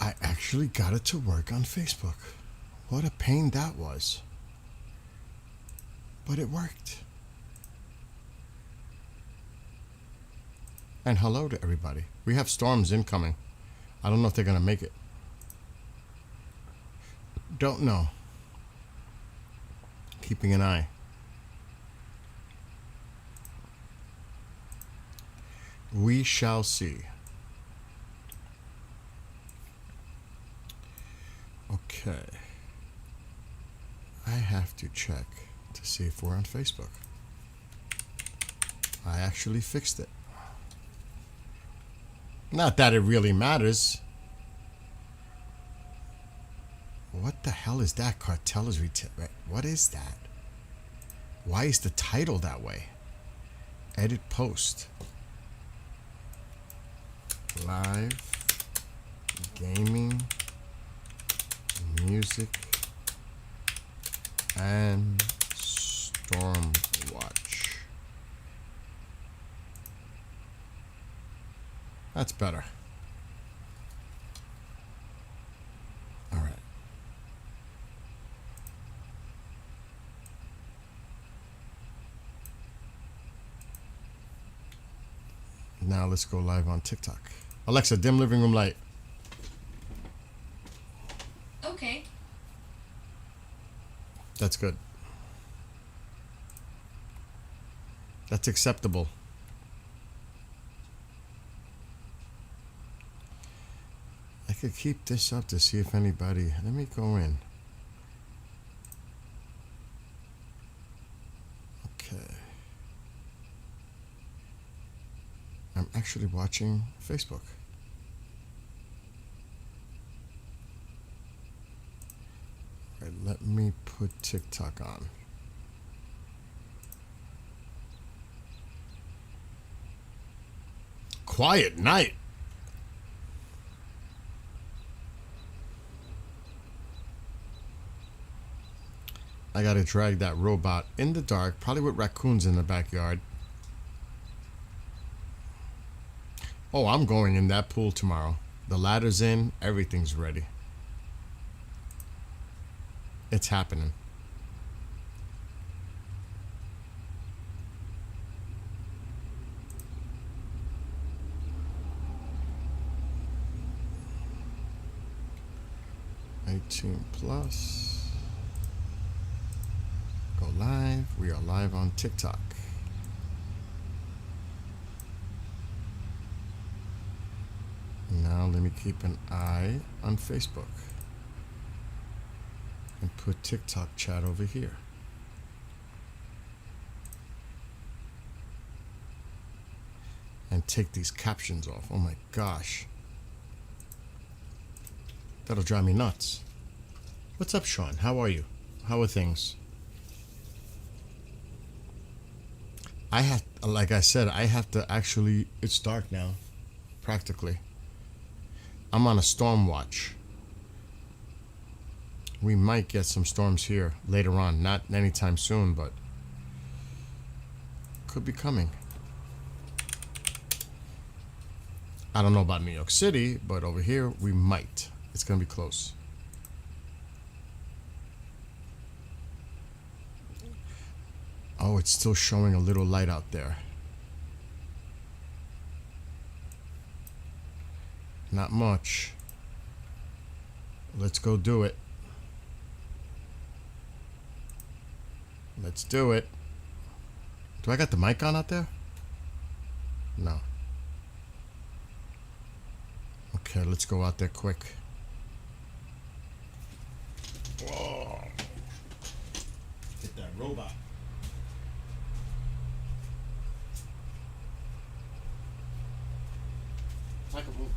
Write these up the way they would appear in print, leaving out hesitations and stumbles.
I actually got it to work on Facebook. What a pain that was. But it worked. And hello to everybody. We have storms incoming. I don't know if they're going to make it. Don't know. Keeping an eye. We shall see. Okay. I have to check to see if we're on Facebook. I actually fixed it. Not that it really matters. What the hell is that? Cartel is what is that? Why is the title that way? Edit post. Live gaming, music, and Stormwatch. That's better. All right. Now let's go live on TikTok. Alexa, dim living room light. Okay. That's good. That's acceptable. I could keep this up to see if anybody... Let me go in. Okay. I'm actually watching Facebook. All right, let me put TikTok on. Quiet night. I gotta drag that robot in the dark, probably with raccoons in the backyard. Oh, I'm going in that pool tomorrow. The ladder's in, everything's ready. It's happening. +18. Go live. We are live on TikTok. Now let me keep an eye on Facebook and put TikTok chat over here. And take these captions off. Oh my gosh. That'll drive me nuts. What's up, Sean? How are you? How are things? I have, like I said, I have to actually, it's dark now, practically. I'm on a storm watch. We might get some storms here later on. Not anytime soon, but could be coming. I don't know about New York City, but over here we might. It's gonna be close. Oh, it's still showing a little light out there. Not much. Let's go do it. Let's do it. Do I got the mic on out there? No. Okay, let's go out there quick. Whoa. Get that robot. Like a move.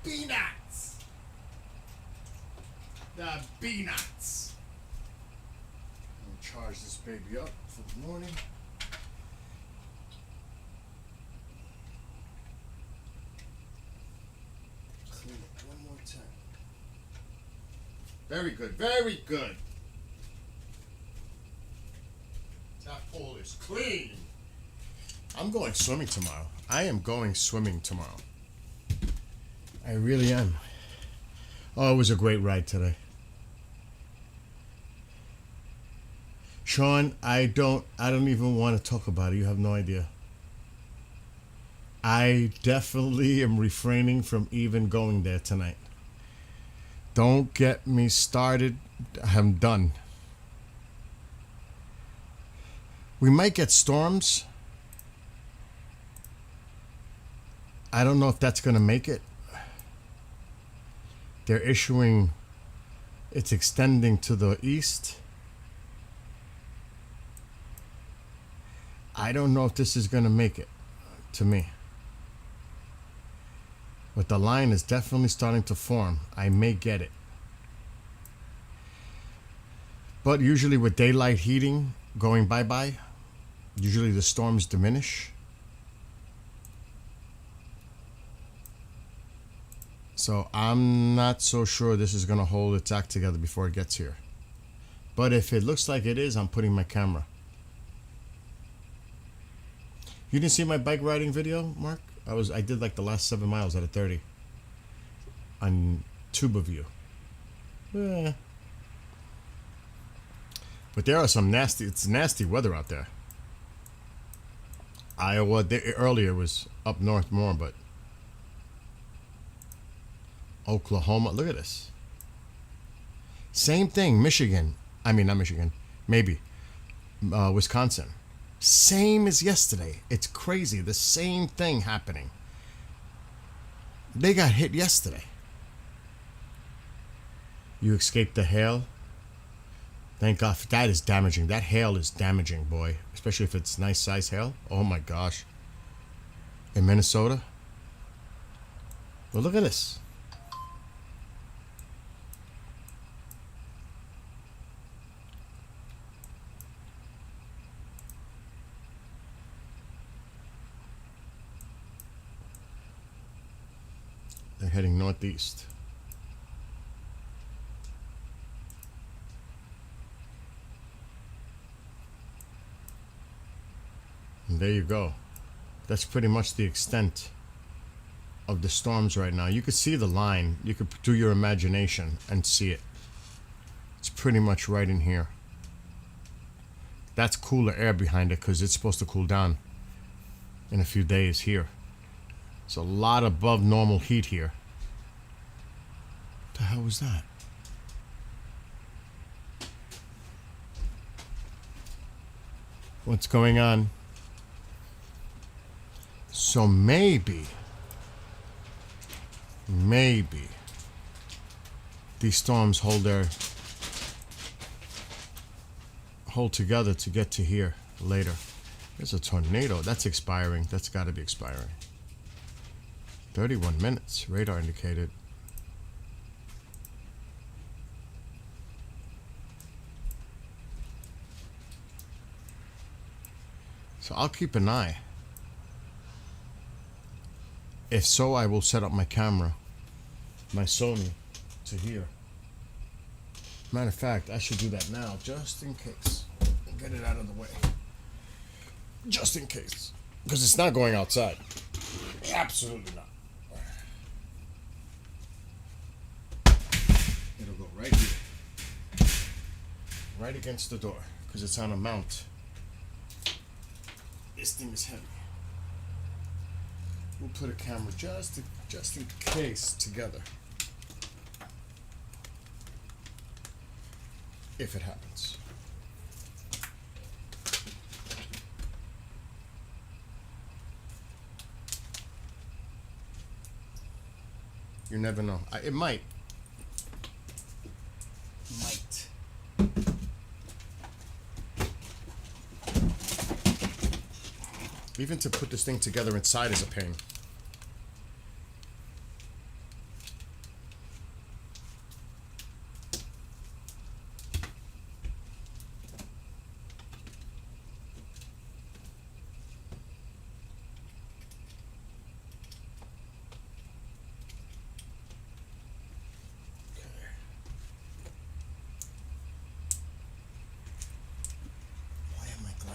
peanuts. The peanuts. I'm gonna charge this baby up for the morning. Clean it one more time. Very good, very good. That pool is clean. I'm going swimming tomorrow. I am going swimming tomorrow. I really am. Oh, it was a great ride today. Sean, I don't even want to talk about it. You have no idea. I definitely am refraining from even going there tonight. Don't get me started. I'm done. We might get storms. I don't know if that's going to make it. They're issuing, it's extending to the east. I don't know if this is going to make it, to me. But the line is definitely starting to form. I may get it. But usually with daylight heating going bye-bye, usually the storms diminish. So I'm not so sure this is going to hold its act together before it gets here. But if it looks like it is, I'm putting my camera. You didn't see my bike riding video, Mark? I did like the last 7 miles out of 30 on TubeView. Yeah. But there are some it's nasty weather out there. Iowa, earlier was up north more, but Oklahoma, look at this. Same thing, Michigan. I mean, not Michigan, maybe Wisconsin. Same as yesterday. It's crazy. The same thing happening. They got hit yesterday. You escaped the hail. Thank God. That is damaging. That hail is damaging, boy. Especially if it's nice size hail. Oh my gosh. In Minnesota. Well, look at this. They're heading northeast. And there you go. That's pretty much the extent of the storms right now. You could see the line. You could do your imagination and see it. It's pretty much right in here. That's cooler air behind it because it's supposed to cool down in a few days here. It's a lot above normal heat here. What the hell was that? What's going on? So maybe these storms hold together to get to here later. There's a tornado. That's expiring. That's got to be expiring. 31 minutes. Radar indicated. So I'll keep an eye. If so, I will set up my camera, my Sony, to here. Matter of fact, I should do that now, just in case. Get it out of the way. Just in case. Because it's not going outside. Absolutely not. It'll go right here. Right against the door. Because it's on a mount. This thing is heavy. We'll put a camera just in case together. If it happens. You never know. It might. Might. Even to put this thing together inside is a pain.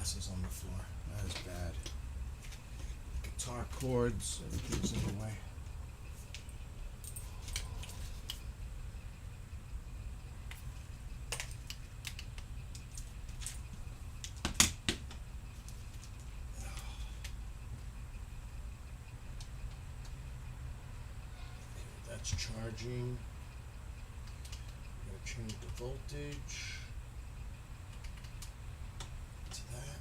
glasses on the floor. That is bad. Guitar chords, everything's in the way. That's charging. I'm going to change the voltage to that.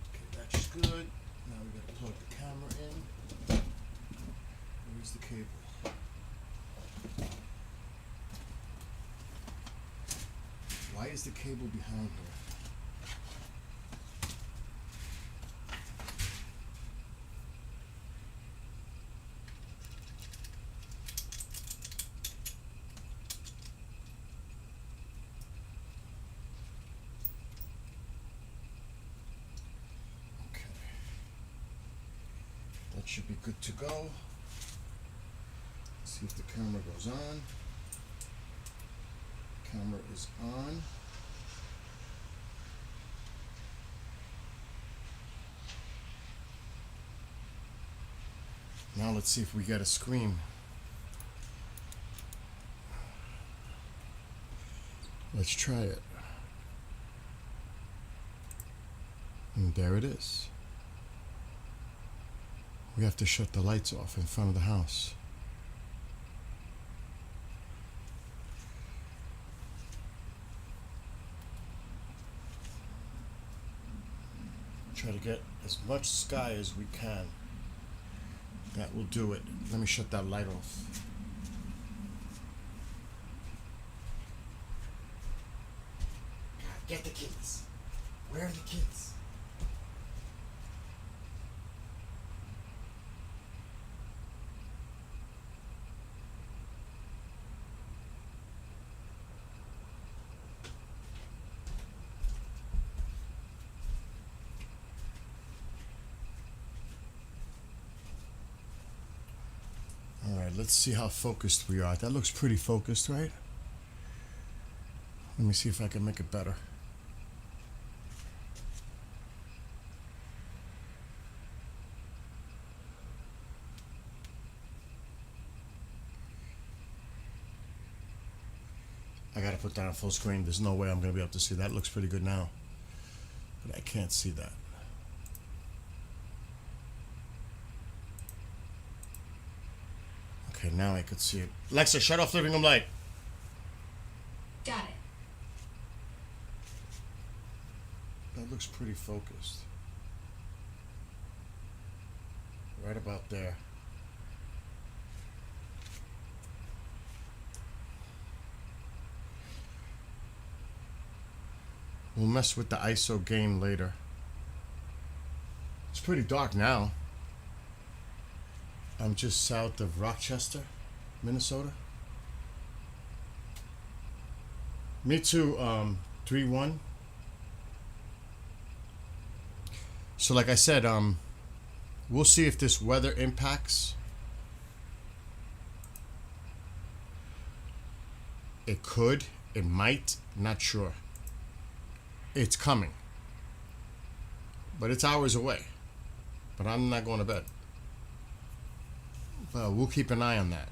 Okay, that's good. Now we got to plug the camera in. Where's the cable? Why is the cable behind here? Should be good to go. Let's see if the camera goes on. Camera is on. Now let's see if we get a screen. Let's try it. And there it is. We have to shut the lights off in front of the house. Try to get as much sky as we can. That will do it. Let me shut that light off. Get the kids. Where are the kids? Let's see how focused we are. That looks pretty focused, right? Let me see if I can make it better. I gotta put that on full screen. There's no way I'm gonna be able to see that. Looks pretty good now, but I can't see that. Okay, now I could see it. Alexa, shut off living room light. Got it. That looks pretty focused. Right about there. We'll mess with the ISO gain later. It's pretty dark now. I'm just south of Rochester, Minnesota. Me too, 3-1. So like I said, we'll see if this weather impacts. It could, it might, not sure. It's coming. But it's hours away. But I'm not going to bed. We'll keep an eye on that.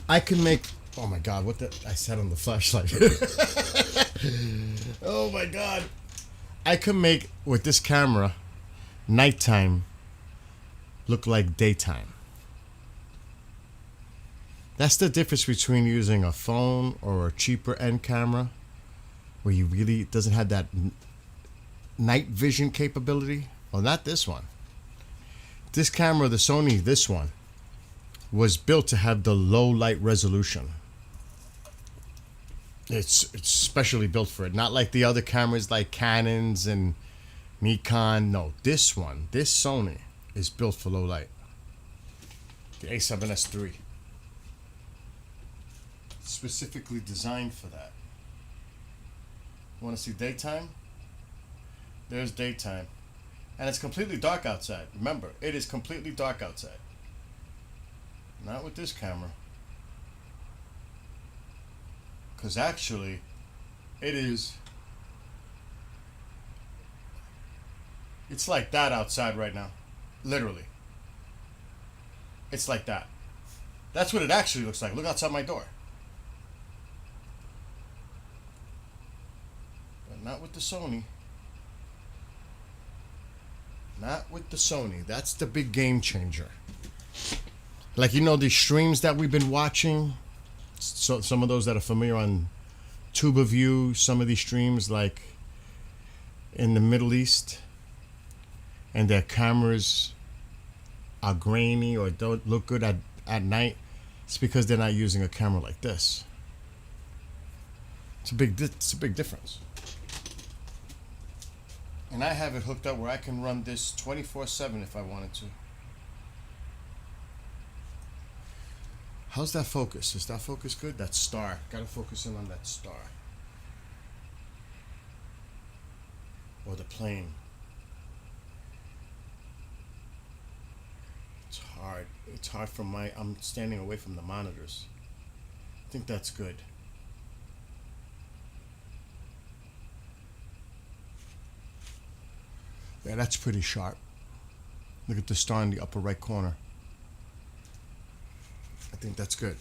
I can make... Oh my God, what the... I said on the flashlight. Oh my God. I can make, with this camera, nighttime look like daytime. That's the difference between using a phone or a cheaper end camera, where you really... It doesn't have that night vision capability. Well, not this one. This camera, the Sony, this one, was built to have the low light resolution. It's specially built for it. Not like the other cameras like Canons and Nikon. No, this one, this Sony, is built for low light. The A7S III. Specifically designed for that. Want to see daytime? There's daytime. And it's completely dark outside. Remember, it is completely dark outside. Not with this camera. Because actually, it is. It's like that outside right now. Literally. It's like that. That's what it actually looks like. Look outside my door. But not with the Sony. Not with the Sony. That's the big game changer. Like, you know, these streams that we've been watching. So some of those that are familiar on TubeView, some of these streams like in the Middle East, and their cameras are grainy or don't look good at night, it's because they're not using a camera like this. It's a big difference. And I have it hooked up where I can run this 24/7 if I wanted to. How's that focus? Is that focus good? That star. Gotta focus in on that star. Or the plane. It's hard. It's hard from I'm standing away from the monitors. I think that's good. Yeah, that's pretty sharp. Look at the star in the upper right corner. I think that's good.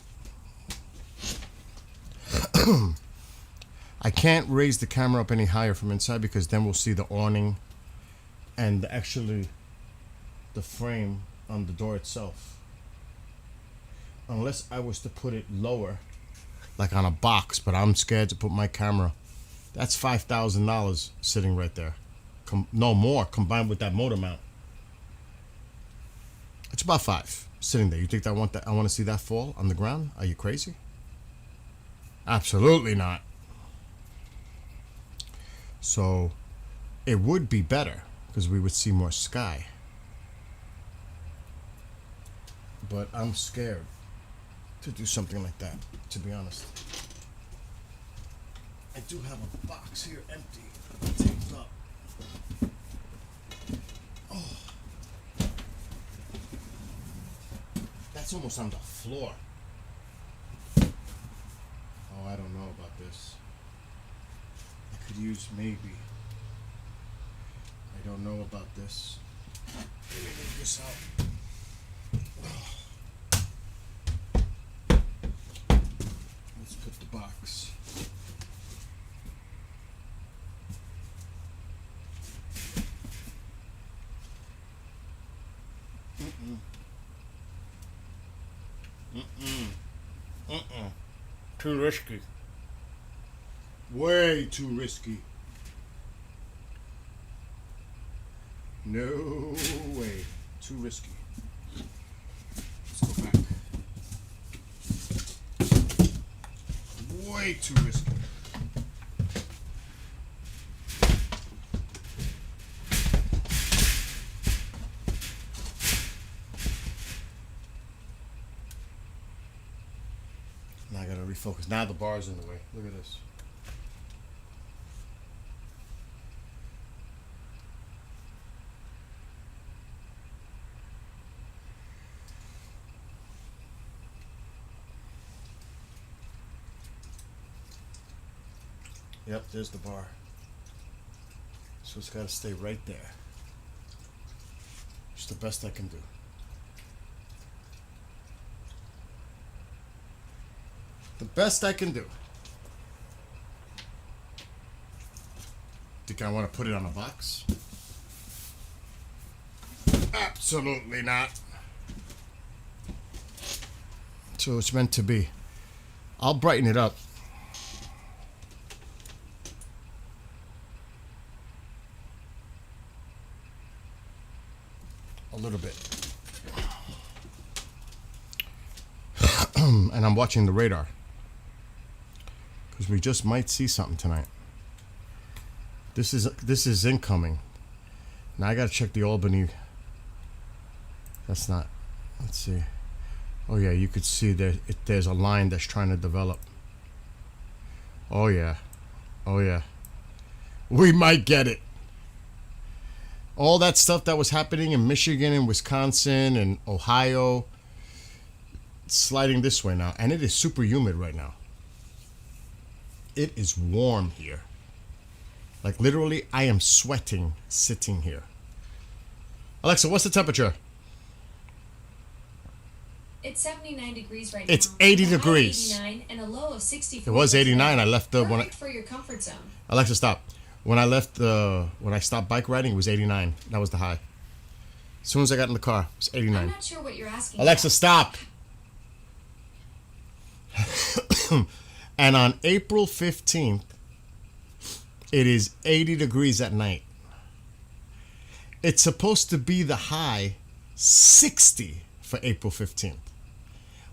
I can't raise the camera up any higher from inside because then we'll see the awning and actually the frame on the door itself. Unless I was to put it lower, like on a box, but I'm scared to put my camera. That's $5,000 sitting right there. No more, combined with that motor mount. It's about $5 sitting there. You think I want to see that fall on the ground? Are you crazy? Absolutely not. So it would be better because we would see more sky. But I'm scared to do something like that, to be honest. I do have a box here empty, taped up. Oh. That's almost on the floor. Oh, I don't know about this. I could use maybe. I don't know about this. Let me get this out. Let's put the box. Too risky. Way too risky. No way. Too risky. Let's go back. Way too risky. Now I gotta refocus. Now the bar's in the way. Look at this. Yep, there's the bar. So it's got to stay right there. It's the best I can do. The best I can do. Think I want to put it on a box? Absolutely not. So it's meant to be. I'll brighten it up. A little bit. And I'm watching the radar. Because we just might see something tonight. This is incoming. Now I gotta check the Albany. That's not. Let's see. Oh yeah, you could see there's a line that's trying to develop. Oh yeah. Oh yeah. We might get it. All that stuff that was happening in Michigan and Wisconsin and Ohio, it's sliding this way now, and it is super humid right now. It is warm here. Like literally, I am sweating sitting here. Alexa, what's the temperature? It's 79 degrees right It's now. 80 With a high of degrees. 89 and a low of 64. It was 89. I left the Perfect for your comfort zone. Alexa, stop. When I stopped bike riding, it was 89. That was the high. As soon as I got in the car, it was I'm 89. not sure what you're asking. Alexa, stop. And on April 15th, it is 80 degrees at night. It's supposed to be the high 60 for April 15th.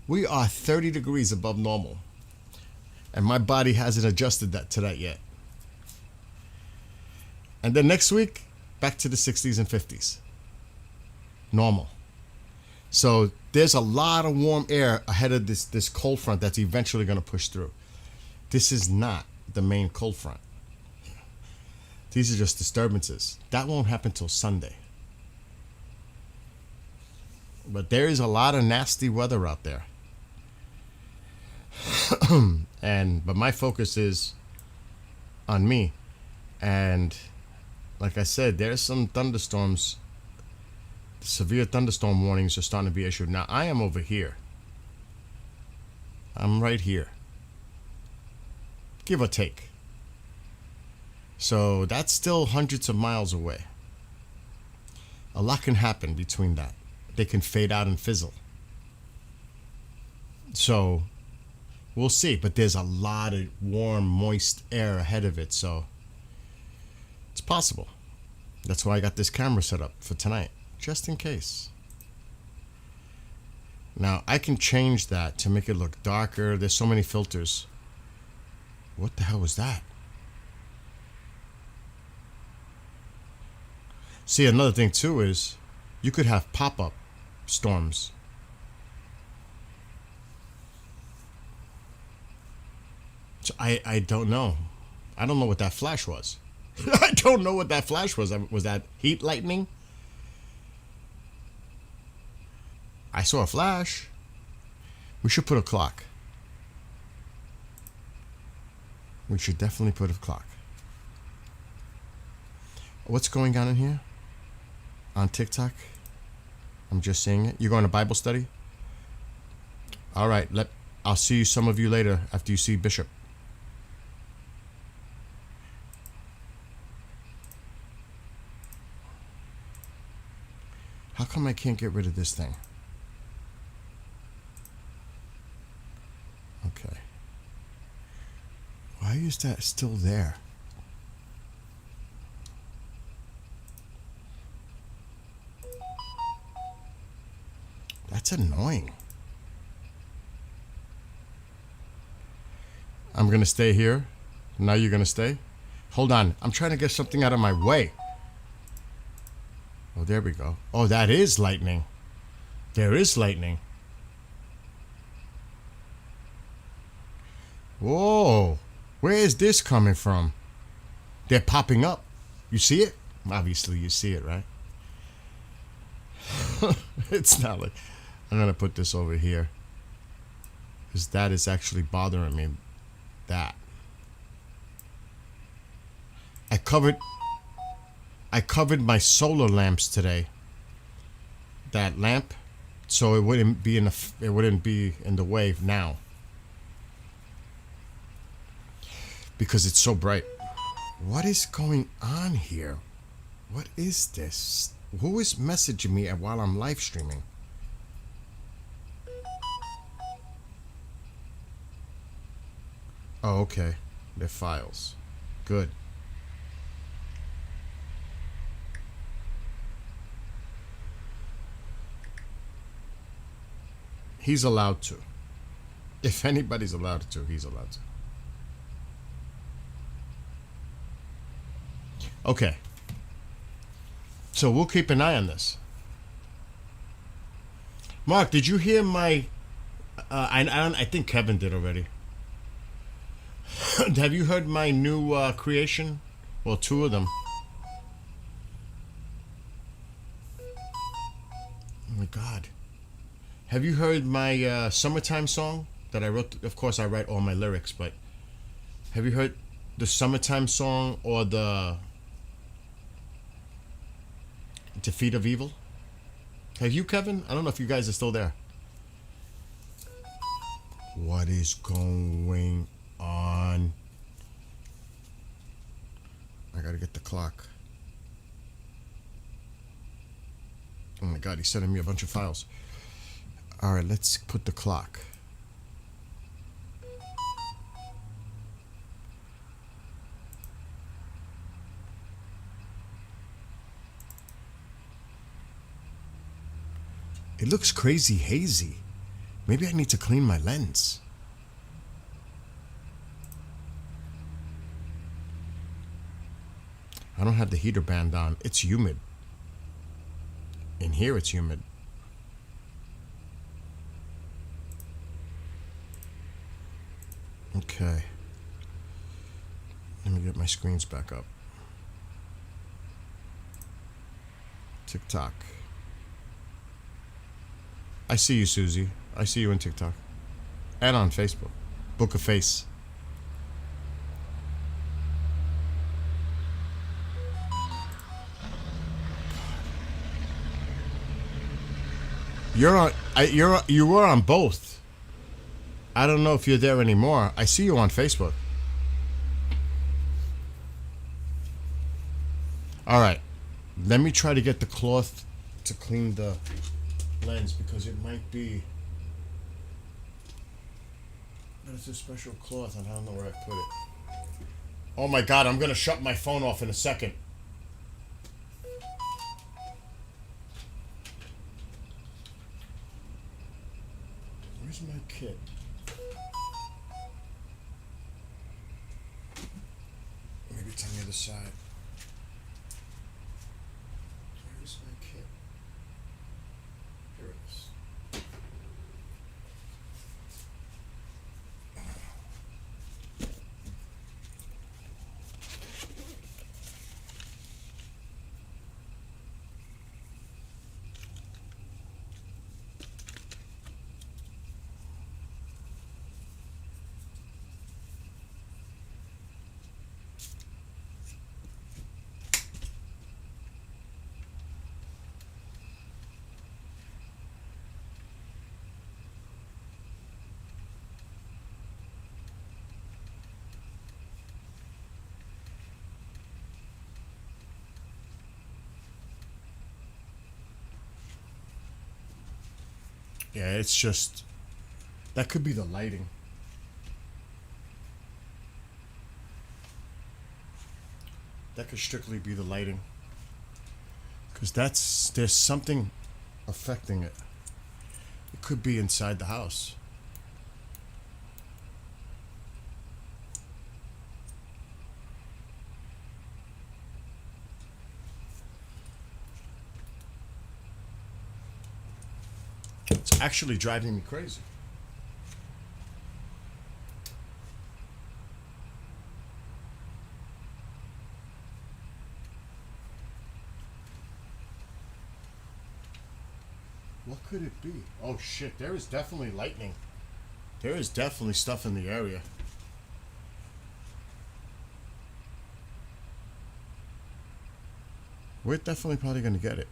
We are 30 degrees above normal. And my body hasn't adjusted that to that yet. And then next week, back to the 60s and 50s. Normal. So there's a lot of warm air ahead of this cold front that's eventually going to push through. This is not the main cold front. These are just disturbances. That won't happen till Sunday. But there is a lot of nasty weather out there. But my focus is on me. And like I said, there's some thunderstorms. Severe thunderstorm warnings are starting to be issued. Now, I am over here. I'm right here. Give or take. So that's still hundreds of miles away. A lot can happen between that. They can fade out and fizzle. So we'll see. But there's a lot of warm, moist air ahead of it. So it's possible. That's why I got this camera set up for tonight. Just in case. Now, I can change that to make it look darker. There's so many filters. What the hell was that? See, another thing too is you could have pop-up storms. So I don't know. I don't know what that flash was. I don't know what that flash was. Was that heat lightning? I saw a flash. We should put a clock. We should definitely put a clock. What's going on in here? On TikTok? I'm just saying it. You're going to Bible study? All right. I'll see some of you later after you see Bishop. How come I can't get rid of this thing? Okay. Why is that still there? That's annoying. I'm going to stay here. Now you're going to stay? Hold on. I'm trying to get something out of my way. Oh, there we go. Oh, that is lightning. There is lightning. Whoa. Where is this coming from? They're popping up. You see it? Obviously, you see it, right? It's not like... I'm going to put this over here. Because that is actually bothering me. That. I covered my solar lamps today. That lamp. So it wouldn't be in the way now. Because it's so bright. What is going on here? What is this? Who is messaging me while I'm live streaming? Oh, okay. They're files. Good. He's allowed to. If anybody's allowed to, he's allowed to. Okay. So we'll keep an eye on this. Mark, did you hear my... I think Kevin did already. Have you heard my new creation? Well, two of them. Oh my God. Have you heard my summertime song that I wrote? Of course, I write all my lyrics, but Have you heard the Summertime song or the Defeat of Evil? Have you, Kevin? I don't know if you guys are still there. What is going on? I gotta get the clock. Oh my god, he's sending me a bunch of files. Alright, let's put the clock. It looks crazy hazy. Maybe I need to clean my lens. I don't have the heater band on. It's humid. In here it's humid. Okay. Let me get my screens back up. TikTok. I see you, Susie. I see you on TikTok. And on Facebook. Book a face. You're on. You were on both. I don't know if you're there anymore. I see you on Facebook. All right. Let me try to get the cloth to clean the lens because it might be. But it's a special cloth and I don't know where I put it. Oh my god! I'm gonna shut my phone off in a second. Where's my kit? Maybe it's on the other side. Where's my kit? Here it is. Yeah, it's just that could be the lighting. That could strictly be the lighting. Because there's something affecting it. It could be inside the house. It's actually driving me crazy. What could it be? Oh shit, there is definitely lightning. There is definitely stuff in the area. We're definitely probably going to get it.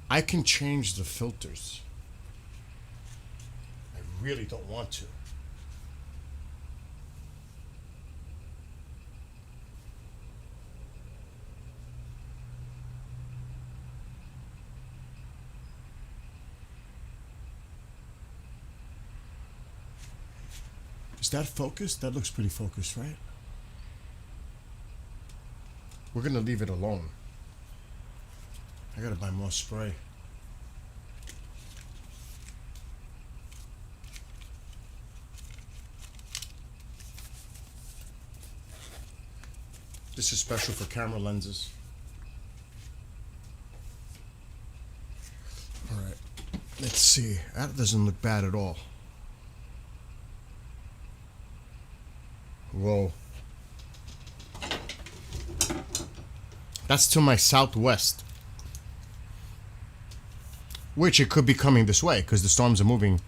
I can change the filters. I really don't want to. Is that focused? That looks pretty focused, right? We're going to leave it alone. I gotta buy more spray. This is special for camera lenses. Alright, let's see. That doesn't look bad at all. Whoa. That's to my southwest. Which it could be coming this way because the storms are moving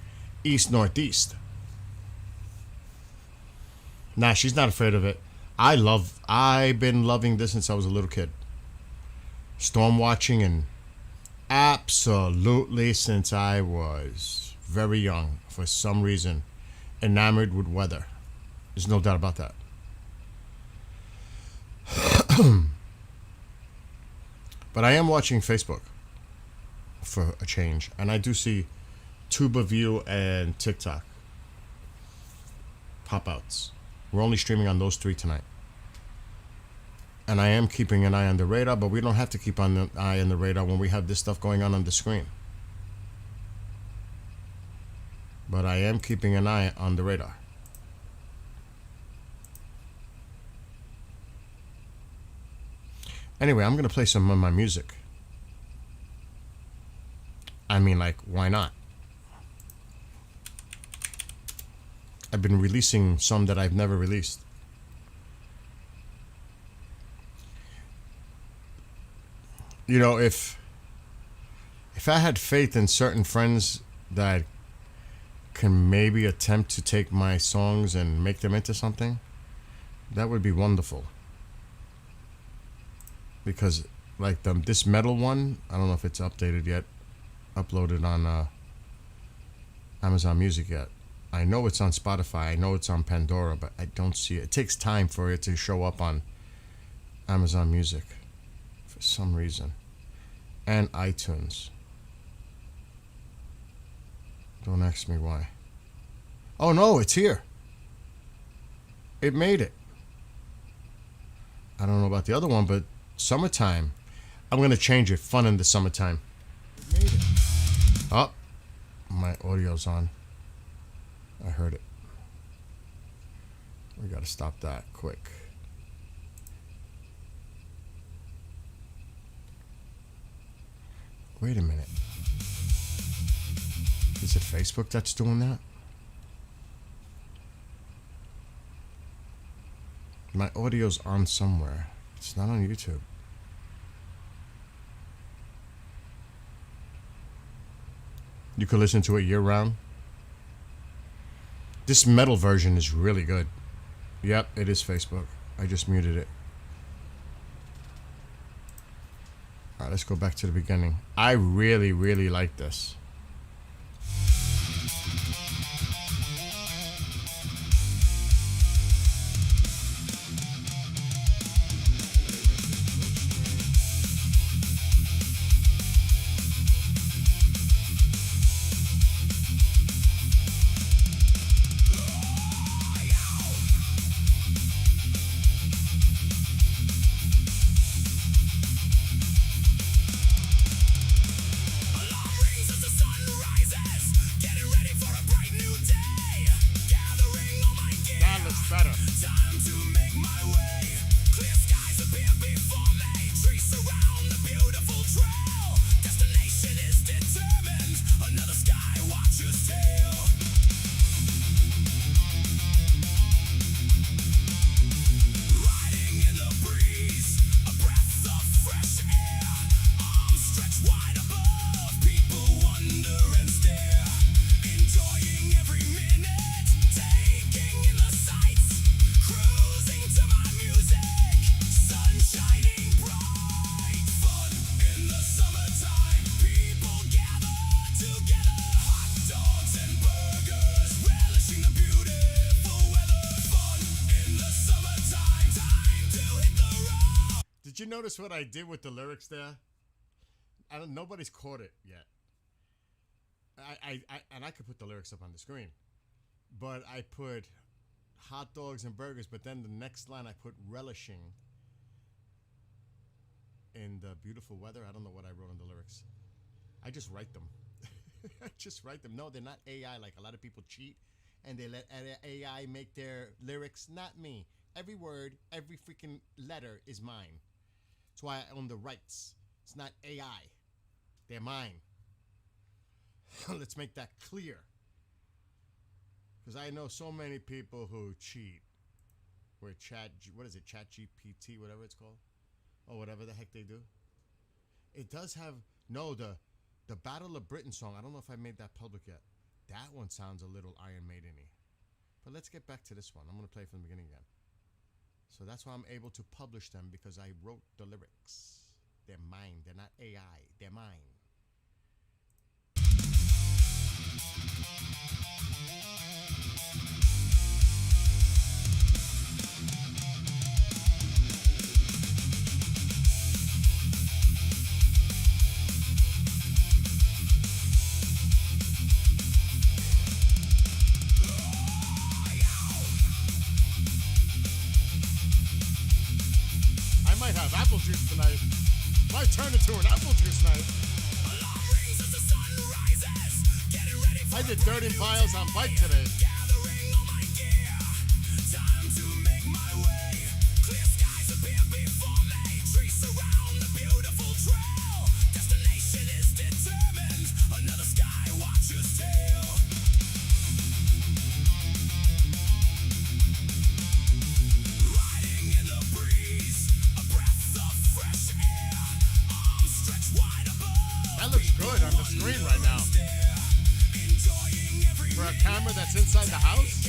east-northeast. Nah, she's not afraid of it. I've been loving this since I was a little kid. Storm watching and absolutely since I was very young, for some reason, enamored with weather. There's no doubt about that. But I am watching Facebook for a change, and I do see Tuba View and TikTok pop outs. We're only streaming on those three tonight. And I am keeping an eye on the radar, but we don't have to keep an eye on the radar when we have this stuff going on the screen. But I am keeping an eye on the radar. Anyway, I'm going to play some of my music. I mean, like, why not? I've been releasing some that I've never released. You know, if I had faith in certain friends that can maybe attempt to take my songs and make them into something, that would be wonderful. Because like this metal one, I don't know if it's updated yet, uploaded on Amazon Music yet. I know it's on Spotify, I know it's on Pandora, but I don't see it. It takes time for it to show up on Amazon Music for some reason, and iTunes. Don't ask me why. Oh no, it's here. It made it. I don't know about the other one, but summertime. I'm gonna change it. Fun in the summertime. It made it. Oh, my audio's on. I heard it. We gotta stop that quick. Wait a minute. Is it Facebook that's doing that? My audio's on somewhere. It's not on YouTube. You could listen to it year round. This metal version is really good. Yep, it is Facebook. I just muted it. Alright, let's go back to the beginning. I really, really like this. Did you notice what I did with the lyrics there? Nobody's caught it yet. I could put the lyrics up on the screen, but I put hot dogs and burgers. But then the next line I put relishing in the beautiful weather. I don't know what I wrote in the lyrics. I just write them. I just write them. No, they're not AI. Like a lot of people cheat and they let AI make their lyrics. Not me. Every word, every freaking letter is mine. That's why I own the rights. It's not AI. They're mine. Let's make that clear. Because I know so many people who cheat with what is it, Chat GPT, whatever it's called? Or whatever the heck they do. It does have, no, the Battle of Britain song, I don't know if I made that public yet. That one sounds a little Iron Maiden-y. But let's get back to this one. I'm going to play from the beginning again. So that's why I'm able to publish them, because I wrote the lyrics. They're mine. They're not AI. They're mine. I might have apple juice tonight. Might turn into an apple juice night. I did 30 miles on bike today. Time to make my way. Clear skies appear before me. Trees surround the beautiful trail. Destination is determined. Another sky watcher's tale. Riding in the breeze, a breath of fresh air. Arms stretched wide above. That looks good on the screen right now. For a camera that's inside the house?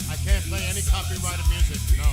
I can't play any copyrighted music, no.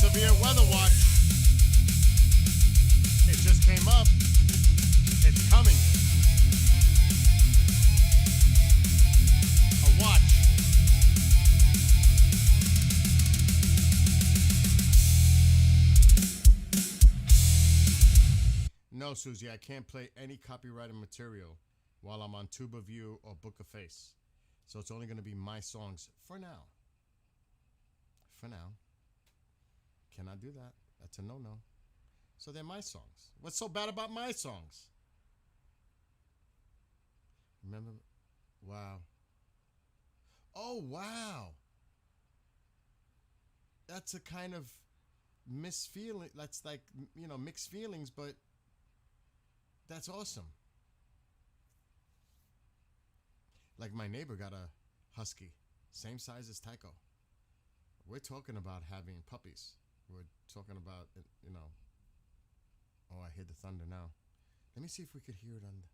Severe weather watch. It just came up. It's coming. A watch. No, Susie, I can't play any copyrighted material while I'm on Tuba View or Book a Face. So it's only going to be my songs for now. For now. Cannot do that. That's a no-no. So they're my songs. What's so bad about my songs? Remember? Wow. Oh, wow. That's a kind of misfeeling. That's like, you know, mixed feelings, but that's awesome. Like my neighbor got a husky, same size as Tycho. We're talking about having puppies. We're talking about, you know. Oh, I hear the thunder now. Let me see if we could hear it on the...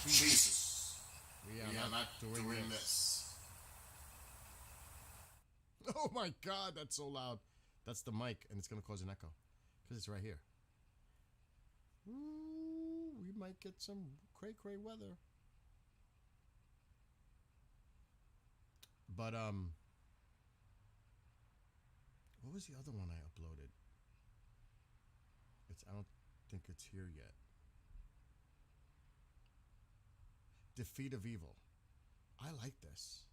Jesus. We are not doing this. Oh my God, that's so loud. That's the mic, and it's going to cause an echo. Because it's right here. Ooh, we might get some cray-cray weather. But, what was the other one I uploaded? I don't think it's here yet. Defeat of Evil. I like this.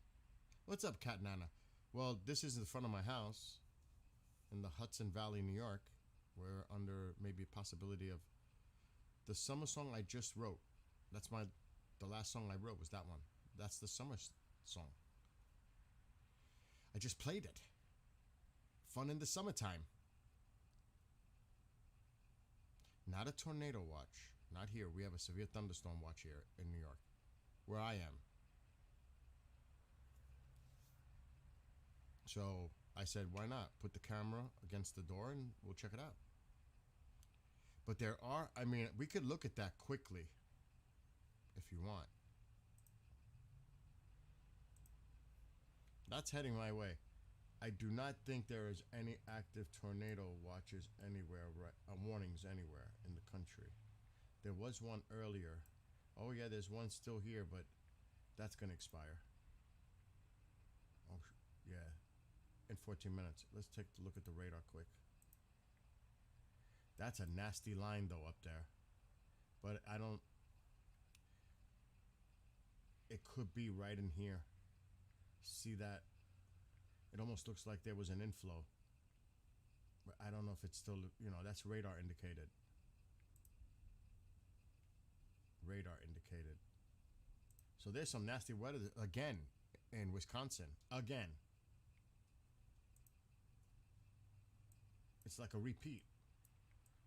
What's up, Cat Nana? Well, this is in front of my house in the Hudson Valley, New York. We're under maybe a possibility of the summer song I just wrote. That's the last song I wrote was that one. That's the summer song. I just played it. Fun in the summertime. Not a tornado watch. Not here. We have a severe thunderstorm watch here in New York, where I am. So I said, why not? Put the camera against the door and we'll check it out. But there are, I mean, we could look at that quickly if you want. That's heading my way. I do not think there is any active tornado watches anywhere, warnings anywhere in the country. There was one earlier. Oh yeah, there's one still here, but that's gonna expire. Oh yeah, in 14 minutes. Let's take a look at the radar quick. That's a nasty line though up there, but I don't. It could be right in here. See that? It almost looks like there was an inflow. But I don't know if it's still, you know, that's radar indicated. Radar indicated. So there's some nasty weather again in Wisconsin. Again. It's like a repeat.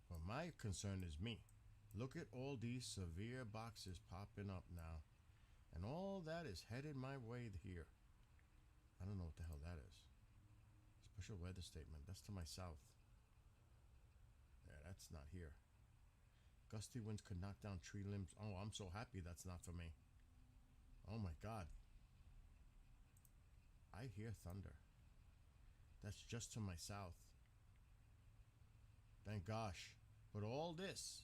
But my concern is me. Look at all these severe boxes popping up now. And all that is headed my way here. I don't know what the hell that is. Special weather statement. That's to my south. Yeah, that's not here. Gusty winds could knock down tree limbs. Oh, I'm so happy that's not for me. Oh my God. I hear thunder. That's just to my south. Thank gosh. But all this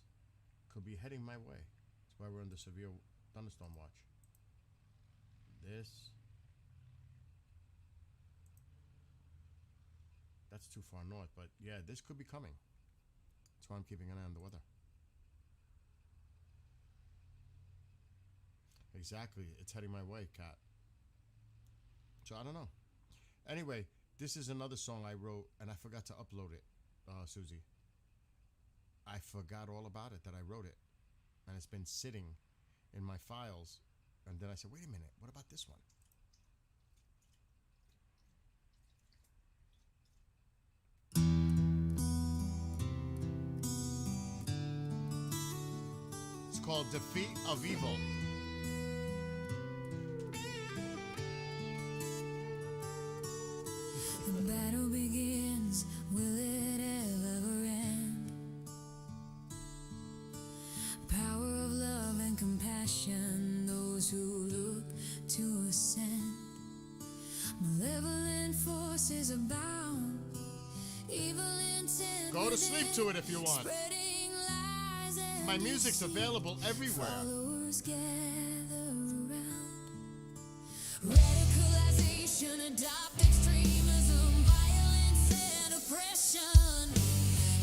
could be heading my way. That's why we're under severe thunderstorm watch. This. That's too far north, but yeah, this could be coming. That's why I'm keeping an eye on the weather. Exactly. It's heading my way, Kat. So I don't know. Anyway, this is another song I wrote, and I forgot to upload it, Susie. I forgot all about it, that I wrote it. And it's been sitting in my files. And then I said, wait a minute, what about this one? It's called Defeat of Evil. The battle begins, will it ever end? Power of love and compassion, those who look to ascend. Malevolent forces abound, evil intent. Go to sleep to it if you want. Spreading lies and My music's available everywhere. followers gather around. Radicalization, adopt extremism, violence and oppression.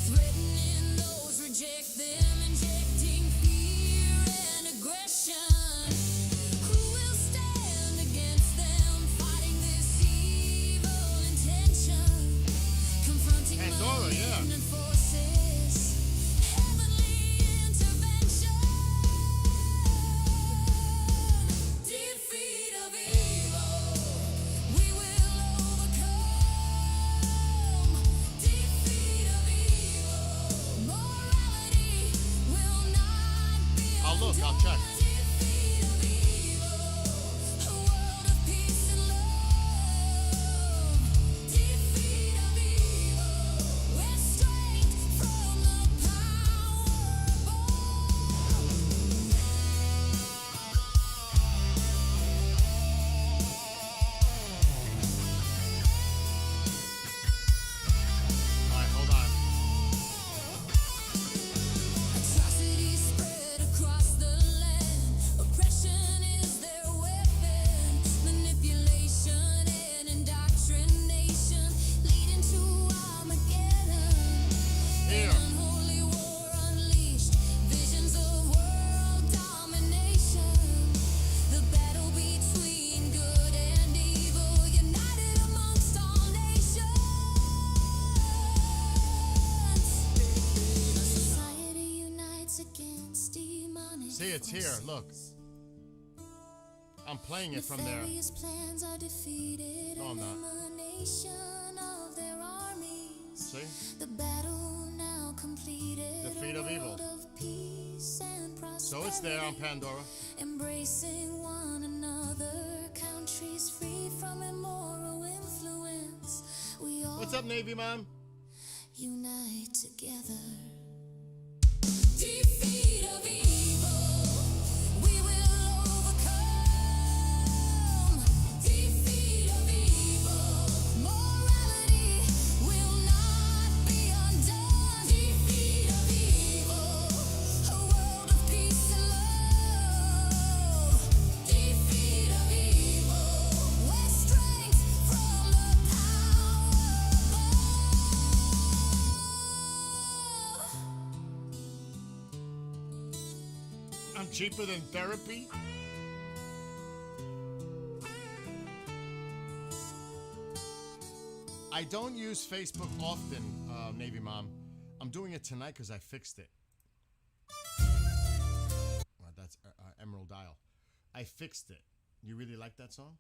Threatening those, reject them, injecting fear and aggression. Who will stand against them, fighting this evil intention? Confronting Pandora, yeah. malignant forces, heavenly intervention. Defeat of evil, we will overcome. Defeat of evil, morality will not be I'll look, I'll undone. check. Defeat of evil, a world of peace and love. Defeat of evil, where strength from the powerful. Alright, hold on. Atrocities spread across the land. See, it's here. Look. I'm playing it from there. Nefarious plans are defeated No, I'm not. elimination of their armies. See? The battle now completed. Defeat a of evil. world of peace and prosperity. So it's there on Pandora. Embracing one another, countries free from immoral influence. We all What's up, Navy Mom? unite together. Defeat of evil, we will overcome. Defeat of evil, morality will not be undone. Defeat of evil, a world of peace and love. Defeat of evil, where strength from the power above. I'm cheaper than therapy. I don't use Facebook often, Navy Mom. I'm doing it tonight because I fixed it. Well, that's Emerald Isle. I fixed it. You really like that song?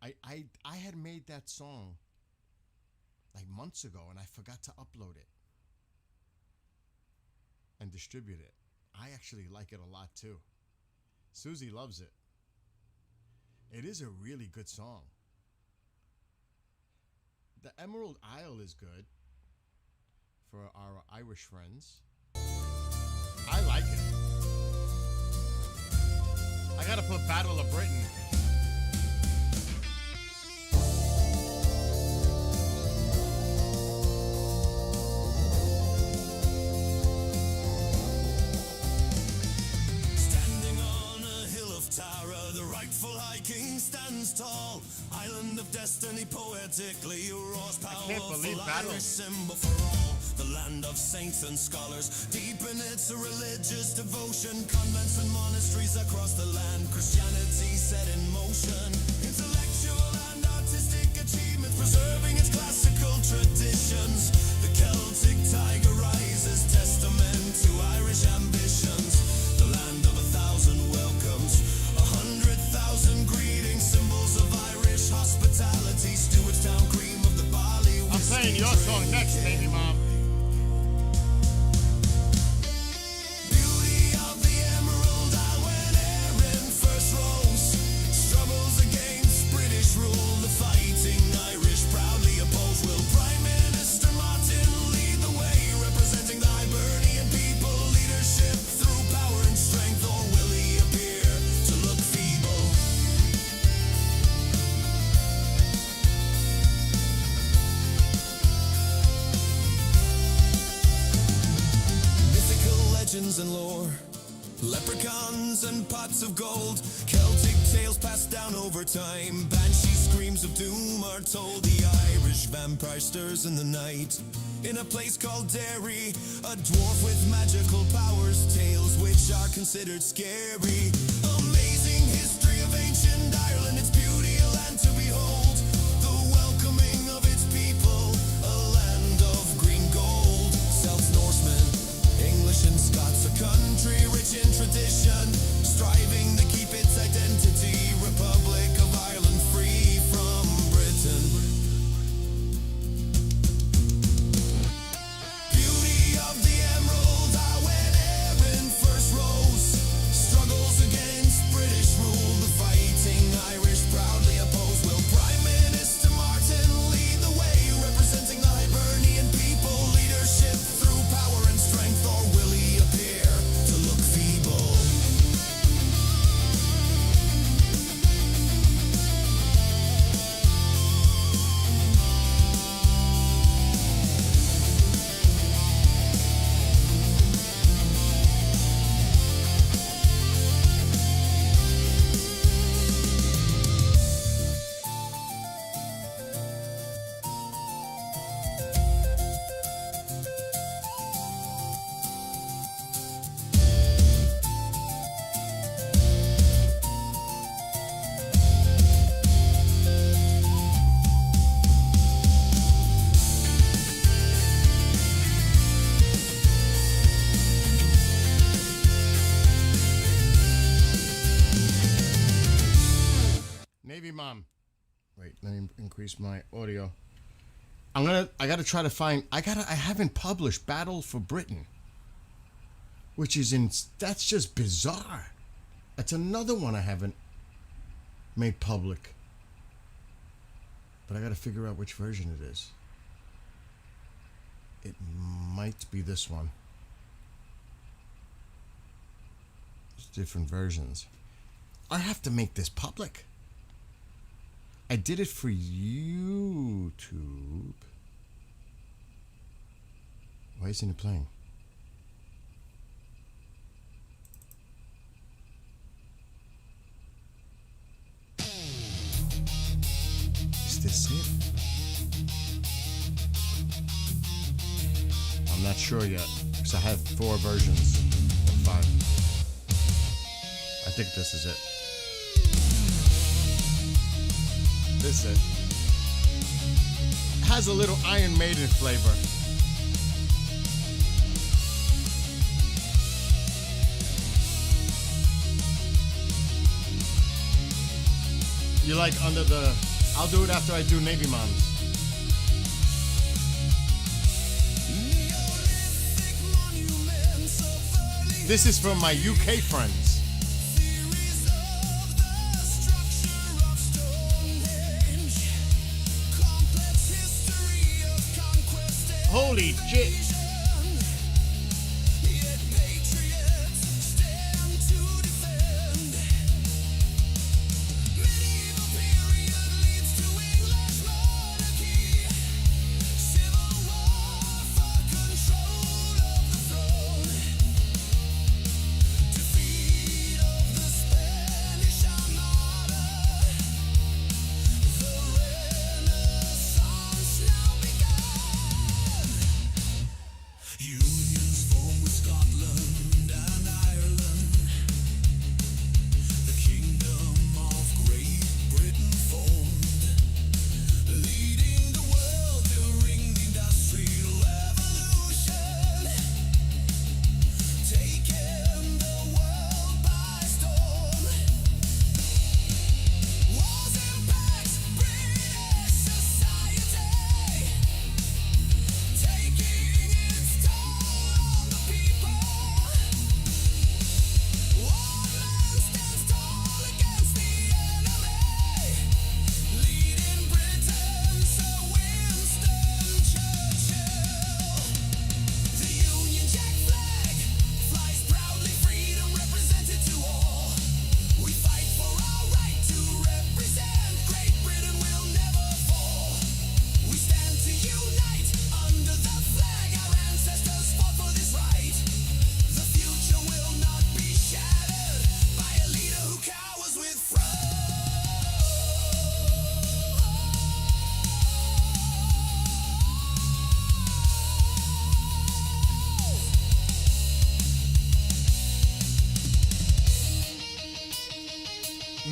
I had made that song like months ago and I forgot to upload it and distribute it. I actually like it a lot too. Susie loves it. It is a really good song. The Emerald Isle is good for our Irish friends. I like it. I gotta put Battle of Britain. Standing on a hill of Tara, the rightful high king stands tall. Island of destiny, poetically roars, can't powerful believe battle. Irish symbol for all. The land of saints and scholars, deep in its religious devotion. Convents and monasteries across the land, Christianity set in motion. Intellectual and artistic achievements, preserving its classical traditions. The Celtic tiger rises, testament to Irish ambitions. The land of 1,000 welcomes, 100,000 greetings, symbols of Irish hospitality. Stewartstown, cream of the barley. I'm playing your song next, Navy Mom. Beauty of the Emerald Isle when Erin first rose. Struggles against British rule, the fighting Irish proudly oppose. Will Prime Minister Martin lead the way, representing the Hibernian people? Leadership through power and strength, or will he appear to look feeble? Mythical legends and lore, leprechauns and pots of gold, Celtic tales passed down over time. Banshee screams of doom are told. The Irish vampire stirs in the night. In a place called Derry, a dwarf with magical powers, tales which are considered scary. Amazing history of ancient Ireland, its beauty a land to behold. The welcoming of its people, a land of green gold. Celts, Norsemen, English and Scots, a country rich in tradition, striving to keep its identity. Republic of Ireland, free from Britain. Beauty of the Emerald Isle when Erin first rose. Struggles against Mom. Wait, let me increase my audio. I gotta try to find. I haven't published Battle for Britain, which is that's just bizarre. That's another one I haven't made public. But I gotta figure out which version it is. It might be this one. There's different versions. I have to make this public. I did it for YouTube. Why isn't it playing? Is this it? I'm not sure yet, because I have 4 versions, or 5. I think this is it. This is it. It has a little Iron Maiden flavor. You like under the... I'll do it after I do Navy Moms. This is from my UK friends. Holy shit.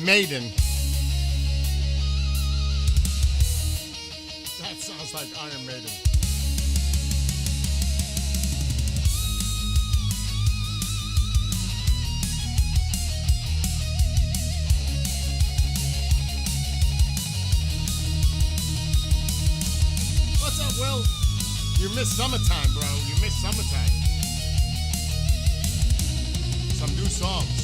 Maiden. That sounds like Iron Maiden. What's up, Will? You missed summertime, bro. You missed summertime. Some new songs.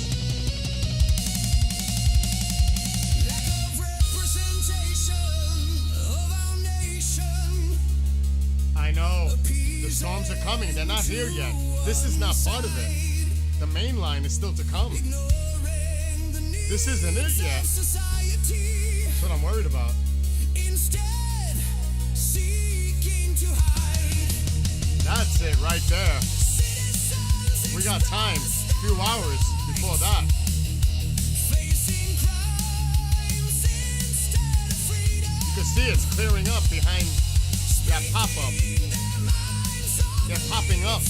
I know. The songs are coming. They're not here yet. This is not part of it. The main line is still to come. This isn't it yet. That's what I'm worried about. That's it right there. We got time. A few hours before that. You can see it's clearing up behind that pop-up. They're popping up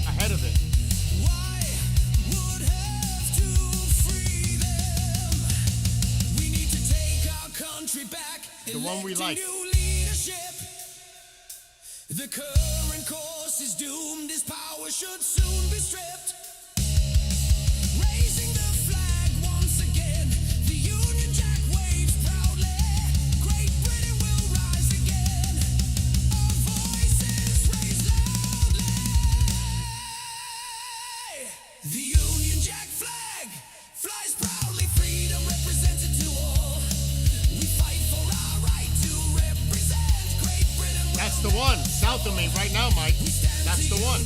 ahead of it. The one we like. The current course is doomed. His power should soon be stripped. Raising the flag once again. The Union Jack wave. to me right now, Mike. That's the one.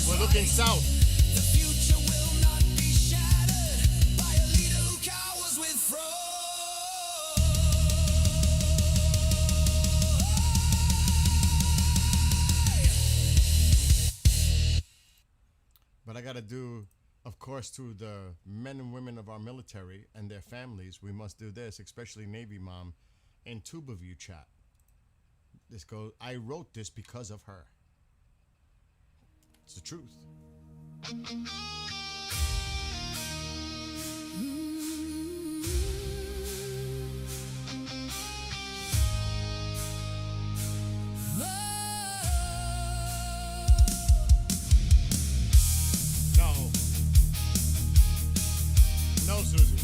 We're looking south. The future will not be shattered by a leader who cowers with fraud. But I gotta do, of course, to the men and women of our military and their families, we must do this, especially Navy Mom, in Tubaview chat. This goes, I wrote this because of her. It's the truth. No, Susie.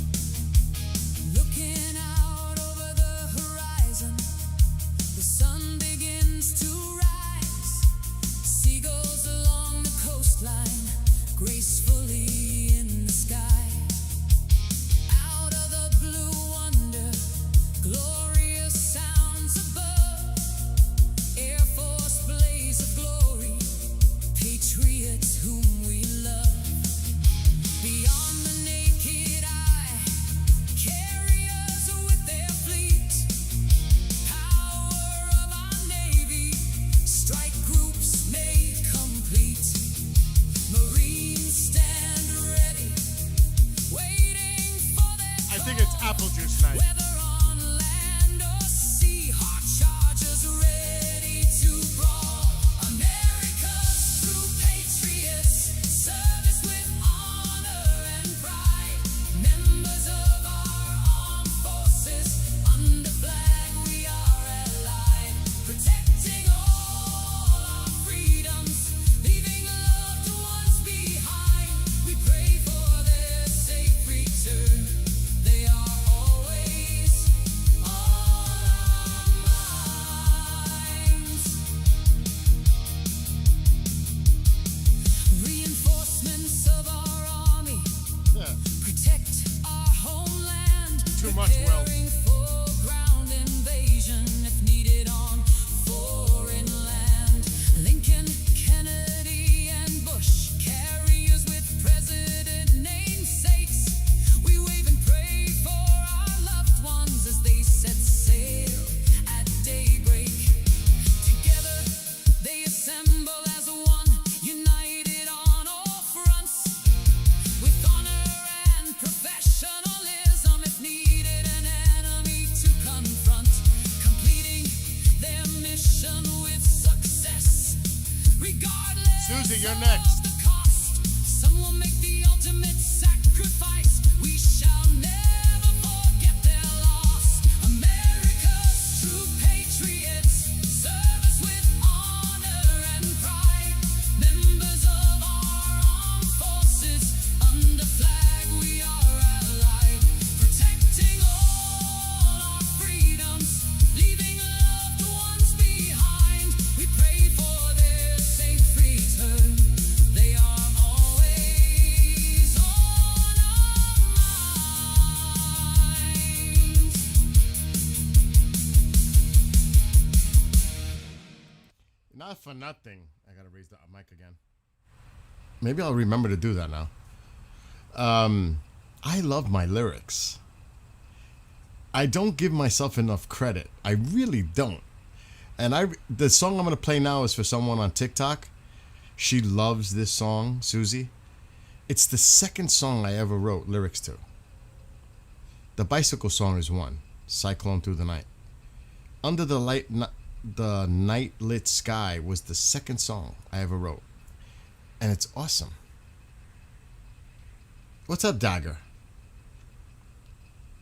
Looking out over the horizon, the sun begins to rise. Seagulls along the coastline, gracefully in the sky. Out of the blue wonder, glorious sounds above. Air Force blaze of glory, patriots whom we love. Beyond the naked eye, carriers with their fleet. Power of our Navy, strike groups made complete. Marines stand ready, waiting for their I think it's apple juice night. whether on land or sea, hot chargers ready to brawl. America's true patriots, service with honor and pride. Members of our armed forces, under flag we are allied. Protecting all our freedoms, leaving loved ones behind. We pray for their safe return. They are always on our minds. Reinforcements of our army Yeah. protect our homeland. Too much wealth. Preparing for ground invasion if needed on foreign land. Lincoln, Kennedy, and Bush, carriers with president namesakes. We wave and pray for our loved ones as they set sail at daybreak. Together they assemble as one, united on all fronts. With honor and professionalism, if needed, an enemy to confront. Completing their mission with success, regardless Susie, you're next. of the cost. Some will make the ultimate sacrifice. We shall never forget their loss. America's true patriots, service with honor and pride. Members of our armed forces, under flag we are allied. Protecting all our freedoms, leaving loved ones behind. We pray for their safe return. They are always on our minds. Not for nothing. I gotta raise the mic again. Maybe I'll remember to do that now. I love my lyrics. I don't give myself enough credit. I really don't. And the song I'm gonna play now is for someone on TikTok. She loves this song, Susie. It's the second song I ever wrote lyrics to. The bicycle song is one, Cyclone Through the Night. Under the the night lit sky was the second song I ever wrote. And it's awesome. What's up, Dagger?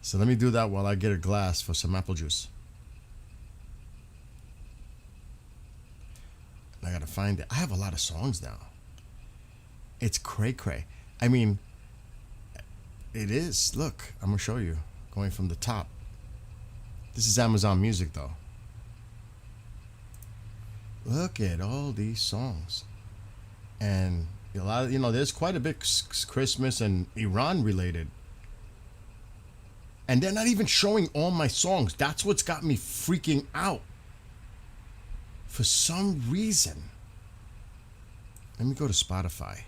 So let me do that while I get a glass for some apple juice. I gotta find it. I have a lot of songs now. It's cray cray. I mean, it is. Look, I'm gonna show you. Going from the top. This is Amazon Music, though. Look at all these songs. And a lot of, there's quite a bit Christmas and Iran related. And they're not even showing all my songs. That's what's got me freaking out. For some reason. Let me go to Spotify.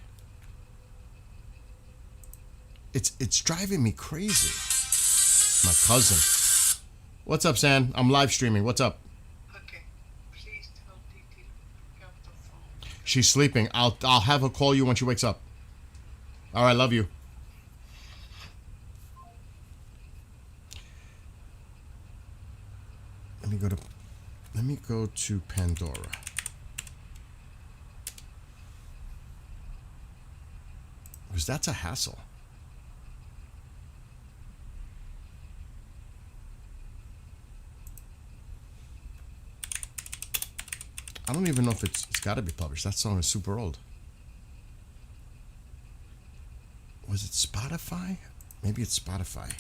It's driving me crazy. My cousin. What's up, San? I'm live streaming. What's up? Okay, please tell Titi to pick up the phone. She's sleeping. I'll have her call you when she wakes up. All right, love you. Let me go to Pandora. Because that's a hassle. I don't even know if it's got to be published. That song is super old. Was it Spotify? Maybe it's Spotify.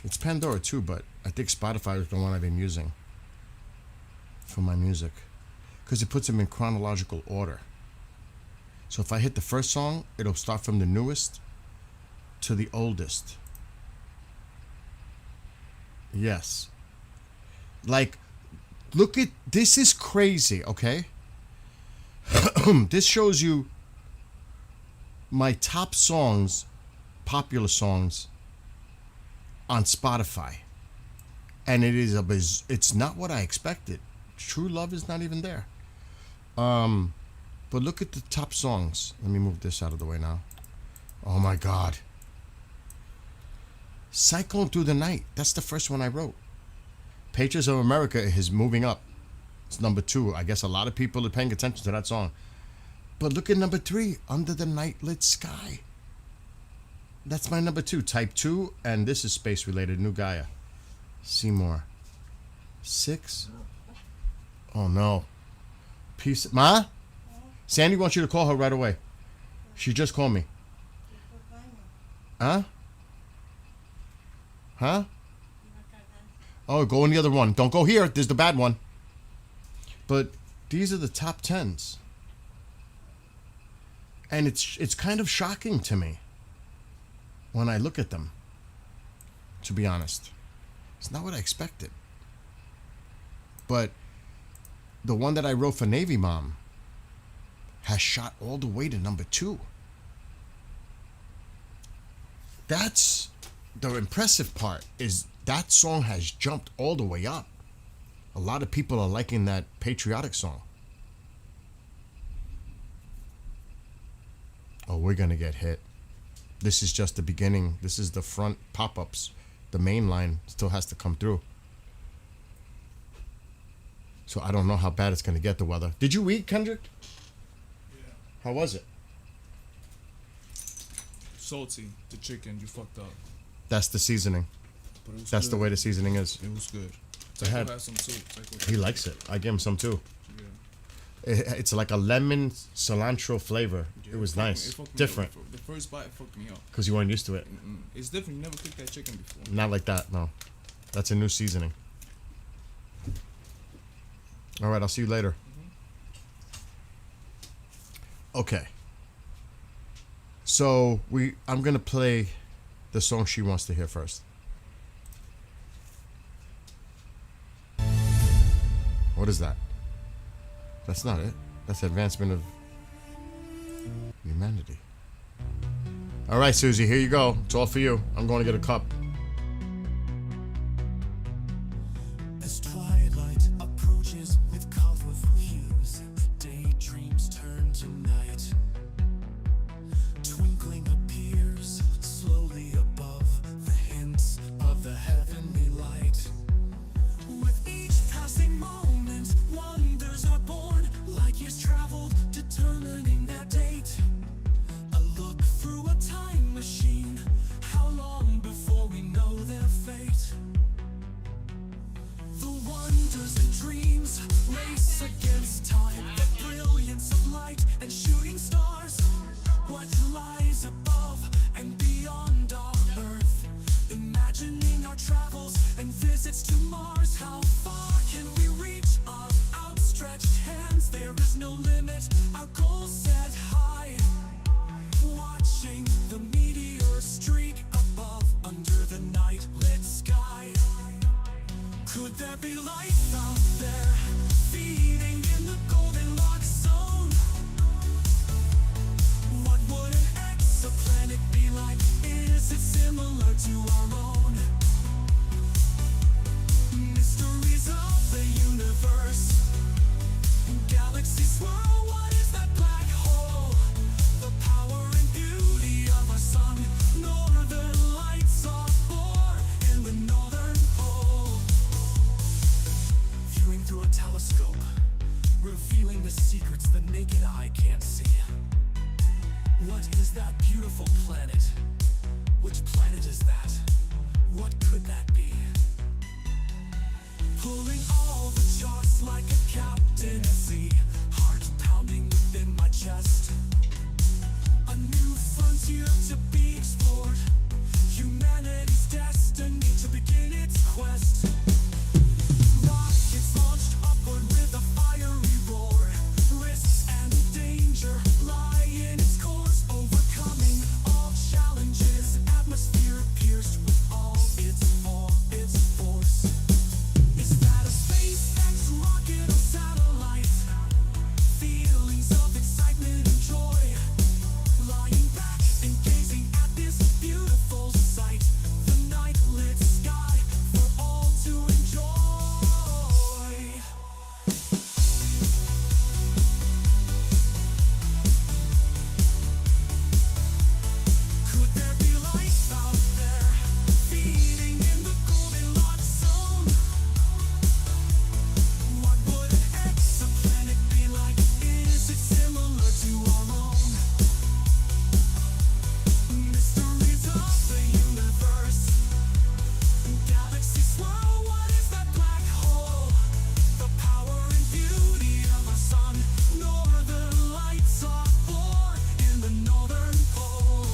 It's Pandora too, but I think Spotify is the one I've been using for my music. Because it puts them in chronological order. So if I hit the first song, it'll start from the newest to the oldest. Yes. Like, look at, this is crazy, okay? This shows you my top songs, popular songs, on Spotify. And it is it's not what I expected. True Love is not even there. But look at the top songs. Let me move this out of the way now. Oh my God. Cyclone Through the Night. That's the first one I wrote. Patriots of America is moving up. It's number 2. I guess a lot of people are paying attention to that song. But look at number 3, Under the Nightlit Sky. That's my number 2, Type 2, and this is space related, New Gaia. Seymour. 6. Oh no. Peace. Ma? Sandy wants you to call her right away. She just called me. Huh? Huh? Oh, go in the other one. Don't go here. There's the bad one. But these are the top 10s. And it's kind of shocking to me when I look at them, to be honest. It's not what I expected. But the one that I wrote for Navy Mom has shot all the way to number 2. That's the impressive part, is that song has jumped all the way up. A lot of people are liking that Patriotic song. Oh, we're gonna get hit. This is just the beginning. This is the front pop-ups. The main line still has to come through. So I don't know how bad it's gonna get, the weather. Did you eat, Kendrick? Yeah. How was it? Salty. The chicken, you fucked up. That's the seasoning. But it was That's good. the way the seasoning is. It was good. I had- Tycho has some too. Tycho He likes it. I give him some too. Yeah. It's like a lemon cilantro flavor. Yeah, It was fucked me- nice. it fucked me Different. up. The first bite fucked me up. Because you weren't used to it. It's different. You never cooked that chicken before. Not like that, no. That's a new seasoning. All right, I'll see you later. Okay. So I'm gonna play the song she wants to hear first. What is that? That's not it. That's advancement of humanity. All right, Susie, here you go. It's all for you. I'm going to get a cup. As twilight approaches with colorful hues, daydreams turn to night. Twinkling appears slowly above the hints of the heavenly light. With each passing moment, wonders are born, like years traveled, determining that date. A look through a time machine. How long before we through a telescope, revealing the secrets the naked eye can't see. What is that beautiful planet? Which planet is that? What could that be? Pulling all the charts like a captain at sea, heart pounding within my chest. A new frontier to be explored, humanity's destiny to begin its quest. Rockets launched upward with a fiery roar, risks and danger lie in its course, overcoming all challenges, atmosphere pierced with all its force. Is that a SpaceX rocket or satellite? Feelings of excitement and joy, lying back and gazing at this beautiful sight, the night lit sky for all to enjoy. Could there be life out there, feeding in the Goldilocks zone? What would an exoplanet be like? Is it similar to our own? Mysteries of the universe, galaxies swirl, what is that black hole? The power and beauty of our sun, northern lights are born in the northern pole.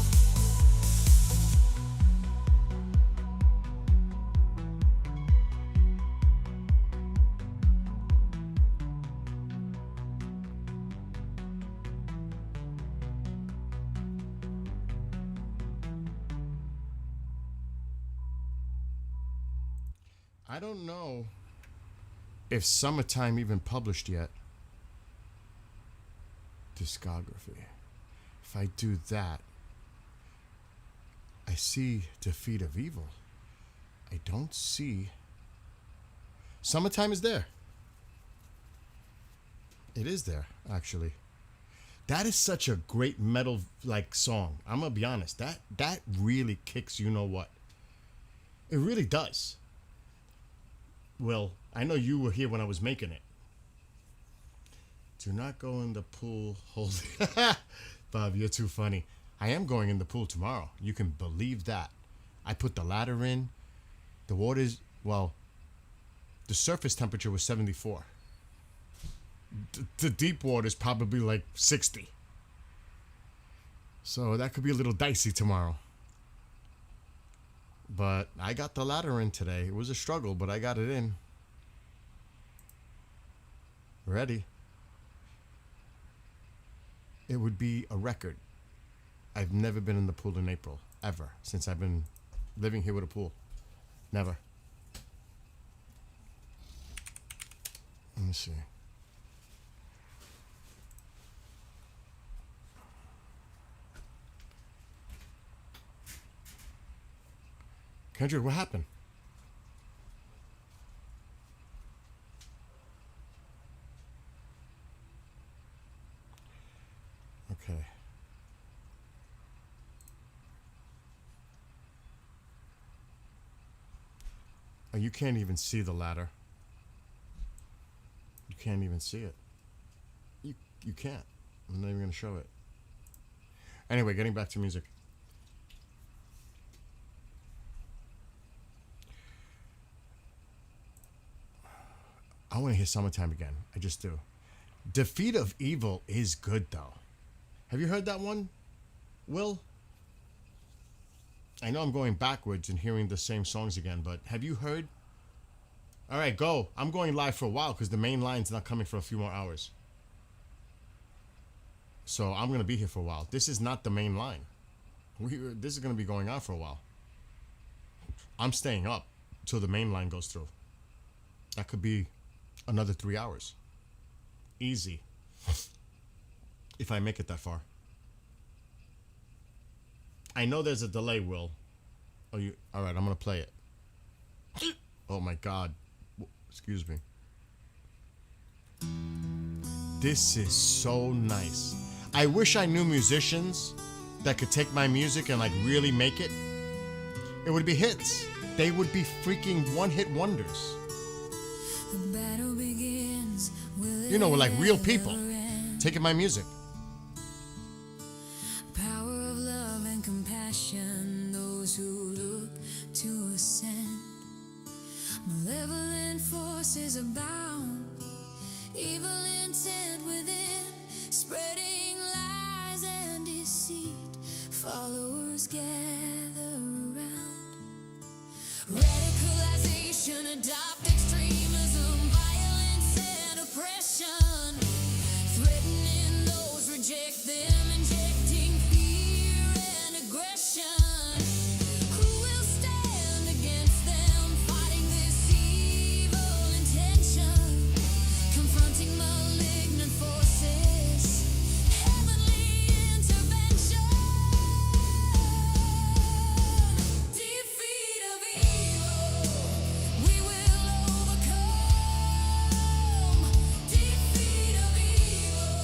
I don't know if Summertime even published yet. Discography. If I do that, I see Defeat of Evil. I don't see. Summertime is there. It is there, actually. That is such a great metal like song. I'm gonna be honest. That really kicks you know what. It really does. Well, I know you were here when I was making it. Do not go in the pool holding. Bob, you're too funny. I am going in the pool tomorrow. You can believe that. I put the ladder in. The water's, well, the surface temperature was 74. The deep water is probably like 60. So that could be a little dicey tomorrow. But I got the ladder in today. It was a struggle, but I got it in. Ready. It would be a record. I've never been in the pool in April, ever, since I've been living here with a pool. Never. Let me see. Kendrick, what happened? Okay. Oh, you can't even see the ladder. You can't even see it. You can't. I'm not even going to show it. Anyway, getting back to music. I want to hear Summertime again. I just do. Defeat of Evil is good, though. Have you heard that one, Will? I know I'm going backwards and hearing the same songs again, but have you heard? All right, go. I'm going live for a while because the main line's not coming for a few more hours. So I'm going to be here for a while. This is not the main line. This is going to be going on for a while. I'm staying up till the main line goes through. That could be another 3 hours. Easy. If I make it that far. I know there's a delay, Will. Oh, you? All right, I'm going to play it. Oh, my God. Excuse me. This is so nice. I wish I knew musicians that could take my music and like really make it. It would be hits. They would be freaking one-hit wonders. The battle begins. You know, like real people taking my music. Power of love and compassion, those who look to ascend. Malevolent forces abound, evil intent within, spreading lies and deceit. Followers gather around. Radicalization, adopt extremism, violence and oppression, threatening those reject them, injecting fear and aggression. Who will stand against them, fighting this evil intention, confronting malignant forces, heavenly intervention, defeat of evil, we will overcome, defeat of evil,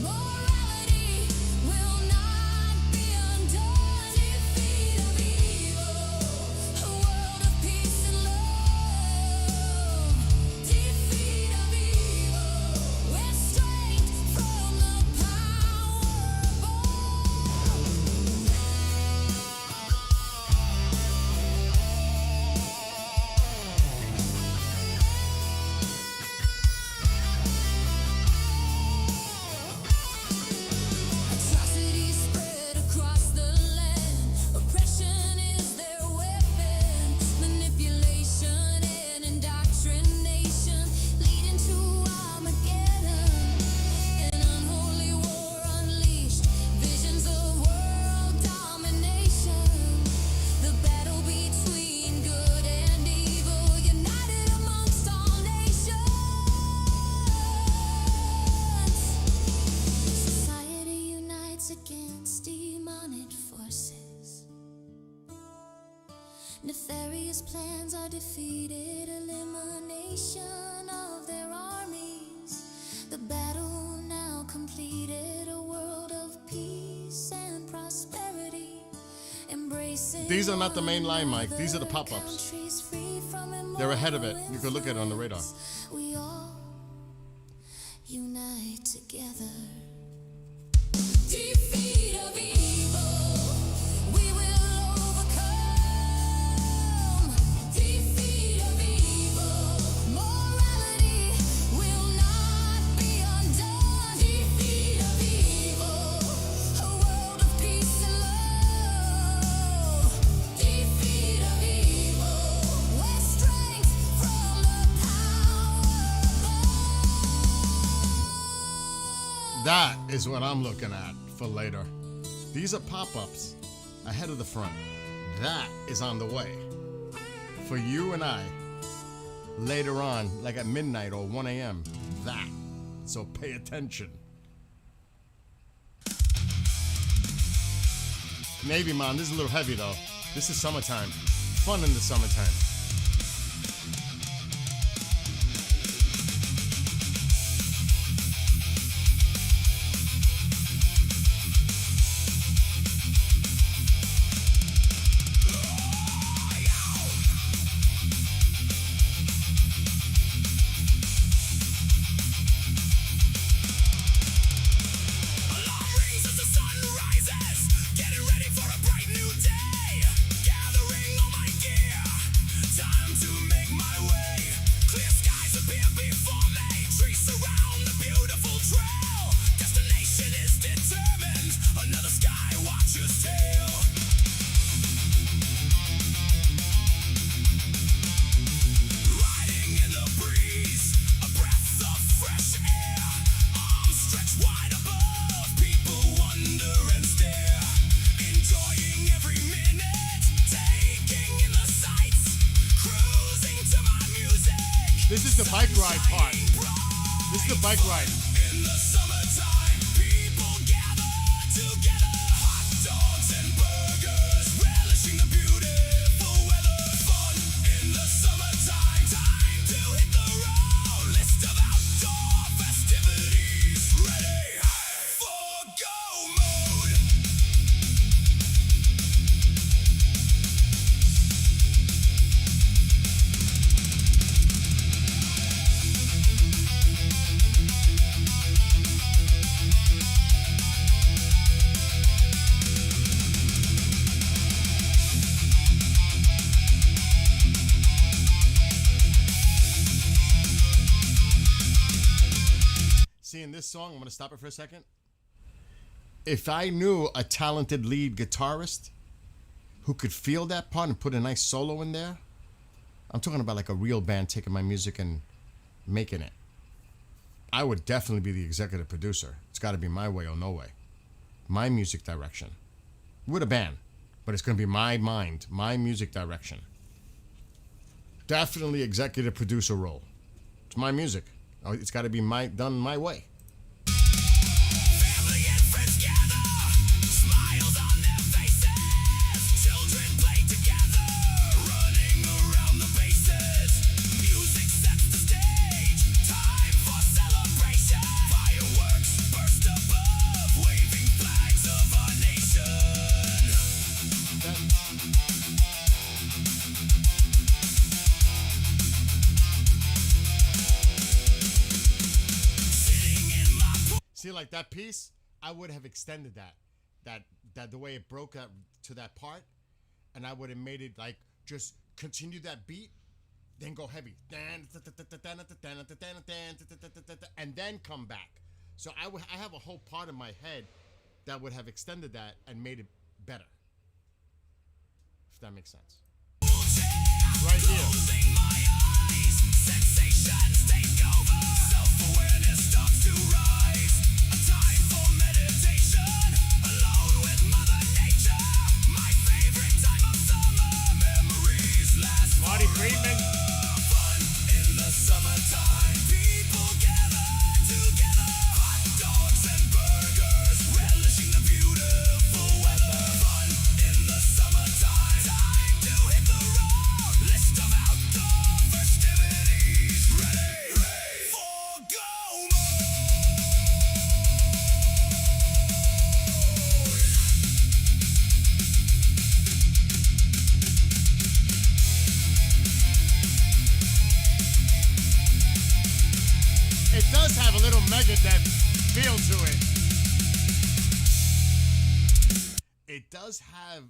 morality will not be undone, defeat of evil, a world of peace and love, defeat of evil, where strength from the power atrocities spread across the land. Oppression is their weapon. Manipulation and indoctrination leading to Armageddon. An unholy war unleashed. Visions of world domination. The battle between good and evil, united amongst all nations. Society unites against demonic forces. Nefarious plans are defeated, elimination of their armies. The battle now completed, a world of peace and prosperity. Embracing These are not the main line, Mike. all These are the other pop-ups. countries free from They're ahead of it. You could look at it on the radar. we all unite together. Defeat of evil, we will overcome. Defeat of evil, morality will not be undone. Defeat of evil, a world of peace and love. Defeat of evil, where strength from the power. That is what I'm looking at for later. These are pop-ups ahead of the front. That is on the way for you and I later on, like at midnight or 1 a.m. That. So pay attention. Maybe, man, this is a little heavy though. This is summertime. Fun in the summertime. Alarm rings as the sun rises, getting ready for a bright new day. Gathering all my gear, time to make my way. Clear skies appear before me, trees surround the beautiful trail. Destination is determined, another sky watcher's tale. Riding in the breeze, a breath of fresh air. Arms stretched wide above, people wonder and stare. Enjoying every minute, taking in the sights. Cruising to my music. This is the bike ride part. This is the bike ride. In the summertime, people gather together. Hot dogs and burgers, relishing the beautiful weather. Fun in the summertime, time to hit the road. List of outdoor festivities, ready for go mode. see in this song, I'm gonna stop it for a second. If I knew a talented lead guitarist who could feel that part and put a nice solo in there, I'm talking about like a real band taking my music and making it, I would definitely be the executive producer. It's got to be my way or no way. My music direction. With a band, but it's going to be my mind, my music direction. Definitely executive producer role. It's my music. Oh, it's got to be done my way. Family and friends gather, smiles on their faces. Children play together, running around the bases. Music sets the stage, time for celebration. Fireworks burst above, waving flags of our nation. See, like that piece, I would have extended that the way it broke up to that part, and I would have made it like just continue that beat, then go heavy, and then come back. So I have a whole part in my head that would have extended that and made it better. If that makes sense. Right here. Closing my eyes, sensations take over. Self-awareness starts to rise. A time for meditation, alone with Mother Nature. My favorite time of summer, memories last Marty forever. Friedman. Fun in the summertime, people gather together. Hot dogs and burgers, relishing the beautiful weather. Fun in the summertime, time to hit the road. List of outdoor festivities, ready for go mode. It does have a little Megadeth feel to it. It does have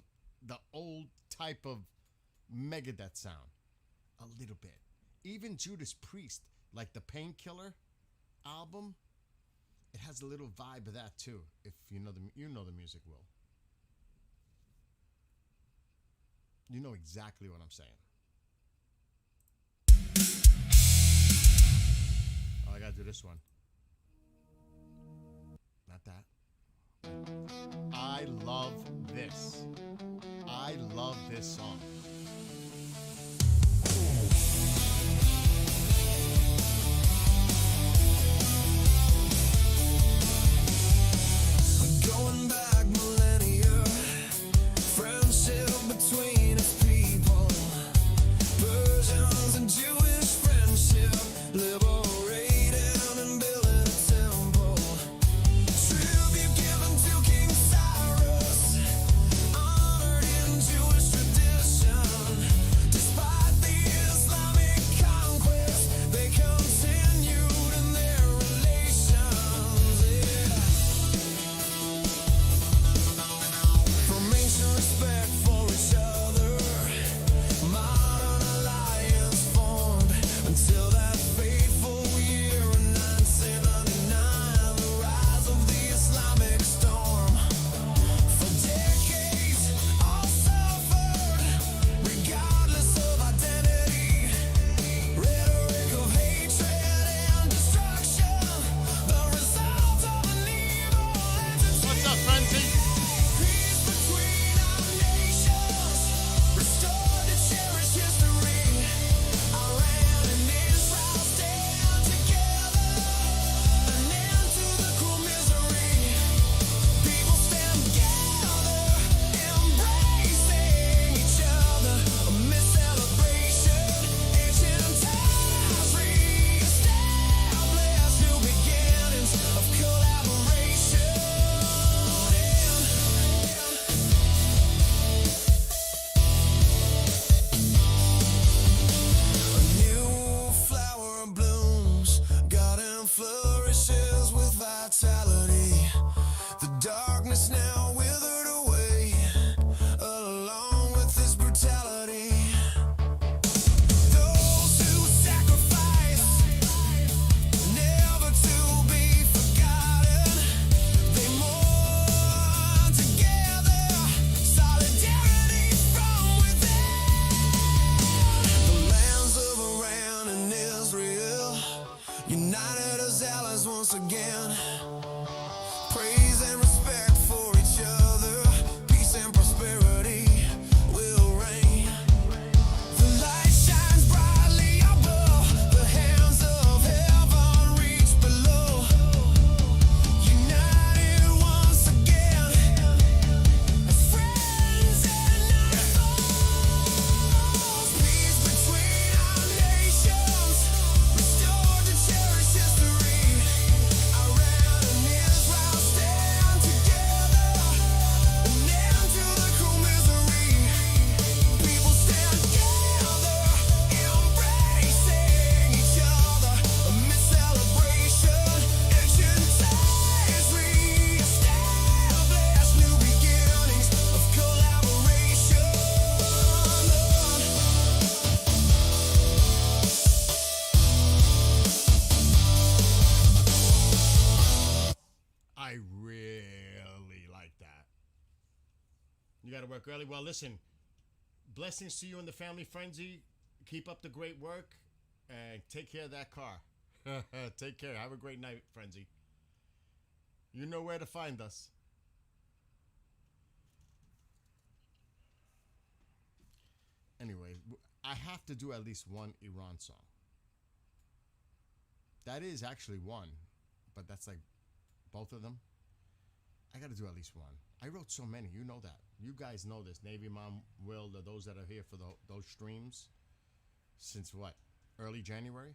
the old type of Megadeth sound. A little bit. Even Judas Priest, like the Painkiller album, it has a little vibe of that too. If you know the music, Will. You know exactly what I'm saying. Oh, I gotta do this one. Not that. I love this. I love this song. Going back millennia, friendship between its people, Persians and Jewish friendship, liberating and building a temple, tribute given to King Cyrus, honored in Jewish tradition. once again. Praise and respect for each other. Peace and prosperity will reign. The light shines brightly above. The hands of heaven reach below. United once again as friends and not foes. Peace between our nations, restored to cherish history. Iran and Israel stand together, an end to the cruel misery. People stand together, embracing each other amid celebration. Ancient ties re-establish new beginnings of collaboration. I really like that. You got to work early. Well, listen, blessings to you and the family frenzy. Keep up the great work and take care of that car. Take care. Have a great night, frenzy. You know where to find us. Anyway, I have to do at least one Iran song. That is actually one, but that's like both of them. I got to do at least one. I wrote so many. You know that. You guys know this. Navy Mom, Will, those that are here for those streams since what? Early January?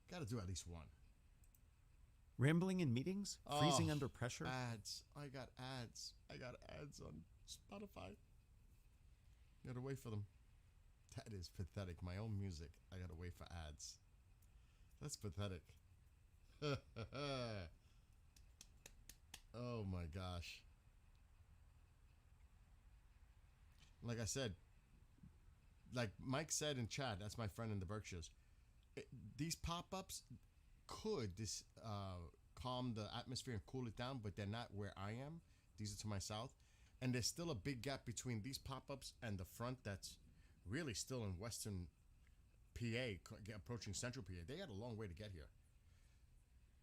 Got to do at least one. Rambling in meetings? Freezing under pressure? Ads. I got ads. I got ads on Spotify. Gotta wait for them. That is pathetic. My own music. I gotta wait for ads. That's pathetic. Oh my gosh. Like I said, like Mike said in chat, that's my friend in the Berkshires. These pop-ups could calm the atmosphere and cool it down, but they're not where I am. These are to my south. And there's still a big gap between these pop-ups and the front that's really still in western PA, approaching central PA. They had a long way to get here.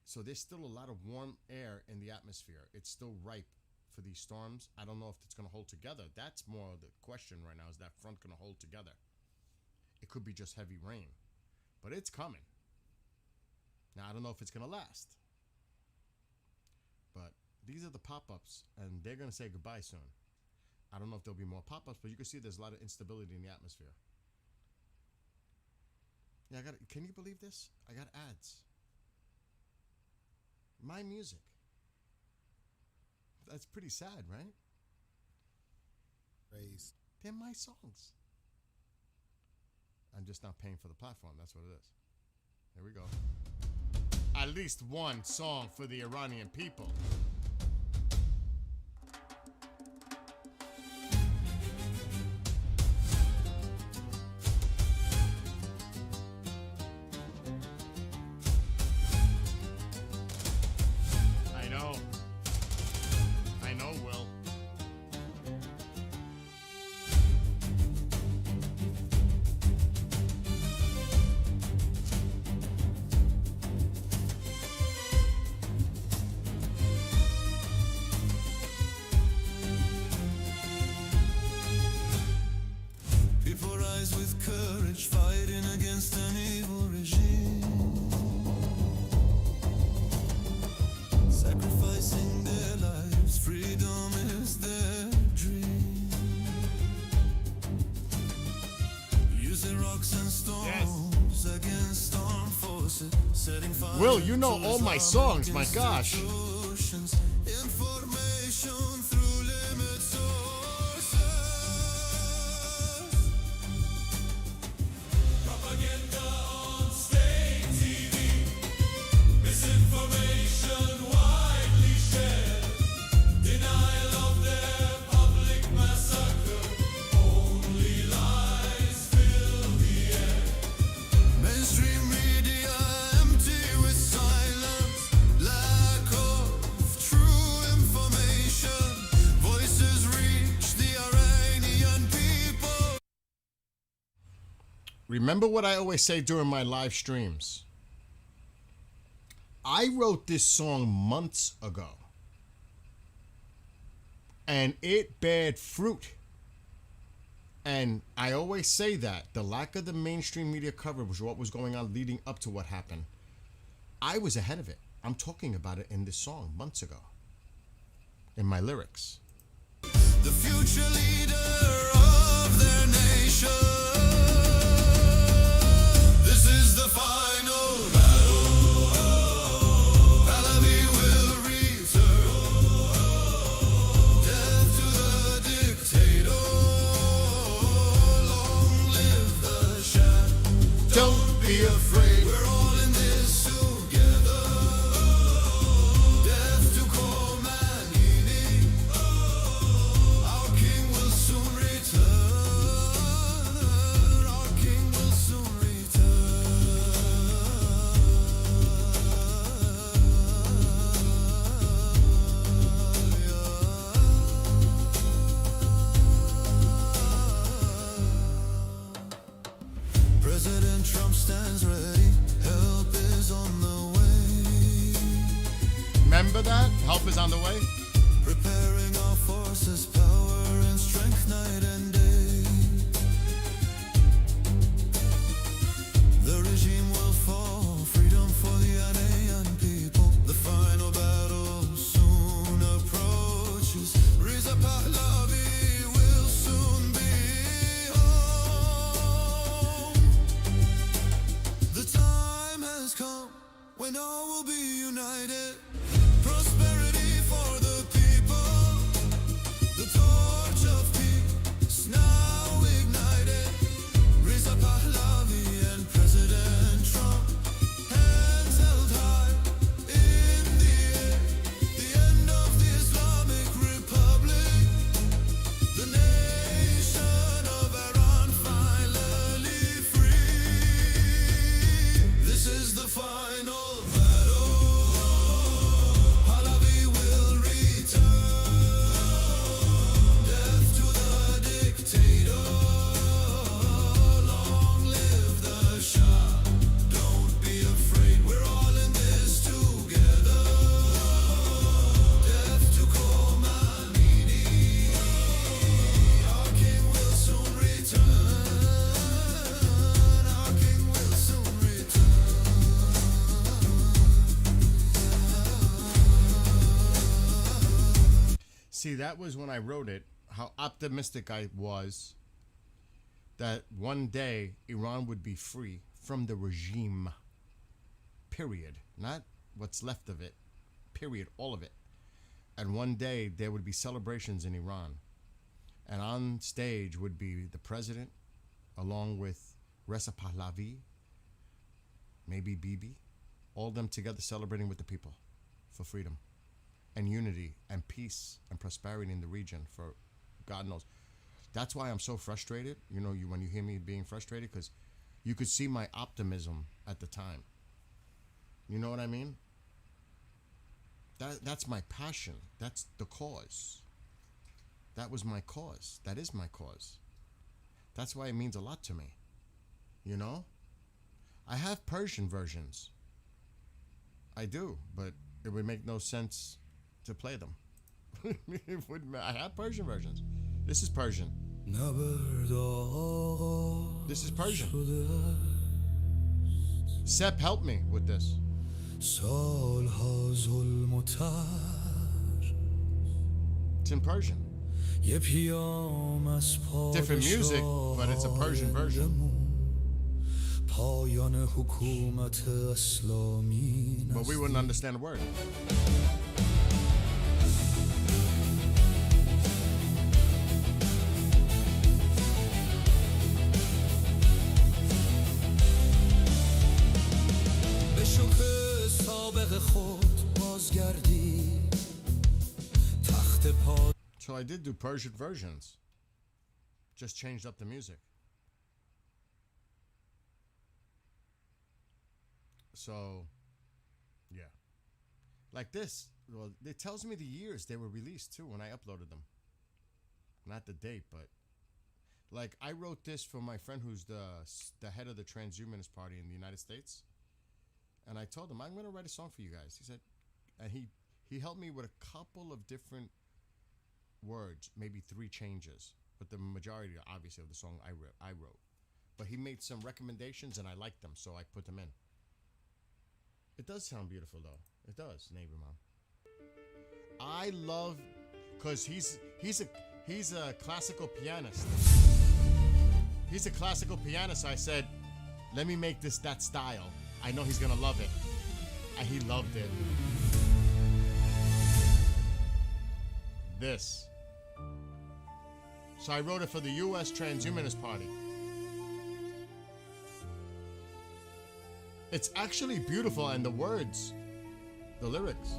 So there's still a lot of warm air in the atmosphere. It's still ripe for these storms. I don't know if it's going to hold together. That's more of the question right now. Is that front going to hold together? It could be just heavy rain. But it's coming. Now, I don't know if it's going to last. But these are the pop-ups, and they're going to say goodbye soon. I don't know if there'll be more pop-ups, but you can see there's a lot of instability in the atmosphere. Yeah, can you believe this? I got ads. My music. That's pretty sad, right? Praise. They're my songs. I'm just not paying for the platform. That's what it is. Here we go. At least one song for the Iranian people. I know, Will. People rise with courage, fighting against an evil regime, sacrificing their lives. Freedom is their dream. Using rocks and stones against armed forces, setting fire. Will, you know all my songs, my gosh. Information through limit sources. Propaganda on state TV. Misinformation widely shared. Denial of their public massacre. Only lies fill the air. Mainstream media empty with silence. Lack of true information. Voices reach the Iranian people. Remember what I always say during my live streams. I wrote this song months ago, and it bared fruit. And I always say that the lack of the mainstream media coverage was what was going on leading up to what happened. I was ahead of it. I'm talking about it in this song months ago, in my lyrics. The future leader of their nation. This is the final battle. Pallavi will return. Death to the dictator. Long live the Shah. Don't be afraid. We're all in this together. Death to Khomeini. Our king will soon return. Our king will soon return. President Trump stands ready. Help is on the way. Remember that? Help is on the way. Preparing our forces, power and strength night and day. The regime will fall, freedom for the Ghanaian people. The final battle soon approaches. Reza Pahlavi will soon be home. The time has come when all will be united. Prosperity for the people. The torch of peace now ignited. Reza Pahlavi and President Trump, hands held high in the air. The end of the Islamic Republic. The nation of Iran finally free. This is the final battle. Pahlavi will return. Death to the dictator. Long live the Shah. Don't be afraid. We're all in this together. Death to Khomeini. Our king will soon return. Our king will soon return. See, that was when I wrote it, how optimistic I was that one day Iran would be free from the regime. Period. Not what's left of it. Period. All of it. And one day there would be celebrations in Iran. And on stage would be the president, along with Reza Pahlavi, maybe Bibi, all of them together celebrating with the people for freedom and unity and peace and prosperity in the region for God knows. That's why I'm so frustrated. You know, when you hear me being frustrated, because you could see my optimism at the time. You know what I mean? That's my passion. That's the cause. That was my cause. That is my cause. That's why it means a lot to me. You know? I have Persian versions. I do, but it would make no sense to play them. I have Persian versions. This is Persian. This is Persian. Sep, help me with this. It's in Persian. Different music, but it's a Persian version. But we wouldn't understand a word. So I did do Persian versions. Just changed up the music. So, yeah. Like this. Well, it tells me the years they were released too when I uploaded them. Not the date, but like I wrote this for my friend who's the head of the Transhumanist party in the United States. And I told him, I'm gonna write a song for you guys. He said, and he helped me with a couple of different words, maybe 3 changes, but the majority, obviously, of the song I wrote. But he made some recommendations, and I liked them, so I put them in. It does sound beautiful, though. It does, neighbor mom. I love, cause he's a classical pianist. He's a classical pianist. So I said, let me make this that style. I know he's gonna love it, and he loved it. This. So I wrote it for the U.S. Transhumanist Party. It's actually beautiful, and the words, the lyrics.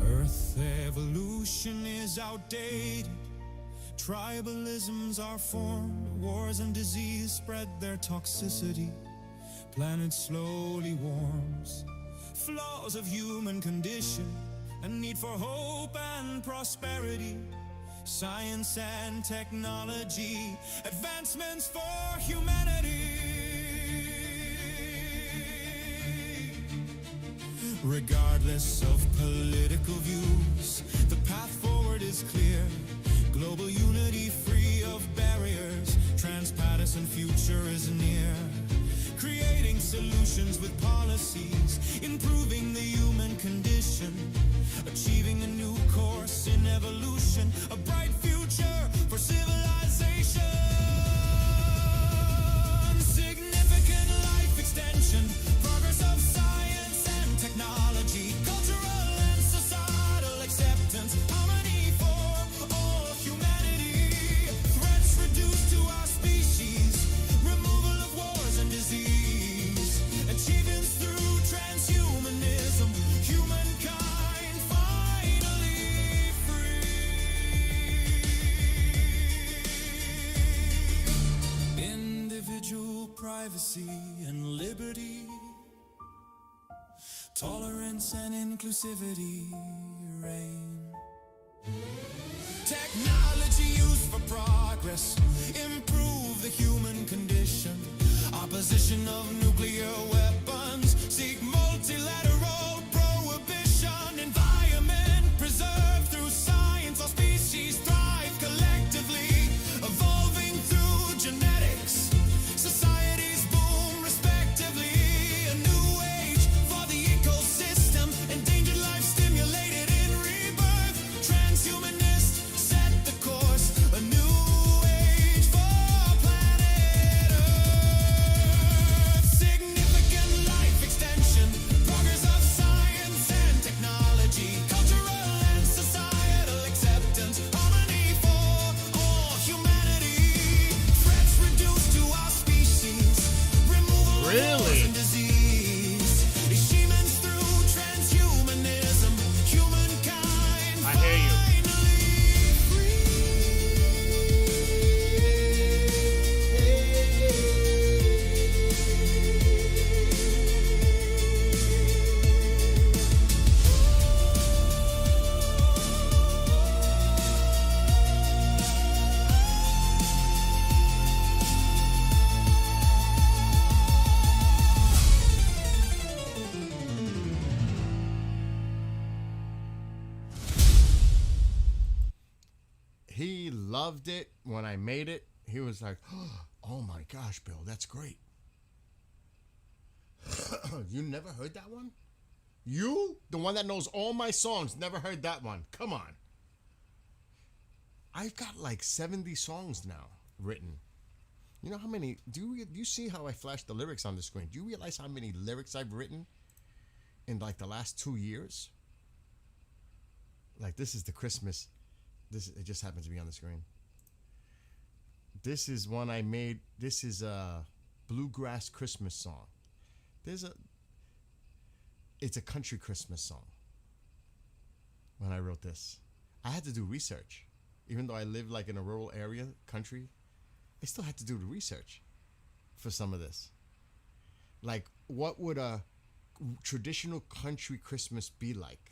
Earth evolution is outdated. Tribalisms are formed. Wars and disease spread their toxicity. Planet slowly warms. Flaws of human condition. A need for hope and prosperity. Science and technology. Advancements for humanity. Regardless of political views, the path forward is clear. Global unity free of barriers. Transpartisan future is near. Creating solutions with policies. Improving the human condition. Achieving a new course in evolution. A bright future for civilization. Significant life extension. Progress of science and technology. Cultural and societal acceptance. Harmony for all humanity. Threats reduced to our species. Removal of wars and disease. Achievements through transhumanism. Humankind finally free. Individual privacy and liberty. Tolerance and inclusivity reign. Technology used for progress. Improve the human condition. Opposition of nuclear weapons. Seek multilateral prohibition. Environment preserved through science. All species thrive collectively. Evolving through genetics. Societies boom respectively. A new age for the ecosystem. Endangered life stimulated in rebirth. Transhumanist set the course. A new age for planet Earth. Significant life extension. Progress of science and technology. Cultural and societal acceptance. Harmony for all humanity. Threats reduced to our species. Removal of wars and disease. Achievements through transhumanism. Humankind I hear you. He loved it when I made it. He was like, oh my gosh, Bill, that's great. You never heard that one? You, the one that knows all my songs, never heard that one. Come on. I've got like 70 songs now written. You know how many, do you see how I flashed the lyrics on the screen? Do you realize how many lyrics I've written in like the last 2 years? Like this is the Christmas. It just happens to be on the screen. This is one I made. This is a bluegrass Christmas song. It's a country Christmas song. When I wrote this, I had to do research. Even though I live like in a rural area, country, I still had to do the research for some of this. Like, what would a traditional country Christmas be like?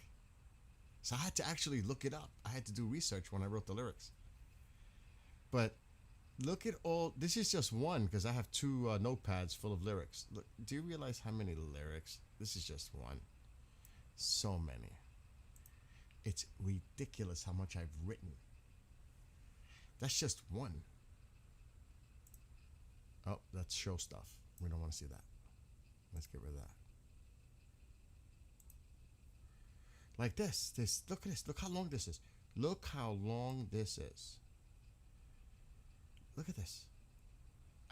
So I had to actually look it up. I had to do research when I wrote the lyrics. But look at all. This is just one because I have two notepads full of lyrics. Look, do you realize how many lyrics? This is just one. So many. It's ridiculous how much I've written. That's just one. Oh, that's show stuff. We don't want to see that. Let's get rid of that. Like this. Look at this. Look how long this is. Look how long this is. Look at this.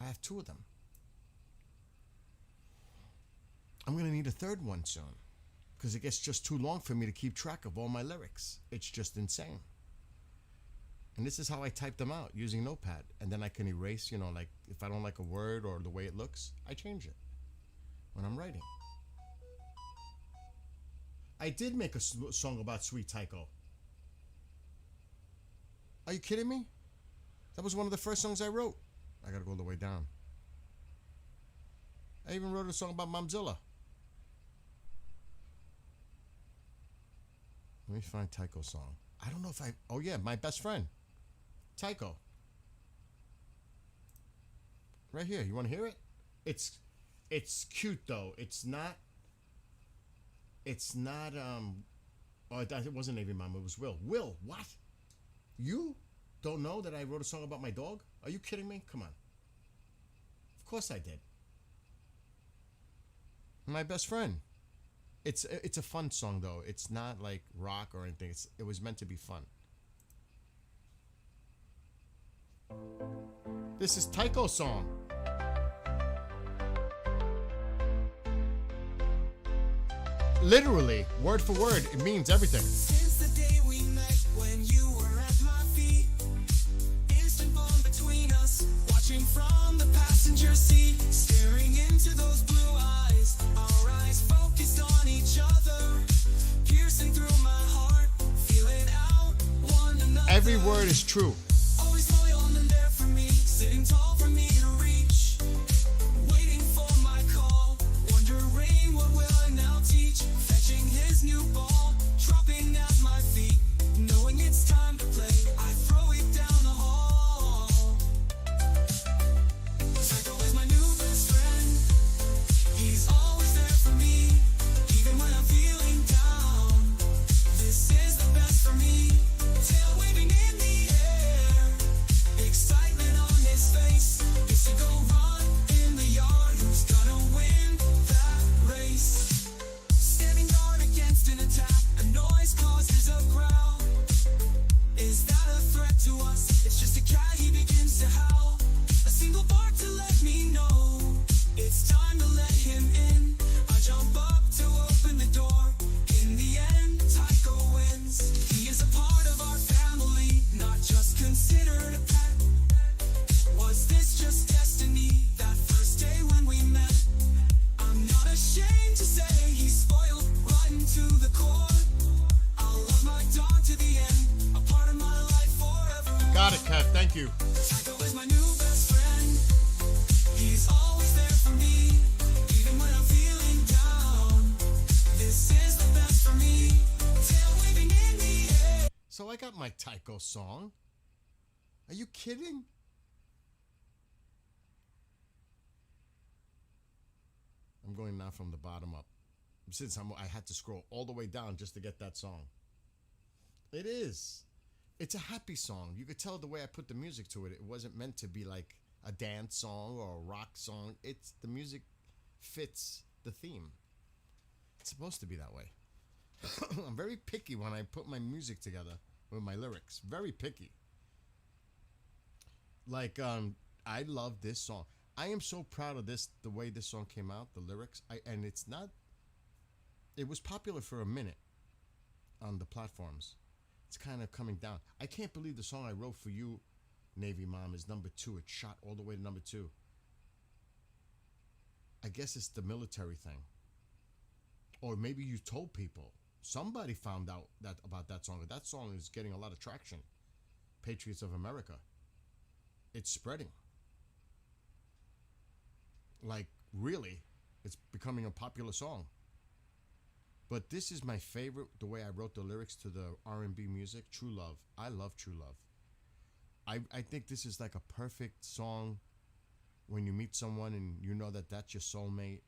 I have two of them. I'm going to need a third one soon. Because it gets just too long for me to keep track of all my lyrics. It's just insane. And this is how I type them out, using Notepad. And then I can erase, like if I don't like a word or the way it looks, I change it when I'm writing. I did make a song about Sweet Tycho. Are you kidding me? That was one of the first songs I wrote. I gotta go all the way down. I even wrote a song about Momzilla. Let me find Tycho's song. I don't know if I... Oh yeah, My Best Friend. Tycho. Right here. You want to hear it? It's cute though. It's not... Oh, it wasn't Navy Mom. It was Will. Will, what? You don't know that I wrote a song about my dog? Are you kidding me? Come on. Of course I did. My Best Friend. It's a fun song though. It's not like rock or anything. It was meant to be fun. This is Tycho's song. Literally, word for word, it means everything. Since the day we met, when you were at my feet, instant bond between us, watching from the passenger seat, staring into those blue eyes, our eyes focused on each other, piercing through my heart, feeling out one another. Every word is true. Always loyal and there for me, sitting tall for me to reach, waiting for my call, wondering what will I now teach, fetching his new ball, dropping at my feet, knowing it's time to play, I throw it down the hall. Psycho is my new best friend, he's always there for me, even when I'm feeling down, this is the best for me, tail waving in the air, excitement on his face, is to go run in the yard, who's gonna win that race, standing guard against an attack, a noise causes a growl, is that a threat to us? It's just a cat, he begins to howl, a single bark to let me know, it's time to let him in, I jump up to open the door, in the end, Tycho wins, he is a part of our family, not just considered a pet, was this just destiny, that first day when we met, I'm not ashamed to say he's spoiled, rotten to the core, I'll love my dog to the end, a part of my life forever. Got it, Kev. Thank you. Tycho is my new best friend, he's always there for me, even when I'm feeling down, this is the best for me, tail waving in the air. So I got my Tycho song. Are you kidding? I'm going now from the bottom up. Since I had to scroll all the way down just to get that song. It is. It's a happy song. You could tell the way I put the music to it. It wasn't meant to be like a dance song or a rock song. It's the music fits the theme. It's supposed to be that way. I'm very picky when I put my music together with my lyrics. Very picky. Like, I love this song. I am so proud of this, the way this song came out, the lyrics. And it's not... It was popular for a minute on the platforms. It's kind of coming down. I can't believe the song I wrote for you, Navy Mom, is number 2. It shot all the way to number 2. I guess it's the military thing. Or maybe you told people. Somebody found out about that song. That song is getting a lot of traction. Patriots of America. It's spreading. Like, really, it's becoming a popular song. But this is my favorite, the way I wrote the lyrics to the R&B music, True Love. I love True Love. I think this is like a perfect song when you meet someone and you know that that's your soulmate,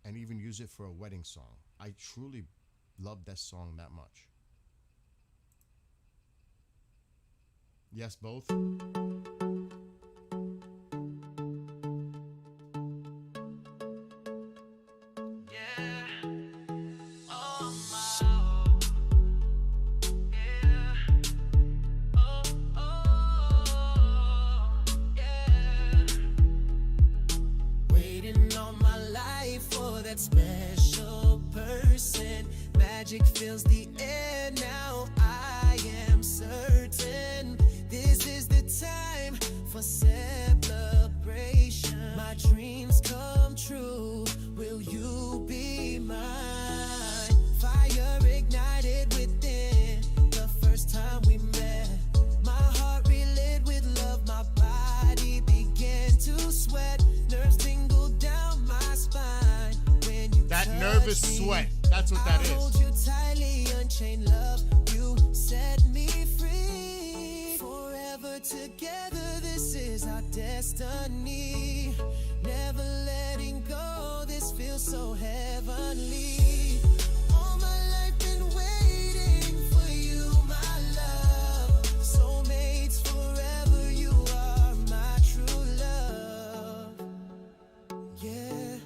and even use it for a wedding song. I truly love that song that much. Yes, both. Waiting all my life for that special person. Magic fills the air now. I am certain this is the time for celebration. My dreams come true. Will you be mine? Fire ignited within the first time we met. My heart relit with love. My body began to sweat. Nerves tingle down my spine when you That touch nervous me. sweat. That's what that I hold is. you tightly, unchained love. You set me free. Forever together, this is our destiny. Never letting go, this feels so heavenly. All my life been waiting for you, my love. Soulmates forever, you are my true love. Yeah.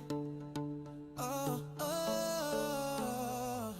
Oh, oh.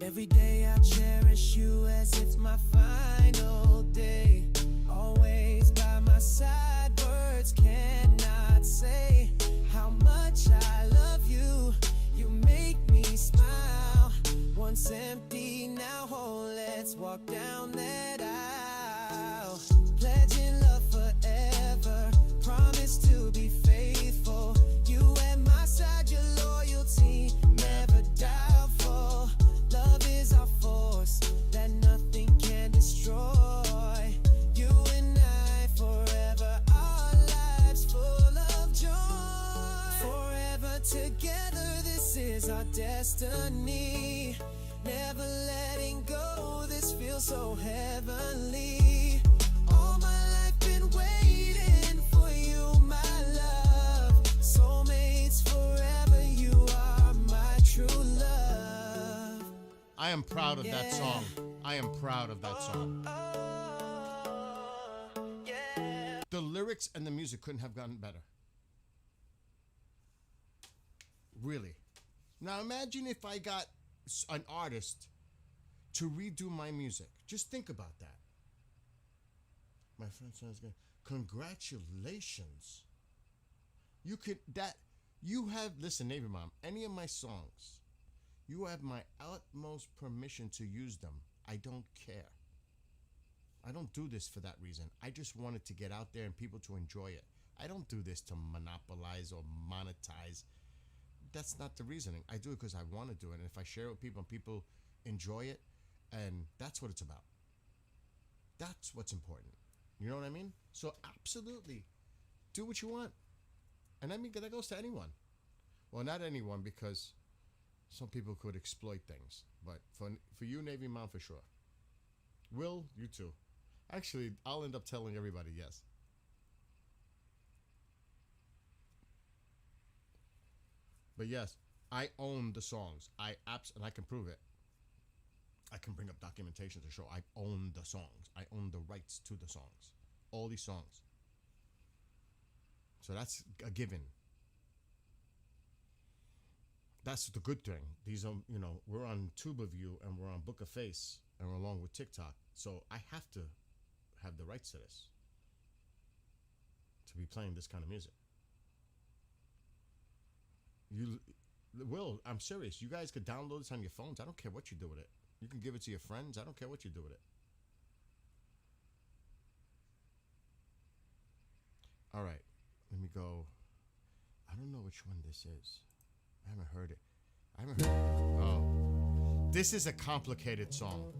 Every day I cherish you as it's my final day. Always by my side, words cannot say how much I love you. You make me smile. Once empty, now whole. Let's walk down that aisle. Pledging love forever. Promise to be faithful. You at my side, your loyalty never doubtful. Love is our force that nothing can destroy. You and I forever, our lives full of joy. Forever together, this is our destiny. Never letting go, this feels so heavenly. All my life been waiting for you, my love. Soulmates forever, you are my true love. I am proud of that Yeah. song. I am proud of that song. Oh, yeah. The lyrics and the music couldn't have gotten better. Really. Now imagine if I got an artist to redo my music. Just think about that. My friend sounds good. Congratulations. You have, listen, Navy Mom, any of my songs, you have my utmost permission to use them. I don't care. I don't do this for that reason. I just wanted to get out there and people to enjoy it. I don't do this to monopolize or monetize. That's not the reasoning. I do it because I want to do it. And if I share it with people and people enjoy it, and that's what it's about. That's what's important. You know what I mean? So absolutely, do what you want. And I mean, that goes to anyone. Well, not anyone, because some people could exploit things. But for you, Navy Mom, for sure. Will, you too. Actually, I'll end up telling everybody yes. But yes, I own the songs. And I can prove it. I can bring up documentation to show I own the songs. I own the rights to the songs. All these songs. So that's a given. That's the good thing. These are, we're on TubeView and we're on Book of Face and we're along with TikTok. So I have to have the rights to this. To be playing this kind of music. I'm serious. You guys could download this on your phones. I don't care what you do with it. You can give it to your friends. I don't care what you do with it. All right. Let me go. I don't know which one this is. I haven't heard it. Oh. This is a complicated song.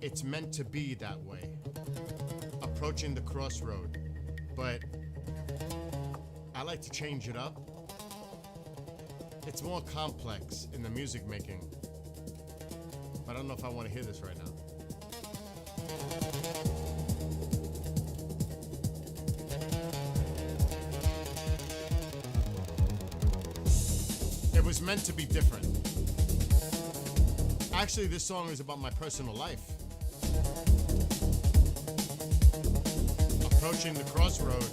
It's meant to be that way. Approaching the crossroad. But I like to change it up. It's more complex in the music making. But I don't know if I want to hear this right now. It was meant to be different. Actually, this song is about my personal life. Approaching the crossroad.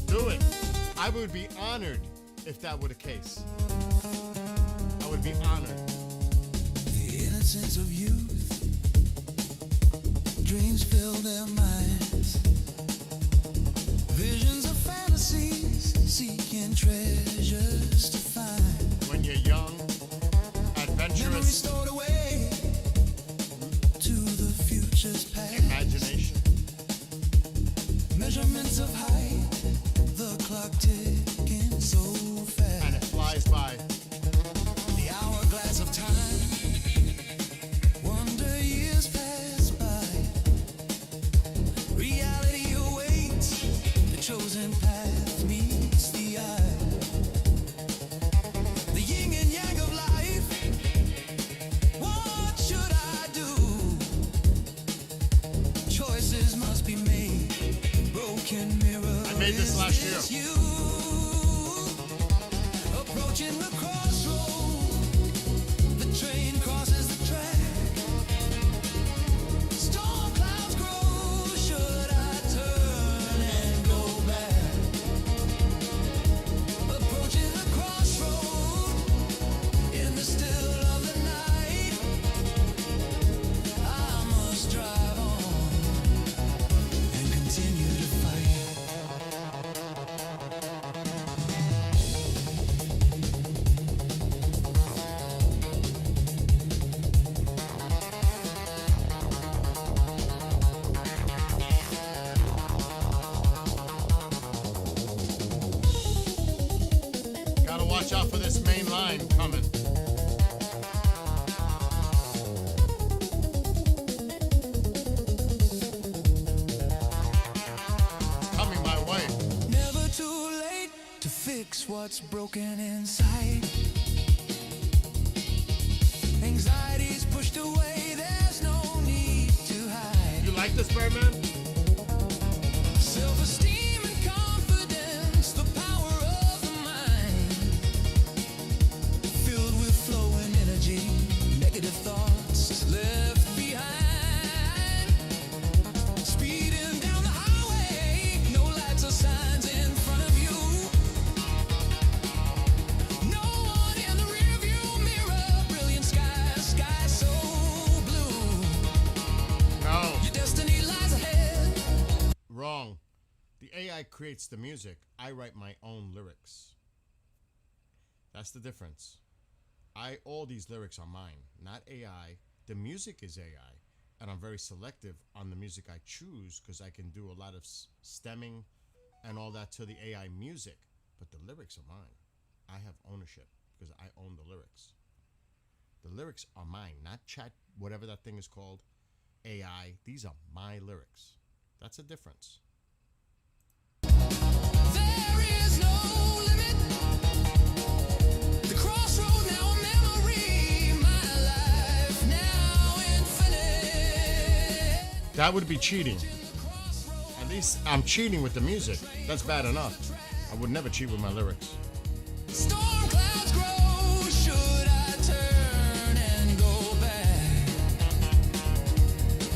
Do it. I would be honored if that were the case. I would be honored. The innocence of youth, dreams fill their minds, visions of fantasies, seeking treasures to find. When you're young, Memories adventurous, stored away to the future's past. imagination. Measurements of height, the clock ticking so fast. And it flies by. The hourglass of time, wonder years pass by. Reality awaits, the chosen path meets the eye. The yin and yang of life, what should I do? Choices must be made, broken mirror. I made this last year. Is you approaching the crossroad, the train crosses the track. Storm clouds grow, should I turn and go back? Approaching the crossroad, in the still of the night, I must drive on and continue to fight. Gotta watch out for this main line coming. Coming my way. Never too late to fix what's broken inside. Anxiety's pushed away, there's no need to hide. You like this, Birdman? Self-esteem and confidence, the power of the mind. Filled with flowing energy, negative thoughts left behind. Speeding down the highway, no lights or signs in front of you. No one in the rearview mirror, brilliant sky so blue. No. Your destiny lies ahead. Wrong. The AI creates the music. I write my own lyrics. That's the difference. All these lyrics are mine, not AI. The music is AI, and I'm very selective on the music I choose because I can do a lot of stemming and all that to the AI music. But the lyrics are mine. I have ownership because I own the lyrics. The lyrics are mine, not chat, whatever that thing is called, AI. These are my lyrics. That's a difference. There is no limit. The crossroad now a memory. My life now infinite. That would be cheating. At least I'm cheating with the music. That's bad enough. I would never cheat with my lyrics. Storm clouds grow. Should I turn and go back?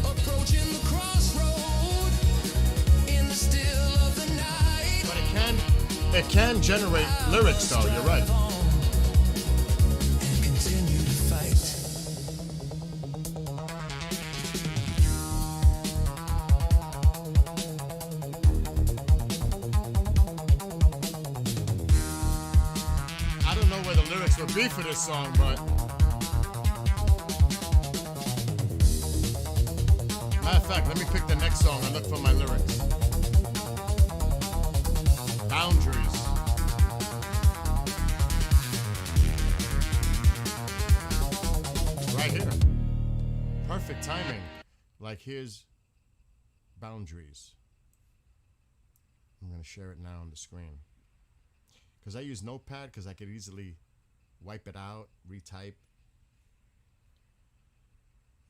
Approaching the crossroad in the still of the night. But it can generate lyrics though, you're right. And continue to fight. I don't know where the lyrics would be for this song, but matter of fact, let me pick the next song and look for my lyrics. Boundaries. Right here. Perfect timing. Like here's boundaries. I'm going to share it now on the screen. Because I use Notepad because I could easily wipe it out, retype.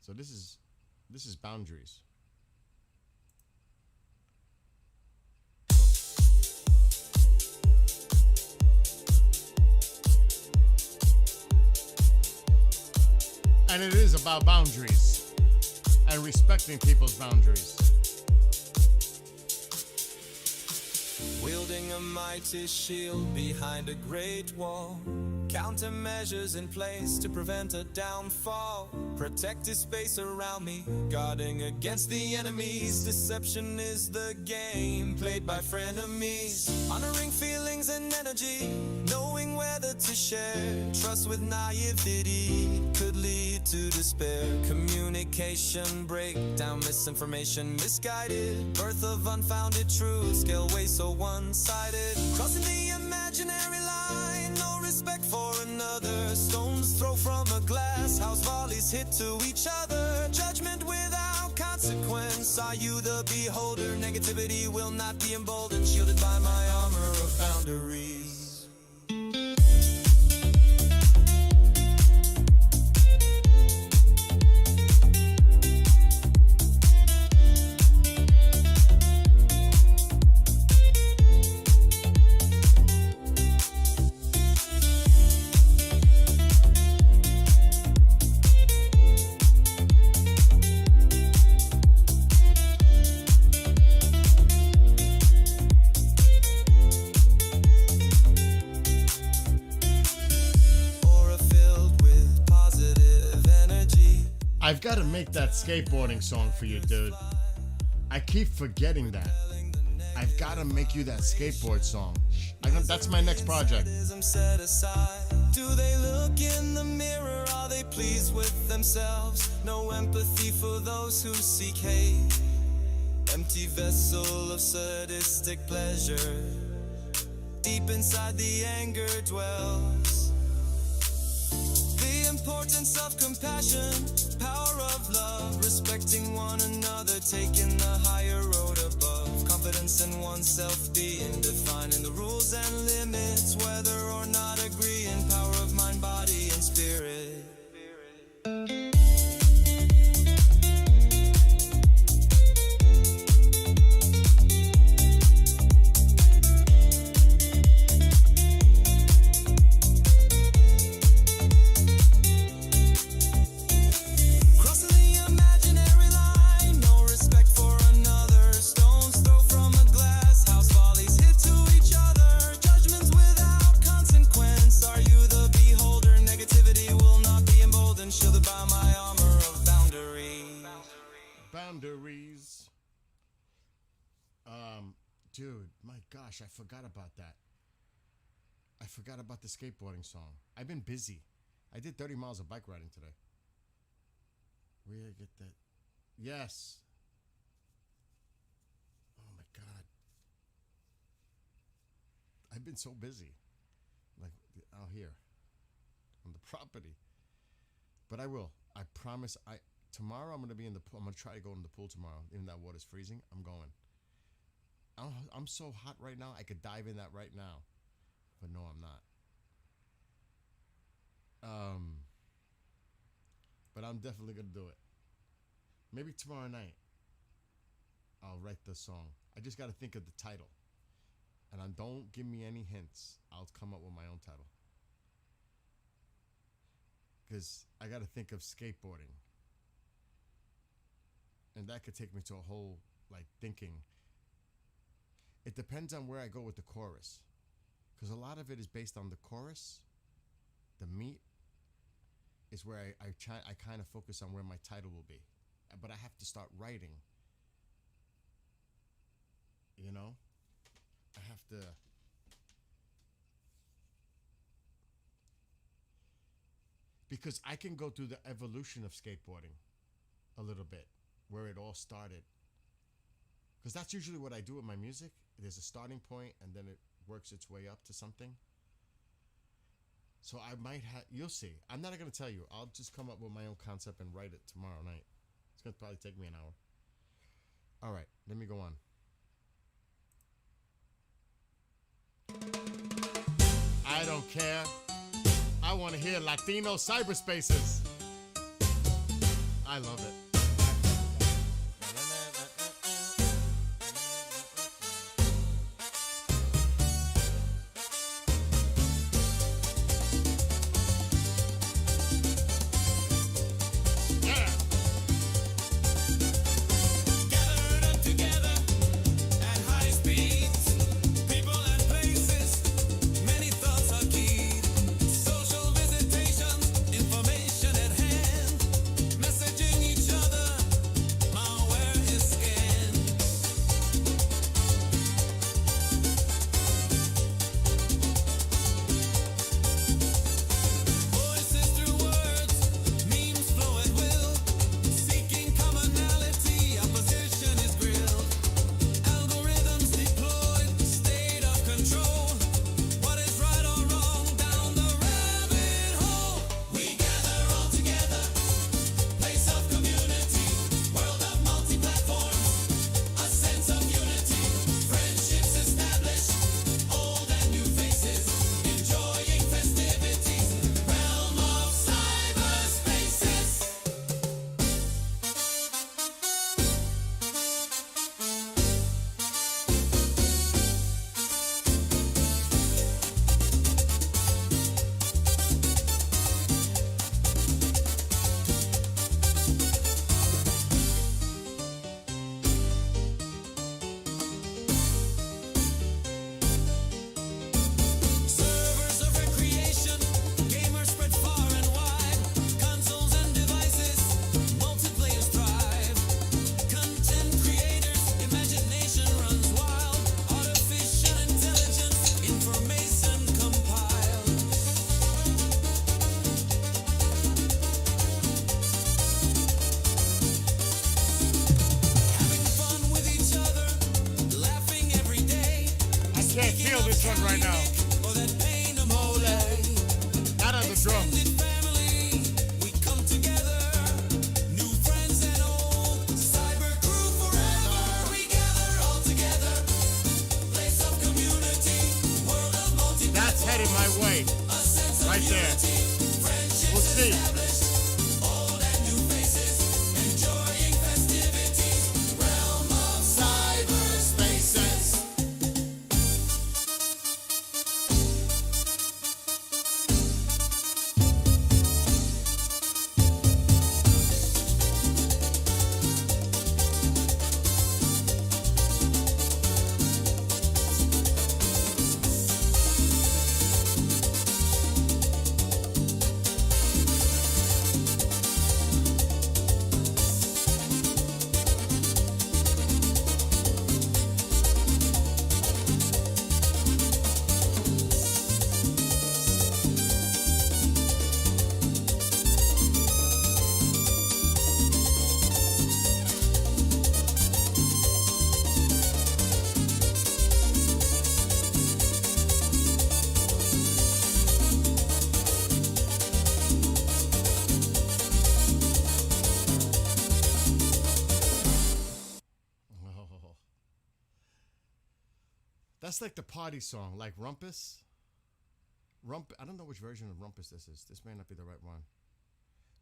So this is boundaries. And it is about boundaries and respecting people's boundaries. Wielding a mighty shield behind a great wall. Countermeasures in place to prevent a downfall. Protective space around me, guarding against the enemies. Deception is the game played by frenemies. Honoring feelings and energy, knowing whether to share. Trust with naivety could lead to despair. Communication breakdown, misinformation misguided. Birth of unfounded truth, scale way so one-sided. Crossing the imaginary line, no respect for another. Stones throw from a glass house, volleys hit to each other. Judgment without consequence, are you the beholder? Negativity will not be emboldened, shielded by my armor of boundaries. I've got to make that skateboarding song for you, dude. I keep forgetting that. I've got to make you that skateboard song. That's my next project. Set aside. Do they look in the mirror? Are they pleased with themselves? No empathy for those who seek hate. Empty vessel of sadistic pleasure. Deep inside the anger dwells. The importance of compassion, power of love, respecting one another, taking the higher road above. Confidence in oneself, being defining the rules and limits, whether or not agreeing. Power of mind, body, and spirit. Boundaries. Dude, my gosh, I forgot about that. I forgot about the skateboarding song. I've been busy. I did 30 miles of bike riding today. Where did I get that? Yes. Oh my God. I've been so busy. Like out here on the property. But I will. I promise. Tomorrow I'm gonna be in the pool. I'm gonna try to go in the pool tomorrow. Even that water's freezing, I'm going. I'm so hot right now. I could dive in that right now, but no, I'm not. But I'm definitely gonna do it. Maybe tomorrow night I'll write the song. I just gotta think of the title, and don't give me any hints. I'll come up with my own title because I gotta think of skateboarding. And that could take me to a whole, like, thinking. It depends on where I go with the chorus. Because a lot of it is based on the chorus. The meat is where I kind of focus on where my title will be. But I have to start writing. You know? I have to... Because I can go through the evolution of skateboarding a little bit. Where it all started. Because that's usually what I do with my music. There's a starting point and then it works its way up to something. So I might have, you'll see. I'm not going to tell you. I'll just come up with my own concept and write it tomorrow night. It's going to probably take me an hour. All right, let me go on. I don't care. I want to hear Latino cyberspaces. I love it. Gathered up together at high speeds, people and places, many thoughts are keyed. Social visitations, information at hand, messaging each other, malware is scanned. Voices through words, memes flow at will, seeking commonality, opposition is grilled. Algorithms deployed, state of control. What is right or wrong down the rabbit hole? We gather all together, place of community, world of multi-platforms, a sense of unity, friendships established, old and new faces, enjoying festivities, realm of cyberspaces. Servers of recreation, gamers spread far and wide. Consoles and devices, multiplayers thrive. Content creators, imagination runs wild. Artificial intelligence, information compiled. Having fun with each other, laughing every day. I can't feel this one right now. Or that pain of mole. Not on the drum. Extended family, we come together. New friends and old, cyber crew forever. We gather all together. Place of community, world of multi. That's headed my way. A sense of Right there. unity, friendships We'll see. established. Old and new faces, enjoying festivities. Realm of cyberspaces. Oh. That's like the party song, like Rumpus. I don't know which version of Rumpus this is. This may not be the right one.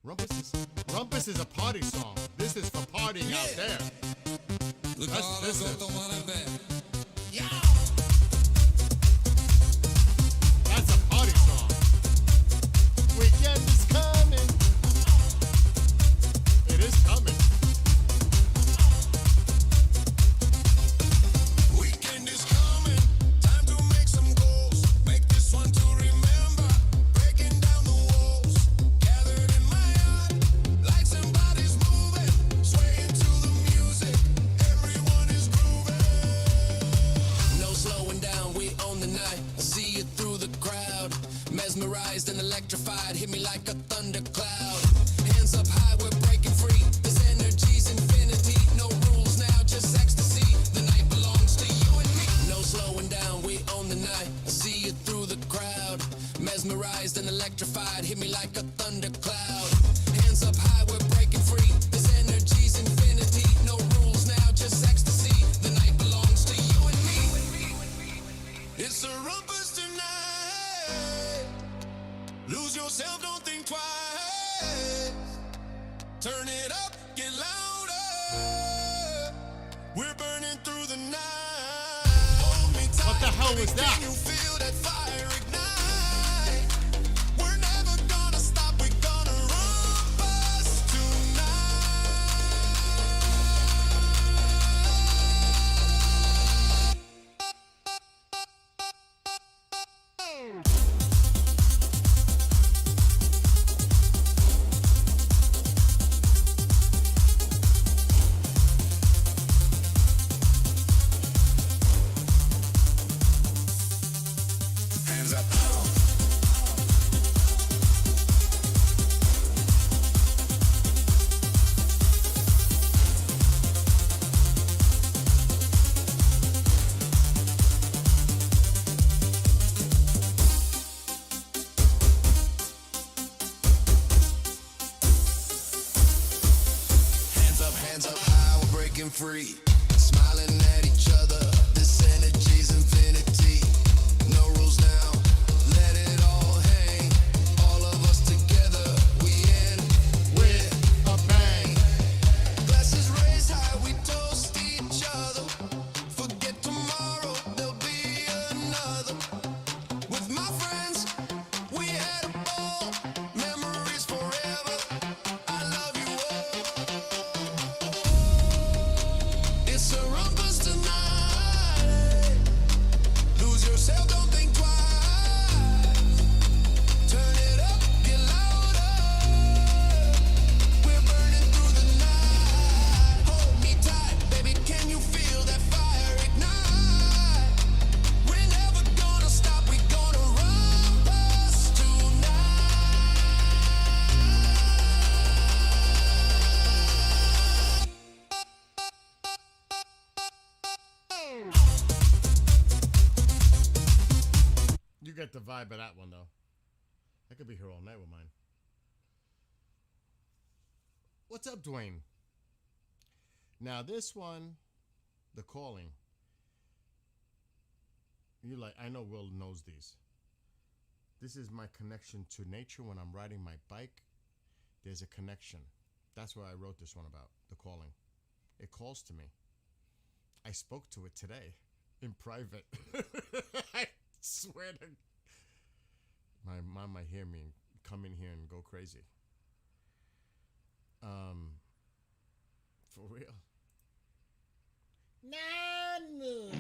Rumpus is a party song. This is for partying out there. That's this is. That's a party song. Weekend is coming. It is coming. Weekend is coming, time to make some goals. Make this one to remember, breaking down the walls. Gathered in my yard, like somebody's moving, swaying to the music. Everyone is grooving. No slowing down, we own the night. I see you through the crowd, mesmerized and electrified. Hit me like a thundercloud. Hands up high, we're breaking free. This energy's infinity. No rules now, just ecstasy. The night belongs to you and me. No slowing down, we own the night. I see you through the crowd, mesmerized and electrified. Hit me like a thundercloud. Hands up high, we're breaking free. This energy's infinity. No rules now, just ecstasy. It's a rumpus tonight. Lose yourself, don't think twice. Turn it up, get louder. We're burning through the night. Hold me tight. What the hell was that? Can you feel that fire ignite? We're never gonna stop. We're gonna rumpus tonight. Hands up. Hands up high, we're breaking free. Smiling at each other, this energy's infinity. No rules now, let it all hang. All of us together, we in with a bang. Glasses raised high, we toast each other. Forget tomorrow, there'll be another. With my friends, we had a ball. Memories forever, I love you all. It's a rumpus tonight. Lose yourself, don't think twice. Turn it up, get louder. We're burning through the night. Hold me tight, baby, can you feel that fire ignite? We're never gonna stop, we're gonna rumpus tonight. You get the vibe of that one, though. I could be here all night with mine. What's up, Dwayne? Now, this one, The Calling. You like, I know Will knows these. This is my connection to nature when I'm riding my bike. There's a connection. That's what I wrote this one about, The Calling. It calls to me. I spoke to it today in private. I swear to my mom might hear me and come in here and go crazy. For real. Nanos.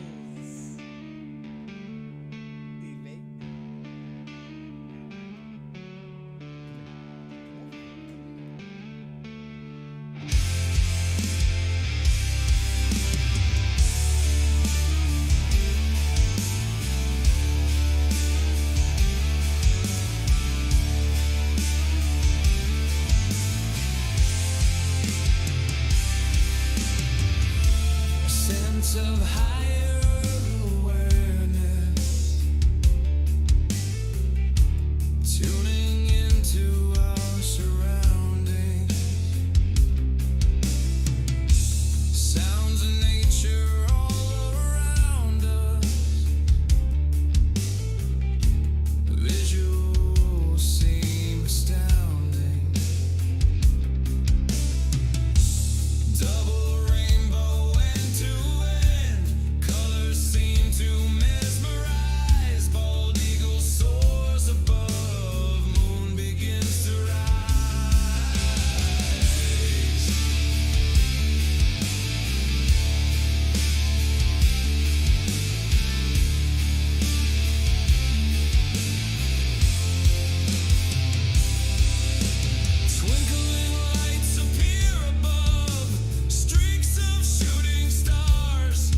Sense of higher awareness, tuning into our surroundings, sounds of nature all around us, visuals seem astounding, double rainbow end to end, colors seem to mesmerize, bald eagle soars above, moon begins to rise. Twinkling lights appear above, streaks of shooting stars,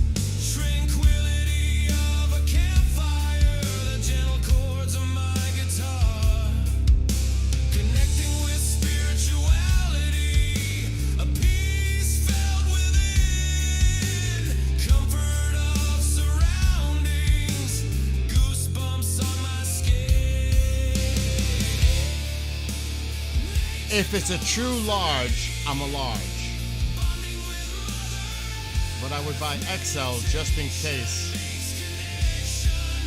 tranquility of a campfire, the gentle chords of my guitar, connecting with spirituality, a peace felt within, comfort of surroundings, goosebumps on my skin. If it's a true large, I'm a large. But I would buy XL just in case.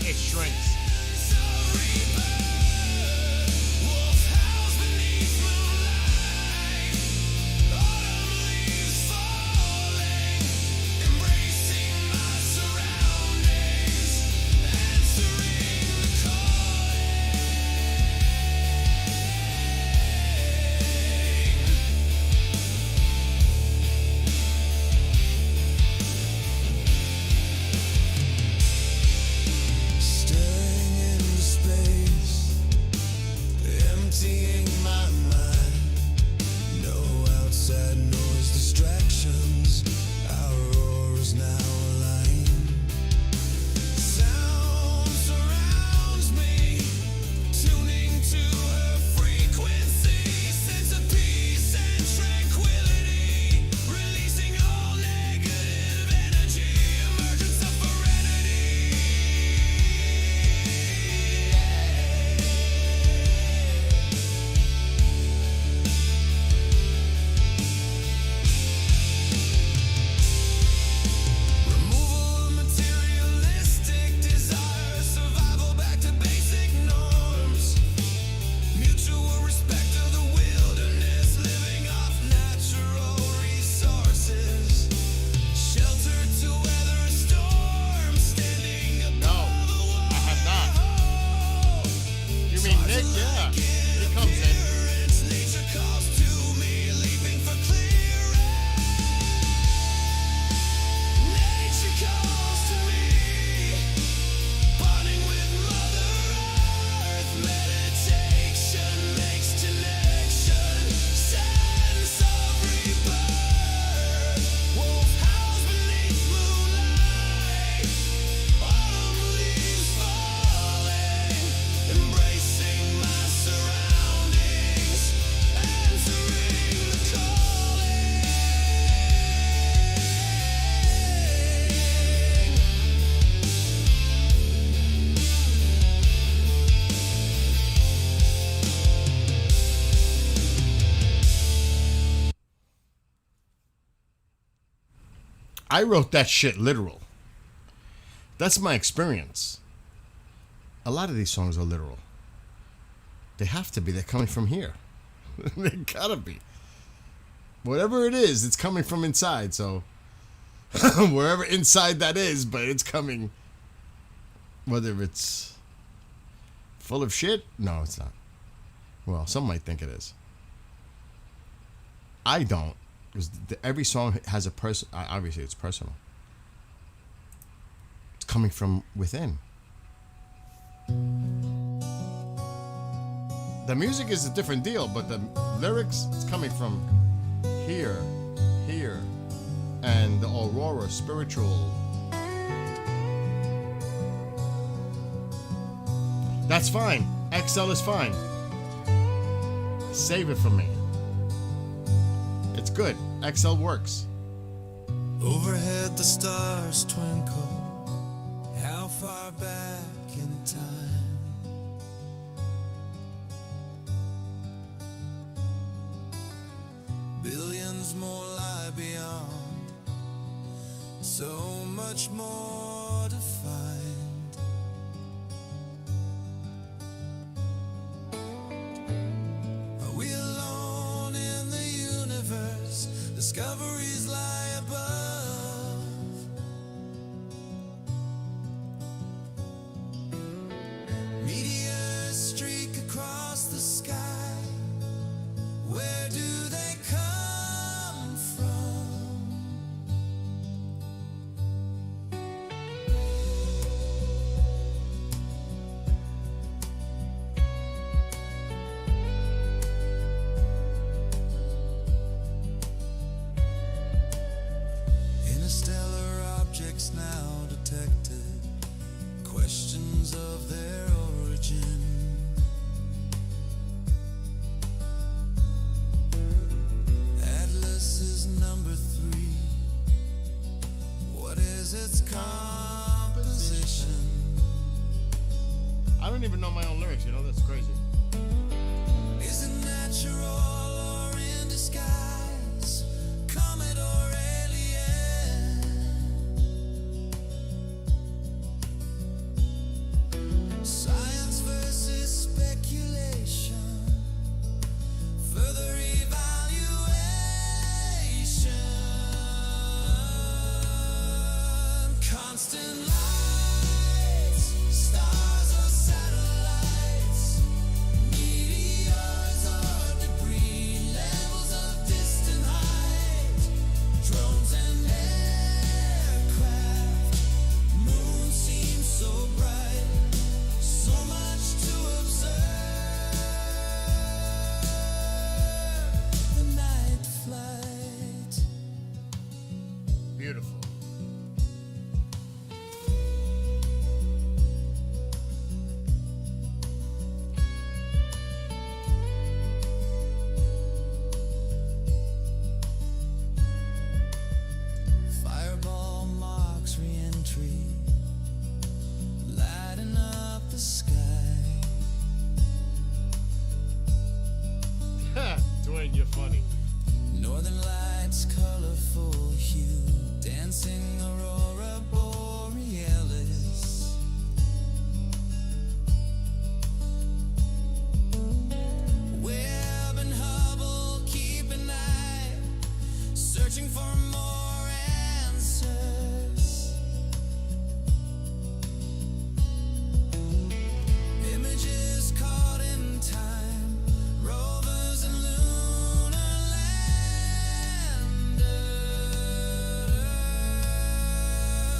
it shrinks. Staring into space, emptying my mind. No outside noise, distractions. Our auras now aligned. Sound surrounds me, tuning to her frequency. Sense of peace and tranquility, releasing all negative energy. Emergence of serenity. Removal of materialistic desire, survival back to basic norms. Mutual respect of the wilderness, living off natural resources. Shelter to weather a storm, standing above the wall. I have not. You mean Nick? Yeah. He comes in. Nature calls to me, leaping for clearance. Nature calls to me, bonding with Mother Earth. Meditation makes connection, sense of rebirth. Wolf howls beneath moonlight, autumn leaves falling, embracing my surroundings, answering the calling. I wrote that shit literal. That's my experience. A lot of these songs are literal. They have to be. They're coming from here. They gotta be. Whatever it is, it's coming from inside. So wherever inside that is, but it's coming. Whether it's full of shit? No, it's not. Well, some might think it is. I don't. Because every song has a person. Obviously, it's personal. It's coming from within. The music is a different deal, but the lyrics, it's coming from here, and the aurora, spiritual. That's fine. XL is fine. Save it for me. It's good. XL works. Overhead the stars twinkle. How far back in time? Billions more lie beyond. So much more to find. Are we alone in the universe? Discoveries lie above. Meteors streak across the sky. Where do they come from? Interstellar objects now detected. Questions of their origin. Atlas is number 3. What is its composition? I don't even know my own lyrics, you know? That's crazy. Is it natural or in disguise? Comet or alien? witnessing aurora borealis. Webb and Hubble keep an eye, searching for more answers. Images caught in time, rovers and lunar landers.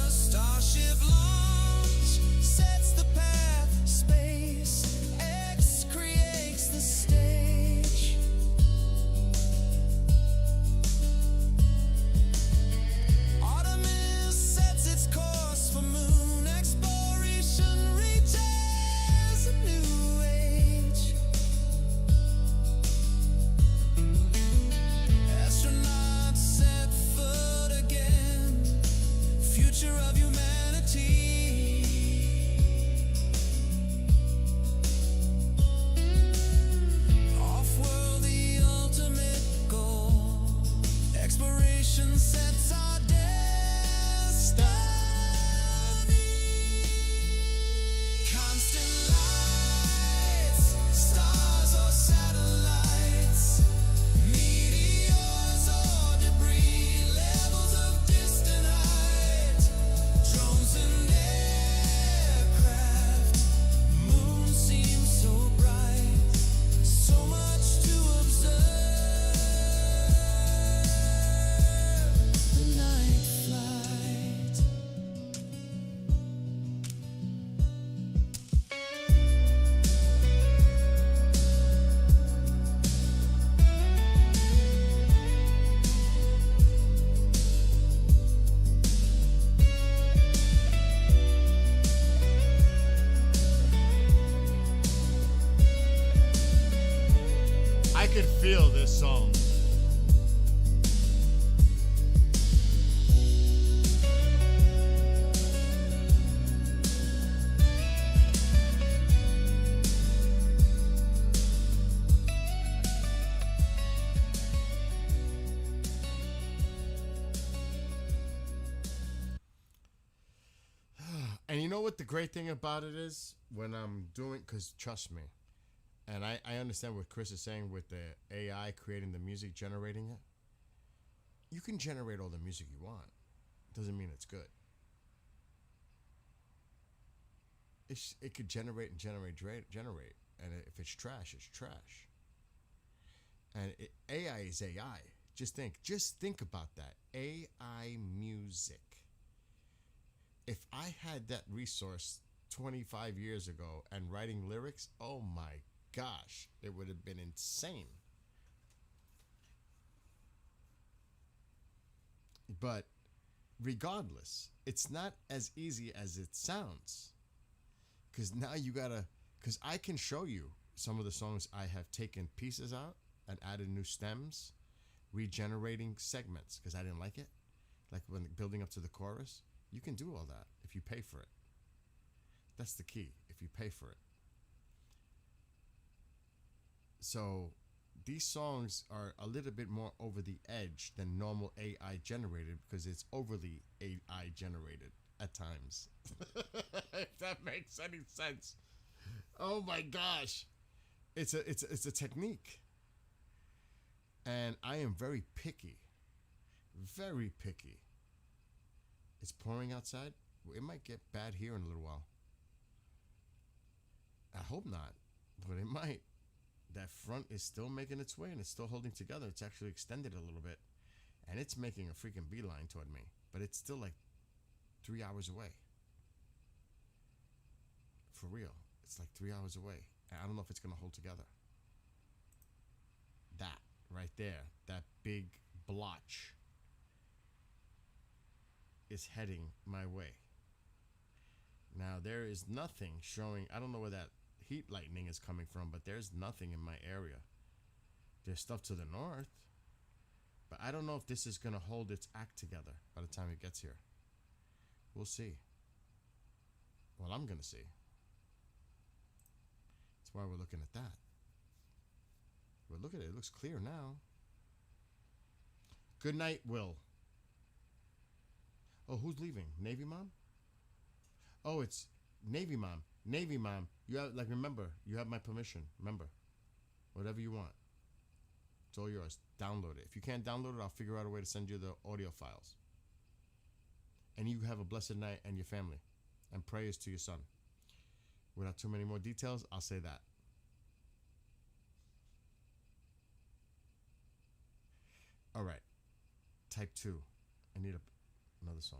Starship launch sets the path, space X creates the stage. Artemis sets its course for moon exploration, reaches a new age. Astronauts set foot again, future of humanity. Off-world, the ultimate goal. Exploration sets our destiny. Constant lights, stars or satellites, meteors or debris, levels of distant height, drones and aircraft. Moon seems so bright, so much to observe. The night flight. I could feel this song. And you know what the great thing about it is? When I'm doing, because trust me, and I understand what Chris is saying with the AI creating the music, generating it. You can generate all the music you want. Doesn't mean it's good. It could generate and generate. And if it's trash, it's trash. And AI is AI. Just think about that. AI music. If I had that resource 25 years ago and writing lyrics, oh my gosh, it would have been insane. But regardless, it's not as easy as it sounds. Because now you gotta, because I can show you some of the songs I have taken pieces out and added new stems, regenerating segments because I didn't like it. Like when building up to the chorus, you can do all that if you pay for it. That's the key, if you pay for it. So these songs are a little bit more over the edge than normal AI generated because it's overly AI generated at times. If that makes any sense. Oh my gosh. It's a technique. And I am very picky. Very picky. It's pouring outside. It might get bad here in a little while. I hope not, but it might. That front is still making its way and it's still holding together. It's actually extended a little bit. And it's making a freaking beeline toward me. But it's still like 3 hours away. For real. It's like 3 hours away. And I don't know if it's going to hold together. That right there, that big blotch is heading my way. Now, there is nothing showing. I don't know where that heat lightning is coming from, but there's nothing in my area. There's stuff to the north, but I don't know if this is going to hold its act together by the time it gets here. We'll see. Well, I'm going to see. That's why we're looking at that. But look at it. It looks clear now. Good night, Will. Oh, who's leaving? Navy Mom? Oh, it's Navy Mom. Navy Mom. You have, like, remember, you have my permission. Remember, whatever you want. It's all yours. Download it. If you can't download it, I'll figure out a way to send you the audio files. And you have a blessed night and your family. And prayers to your son. Without too many more details, I'll say that. All right. Type 2. I need another song.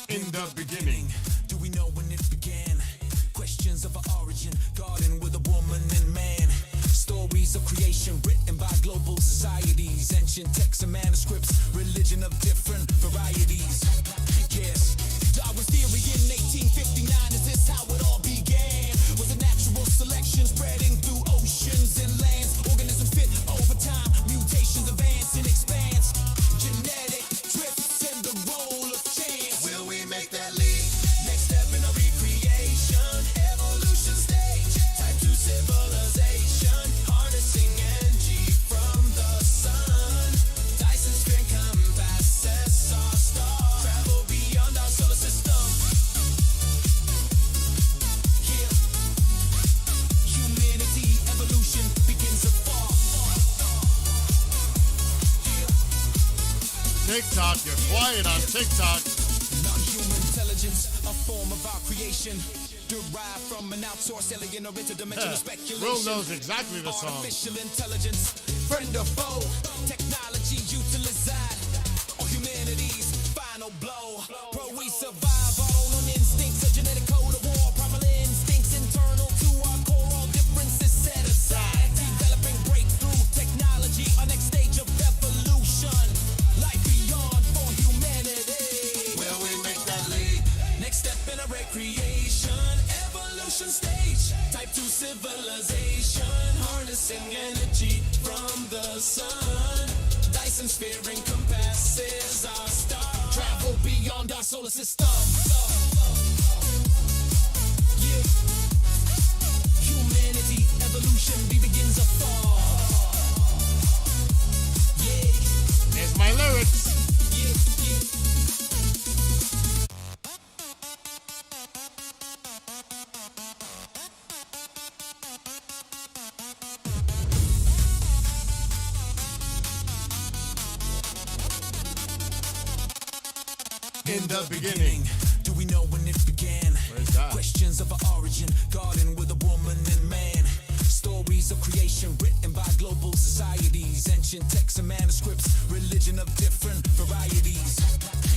In the beginning, do we know when it began? Questions of our origin, garden with a woman and man. Stories of creation written by global societies. Ancient texts and manuscripts, religion of different varieties. Yes, Darwin's theory in 1859, is this how it all began? Was a natural selection spreading through oceans and lands? Organisms fit over time, mutations advance and expands. Genetic drifts and the role of chance. Will we make that leap? Next step in a recreation, evolution stage, type 2 civilization, harnessing energy from the sun. Dyson sphere compasses our star, travel beyond our solar system. Yeah, humanity evolution begins afar. TikTok, you're quiet on TikTok. Non-human intelligence, a form of our creation, derived from an outsourced alien or interdimensional speculation. Will knows exactly the song. Artificial intelligence, friend or foe, technology utilized, or humanity's final blow. Pro, we survive our own instincts, a genetic code of war, primal instincts internal to our core, all differences set aside. Developing breakthrough technology, our next stage of evolution, life beyond for humanity. Will we make that leap? Next step in a recreation, evolution stage, type 2 civilization, harnessing energy from the sun. Dyson sphere encompasses our star, travel beyond our solar system. Yeah, humanity evolution begins afar. Yeah, There's my lyrics. yeah, yeah. In the beginning. Do we know when it began? Where's that? Questions of our origin, garden with a woman and man. Stories of creation written by global societies. Ancient texts and manuscripts, religion of different varieties.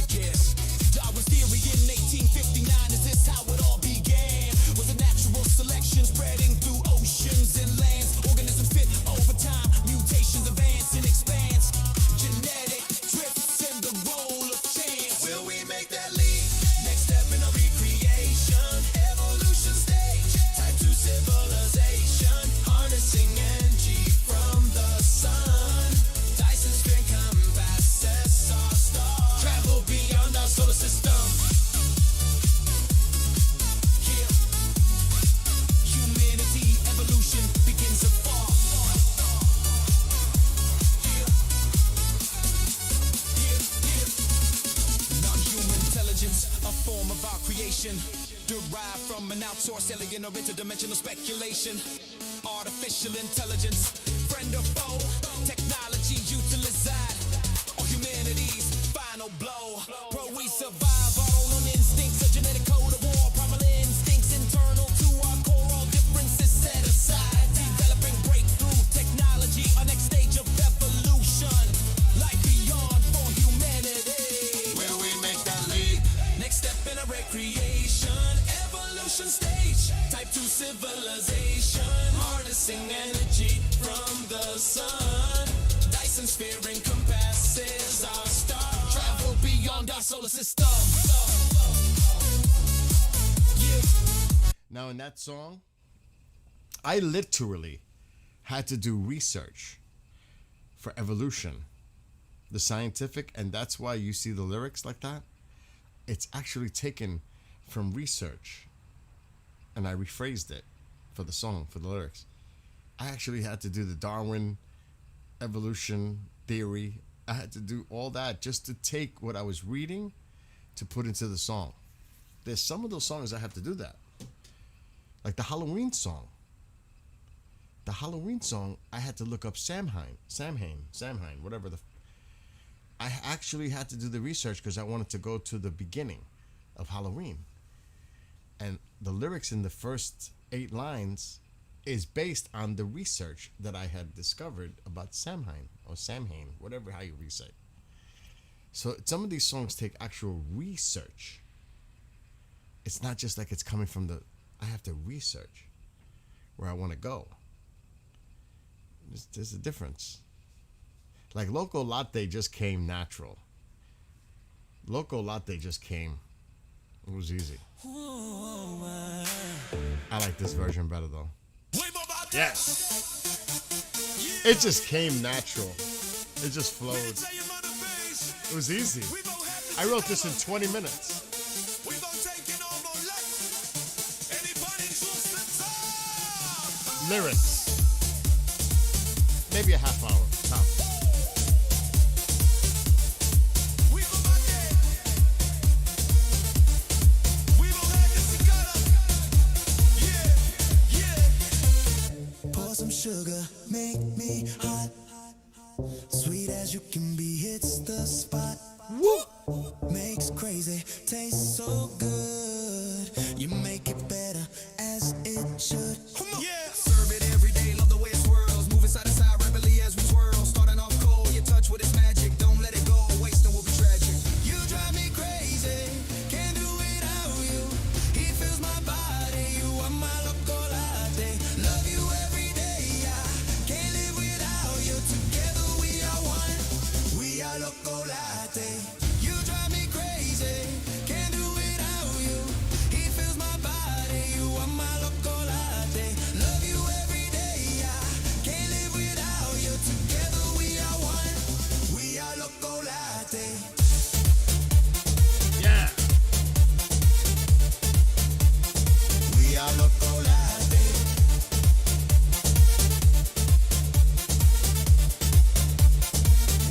Yes, Darwin's theory in 1859, is this how it all began? Was a natural selection spreading through oceans and lands? Organisms fit over time, mutations advance and expands. Genetic drifts and the role of chance. Will we make that leap? Next step in a recreation, evolution stage, type 2 civilization, harnessing energy from the sun. Dyson sphere compasses our star, travel beyond our solar system. Yeah, humanity evolution begins afar. Yeah, yeah, yeah. Non-human intelligence, a form of our creation, derived from an outsourced alien or interdimensional speculation. Artificial intelligence, friend or foe, technology utilized, or humanity's final blow. Pro, we survive our own instincts, a genetic code of war, primal instincts internal to our core, all differences set aside. Developing breakthrough technology, our next stage of evolution, life beyond for humanity. Will we make that leap? Next step in a recreation, evolution stage, type 2 civilization, harnessing energy from the sun. Dyson sphere encompasses our star, travel beyond our solar system. Yeah. Now, in that song, I literally had to do research for evolution the scientific, and that's why you see the lyrics like that. It's actually taken from research, and I rephrased it for the song, for the lyrics. I actually had to do the Darwin evolution theory. I had to do all that just to take what I was reading to put into the song. There's some of those songs I have to do that. Like the Halloween song. The Halloween song, I had to look up Samhain, whatever the... I actually had to do the research because I wanted to go to the beginning of Halloween. And the lyrics in the first 8 lines is based on the research that I had discovered about Samhain, or Samhain, whatever how you research. So some of these songs take actual research. It's not just like it's coming from the... I have to research where I want to go. There's a difference. Like Loco Latte just came natural. Loco Latte just came. It was easy. I like this version better though. Yes. It just came natural. It just flowed. It was easy. I wrote this in 20 minutes. Lyrics. Maybe a half hour. Top. Pour some sugar, make me hot. Sweet as you can be, hits the spot. Woo! Makes crazy, tastes so good. You make it better as it should. Yeah, serve it every day, love the way it swirls. Moving side to side rapidly as we twirl. Starting off cold, your touch with its magic. Don't let it go, wasting will be tragic. You drive me crazy, can't do without you. He fills my body, you are my loco latte. Love you every day, I can't live without you. Together we are one, we are loco latte. You drive me crazy, can't do without you. He fills my body, you are my loco latte. Love you every day, I can't live without you. Together we are one, we are loco latte. Yeah. We are loco latte.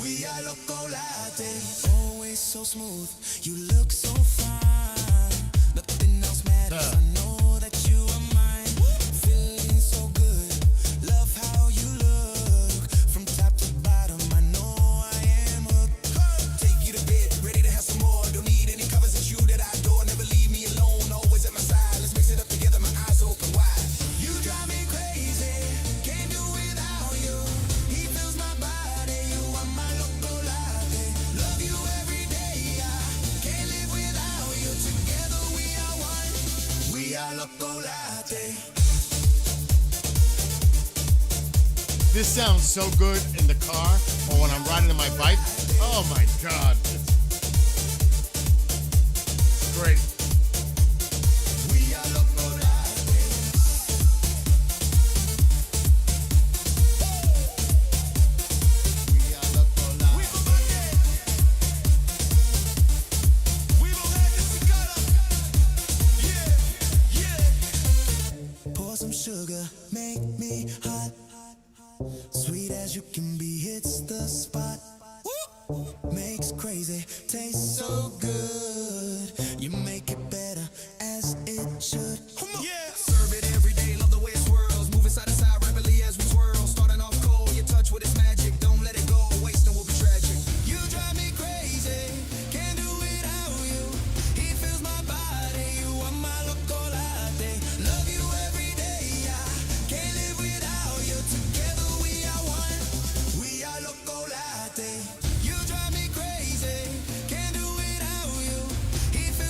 We are loco latte. Always so smooth, you look so fine. Nothing else matters, I know that you are mine. Feeling so good, love how you look. From top to bottom, I know I am hooked. Take you to bed, ready to have some more. Don't need any covers, it's you that I adore. Never leave me alone, always at my side. Let's mix it up together, my eyes open wide. You drive me crazy, can't do without you. He fills my body, you are my loco latte. Love you every day, I can't live without you. Together we are one, we are loco latte. This sounds so good in the car or when I'm riding on my bike. Oh my God. It's great. We are loco latte. We are loco latte. We gon' have this together. Yeah, yeah. Pour some sugar, make me hot. Sweet as you can be, hits the spot. Makes crazy, tastes so good. You make it better as it should. Yeah, serve it every day, love the way it swirls. Moving side to side rapidly as we twirl. Starting off cold, your touch with its magic. Don't let it go, wasting will be tragic. You drive me crazy, can't do without you. He fills my body, you are my loco latte. Love you every day, I can't live without you. Together we are one, we are loco latte. You drive me crazy, can't do without you. He fills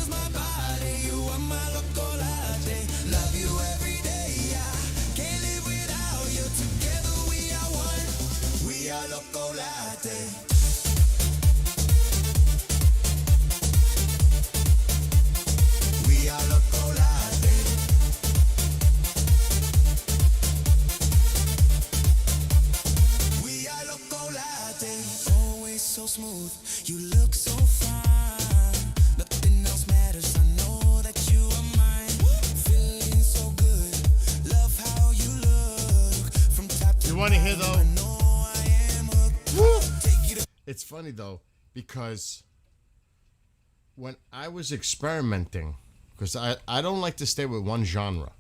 want to hear though? Woo! It's funny though, because when I was experimenting, because I don't like to stay with one genre.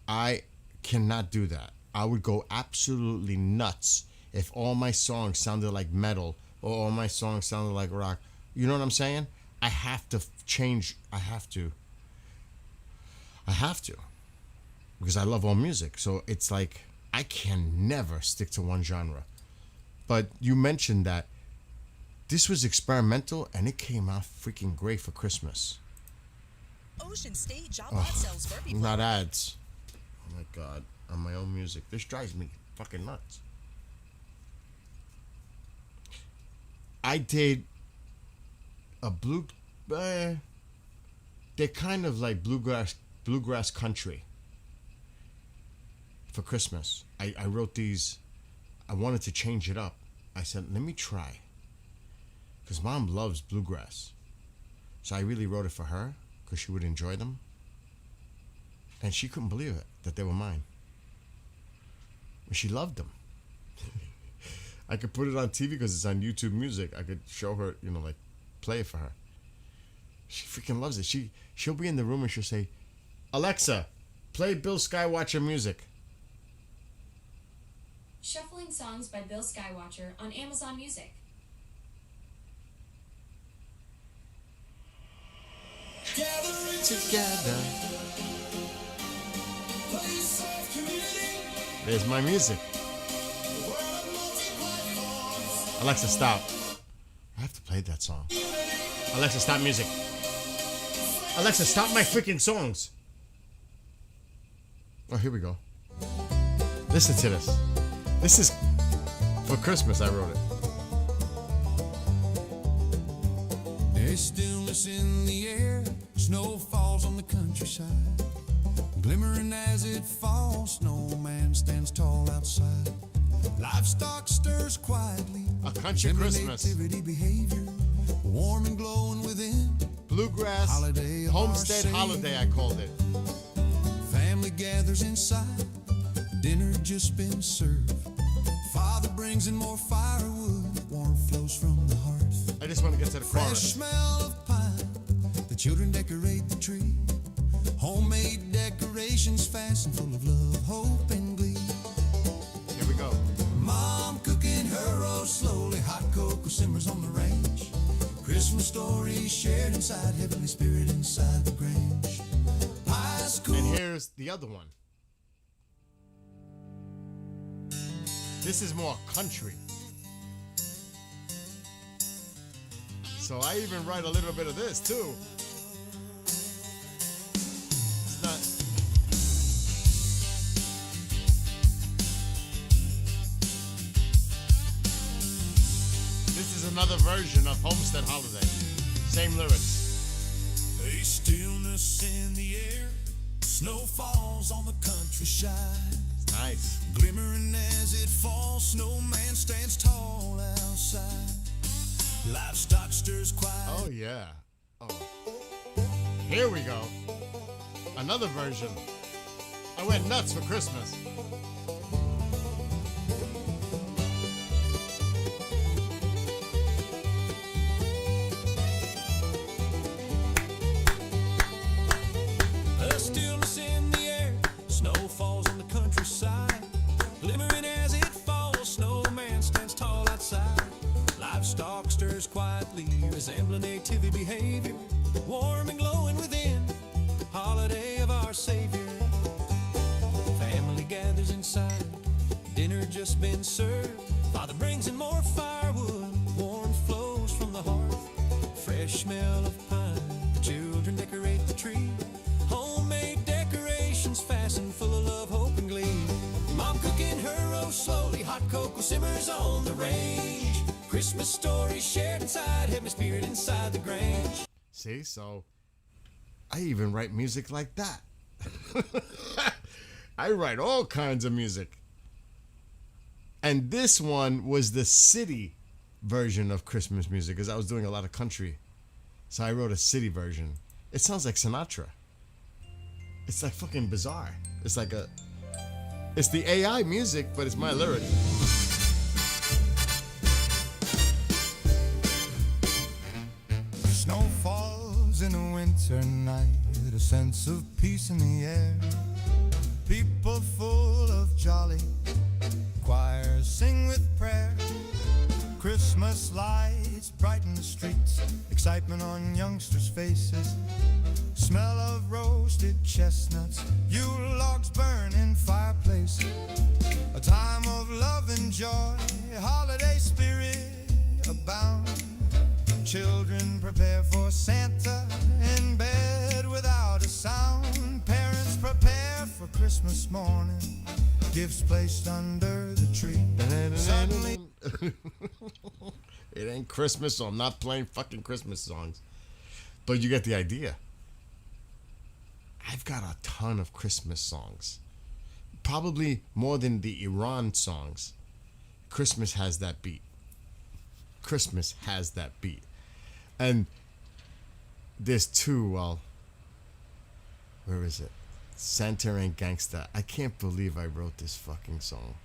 I cannot do that. I would go absolutely nuts if all my songs sounded like metal or all my songs sounded like rock. You know what I'm saying? I have to change. I have to. Because I love all music. So it's like I can never stick to one genre. But you mentioned that this was experimental and it came out freaking great for Christmas. Ocean State Job Lot sells Furby Not ads. Oh my God. On my own music. This drives me fucking nuts. I did a they're kind of like bluegrass country for Christmas. I wrote these. I wanted to change it up. I said, let me try. Because Mom loves bluegrass. So I really wrote it for her because she would enjoy them. And she couldn't believe it, that they were mine. And she loved them. I could put it on TV because it's on YouTube Music. I could show her, like, play it for her. She freaking loves it. She'll be in the room and she'll say, Alexa, play Bill Skywatcher music. Shuffling songs by Bill Skywatcher on Amazon Music. Together. There's my music. Alexa, stop. I have to play that song. Alexa, stop music. Alexa, stop my freaking songs. Oh, here we go. Listen to this. This is for Christmas. I wrote it. There's stillness in the air, snow falls on the countryside. Glimmering as it falls, snowman stands tall outside. Livestock stirs quietly. A country Christmas. Activity behavior, warm and glowing within. Bluegrass Holiday of Homestead our Holiday, I called it. Family gathers inside, dinner just been served. Father brings in more firewood, warmth flows from the hearth. I just want to get to the Fresh chorus. smell of pine, the children decorate the tree. Homemade decorations fastened full of love, hope, and glee. Here we go. Mom cooking her roast slowly, hot cocoa simmers on the range. Christmas stories shared inside, heavenly spirit inside the grange. Pies cool. And here's the other one. This is more country. So I even write a little bit of this too. It's not. This is another version of Homestead Holiday. Same lyrics. A stillness in the air, snow falls on the countryside. It's nice. Glimmering as it falls, snowman stands tall outside. Livestock stirs quiet. Oh yeah. Oh. Here we go. Another version. I went nuts for Christmas. A stillness in the air, snow falls on the countryside. Glimmering as it falls, snowman stands tall outside. Livestock stirs quietly, resembling activity behavior. Warm and glowing within, holiday of our Savior. Family gathers inside, dinner just been served. Father brings in more firewood, warmth flows from the hearth. Fresh smell of pine, the children decorate the tree. Homemade decorations fastened full of love, hope, and glee. Mom cooking her roast slowly, hot cocoa simmers on the range. Christmas stories shared inside, heavenly spirit inside the grange. See, so I even write music like that. I write all kinds of music. And this one was the city version of Christmas music because I was doing a lot of country. So I wrote a city version. It sounds like Sinatra. It's like fucking bizarre. It's like a It's the AI music, but it's my lyric. Snow falls in a winter night, a sense of peace in the air. People full of jolly, choirs sing with prayer. Christmas lights brighten the streets, excitement on youngsters' faces. Smell of roasted chestnuts, Yule logs burn in fireplace. A time of love and joy, holiday spirit abound. Children prepare for Santa in bed without a sound. Parents prepare for Christmas morning, gifts placed under the tree. Suddenly, it ain't Christmas, so I'm not playing fucking Christmas songs. But you get the idea. I've got a ton of Christmas songs. Probably more than the Iran songs. Christmas has that beat. Christmas has that beat. And there's two, well, where is it? Santa and Gangsta. I can't believe I wrote this fucking song.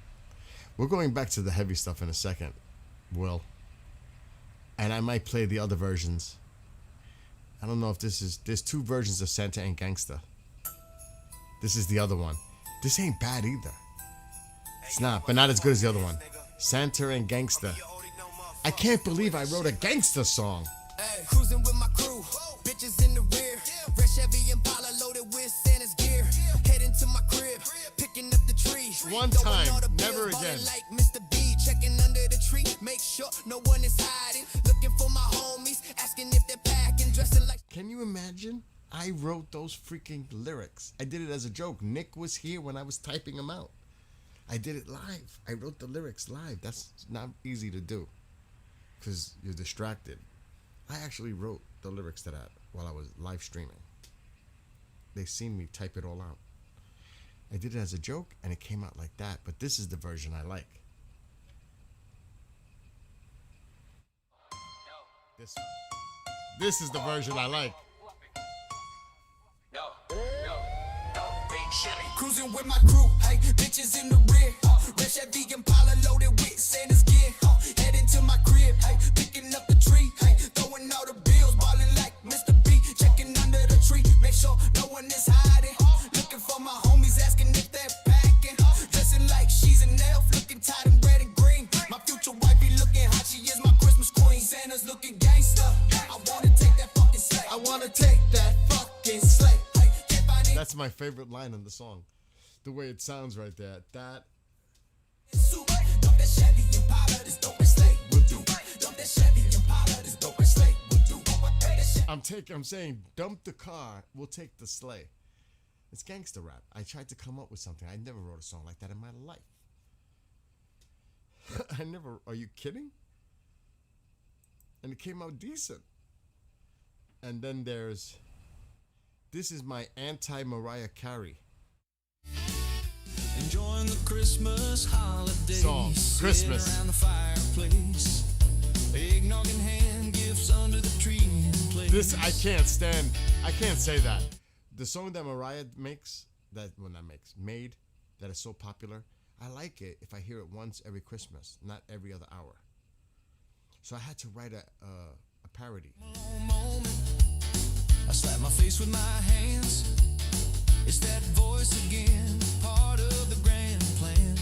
We're going back to the heavy stuff in a second, Will. And I might play the other versions. I don't know if there's two versions of Santa and Gangsta. This is the other one. This ain't bad either. It's not, but not as good as the other one. Santa and Gangsta. I can't believe I wrote a gangsta song. Hey, cruising with my crew, bitches in the rear. Red Chevy Impala loaded with Santa's gear. Heading to my crib, picking up the tree. One Throwing time, all the never bills, again. ballin' like Mr. B, checking under the tree. Make sure no one is hiding. Looking for my homies, asking if they're packing, dressing like. Can you imagine? I wrote those freaking lyrics. I did it as a joke. Nick was here when I was typing them out. I did it live. I wrote the lyrics live. That's not easy to do because you're distracted. I actually wrote the lyrics to that while I was live streaming. They seen me type it all out. I did it as a joke and it came out like that, but this is the version I like. This is the version I like. Cruising with my crew, hey, bitches in the rear. Red Chevy Impala loaded with Santa's gear. Heading to my crib, hey, picking up the tree, hey, throwing all the bills, ballin' like Mr. B, checking under the tree, make sure no one is hiding. Looking for my homies, asking if they're packing. Dressing like she's an elf, looking tight in red and green. My future wifey looking hot, she is my Christmas queen. Santa's looking gangsta. I wanna take that fucking sleigh. I wanna take that fucking sleigh. That's my favorite line in the song. The way it sounds right there. That I'm saying dump the car, we'll take the sleigh. It's gangster rap. I tried to come up with something. I never wrote a song like that in my life. Are you kidding? And it came out decent. And then this is my anti-Mariah Carey Enjoying the Christmas holidays. song. Christmas. Sit around the fireplace. Eggnog in hand, gifts under the tree and play. This I can't stand. I can't say that. The song that Mariah made, that is so popular. I like it if I hear it once every Christmas, not every other hour. So I had to write a parody. Moment. I slap my face with my hands. It's that voice again, part of the grand plan.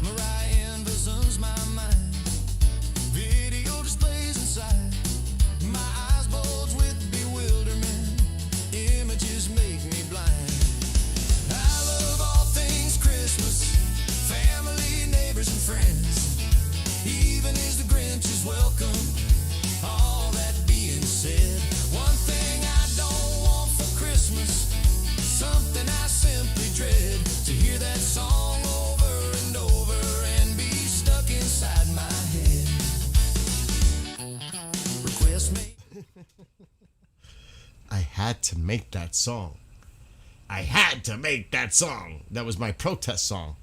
Mariah envisions my mind. Video displays inside. My eyes bulge with bewilderment. Images make me blind. I love all things Christmas. Family, neighbors, and friends. Even as the Grinch is welcome. All that being said, one thing I don't want for Christmas, something I simply dread, to hear that song over and over and be stuck inside my head. Request made. I had to make that song. I had to make that song. That was my protest song.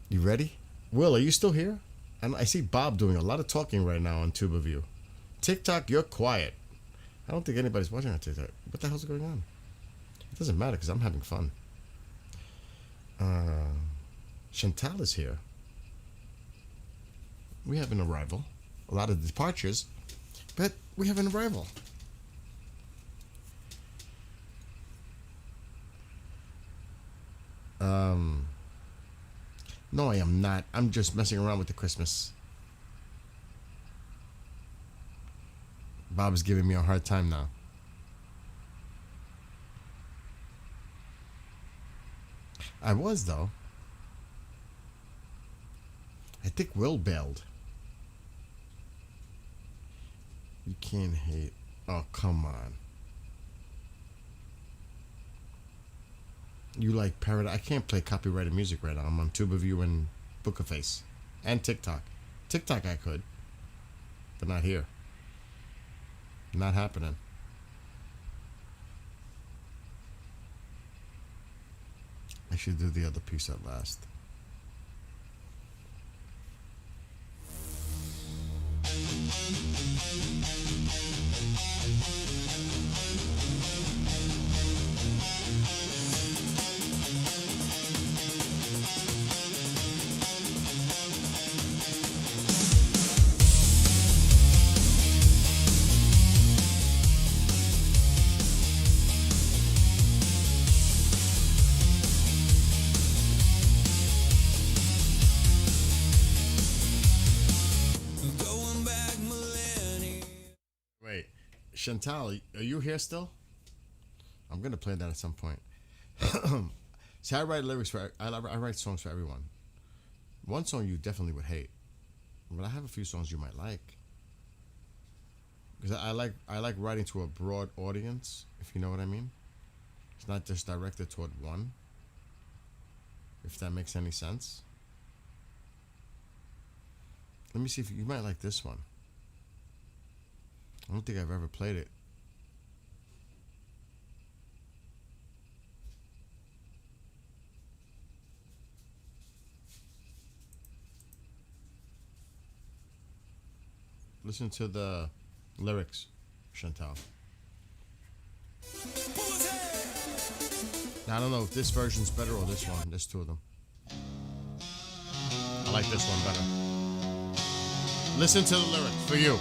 You ready? Will, are you still here? I see Bob doing a lot of talking right now on TubeView. TikTok, you're quiet. I don't think anybody's watching on TikTok. What the hell's going on? It doesn't matter because I'm having fun. Chantal is here. We have an arrival. A lot of departures, but we have an arrival. No, I am not. I'm just messing around with the Christmas. Bob is giving me a hard time now. I was, though. I think Will bailed. You can't hate. Oh, come on. You like Parody? I can't play copyrighted music right now. I'm on TubeView and Bookaface. And TikTok. TikTok I could. But not here. Not happening. I should do the other piece at last. Wait, Chantal, are you here still? I'm gonna play that at some point. See, I write lyrics for. I write songs for everyone. One song you definitely would hate, but I have a few songs you might like. Because I like writing to a broad audience, if you know what I mean. It's not just directed toward one. If that makes any sense. Let me see if you might like this one. I don't think I've ever played it. Listen to the lyrics, Chantal. Now, I don't know if this version's better or this one. There's two of them. I like this one better. Listen to the lyrics for you.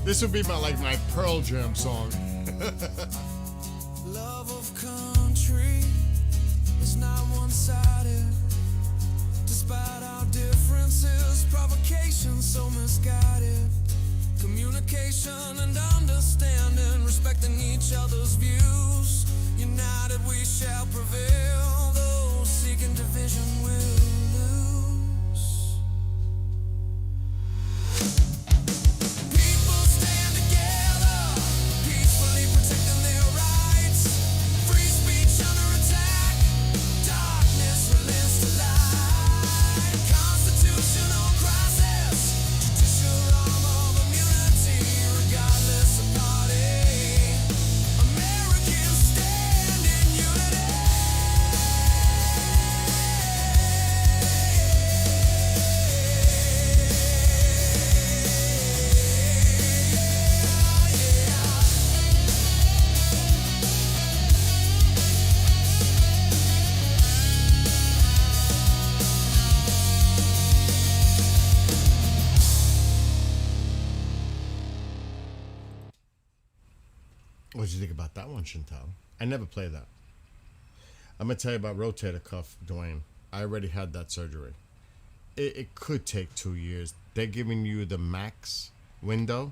This would be my Pearl Jam song. Love of country is not one-sided. Despite our differences, provocation so misguided. each other's views. United we shall prevail. Those seeking division will lose. People stand together, peacefully protecting their rights. Free speech under attack. Darkness relents to light. Constitutional crisis. Judicial arm of immunity, regardless of party. Americans stand in unity. What did you think about that one, Chantal? I never play that. I'm gonna tell you about rotator cuff, Dwayne. I already had that surgery. It could take 2 years. They're giving you the max window.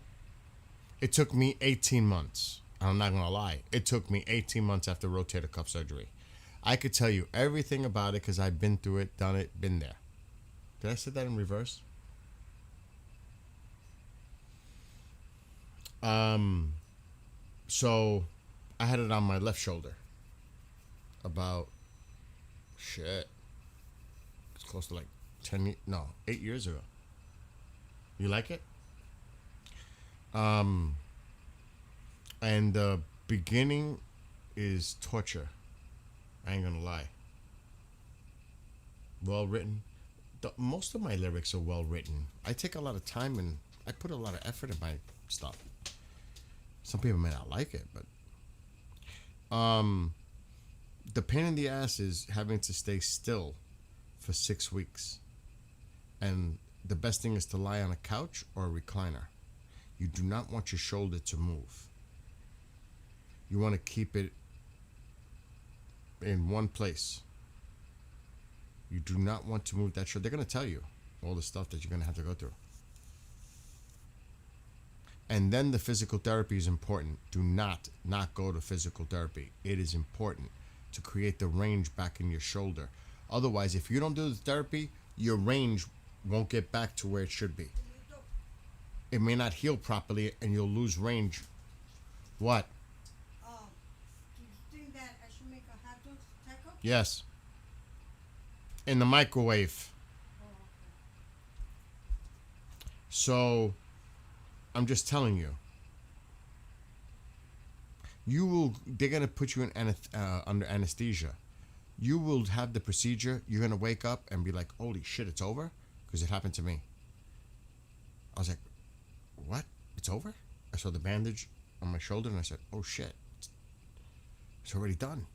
It took me 18 months. I'm not gonna lie. It took me 18 months after rotator cuff surgery. I could tell you everything about it because I've been through it, done it, been there. Did I say that in reverse? So I had it on my left shoulder about it's close to like 8 years ago. You like it? And the beginning is torture. I ain't gonna lie. Well written. Most of my lyrics are well written. I take a lot of time and I put a lot of effort in my stuff. Some people may not like it, but the pain in the ass is having to stay still for 6 weeks. And the best thing is to lie on a couch or a recliner. You do not want your shoulder to move. You want to keep it in one place. You do not want to move that shoulder. They're going to tell you all the stuff that you're going to have to go through. And then the physical therapy is important. Do not go to physical therapy. It is important to create the range back in your shoulder. Otherwise, if you don't do the therapy, your range won't get back to where it should be. It may not heal properly and you'll lose range. What? Do you think that I should make a hot dog taco? Yes. In the microwave. Oh, okay. So, I'm just telling you. They're going to put you in under anesthesia. You will have the procedure. You're going to wake up and be like, holy shit, it's over? Because it happened to me. I was like, what? It's over? I saw the bandage on my shoulder and I said, oh shit, it's already done.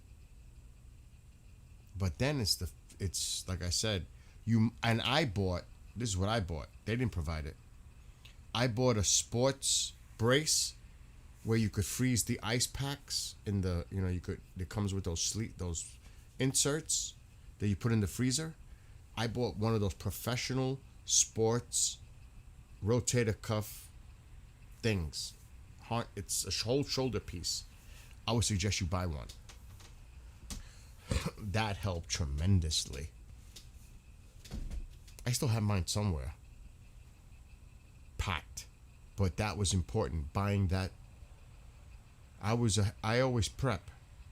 But then it's like I said, this is what I bought. They didn't provide it. I bought a sports brace where you could freeze the ice packs in the, it comes with those inserts that you put in the freezer. I bought one of those professional sports rotator cuff things. It's a whole shoulder piece. I would suggest you buy one. That helped tremendously. I still have mine somewhere. Packed. But that was important. Buying that. I always prep.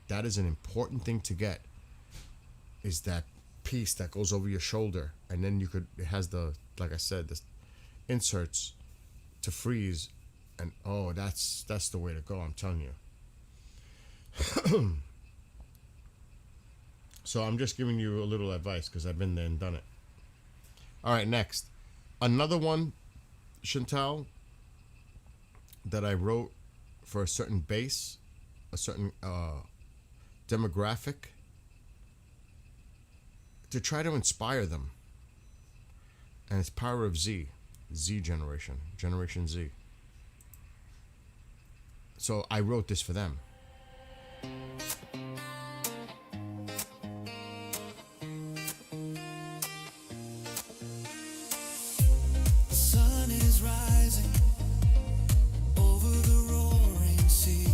That is an important thing to get. Is that piece that goes over your shoulder, and then it has like I said, the inserts to freeze, and that's the way to go, I'm telling you. So I'm just giving you a little advice because I've been there and done it. All right, next. Another one, Chantal, that I wrote for a certain base, a certain demographic, to try to inspire them. And it's Power of Z generation, Generation Z. So I wrote this for them. The sun is rising over the roaring sea.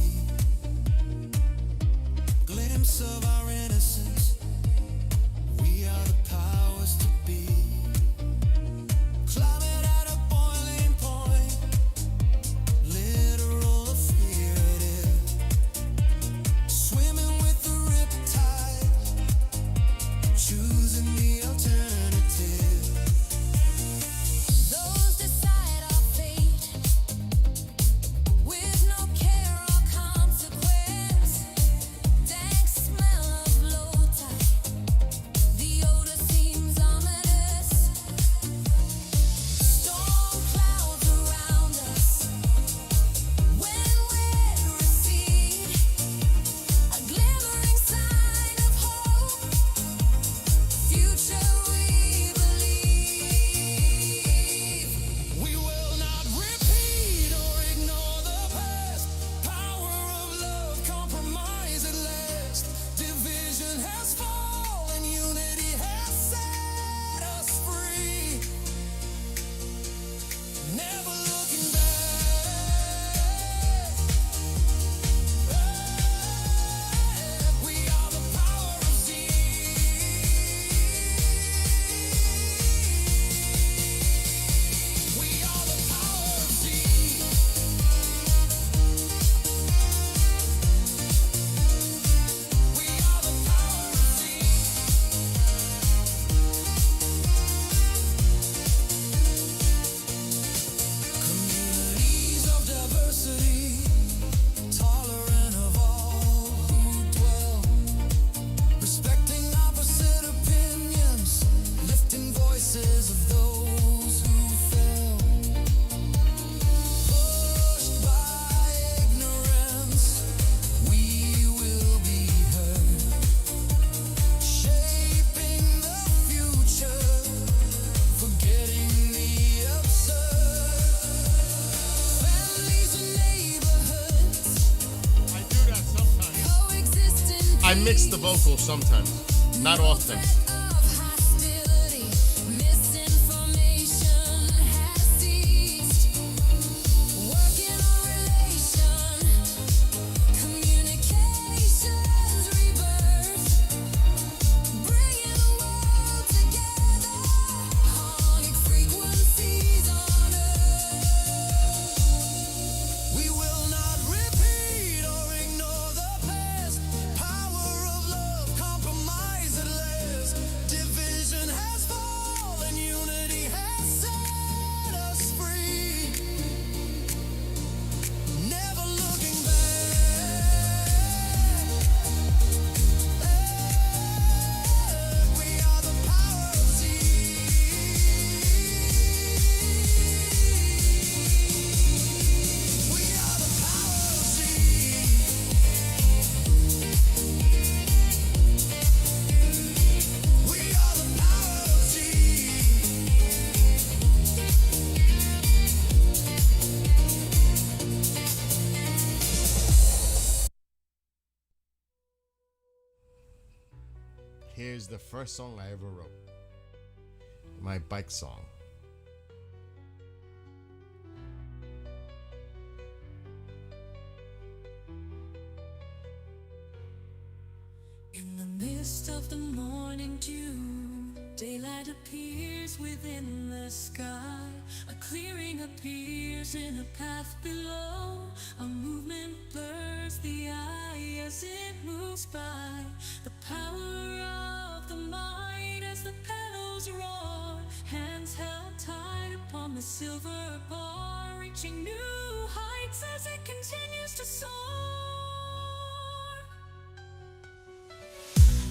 diversity, tolerant of all who dwell, respecting opposite opinions, lifting voices of those who fell, pushed by ignorance, we will be heard, shaping the future, forgetting the absurd, families and neighborhoods I do that sometimes. coexist in I mix the vocals sometimes, not often. of hostility, misinformation has ceased. Working on relation, communications rebirth, bringing the world together, harmonic frequencies on earth. We will not repeat or ignore the past. Power of love, compromise at last. Division has fallen, unity has set us free. Never looking back. We are the power of Z. We are the power of Z. We are the power of Z. Here's the first song I ever wrote. My bike song. In the mist of the morning dew, daylight appears within the sky. A clearing appears in a path below. A movement blurs the eye as it moves by. The power of the mind as the pedals roar. Hands held tight upon the silver bar, reaching new heights as it continues to soar.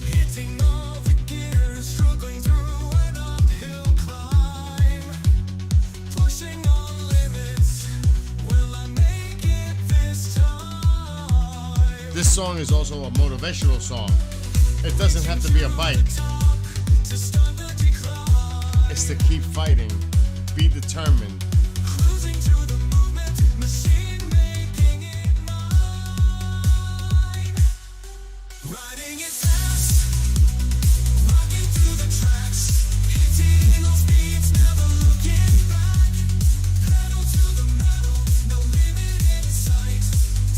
Hitting all the gears, struggling through an uphill climb, pushing all limits. Will I make it this time? This song is also a motivational song. It doesn't have to be a bike. To start the decline, It's to keep fighting, be determined. cruising to the movement, machine making it mine. Riding it fast, rocking through the tracks, hitting all speeds, never looking back. Pedal to the metal, no limit in sight.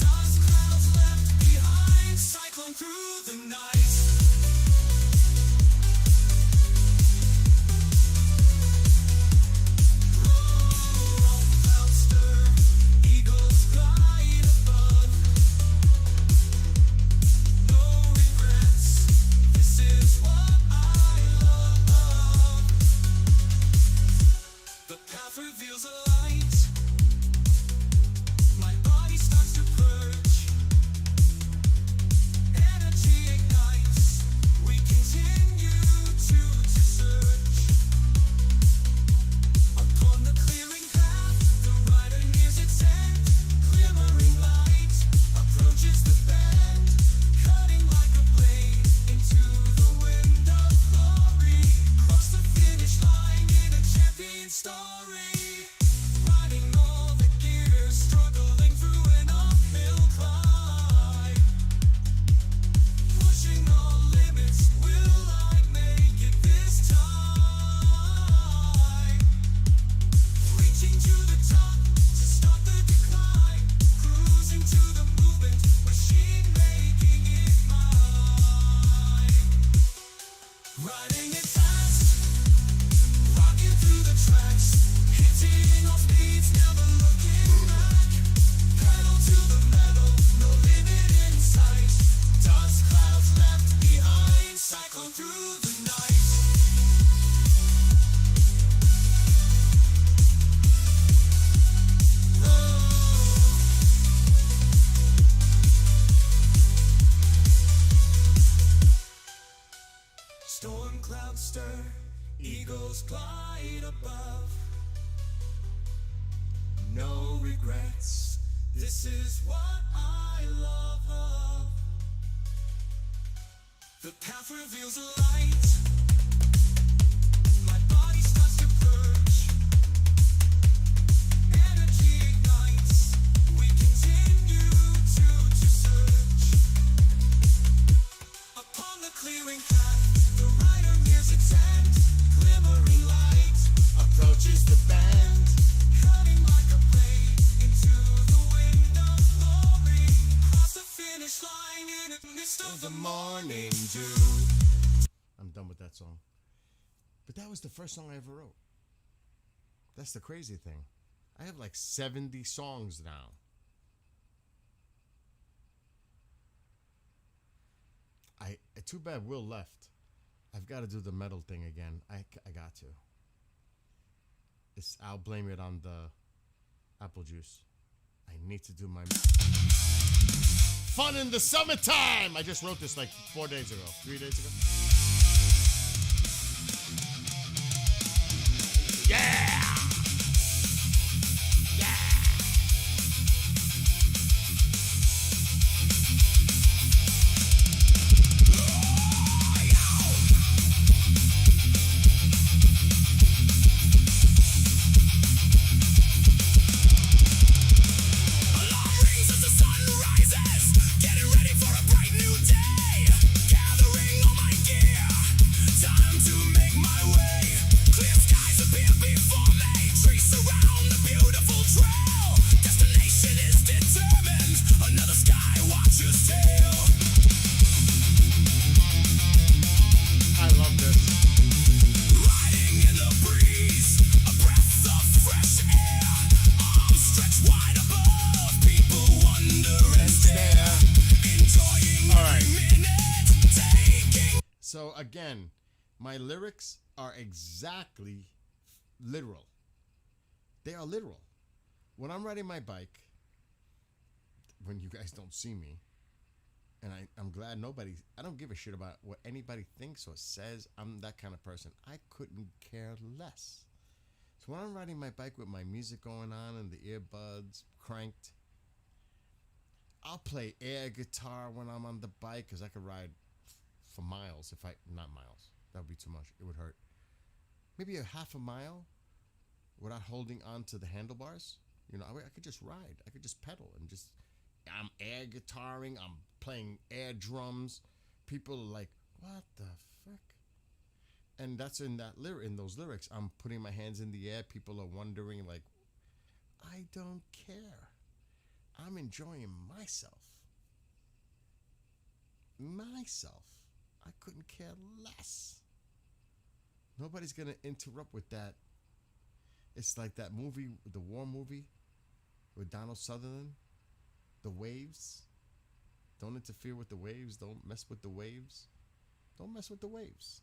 Dust clouds left behind, cyclone through the night. Roll, clouds stir, eagles glide above. No regrets, this is what I love. The path reveals a light. My body starts to purge. Energy ignites. We continue to search. Upon the clearing path, the rider nears its end. Glimmering light approaches the bend, cutting like a blade into the wind of glory. Cross the finish line in a champion story. Riding hearts. This is what I love. The path reveals a light. My body starts to purge. Energy ignites. We continue to search. Upon the clearing path, the rider nears its end. Glimmering light approaches the bend. Cutting like a blade into the wind of glory. Cross the finish line in the mist of the morning dew. I'm done with that song. But that was the first song I ever wrote. That's the crazy thing. I have like 70 songs now. Too bad Will left. I've got to do the metal thing again. I got to. I'll blame it on the apple juice. I need to do my fun in the summertime. I just wrote this like 3 days ago. Yeah! Alarm rings as the sun rises, getting ready for a bright new day. Gathering all my gear, time to make my way. Clear skies appear before me, trees surround the beautiful trail. Destination is determined, another sky watcher's tale. I love this. Riding in the breeze, a breath of fresh air. Arms stretched wide above, people wonder and stare. Enjoying All right. every minute, taking. So again, my lyrics are exactly literal. They are literal. When I'm riding my bike, when you guys don't see me, and I'm glad I don't give a shit about what anybody thinks or says. I'm that kind of person. I couldn't care less. So when I'm riding my bike with my music going on and the earbuds cranked, I'll play air guitar when I'm on the bike because I could ride for miles not miles. That would be too much. It would hurt. Maybe a half a mile without holding on to the handlebars. You know, I could just ride. I could just pedal and just, I'm air guitaring. I'm playing air drums. People are like, what the fuck? And that's in those lyrics. I'm putting my hands in the air. People are wondering like, I don't care. I'm enjoying myself. I couldn't care less. Nobody's gonna interrupt with that. It's like that movie, the war movie with Donald Sutherland, The Waves. Don't interfere with the waves. Don't mess with the waves. Don't mess with the waves.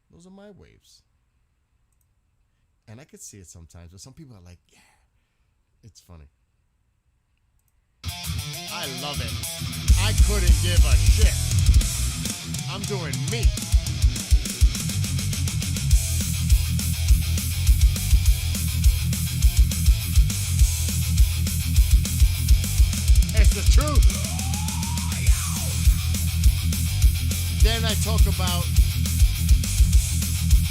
Those are my waves. And I could see it sometimes, but some people are like, yeah, it's funny. I love it. I couldn't give a shit. I'm doing me. It's the truth. Then I talk about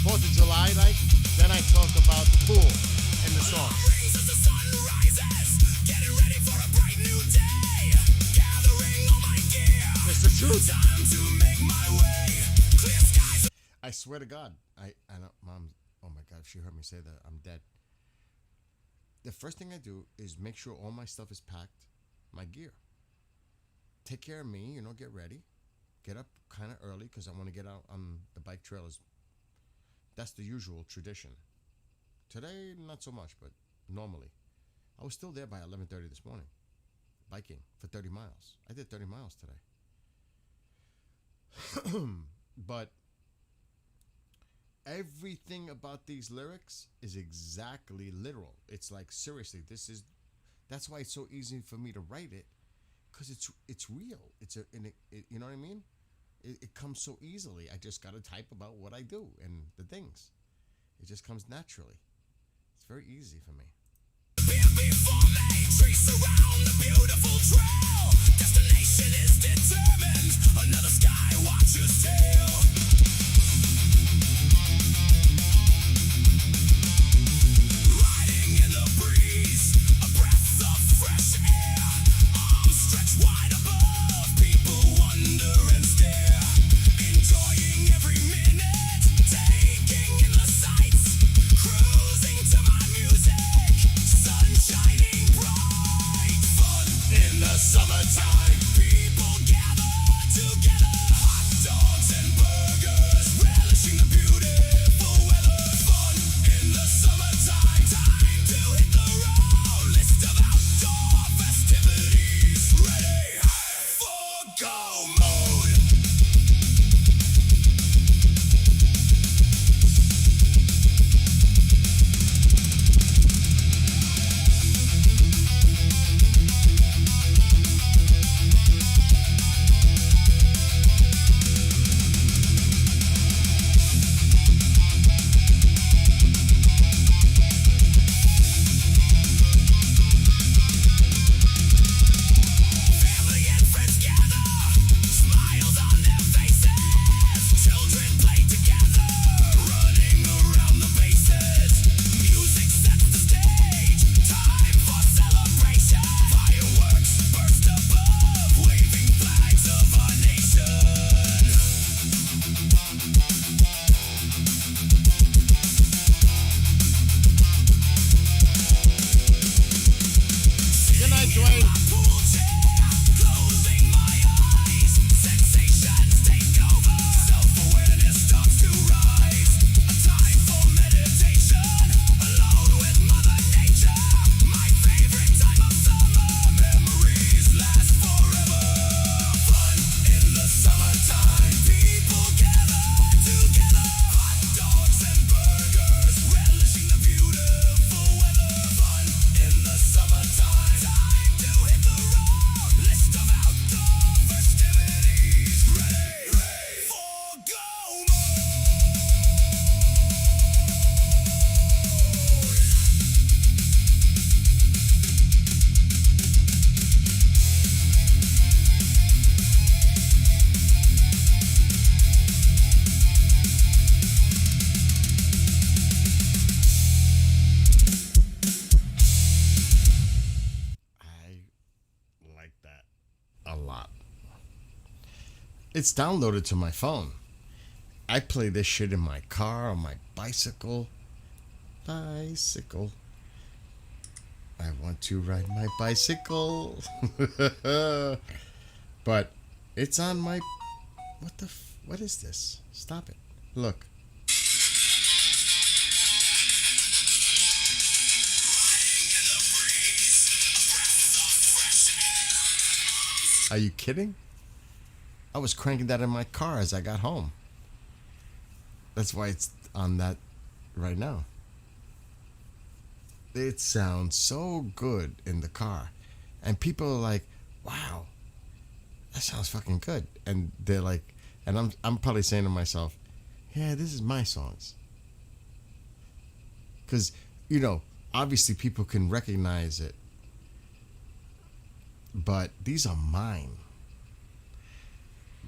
4th of July, like. Then I talk about the pool and the song. Rings as the sun rises, getting ready for a bright new day. Gathering all my gear, It's the truth. time to make my way. Clear skies. I swear to God, I don't, Mom. Oh my God, if she heard me say that, I'm dead. The first thing I do is make sure all my stuff is packed, my gear. Take care of me, get ready. Get up kind of early because I want to get out on the bike trailers. That's the usual tradition. Today, not so much, but normally. I was still there by 11:30 this morning, biking for 30 miles. I did 30 miles today. But everything about these lyrics is exactly literal. It's like, seriously, that's why it's so easy for me to write it, because it's real. You know what I mean? It comes so easily. I just got to type about what I do and the things. It just comes naturally. It's very easy for me. Before me, Trees surround the beautiful trail. Destination is determined. Another sky watcher's tale. Riding in the breeze, a breath of fresh air. Arms stretched wide above, people wonder and stare. Enjoying every minute, taking in the sights. Cruising to my music, sun shining bright. Fun in the summertime, people gather together. Hot dogs and burgers, relishing the beautiful weather. Fun in the summertime, time to hit the road. List of outdoor festivities, ready for go mode. Family and friends gather, smiles on their faces. Children play together, running around the bases. Music sets the stage, time for celebration. Fireworks burst above, waving flags of our nation. Good night, Dwayne. Pool chair, closing my eyes. Sensations take over. Self-awareness starts to rise. A time for meditation, alone with Mother Nature. My favorite time of summer. Memories last forever. Fun in the summertime. People gather together. Hot dogs and burgers, relishing the beautiful weather. Fun in the summertime. Time to hit the road. List of outdoor festivities. Ready for go mode. I like that a lot. It's downloaded to my phone. I play this shit in my car, on my bicycle. Bicycle. I want to ride my bicycle. But it's on my... What is this? Stop it. Look. Are you kidding? I was cranking that in my car as I got home. That's why it's on that right now. It sounds so good in the car. And people are like, wow, that sounds fucking good. And they're like, and I'm probably saying to myself, yeah, this is my songs. Because, you know, obviously people can recognize it. But these are mine.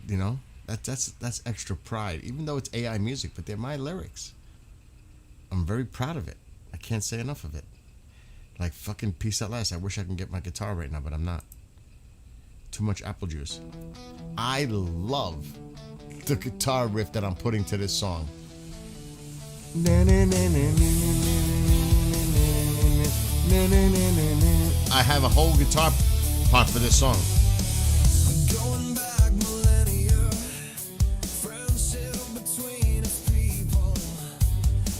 You know, that's extra pride. Even though it's AI music, but they're my lyrics. I'm very proud of it. I can't say enough of it. Like fucking Peace at Last. I wish I can get my guitar right now, but I'm not. Too much apple juice. I love the guitar riff that I'm putting to this song. I have a whole guitar part for this song. Going back millennia, friendship between its people.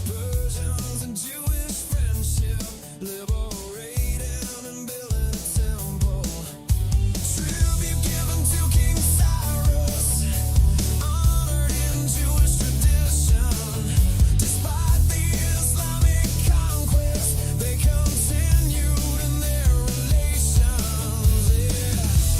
Persians and Jewish friendship, liberating and building a temple. Tribute given to King Cyrus, honored in Jewish tradition. Despite the Islamic conquest, they continued in their relations. Yeah.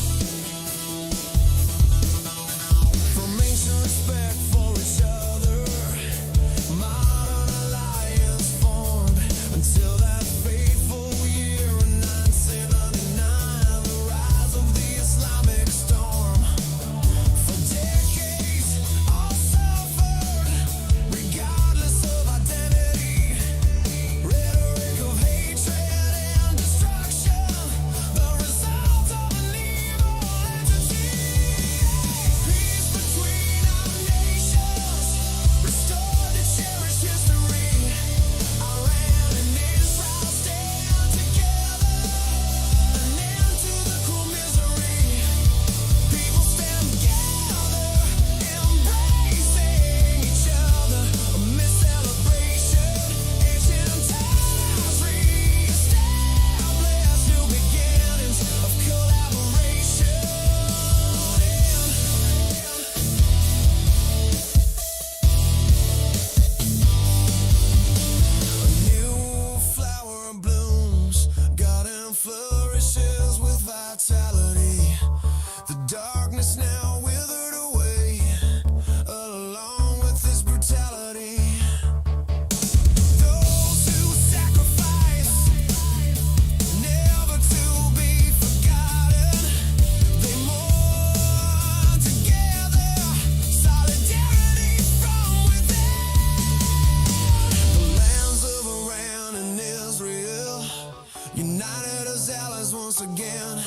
United as allies once again.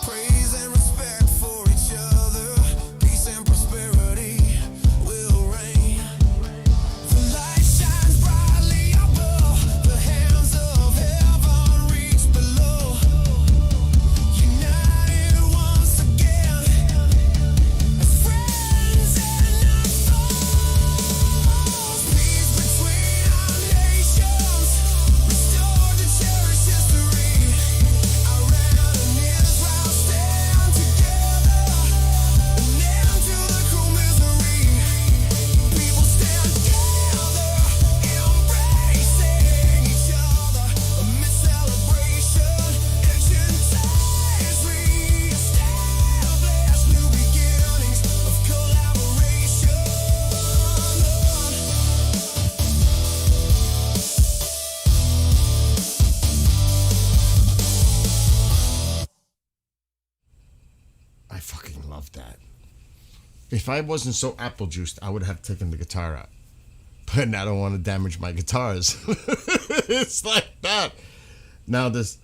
Praise and respect for each other. Peace and prosperity will reign. The light shines brightly above. The hands of heaven reach below. United once again as friends and not foes. Peace between our nations, restored to cherish history. Iran and Israel stand together, an end to the cruel misery. People stand together, embracing each other amid celebration. Ancient ties re-establish new beginnings of collaboration. I fucking love that. If I wasn't so apple juiced, I would have taken the guitar out. But I don't want to damage my guitars. It's like that. Now this,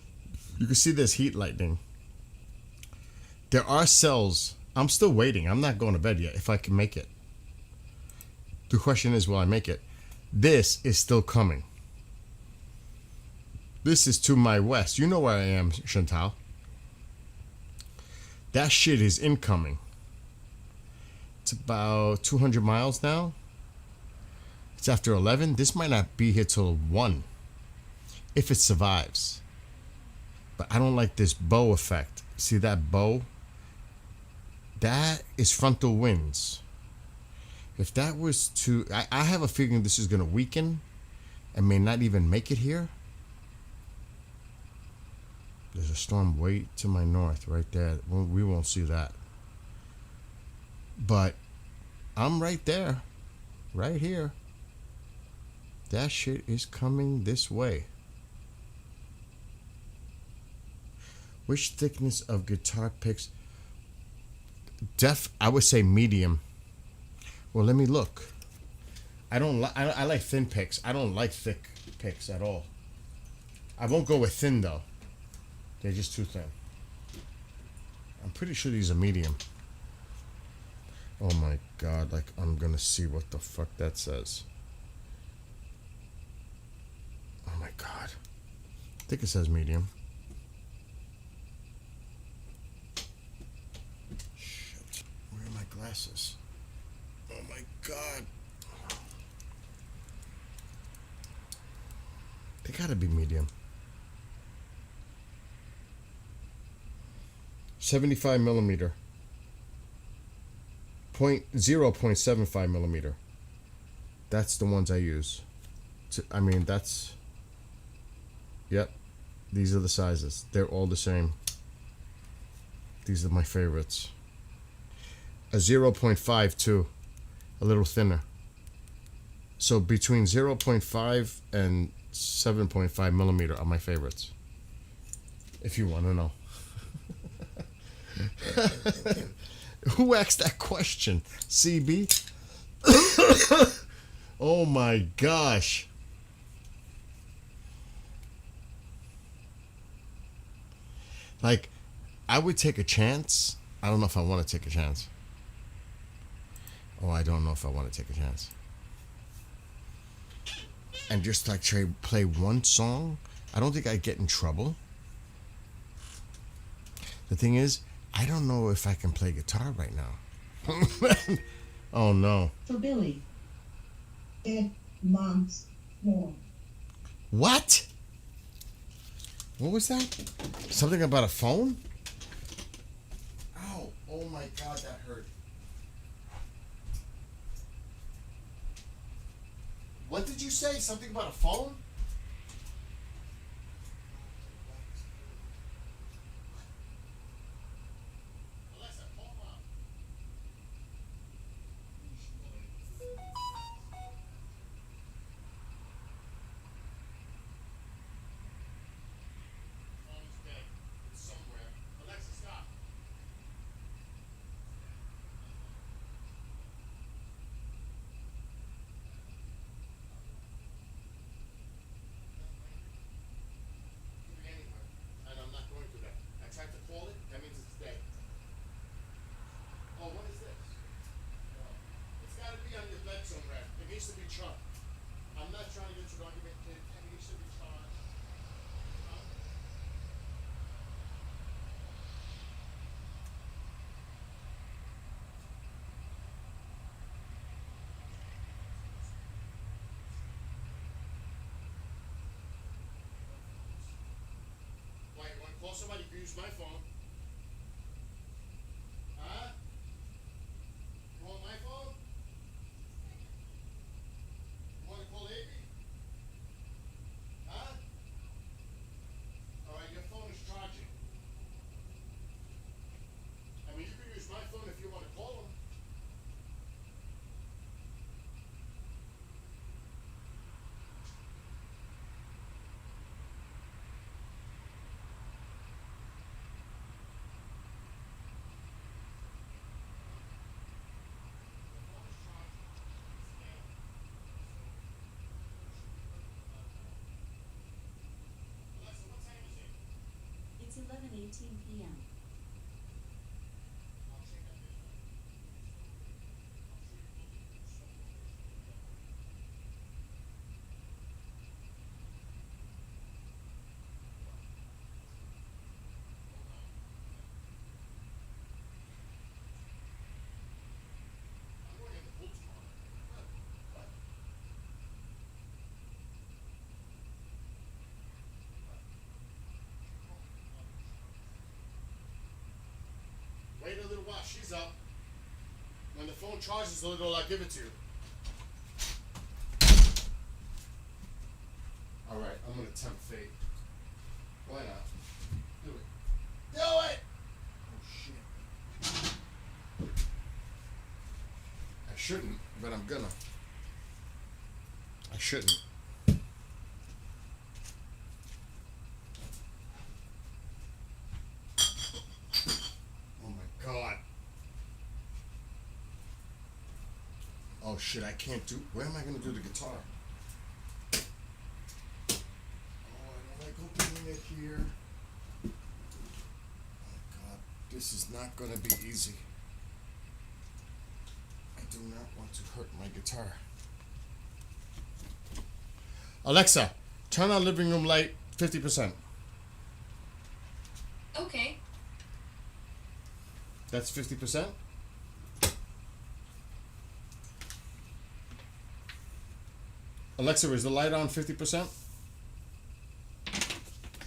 you can see this heat lightning. There are cells. I'm still waiting. I'm not going to bed yet if I can make it. The question is, will I make it? This is still coming. This is to my west. You know where I am, Chantal. That shit is incoming. It's about 200 miles now. It's after 11. This might not be here till 1. If it survives. But I don't like this bow effect. See that bow? That is frontal winds. If that was to... I have a feeling this is going to weaken and may not even make it here. There's a storm way to my north right there. We won't see that. But I'm right there. Right here. That shit is coming this way. Which thickness of guitar picks? I would say medium. Well, let me look. I like thin picks. I don't like thick picks at all. I won't go with thin though. They're just too thin. I'm pretty sure these are medium. Oh my god, like I'm gonna see what the fuck that says. Oh my god. I think it says medium. Shit. Where are my glasses? Oh my god. They gotta be medium. 75 millimeter. 0.75 millimeter. That's the ones I use. I mean, that's... Yep. These are the sizes. They're all the same. These are my favorites. A 0.5 too. A little thinner. So between 0.5 and 7.5 millimeter are my favorites. If you want to know. Who asked that question? CB? Oh my gosh. Like, I would take a chance. I don't know if I want to take a chance. Oh, I don't know if I want to take a chance. And just like play one song. I don't think I'd get in trouble. The thing is, I don't know if I can play guitar right now. Oh no. For Billy. Dead mom's more. What? What was that? Something about a phone? Ow. Oh my god, that hurt. What did you say? Something about a phone? charged. I'm not trying to get into an argument. He should be charged. Why, you want to call somebody? You can use my phone. Huh? You want my phone? You want to call Avery? Huh? Alright, your phone is charging. I mean, you can use my phone if you want to call him. Alexa, what time is it? It's 11:18 p.m. I'll check that later. I'm going in the pool tomorrow. What? Wait a little while, she's up. When the phone charges a little, I'll give it to you. Alright, I'm gonna tempt fate. Why not? Do it. Do it! Oh shit. I shouldn't, but I'm gonna. I shouldn't. Oh my god. Oh shit, I can't do. Where am I gonna do the guitar? Oh, I don't like opening it here. Oh my god, this is not gonna be easy. I do not want to hurt my guitar. Alexa, turn on living room light 50%. Okay. That's 50%? Alexa, is the light on 50%?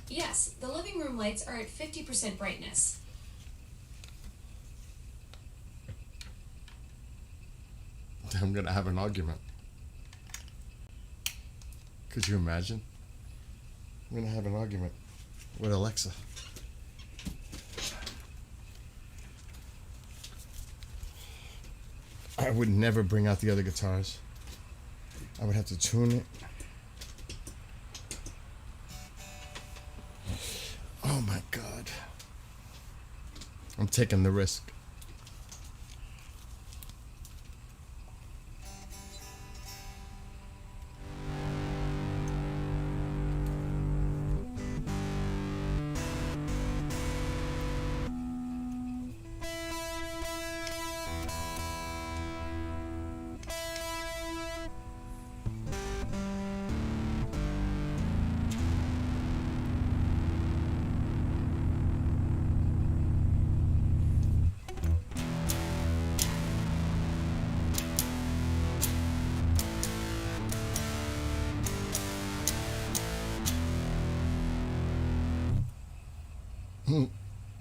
Yes, the living room lights are at 50% brightness. I'm gonna have an argument. Could you imagine? I'm gonna have an argument with Alexa. I would never bring out the other guitars. I would have to tune it. Oh my god. I'm taking the risk.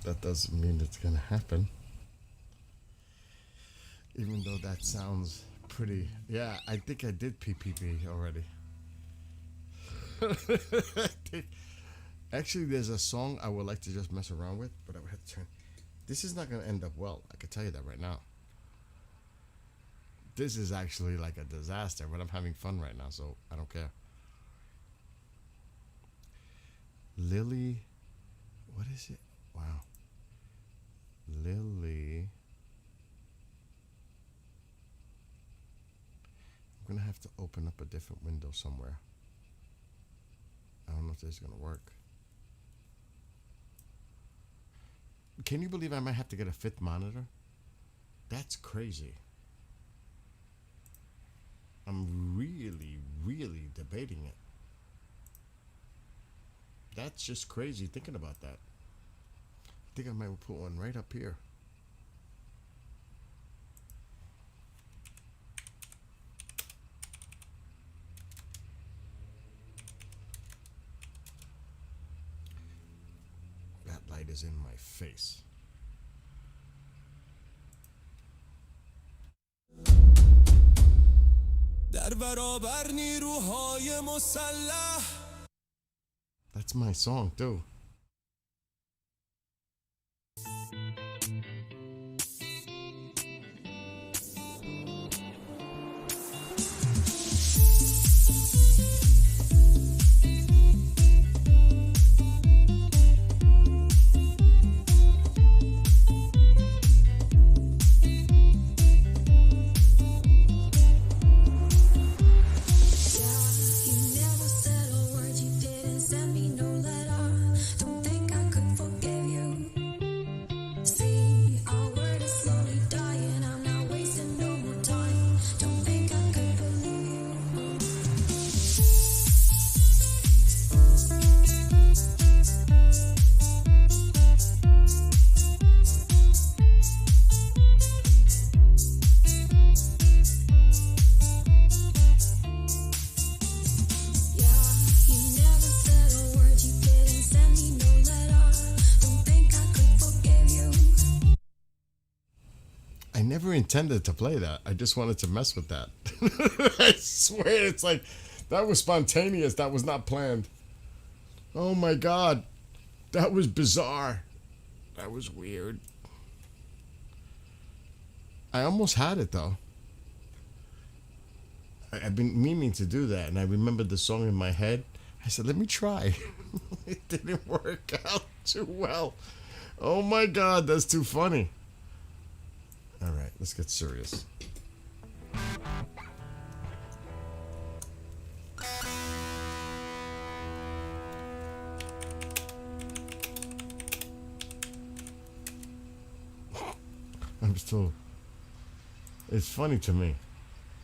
That doesn't mean it's gonna happen. Even though that sounds pretty. Yeah, I think I did PPP already. Actually, there's a song I would like to just mess around with, but I would have to turn. This is not gonna end up well. I can tell you that right now. This is actually like a disaster, but I'm having fun right now, so I don't care. Lily. What is it? Wow. Lily. I'm gonna have to open up a different window somewhere. I don't know if this is gonna work. Can you believe I might have to get a fifth monitor? That's crazy. I'm really, really debating it. That's just crazy thinking about that. I think I might put one right up here. That light is in my face. در برابر نیروهای مسلح. That's my song too. I never intended to play that. I just wanted to mess with that. I swear, it's like, that was spontaneous. That was not planned. Oh my God. That was bizarre. That was weird. I almost had it though. I've been meaning to do that, and I remembered the song in my head. I said, let me try. It didn't work out too well. Oh my God, that's too funny. All right, let's get serious. I'm still... It's funny to me.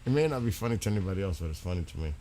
It may not be funny to anybody else, but it's funny to me.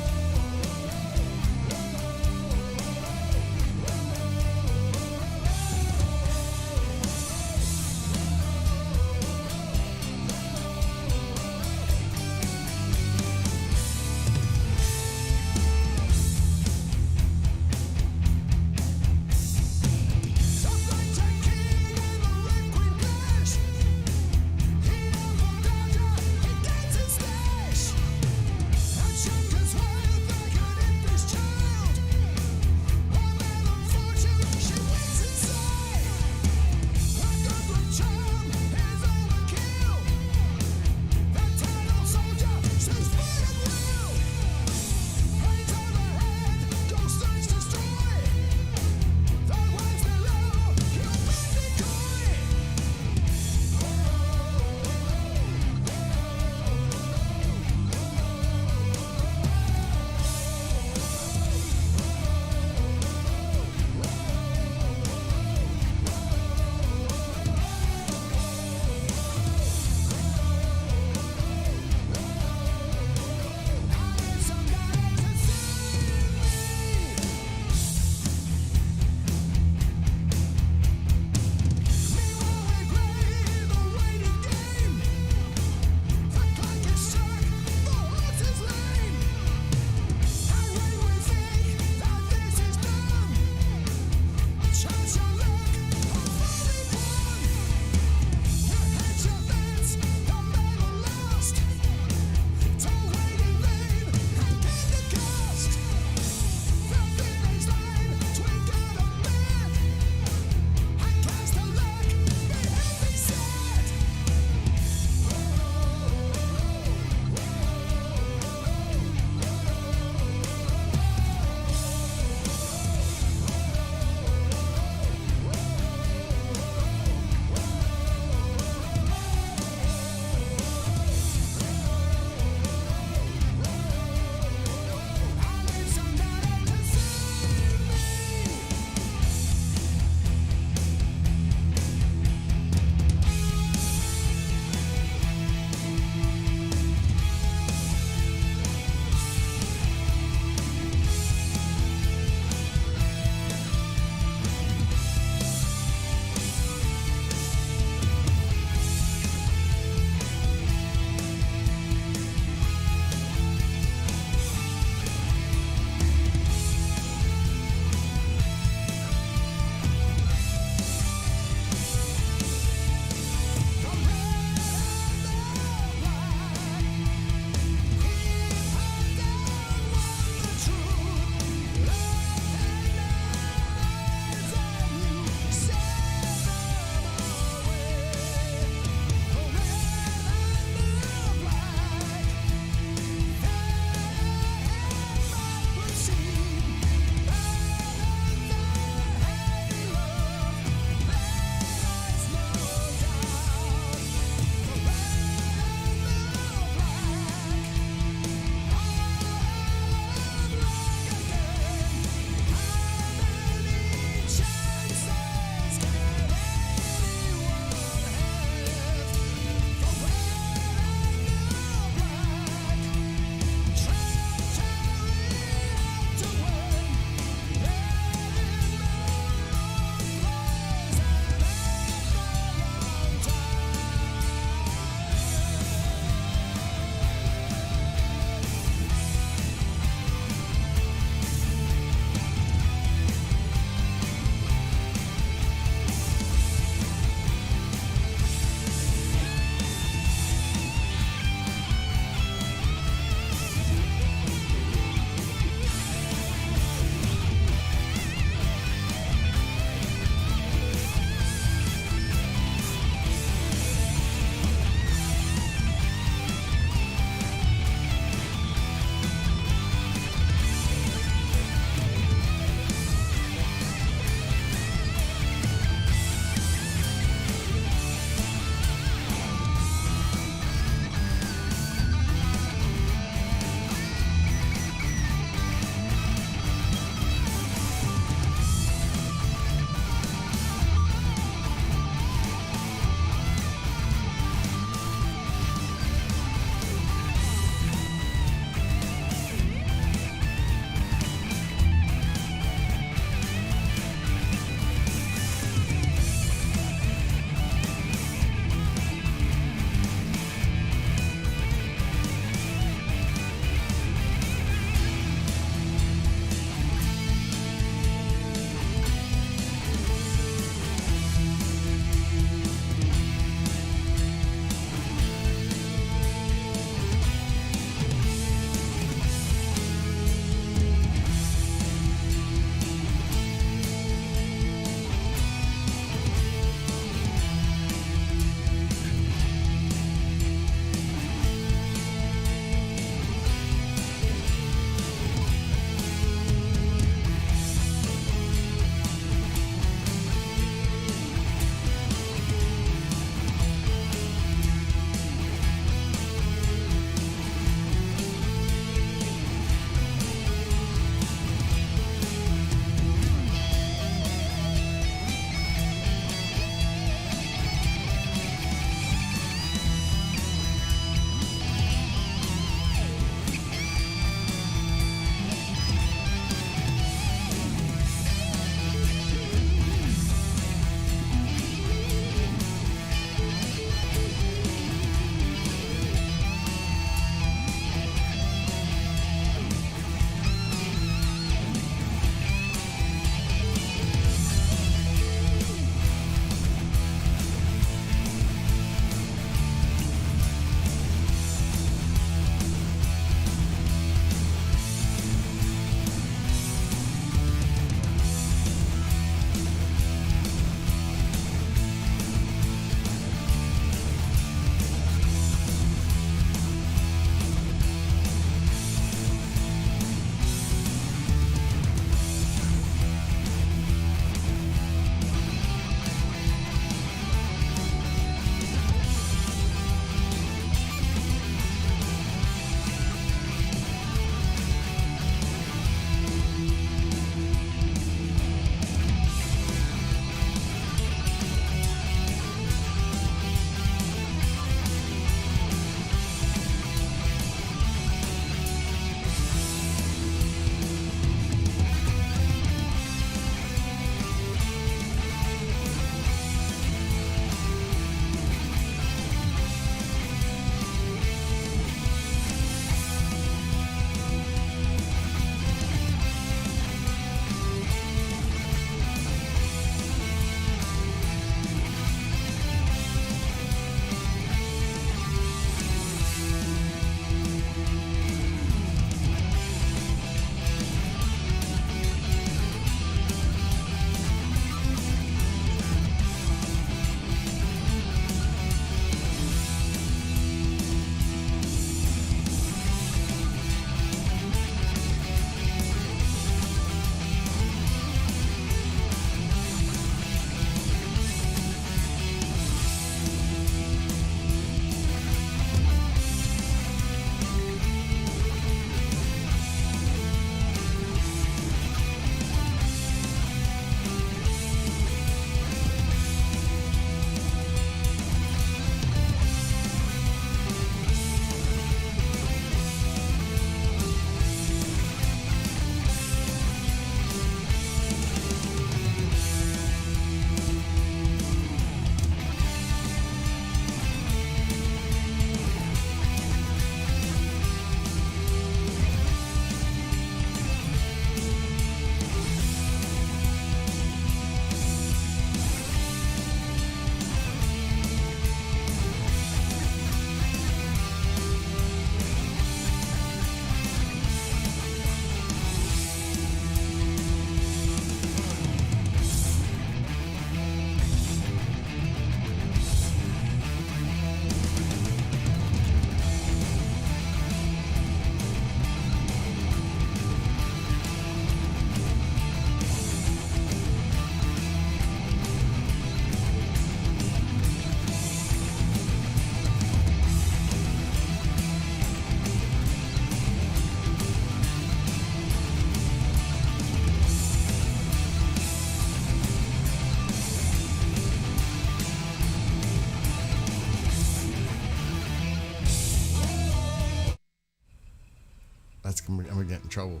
I'm gonna get in trouble.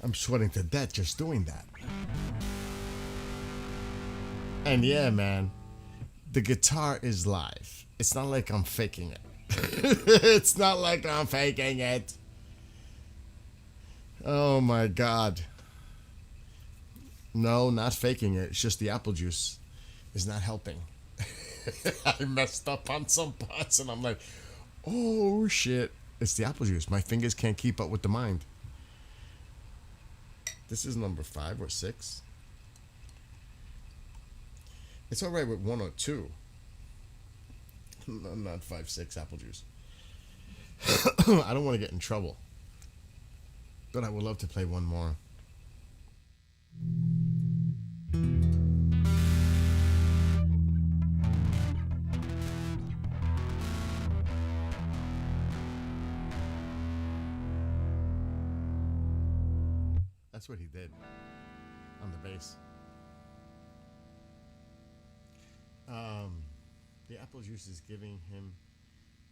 I'm sweating to death just doing that. And yeah, man, the guitar is live. It's not like I'm faking it. It's not like I'm faking it. Oh my God. No, not faking it. It's just the apple juice is not helping. I messed up on some parts and I'm like, oh shit. It's the apple juice. My fingers can't keep up with the mind. This is number 5 or 6. It's alright with 1 or 2. Not 5, 6 apple juice. I don't want to get in trouble. But I would love to play one more. That's what he did on the bass. The apple juice is giving him...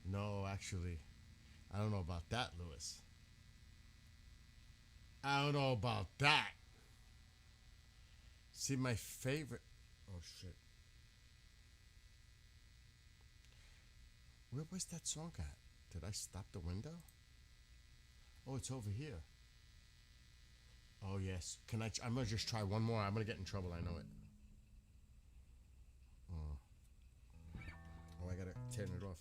No, actually, I don't know about that, Lewis. I don't know about that. See, my favorite... Oh, shit. Where was that song at? Did I stop the window? Oh, it's over here. Oh, yes. I'm going to just try one more. I'm going to get in trouble. I know it. Oh, I got to turn it off.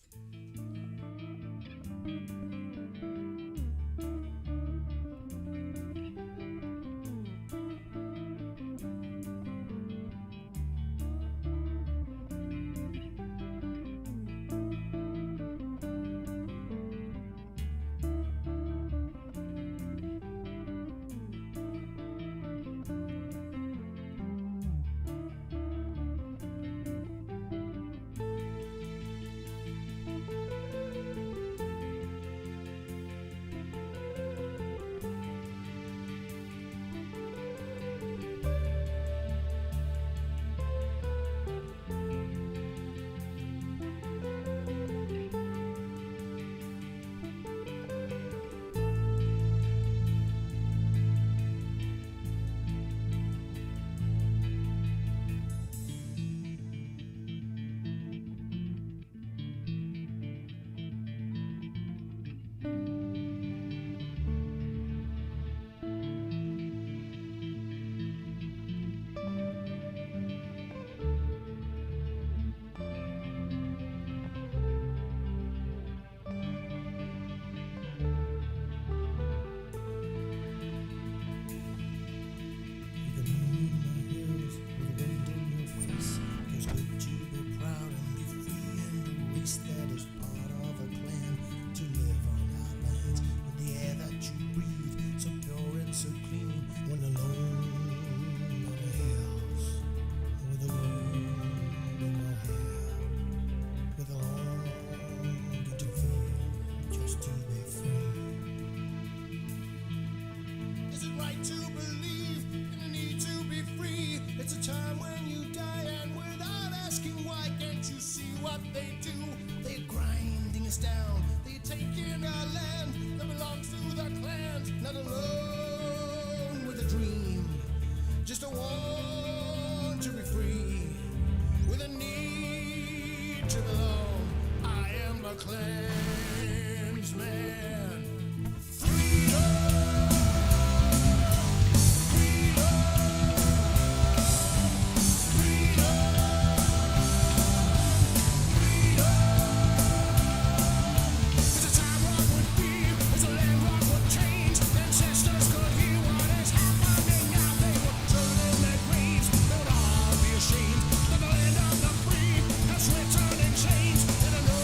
Chains, and I know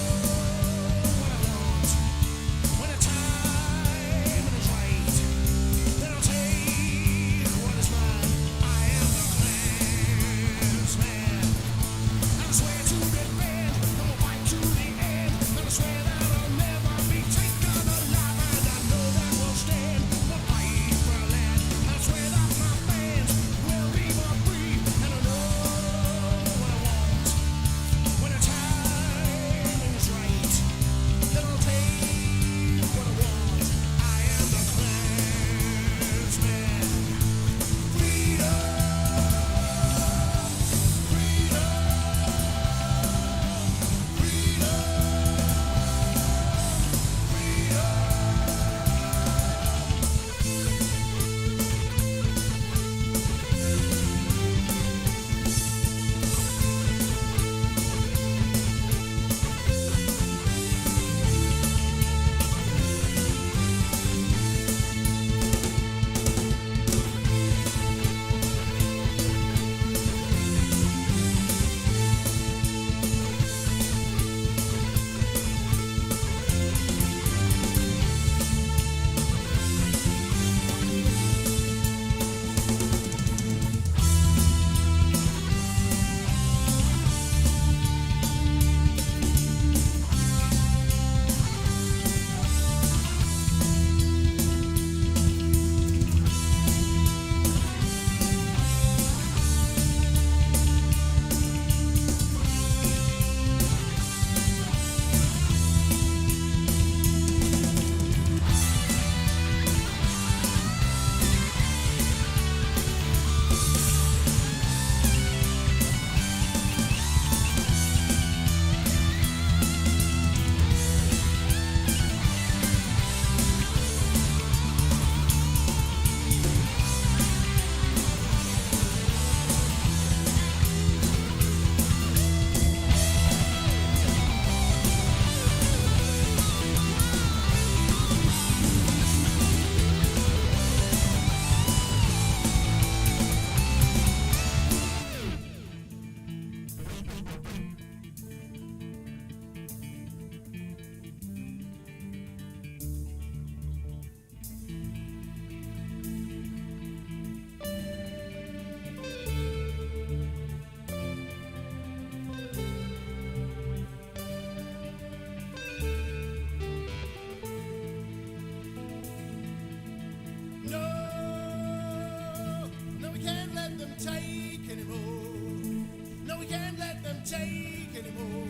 take anymore.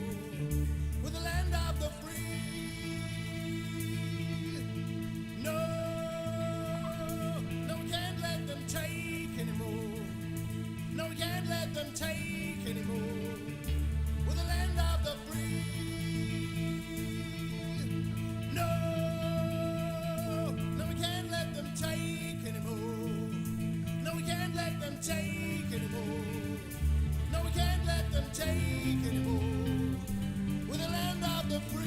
We're the land of the free. No, no, we can't let them take anymore. No, we can't let them take anymore. We're the land of the free. No, no, we can't let them take anymore. No, we can't let them take anymore. No, we can't let them take anymore. We're the land of the free.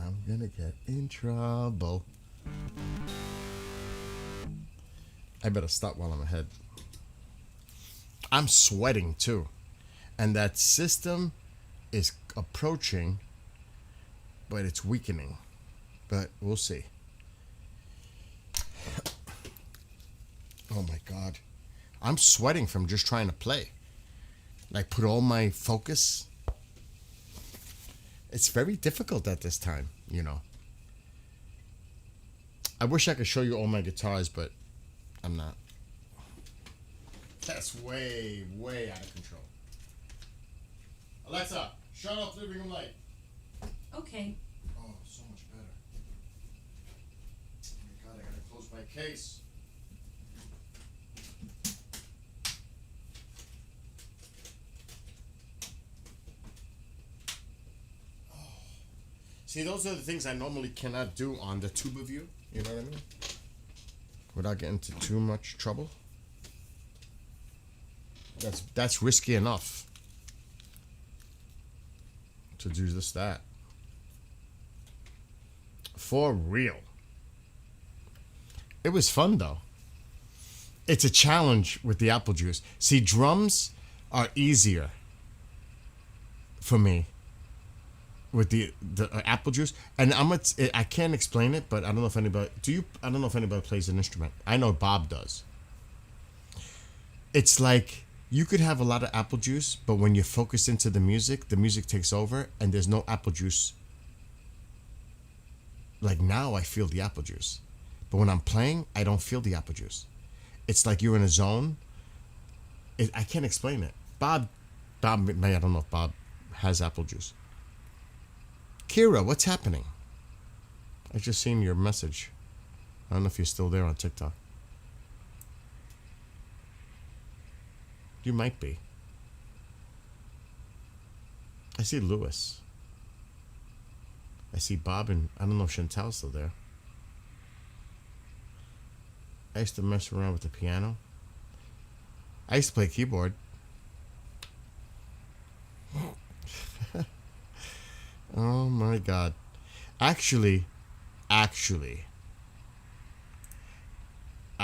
I'm gonna get in trouble. I better stop while I'm ahead. I'm sweating too. And that system is approaching, but it's weakening. But we'll see. Oh my God. I'm sweating from just trying to play. Like, put all my focus. It's very difficult at this time, you know. I wish I could show you all my guitars, but I'm not. That's way, way out of control. Alexa, shut off the living room light. Okay. Oh, so much better. Oh my God, I gotta close my case. See, those are the things I normally cannot do on the tuba view. You know what I mean? Without getting into too much trouble. That's risky enough to do just that. For real. It was fun though. It's a challenge with the apple juice. See, drums are easier for me with the apple juice, and I can't explain it, but I don't know if anybody I don't know if anybody plays an instrument. I know Bob does. It's like you could have a lot of apple juice, but when you focus into the music takes over, and there's no apple juice. Like now, I feel the apple juice, but when I'm playing, I don't feel the apple juice. It's like you're in a zone. I can't explain it. Bob, I don't know if Bob has apple juice. Kira, what's happening? I just seen your message. I don't know if you're still there on TikTok. You might be. I see Lewis. I see Bob, and I don't know if Chantel's still there. I used to mess around with the piano. I used to play keyboard. Oh my God. Actually, I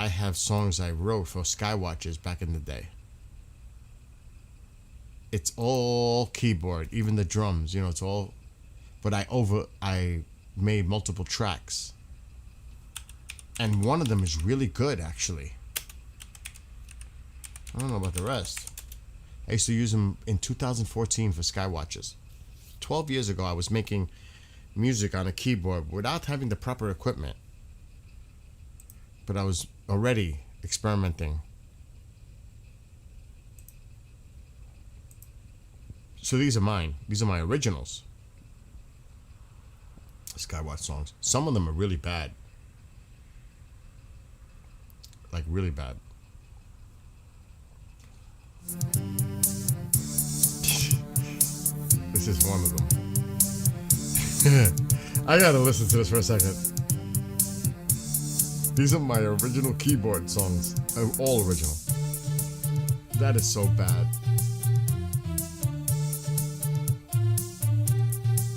have songs I wrote for Skywatchers back in the day. It's all keyboard, even the drums, you know, it's all, but I made multiple tracks. And one of them is really good, actually. I don't know about the rest. I used to use them in 2014 for Skywatchers. 12 years ago, I was making music on a keyboard without having the proper equipment. But I was already experimenting. So these are mine. These are my originals. Skywatch songs. Some of them are really bad. Like really bad. This is one of them. I gotta listen to this for a second. These are my original keyboard songs. All original. That is so bad.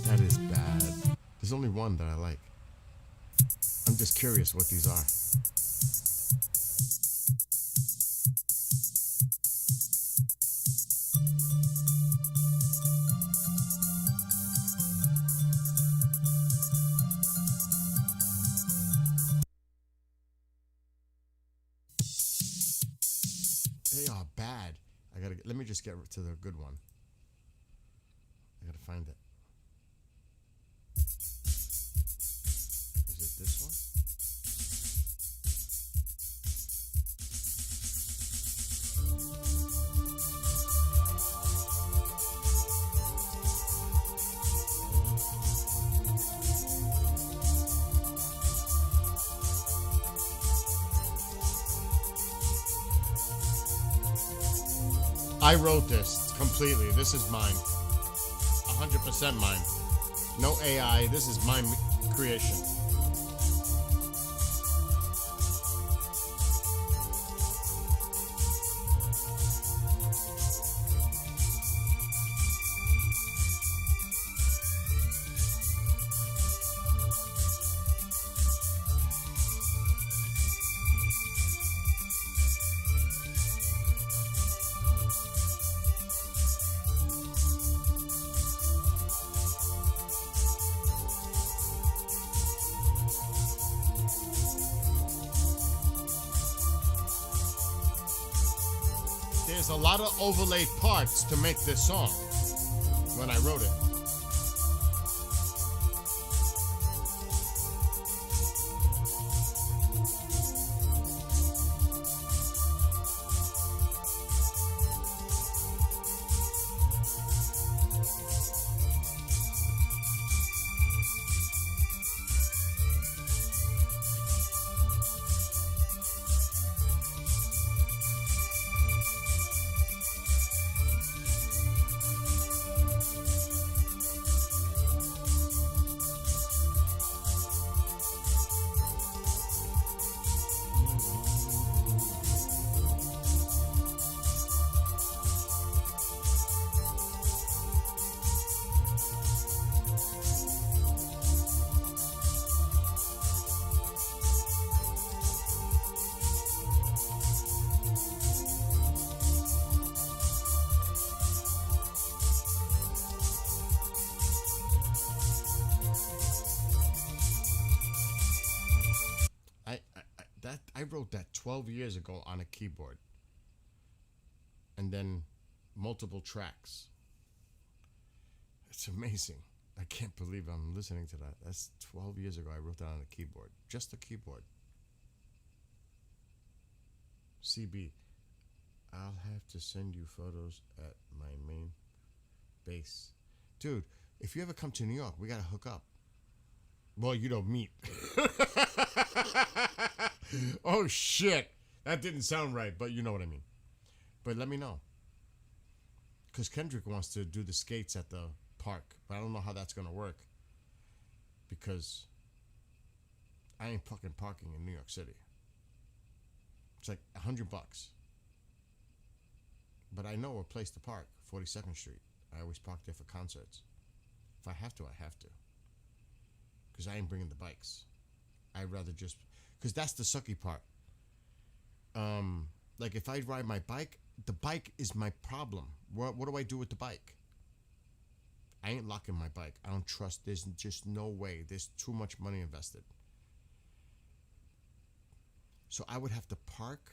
That is bad. There's only one that I like. I'm just curious what these are. They are bad. Let me just get to the good one. I gotta find it. Is it this one? I wrote this completely. This is mine. 100% mine. No AI. This is my creation. There's a lot of overlaid parts to make this song when I wrote it. I wrote that 12 years ago on a keyboard. And then multiple tracks. It's amazing. I can't believe I'm listening to that. That's 12 years ago I wrote that on a keyboard. Just a keyboard. CB. I'll have to send you photos at my main base. Dude, if you ever come to New York, we gotta hook up. Well, you don't meet. Oh, shit. That didn't sound right, but you know what I mean. But let me know. Because Kendrick wants to do the skates at the park. But I don't know how that's going to work. Because I ain't fucking parking in New York City. It's like $100. But I know a place to park, 42nd Street. I always park there for concerts. If I have to, I have to. Because I ain't bringing the bikes. I'd rather just... Because that's the sucky part. Like if I ride my bike, the bike is my problem. What do I do with the bike? I ain't locking my bike. I don't trust. There's just no way. There's too much money invested. So I would have to park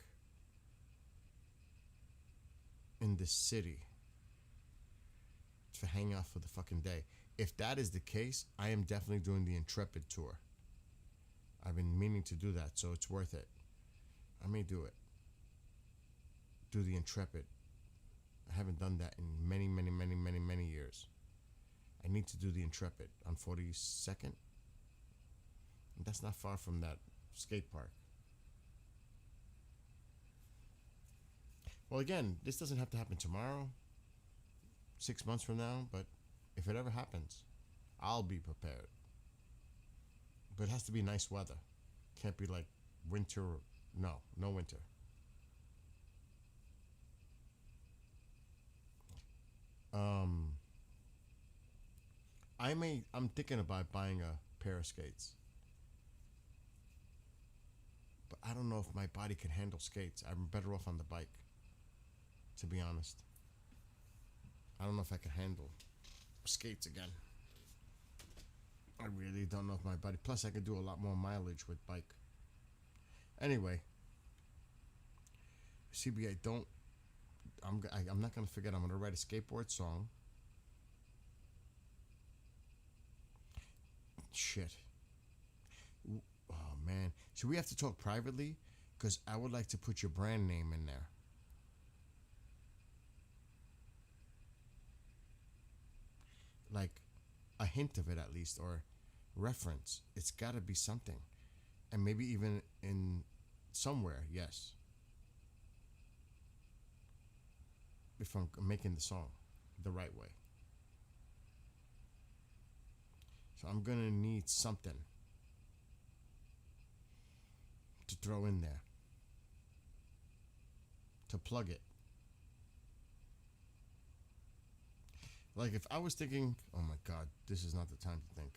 in the city to hang out for the fucking day. If that is the case, I am definitely doing the Intrepid tour. I've been meaning to do that, so it's worth it. I may do it. Do the Intrepid. I haven't done that in many years. I need to do the Intrepid on 42nd. And that's not far from that skate park. Well, again, this doesn't have to happen tomorrow, 6 months from now, but if it ever happens, I'll be prepared. But it has to be nice weather. Can't be like winter. No winter. I'm thinking about buying a pair of skates. But I don't know if my body can handle skates. I'm better off on the bike, to be honest. I don't know if I can handle skates again. I really don't know if my body. Plus, I could do a lot more mileage with bike. Anyway, CB, I'm not gonna forget. I'm gonna write a skateboard song. Shit. Oh man, so we have to talk privately, because I would like to put your brand name in there. Like a hint of it at least, or reference. It's got to be something, and maybe even in somewhere. Yes, if I'm making the song the right way. So I'm gonna need something to throw in there to plug it. Like if I was thinking, oh my God, this is not the time to think.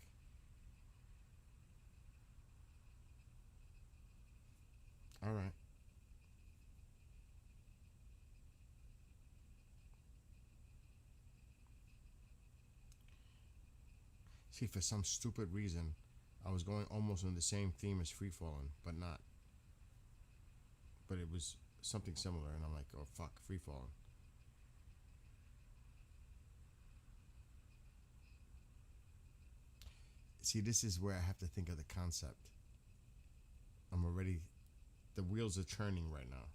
All right. See, for some stupid reason, I was going almost on the same theme as Free Fallin', but not. But it was something similar, and I'm like, oh fuck, Free Fallin'. See, this is where I have to think of the concept. I'm already, the wheels are turning right now.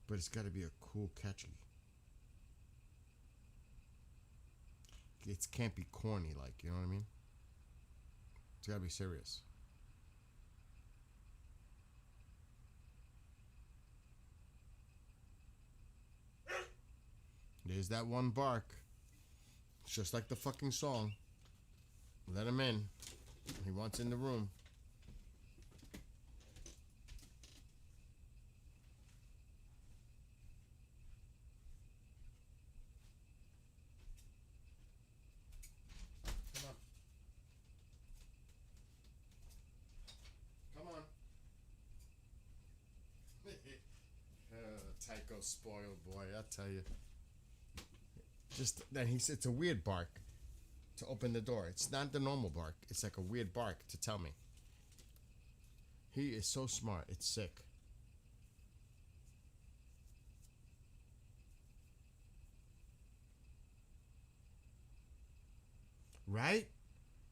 But it's got to be a cool, catchy. It can't be corny, like, you know what I mean? It's got to be serious. There's that one bark. It's just like the fucking song. Let him in. He wants in the room. Come on. Come on. Tycho spoiled boy, I tell you. Just then he said it's a weird bark to open the door. It's not the normal bark. It's like a weird bark to tell me. He is so smart. It's sick. Right?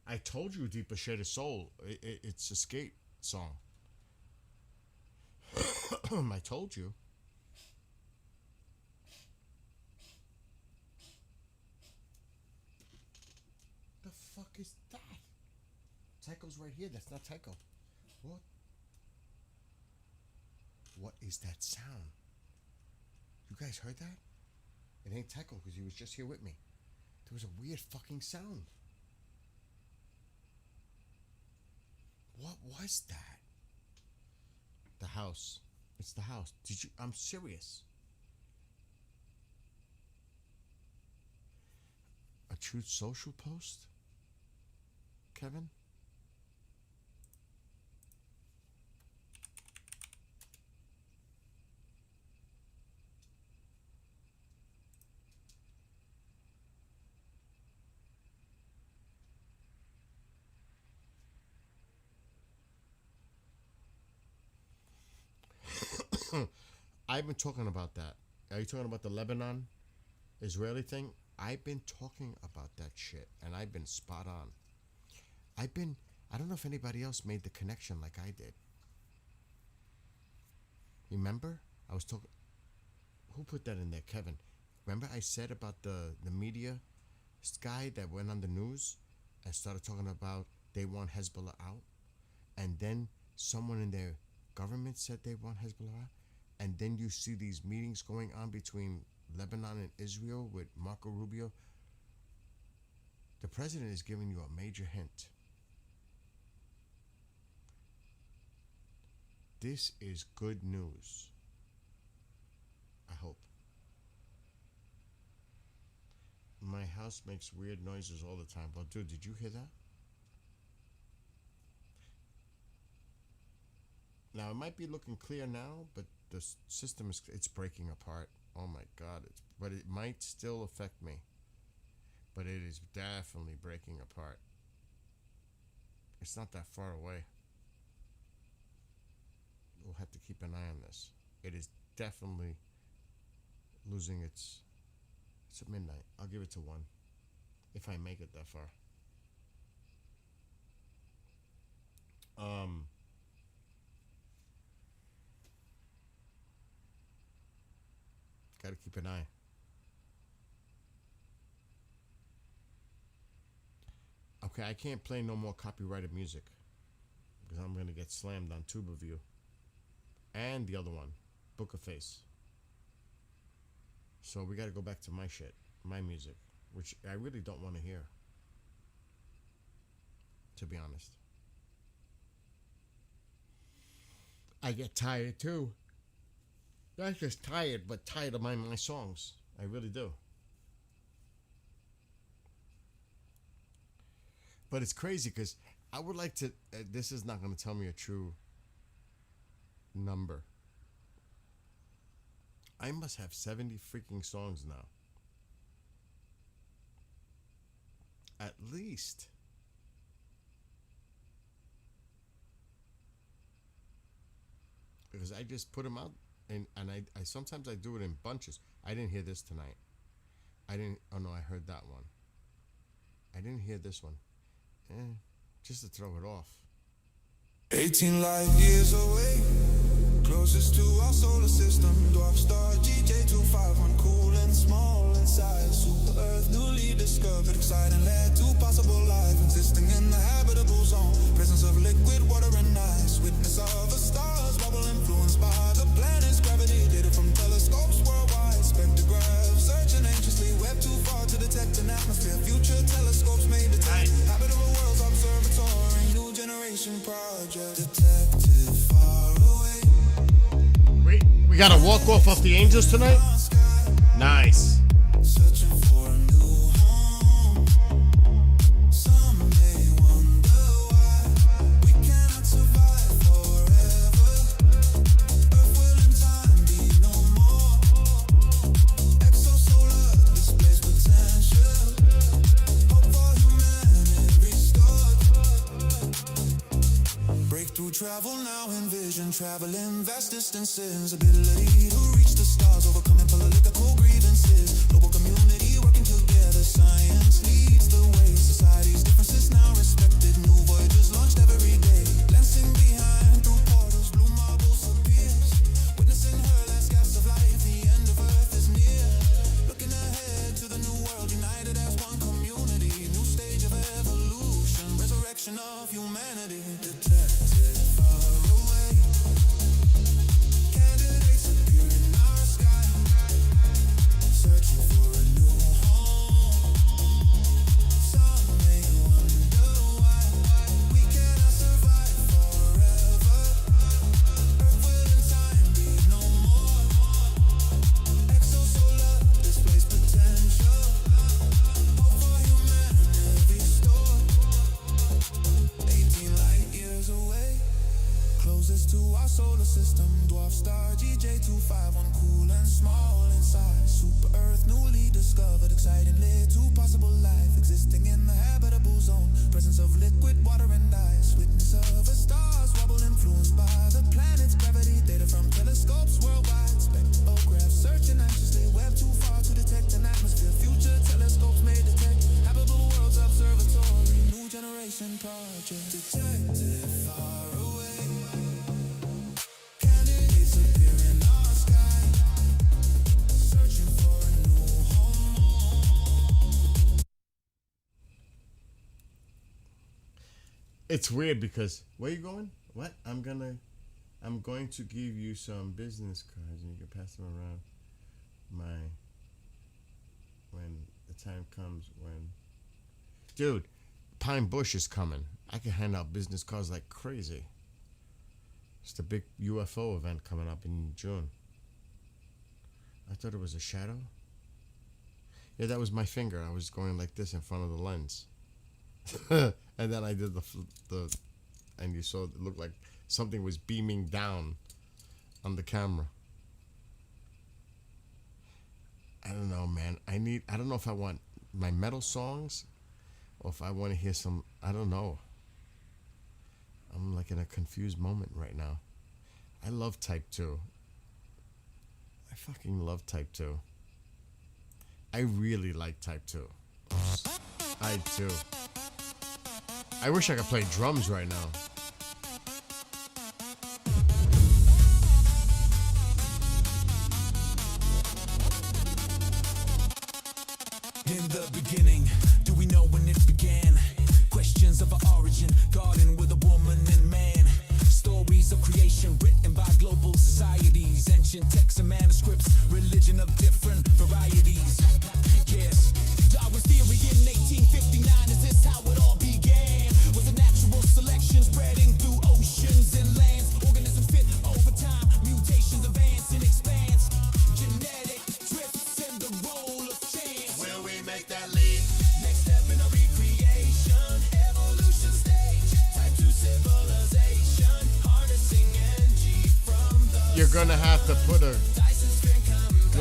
I told you, Deeper Shade of Soul. It's a skate song. I told you. The fuck is that? Tycho's right here. That's not Tycho. What? What is that sound? You guys heard that? It ain't Tycho because he was just here with me. There was a weird fucking sound. What was that? The house. It's the house. Did you? I'm serious. A Truth Social post? Kevin? I've been talking about that. Are you talking about the Lebanon Israeli thing? I've been talking about that shit, and I've been spot on. I don't know if anybody else made the connection like I did. Remember? I was talking. Who put that in there? Kevin. remember I said about the media guy that went on the news and started talking about they want Hezbollah out, and then someone in their government said they want Hezbollah out, and then you see these meetings going on between Lebanon and Israel with Marco Rubio. The president is giving you a major hint. This is good news. I hope. My house makes weird noises all the time. Well, dude, did you hear that? Now, it might be looking clear now, but the system it's breaking apart. Oh my God. But it might still affect me. But it is definitely breaking apart. It's not that far away. We'll have to keep an eye on this. It is definitely losing its... It's at midnight. I'll give it to 1. If I make it that far. Gotta keep an eye. Okay, I can't play no more copyrighted music because I'm gonna get slammed on TubeView. And the other one, Book of Face. So we gotta go back to my shit, my music, which I really don't want to hear, to be honest. I get tired too. Not just tired, but tired of my songs. I really do. But it's crazy because I would like to... this is not going to tell me a true number. I must have 70 freaking songs now. At least. Because I just put them out. And I sometimes I do it in bunches. I didn't hear this tonight. Oh no, I heard that one. I didn't hear this one. Just to throw it off. 18 light years away, closest to our solar system. Dwarf star GJ251, cool and small in size. Super Earth newly discovered, exciting, led to possible life existing in the habitable zone. Presence of liquid water and ice. Witness of a star's bubble influenced by the planet's gravity. Data from telescopes worldwide. Spectrograph searching anxiously. Web too far to detect an atmosphere. Future telescopes may detect habitable worlds. Observatory, new generation project. Detected far away. We got a walk off of the Angels tonight? Nice. Searching for a new home. Some may wonder why we cannot survive forever. Earth will in time be no more. Exosolar displays potential. Hope for humanity restored. Breakthrough travel now, envision traveling vast distances. Ability to reach the stars, overcoming political grievances. Global community working together, science leads the way. Society's differences now respected. New voyages launched every day. Glancing behind through portals, blue marbles appears. Witnessing her last gasp of life, the end of Earth is near. Looking ahead to the new world, united as one community. New stage of evolution, resurrection of humanity. Detected far away. Candidates appear in our sky. Searching for a new home. Some may wonder why we cannot survive forever. Earth will in time be no more. Exosolar displays potential. Hope for humanity restored. 18 light years away, closest to our solar system. Dwarf star GJ251, cool and small in size. Super Earth newly discovered, exciting, led to possible life existing in the habitable zone. Presence of liquid water and ice. Witness of a star's wobble influenced by the planet's gravity. Data from telescopes worldwide. Spectrograph searching anxiously. Web too far to detect an atmosphere. Future telescopes may detect habitable worlds. Observatory, new generation project. Detected far away. Candidates appear in our sky. It's weird because where you going? What? I'm going to give you some business cards and you can pass them around. When the time comes when, dude, Pine Bush is coming. I can hand out business cards like crazy. It's the big UFO event coming up in June. I thought it was a shadow. Yeah, that was my finger. I was going like this in front of the lens. And then I did the and you saw it looked like something was beaming down on the camera. I don't know, man. I don't know if I want my metal songs or if I want to hear some, I don't know. I'm like in a confused moment right now. I love Type 2. I fucking love Type 2. I really like Type 2. I do. I wish I could play drums right now. In the beginning, do we know when it began? Questions of our origin, garden with a woman and man. Stories of creation written by global societies. Ancient texts and manuscripts, religion of different varieties. Yes, Darwin's theory in 1859, is this how it all began? Was a natural selection spreading through oceans and lands? Organisms fit over time, mutations advance and expands. Genetic drifts and the role of chance. Will we make that leap? Next step in a recreation, evolution stage, type 2 civilization, harnessing energy from the You're gonna have to put a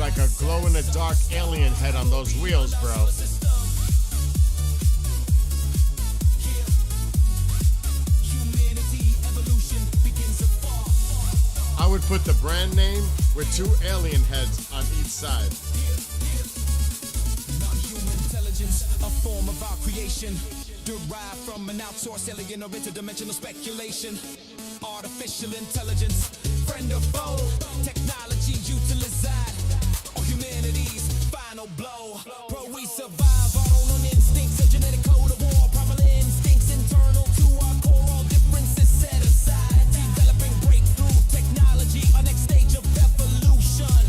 like a glow in the dark alien head on those wheels, bro. humanity, evolution begins afar. I would put the brand name with 2 alien heads on each side. Non-human intelligence, a form of our creation, derived from an outsourced alien or interdimensional speculation. Artificial intelligence, friend or foe, technology utilized, or humanity's final blow. Bro, we survive our own instincts, a genetic code of war, primal instincts internal to our core, all differences set aside. Developing breakthrough technology, our next stage of evolution,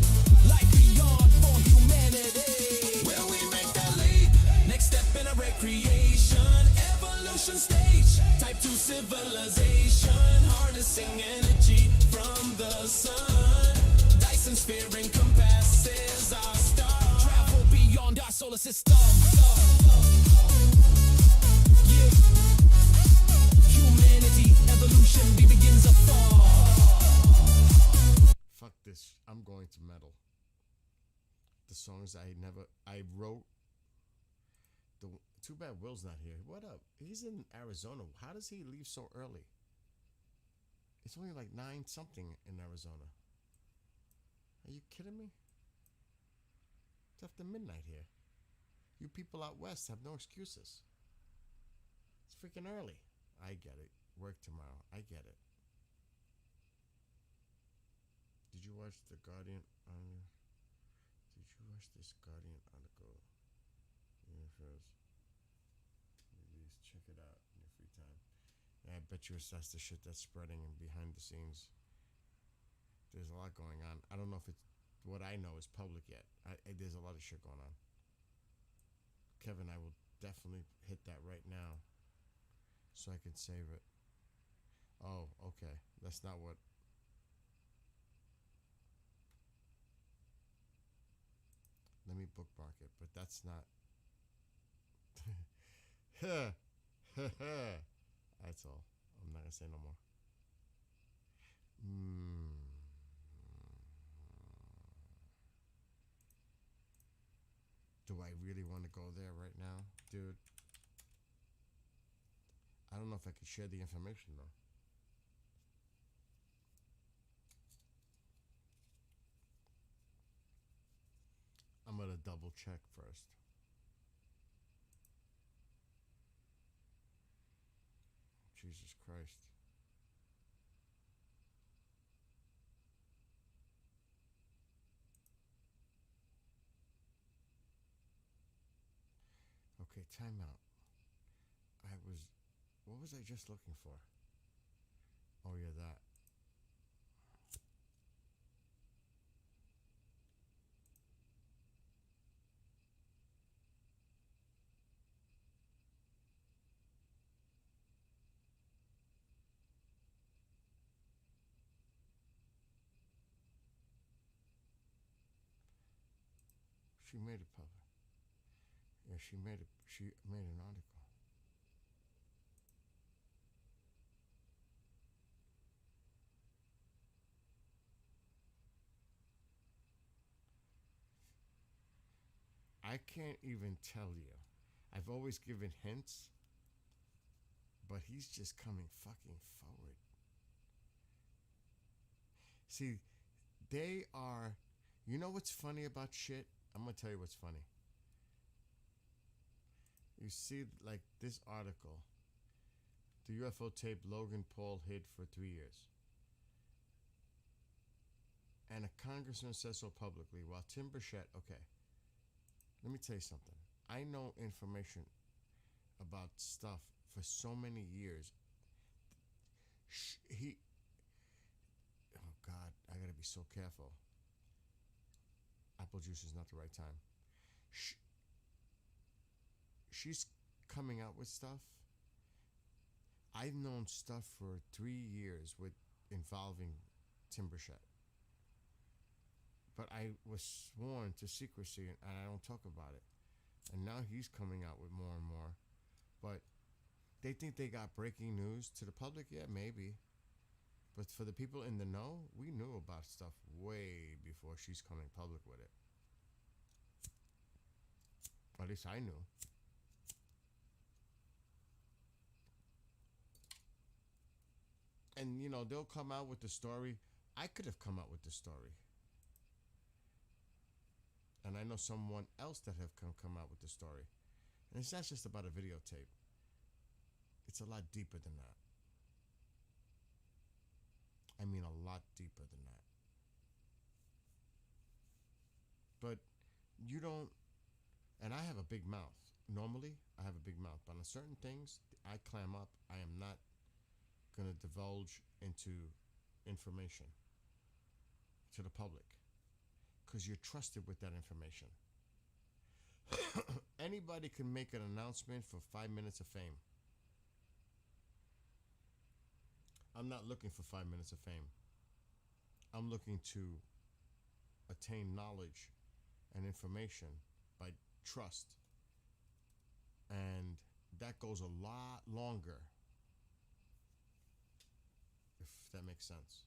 life beyond for humanity. Will we make that leap? Next step in a recreation, evolution stage, type 2 civilization, harnessing energy from the sun. Dyson sphere encompasses our star, travel beyond our solar system. Yeah. Humanity, evolution begins afar. Fuck this. I'm going to metal. The songs I wrote. Too bad Will's not here. What up? He's in Arizona. How does he leave so early? It's only like 9 something in Arizona. Are you kidding me? It's after midnight here. You people out west have no excuses. It's freaking early. I get it. Work tomorrow. I get it. Did you watch The Guardian on your... Did you watch this Guardian article? Universe. Release. Check it out in your free time. Yeah, I bet you that's the shit that's spreading and behind the scenes. There's a lot going on. I don't know if it's what I know is public yet. There's a lot of shit going on. Kevin, I will definitely hit that right now so I can save it. Oh, okay. That's not what... Let me bookmark it, but that's not... That's all. I'm not gonna say no more. Do I really want to go there right now? Dude. I don't know if I could share the information though. I'm gonna double check first. Jesus Christ. Okay, time out. I was What was I just looking for? Oh yeah, that. She made it public. Yeah, she made it. She made an article. I can't even tell you. I've always given hints, but he's just coming fucking forward. See, they are. You know what's funny about shit? I'm gonna tell you what's funny. You see, like this article, the UFO tape Logan Paul hid for 3 years. And a congressman says so publicly, while Tim Burchett, okay, let me tell you something. I know information about stuff for so many years. Oh God, I gotta be so careful. Apple juice is not the right time. She's coming out with stuff. I've known stuff for 3 years with involving Tim Burchett. But I was sworn to secrecy and I don't talk about it. And now he's coming out with more and more. But they think they got breaking news to the public? Yeah, maybe. But for the people in the know, we knew about stuff way before she's coming public with it. At least I knew. And, you know, they'll come out with the story. I could have come out with the story. And I know someone else that have come out with the story. And it's not just about a videotape. It's a lot deeper than that. I mean, a lot deeper than that. But you don't, and I have a big mouth. Normally, I have a big mouth. But on certain things, I clam up. I am not going to divulge into information to the public. Because you're trusted with that information. Anybody can make an announcement for 5 minutes of fame. I'm not looking for 5 minutes of fame. I'm looking to attain knowledge and information by trust. And that goes a lot longer, if that makes sense.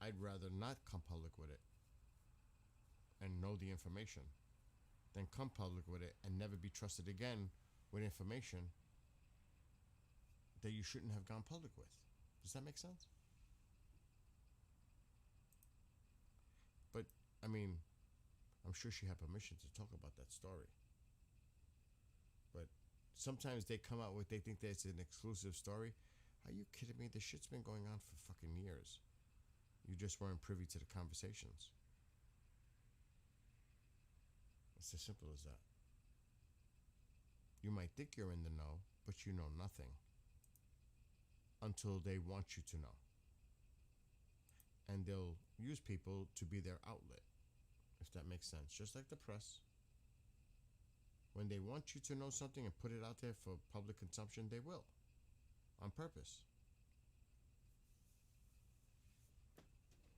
I'd rather not come public with it and know the information than come public with it and never be trusted again with information that you shouldn't have gone public with. Does that make sense? But, I mean, I'm sure she had permission to talk about that story. But sometimes they come out with, they think that it's an exclusive story. Are you kidding me? This shit's been going on for fucking years. You just weren't privy to the conversations. It's as simple as that. You might think you're in the know, but you know nothing until they want you to know. And they'll use people to be their outlet, if that makes sense. Just like the press. When they want you to know something and put it out there for public consumption, they will. On purpose.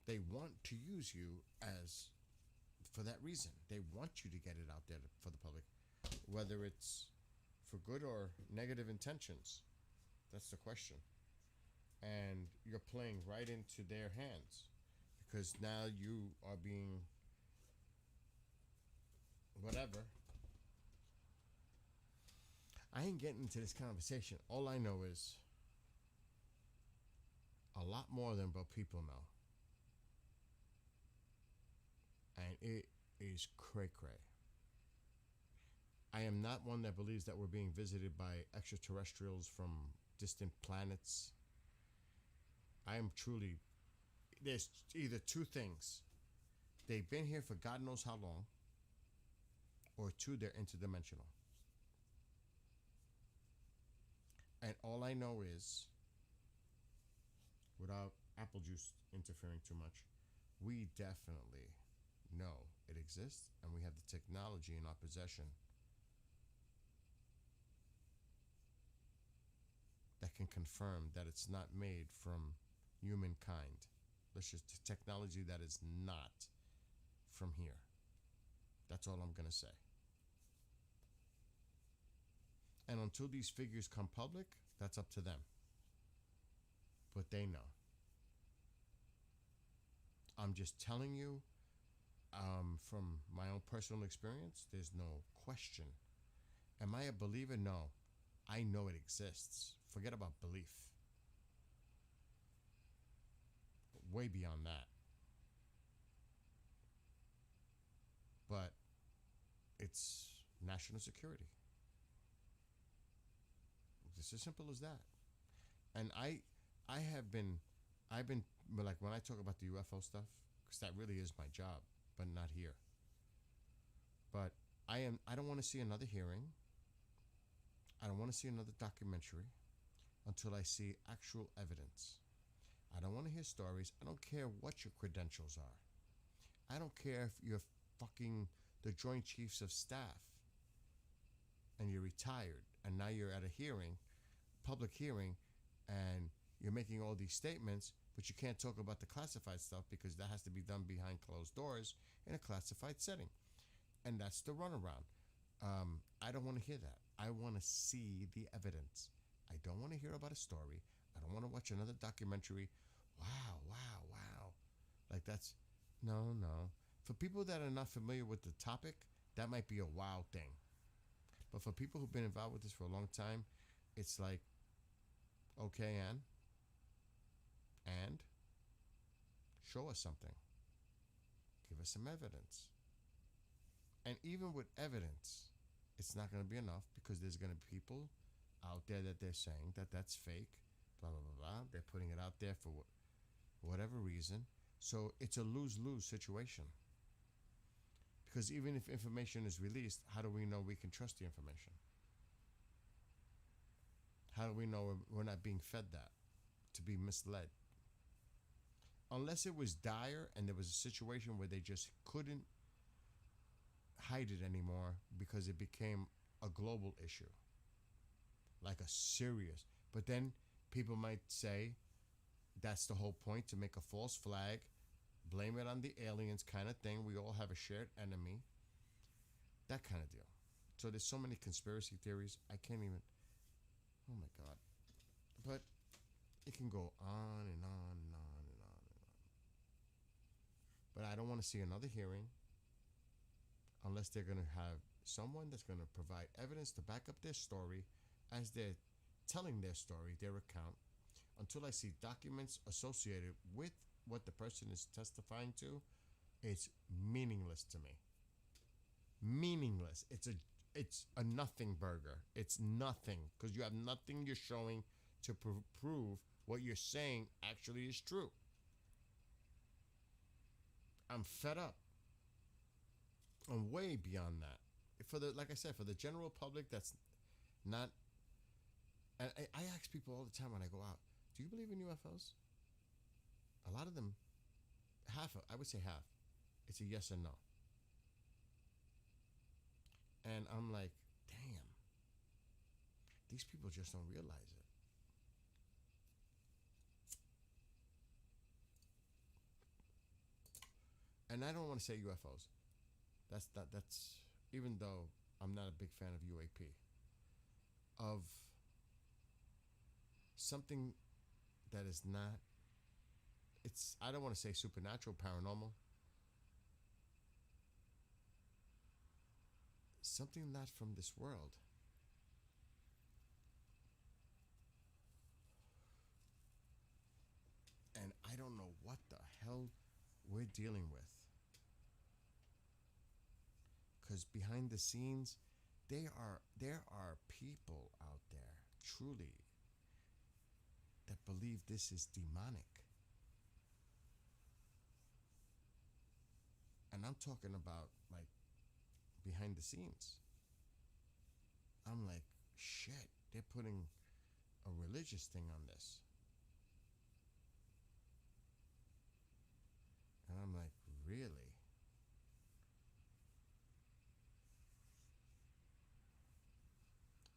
They want to use you as, for that reason. They want you to get it out there for the public. Whether it's for good or negative intentions. That's the question. And you're playing right into their hands. Because now you are being whatever. I ain't getting into this conversation. All I know is a lot more than what people know. And it is cray-cray. I am not one that believes that we're being visited by extraterrestrials from distant planets. I am truly... There's either two things. They've been here for God knows how long. Or two, they're interdimensional. And all I know is, without apple juice interfering too much, we definitely know it exists, and we have the technology in our possession that can confirm that it's not made from humankind. Let's just technology that is not from here. That's all I'm gonna say. And until these figures come public, that's up to them. But they know. I'm just telling you, from my own personal experience, there's no question. Am I a believer? No. I know it exists. Forget about belief. Way beyond that. But it's national security. It's as simple as that. And I've been like, when I talk about the UFO stuff, because that really is my job, but not here. But I don't want to see another hearing. I don't want to see another documentary until I see actual evidence. I don't want to hear stories. I don't care what your credentials are. I don't care if you're fucking the Joint Chiefs of Staff and you're retired and now you're at a hearing, public hearing, and you're making all these statements, but you can't talk about the classified stuff because that has to be done behind closed doors in a classified setting. And that's the runaround. I don't want to hear that. I want to see the evidence. I don't want to hear about a story. I don't want to watch another documentary. Wow. Like that's, no. For people that are not familiar with the topic, that might be a wow thing. But for people who've been involved with this for a long time, it's like, okay, and show us something. Give us some evidence. And even with evidence, it's not going to be enough because there's going to be people out there that they're saying that that's fake, blah, blah, blah, blah. They're putting it out there for whatever reason. So it's a lose-lose situation. Because even if information is released, how do we know we can trust the information? How do we know we're not being fed that to be misled? Unless it was dire and there was a situation where they just couldn't hide it anymore because it became a global issue, like a serious. But then people might say that's the whole point, to make a false flag, blame it on the aliens kind of thing. We all have a shared enemy, that kind of deal. So there's so many conspiracy theories, I can't even, oh my God. But it can go on and on and on and on and on. But I don't want to see another hearing unless they're going to have someone that's going to provide evidence to back up their story as they're telling their story, their account. Until I see documents associated with what the person is testifying to, it's meaningless to me. Meaningless. It's a nothing burger. It's nothing because you have nothing you're showing to prove what you're saying actually is true. I'm fed up. I'm way beyond that. Like I said, for the general public, that's not. And I ask people all the time when I go out, do you believe in UFOs? A lot of them, I would say half, it's a yes and no. And I'm like, damn, these people just don't realize it. And I don't want to say UFOs. That's even though I'm not a big fan of UAP, of something that is not, I don't want to say supernatural, paranormal, something not from this world. And I don't know what the hell we're dealing with. Because behind the scenes, there are people out there, truly, that believe this is demonic. And I'm talking about, like, behind the scenes. I'm like, shit, they're putting a religious thing on this. And I'm like, really?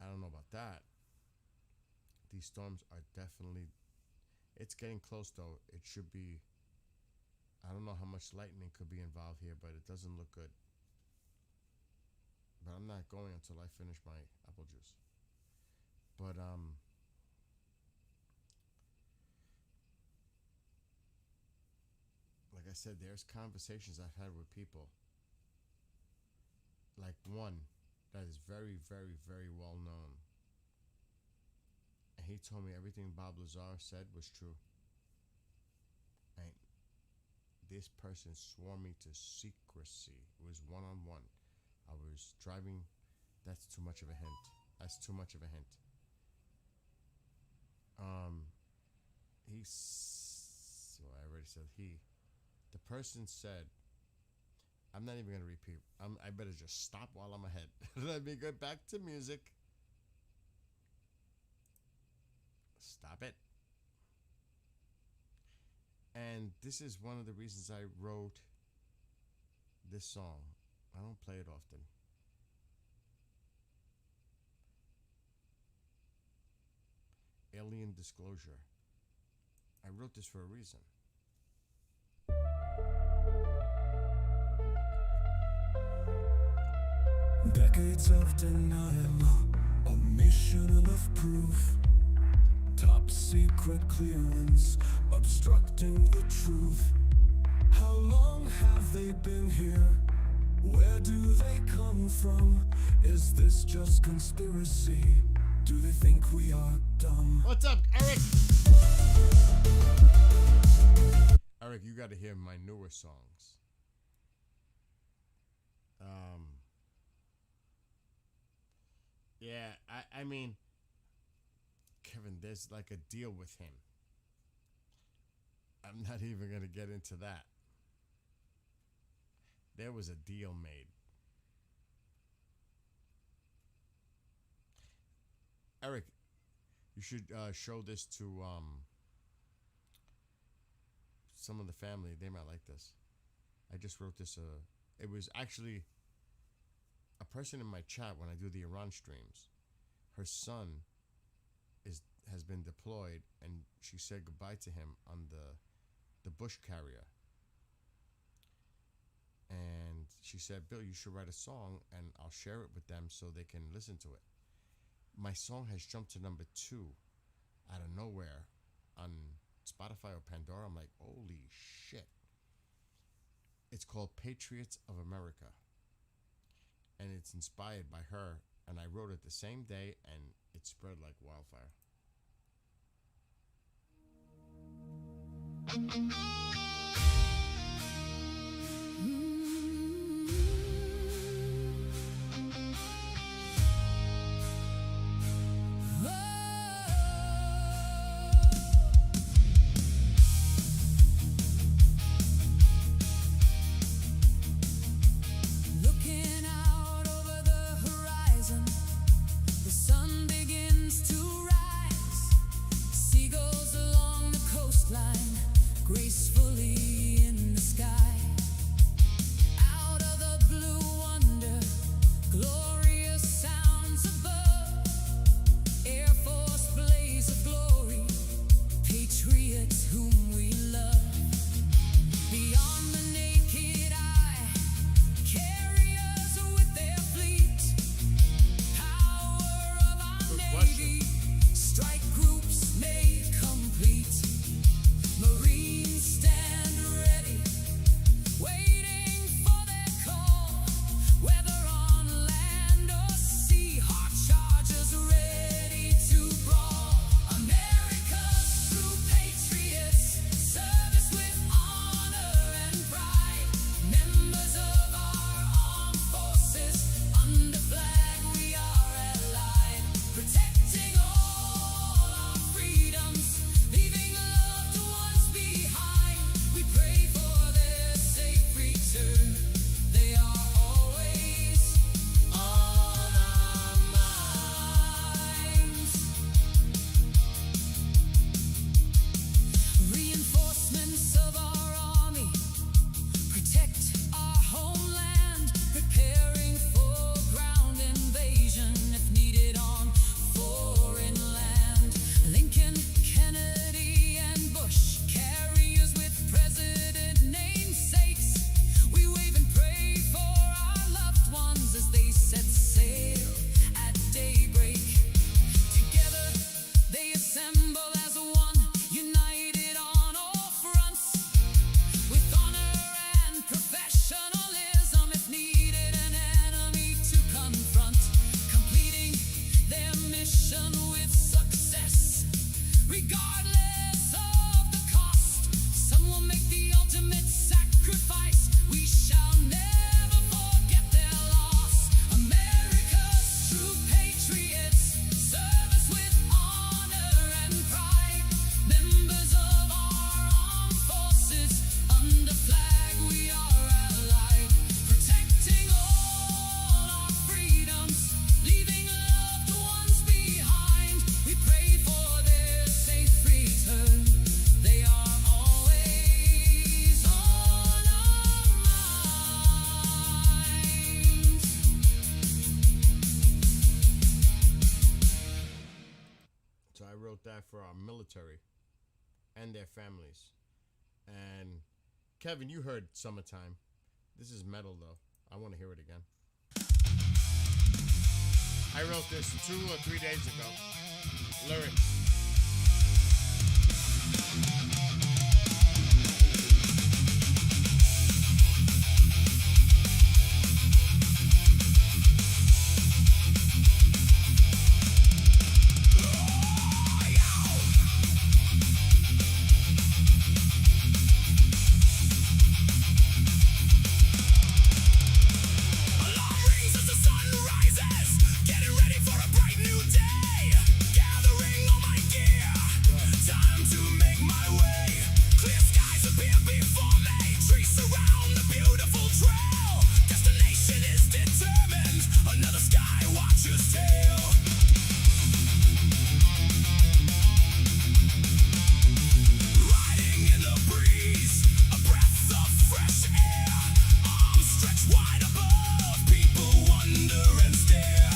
I don't know about that. These storms are definitely, it's getting close though. It should be, I don't know how much lightning could be involved here, but it doesn't look good. But I'm not going until I finish my apple juice. But like I said, there's conversations I've had with people. Like one that is very, very, very well known. And he told me everything Bob Lazar said was true. And this person swore me to secrecy. It was one-on-one. I was driving. That's too much of a hint. That's too much of a hint. Well, I already said he. The person said, I'm not even going to repeat. I better just stop while I'm ahead. Let me get back to music. Stop it. And this is one of the reasons I wrote this song. I don't play it often. Alien Disclosure. I wrote this for a reason. Decades of denial, omission of proof, top secret clearance, obstructing the truth. How long have they been here? Where do they come from? Is this just conspiracy? Do they think we are dumb? What's up, Eric? Eric, you got to hear my newer songs. Yeah, I mean, Kevin, there's like a deal with him. I'm not even going to get into that. There was a deal made. Eric, you should show this to some of the family. They might like this. I just wrote this. It was actually a person in my chat when I do the Iran streams. Her son has been deployed, and she said goodbye to him on the bush carrier. And she said, Bill, you should write a song, and I'll share it with them so they can listen to it. My song has jumped to number 2 out of nowhere on Spotify or Pandora. I'm like, holy shit. It's called Patriots of America. And it's inspired by her. And I wrote it the same day, and it spread like wildfire. Graceful. military and their families. And Kevin, you heard Summertime. This is metal though. I want to hear it again. I wrote this 2 or 3 days ago. Lyrics. Alarm rings as the sun rises, getting ready for a bright new day. Gathering all my gear, time to make my way. Clear skies appear before me, trees surround the beautiful trail. Destination is determined, another sky watcher's tale. Riding in the breeze, a breath of fresh air. Arms stretched wide above, people wonder and stare.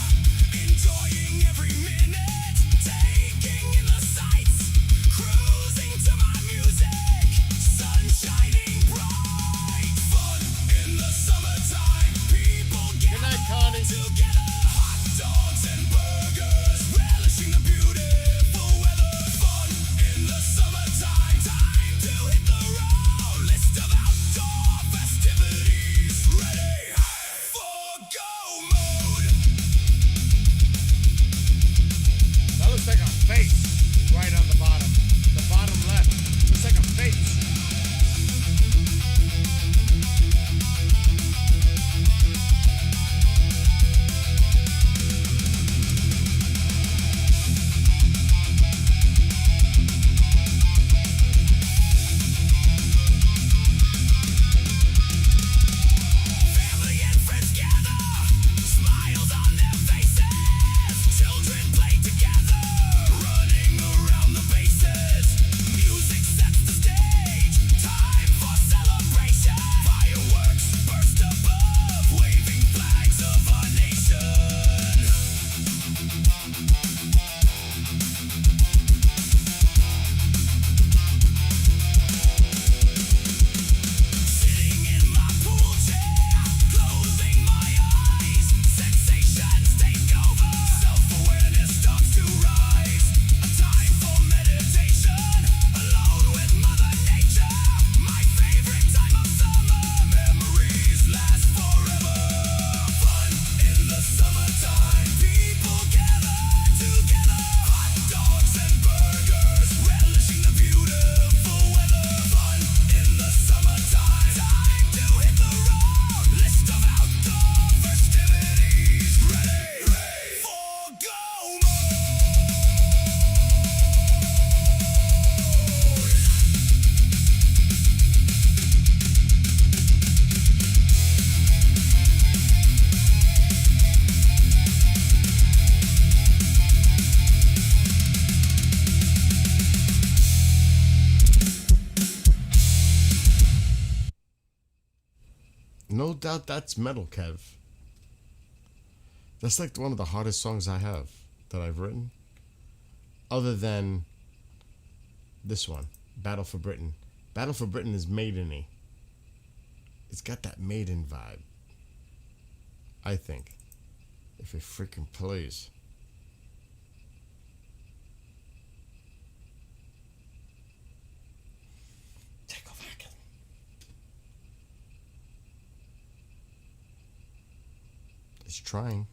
Enjoying every minute, taking in the sights. Cruising to my music, sun shining bright. Fun in the summertime, people Good night, Connie. together. Hot dogs and burgers, relishing the beautiful weather. Fun in the summertime, time to hit the road. List of outdoor festivities, ready for go mode. That looks like a face right on the bottom. The bottom left. Looks like a face. Family and friends gather, smiles on their faces. Children play together, running around the bases. Music sets the stage, time for celebration. Fireworks burst above, waving flags of our nation. Sitting in my pool chair, closing my eyes. Sensations take over, self-awareness starts to rise. A time for meditation, alone with Mother Nature. My favorite time of summer, memories last forever. Fun in the summertime, people gather together. Hot dogs and burgers, relishing the beautiful weather. Fun in the summertime, time to hit the road. List of outdoor festivities, ready for go mode. No doubt that's metal, Kev. That's like one of the hardest songs I have that I've written. Other than this one, Battle for Britain. Battle for Britain is maiden-y. It's got that maiden vibe. I think. If it freaking plays. Take over, Kevin. It's trying.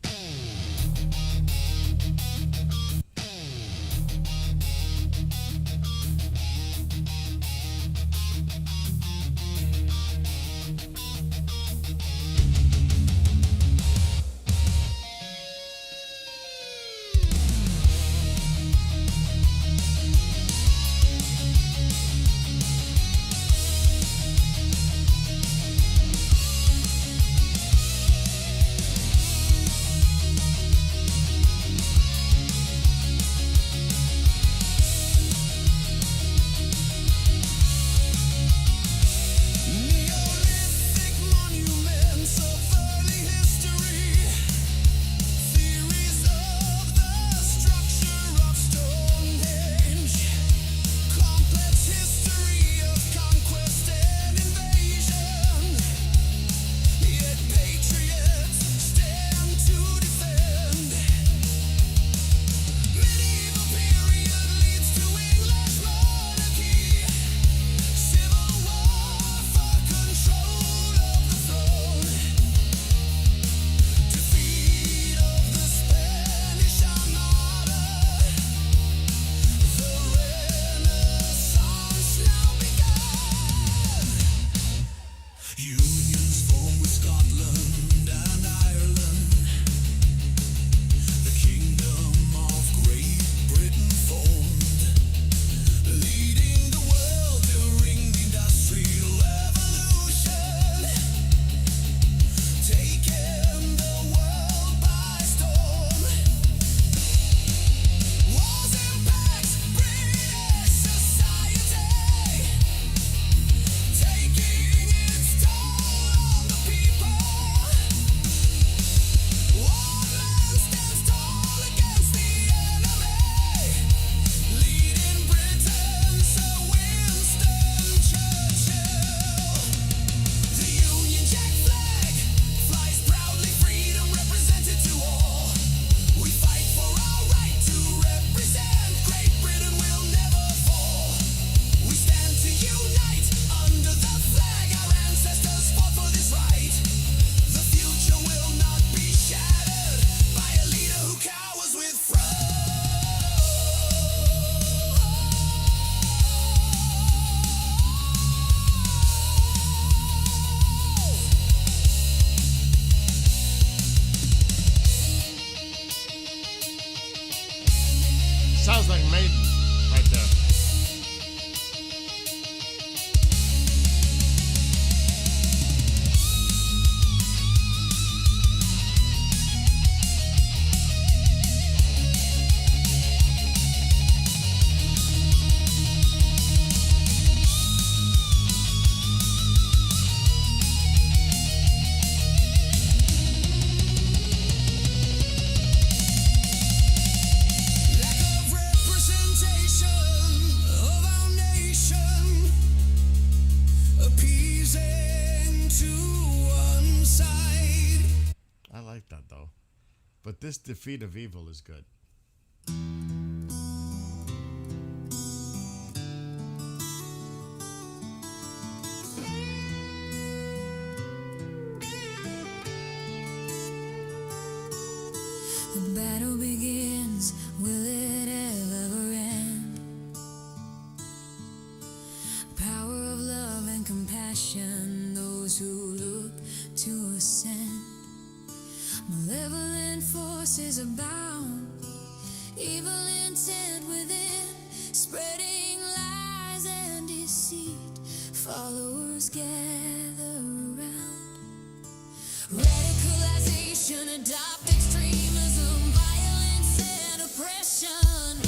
like that though. But this defeat of evil is good. The battle begins, will it ever end? Power of love and compassion, those who look to ascend. Malevolent forces abound, evil intent within, spreading lies and deceit. Followers gather around. Radicalization, adopt extremism, violence and oppression,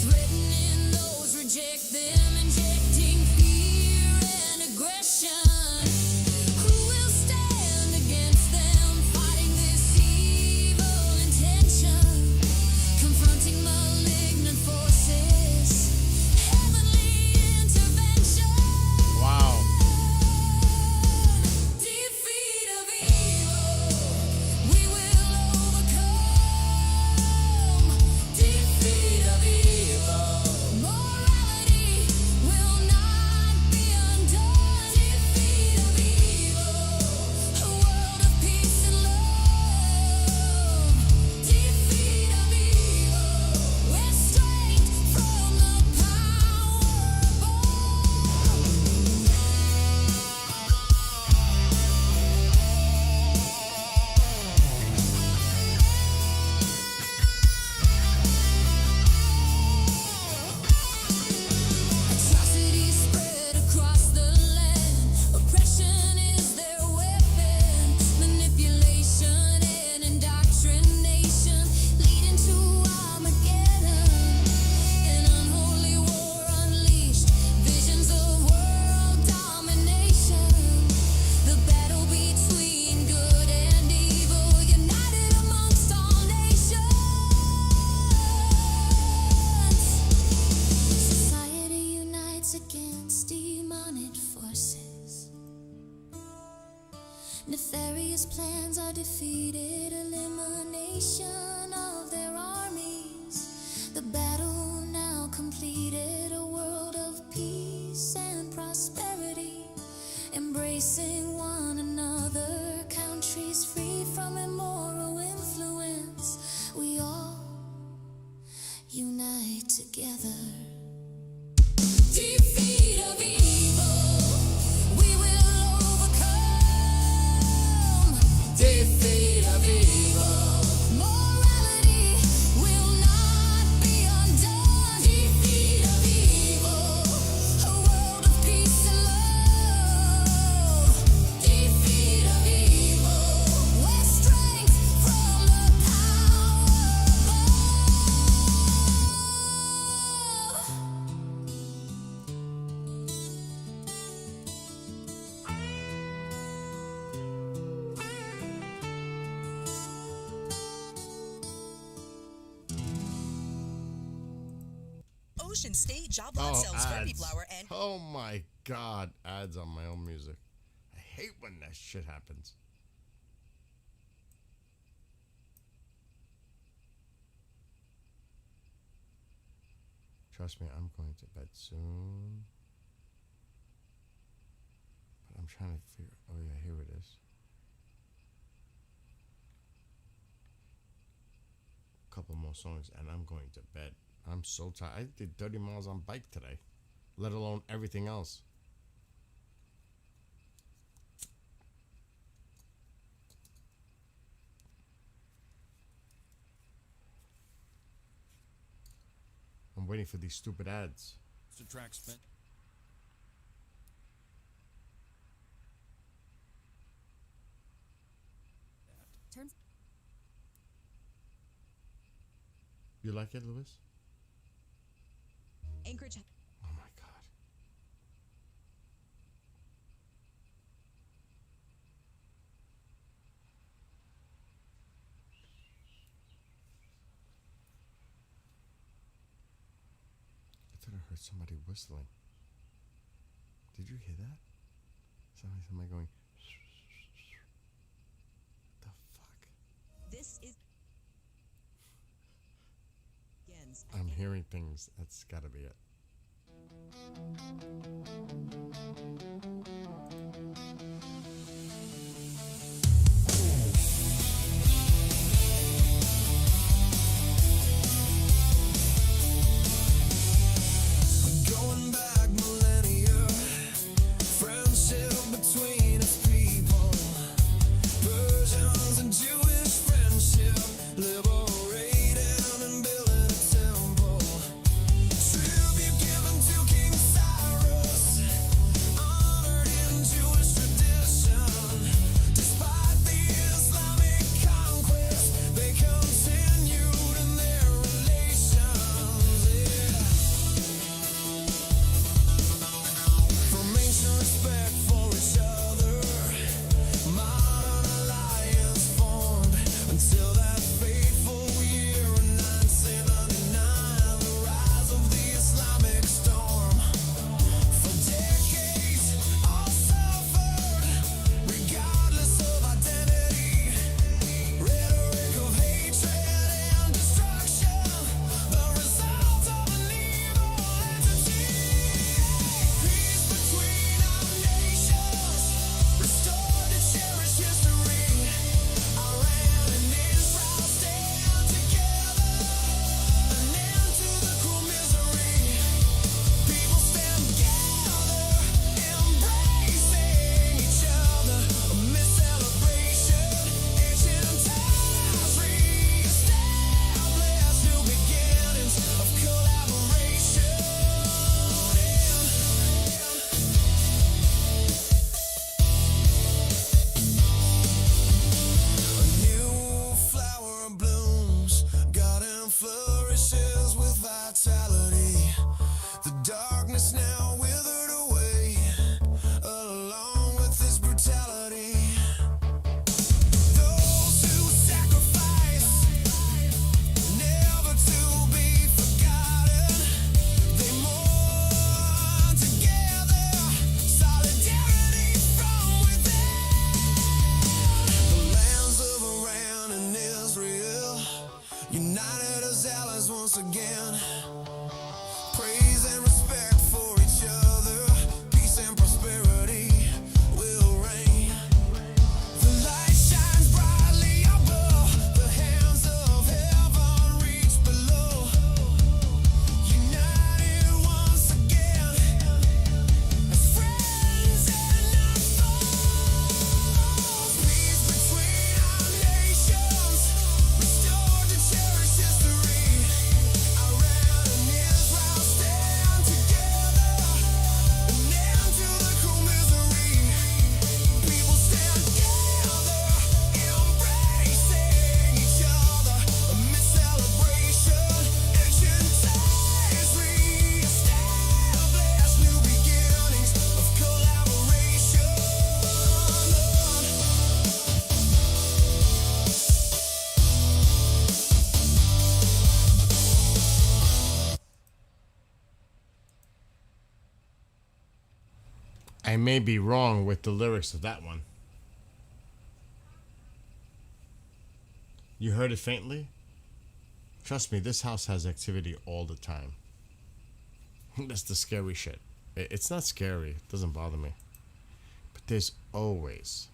threatening those reject them, injecting fear and aggression. Who will stand against them, fighting this evil intention, confronting malignant forces, heavenly intervention. Wow. Defeat of evil, we will overcome. Defeat of evil, morality will not be undone. Defeat of evil, a world of peace and love. Defeat of evil, where strength from the powerful. Atrocities spread across the land. Oppression is their weapon. Manipulation and indoctrination leading to Armageddon. An unholy war unleashed. Visions of world domination. The battle between good and evil, united amongst all nations. Society unites against demonic forces. Nefarious plans are defeated, elimination of their armies. The battle now completed, a world of peace and prosperity, embracing one another, countries free from immoral influence. We all unite together. Defeat of evil, we will overcome. Defeat of evil, morality will not be undone. Defeat of evil, a world of peace and love. Defeat of evil, where strength from the power above. Ocean State Job Lot Oh, sells Furby ads. flour and Oh my god, ads on my own music. I hate when that shit happens. Trust me, I'm going to bed soon. But I'm trying to figure. Oh yeah, here it is. Couple more songs and I'm going to bed. I'm so tired. I did 30 miles on bike today, let alone everything else. I'm waiting for these stupid ads. To track spent. You like it, Lewis? Anchorage. Oh my god. I thought I heard somebody whistling. Did you hear that? Somebody going. What the fuck? This is. Begins. I'm hearing things. That's gotta be it. Going back millennia, friendship between its people, Persians and Jewish friendship, liberating and building a temple, tribute given to King Cyrus, honored in Jewish tradition. Despite the Islamic conquest, they continued in their relations. Yeah. From ancient respect for each other, modern alliance formed until that fateful year in 1999, the rise of the Islamic storm. For decades, all suffered, regardless of identity. Rhetoric of hatred and destruction, the result of an evil entity. Peace between our nations, restored to cherish history. Iran and Israel stand together, an end to the cruel misery. People stand together, embracing each other amid celebration. Ancient ties re-establish new beginnings of collaboration. A new flower blooms, garden flourishes with vitality. The darkness now withered away, along with its brutality. Those who sacrifice, never to be forgotten, they mourn together, solidarity from within. The lands of Iran and Israel, united as allies once again. Praise and respect for each other, peace and prosperity will reign. The light shines brightly above, the hands of heaven reach below. United once again, as friends and not foes. Peace between our nations, restored to cherish history. Iran and Israel stand together, an end to the cruel misery. People stand together, embracing each other amid celebration. Ancient ties re-establish new beginnings of collaboration. I may be wrong with the lyrics of that one. You heard it faintly? Trust me, this house has activity all the time. That's the scary shit. It's not scary. It doesn't bother me. But there's always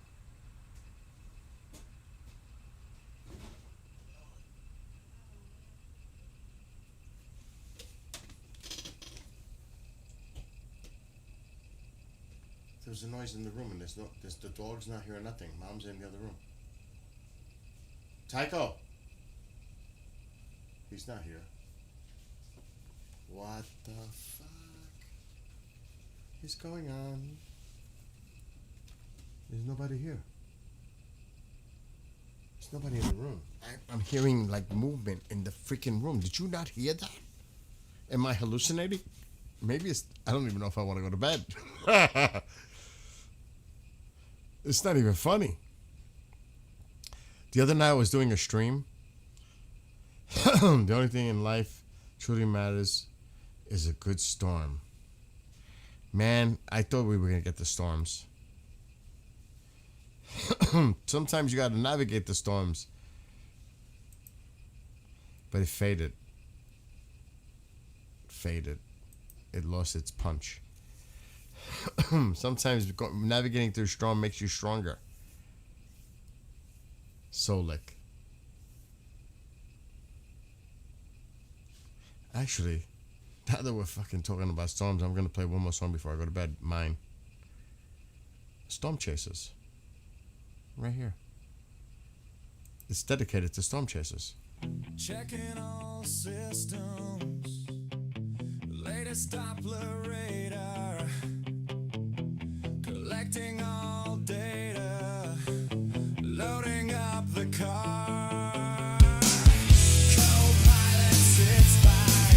there's a noise in the room, and there's the dog's not hearing nothing. Mom's in the other room. Tycho. He's not here. What the fuck is going on? There's nobody here. There's nobody in the room. I'm hearing like movement in the freaking room. Did you not hear that? Am I hallucinating? Maybe it's. I don't even know if I want to go to bed. It's not even funny. The other night I was doing a stream. The only thing in life truly matters is a good storm. Man, I thought we were going to get the storms. Sometimes you got to navigate the storms. But it faded. Faded. It lost its punch. Sometimes navigating through storm makes you stronger. Solik. Actually, now that we're fucking talking about storms, I'm gonna play one more song before I go to bed. Mine. Storm Chasers. Right here. It's dedicated to storm chasers. Checking all systems, latest Doppler radar, collecting all data, loading up the car. Co-pilot sits by,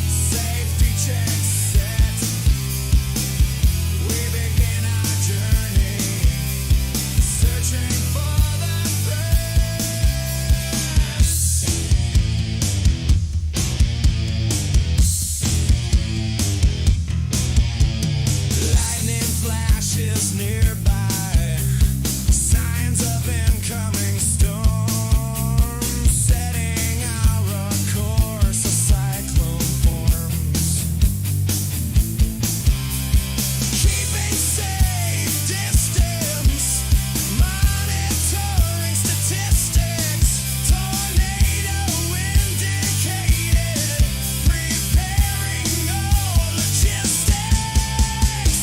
safety check set. We begin our journey, searching for the lightning flashes nearby, signs of incoming storm, setting our course, a cyclone forms. Keeping safe distance, monitoring statistics, tornado indicated, preparing all logistics.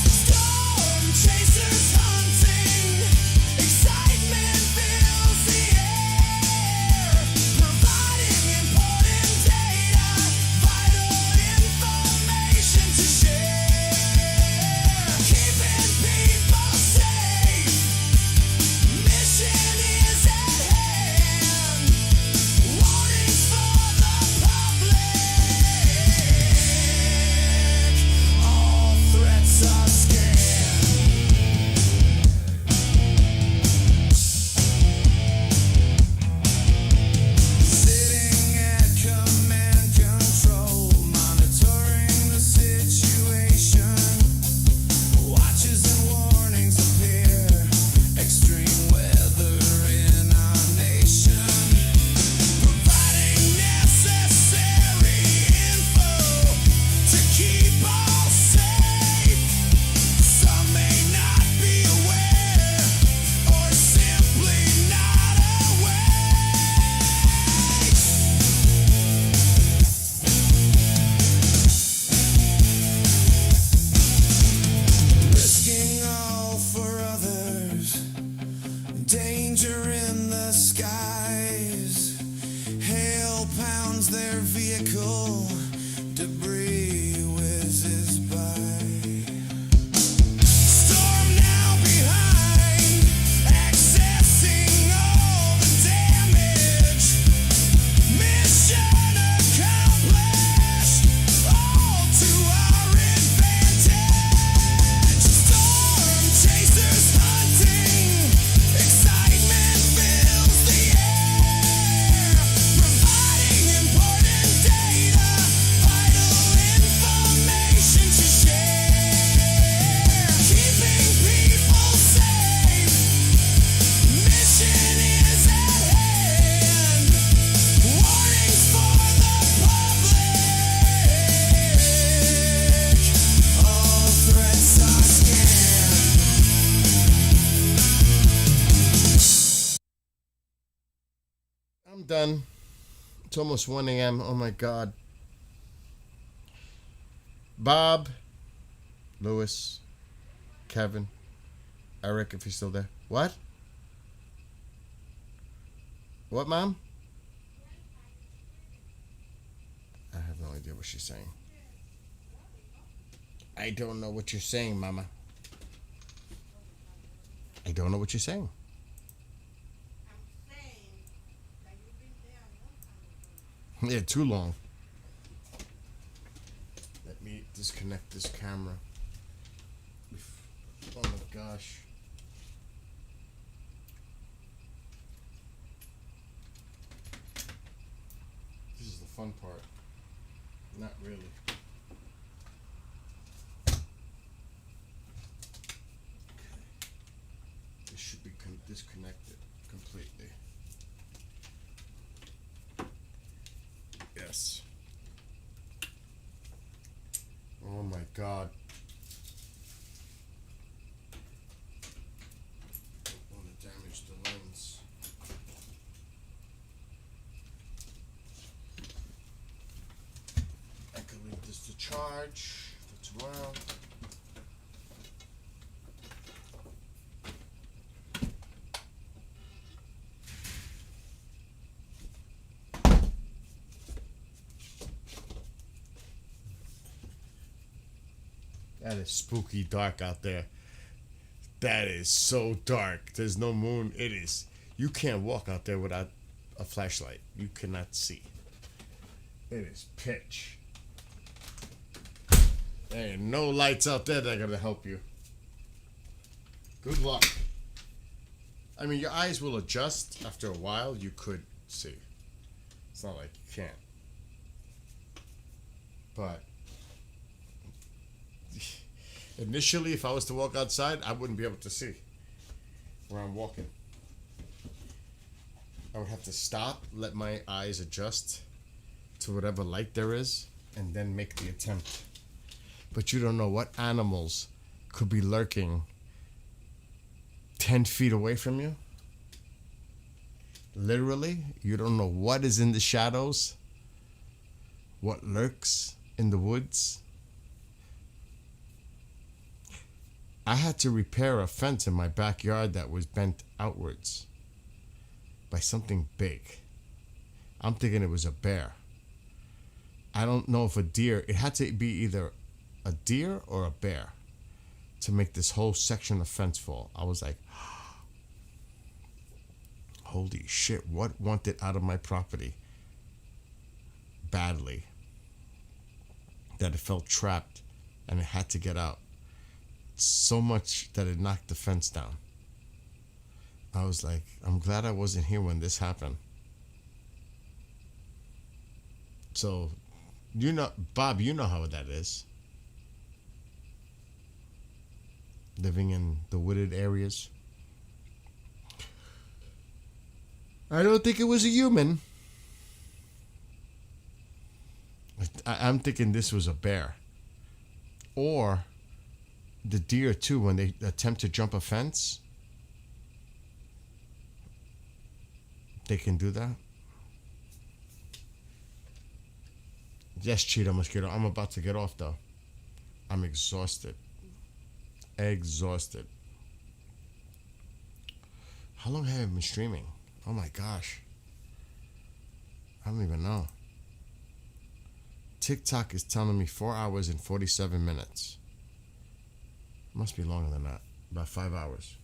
Storm chasers hunting, excitement fills the air, providing important data, vital information to share. Keeping people safe, mission is at hand. Warnings for the public, all threats are scanned. Sitting at command control, monitoring the situation. Watches and warnings appear, extreme weather in our nation. Providing necessary info to keep all safe. Some may not be aware, or simply not awake. Risking all for others, danger in the skies. Hail pounds their vehicle, debris whizzes by. Storm now behind, accessing all the damage. Mission accomplished, all to our advantage. Storm chasers hunting, excitement fills the air, providing important data, vital information to share. Keeping people safe, mission is at hand. Warnings for the public, all threats are scanned. I'm done. It's almost 1 a.m. Oh my God. Bob, Lewis, Kevin, Eric, if he's still there. What? What, Mom? I have no idea what she's saying. I don't know what you're saying, Mama. I don't know what you're saying. I'm saying that you've been there a long time ago. Yeah, too long. Let me disconnect this camera. Oh my gosh. This is the fun part. Not really. This should be disconnected completely. this. Oh my god. Don't want to damage the lens. I can leave this to charge for tomorrow. That is spooky dark out there. That is so dark. There's no moon. It is. You can't walk out there without a flashlight. You cannot see. It is pitch. There ain't no lights out there that are gonna help you. Good luck. I mean, your eyes will adjust after a while. You could see. It's not like you can't. But initially, if I was to walk outside, I wouldn't be able to see where I'm walking. I would have to stop, let my eyes adjust to whatever light there is, and then make the attempt. But you don't know what animals could be lurking 10 feet away from you. Literally, you don't know what is in the shadows, what lurks in the woods. I had to repair a fence in my backyard that was bent outwards by something big. I'm thinking it was a bear. I don't know if a deer, it had to be either a deer or a bear to make this whole section of fence fall. I was like, holy shit, what wanted out of my property badly that it felt trapped and it had to get out. So much that it knocked the fence down. I was like, I'm glad I wasn't here when this happened. So, you know, Bob, you know how that is. Living in the wooded areas. I don't think it was a human. I'm thinking this was a bear. Or the deer too, when they attempt to jump a fence, they can do that. Yes, Cheetah Mosquito, I'm about to get off though. I'm exhausted. Exhausted. How long have I been streaming? Oh my gosh. I don't even know. TikTok is telling me 4 hours and 47 minutes. Must be longer than that. About 5 hours.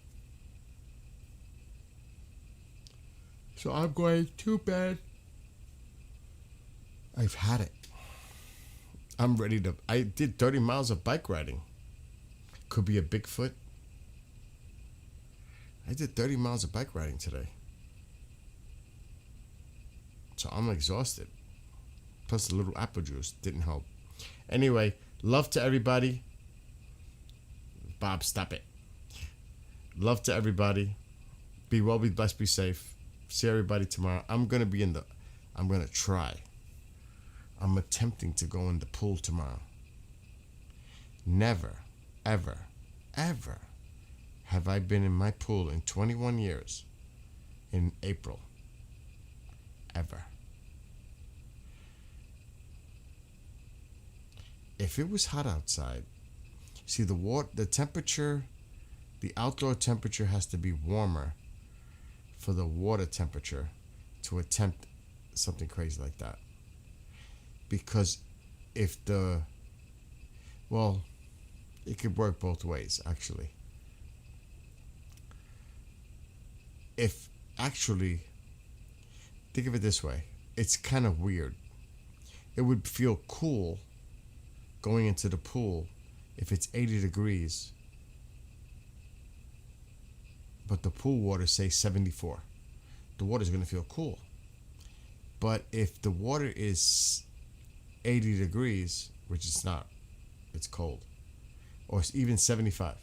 So I'm going to bed. I've had it. I'm ready to... I did 30 miles of bike riding. Could be a Bigfoot. I did 30 miles of bike riding today. So I'm exhausted. Plus a little apple juice didn't help. Anyway, love to everybody. Bob, stop it. Love to everybody. Be well, be blessed, be safe. See everybody tomorrow. I'm going to try. I'm attempting to go in the pool tomorrow. Never, ever, ever have I been in my pool in 21 years in April. Ever. If it was hot outside, see the temperature, the outdoor temperature has to be warmer for the water temperature to attempt something crazy like that. Because if it could work both ways actually. Think of it this way, it's kind of weird. It would feel cool going into the pool if it's 80 degrees, but the pool water say 74. The water's going to feel cool. But if the water is 80 degrees, which it's not, it's cold, or it's even 75,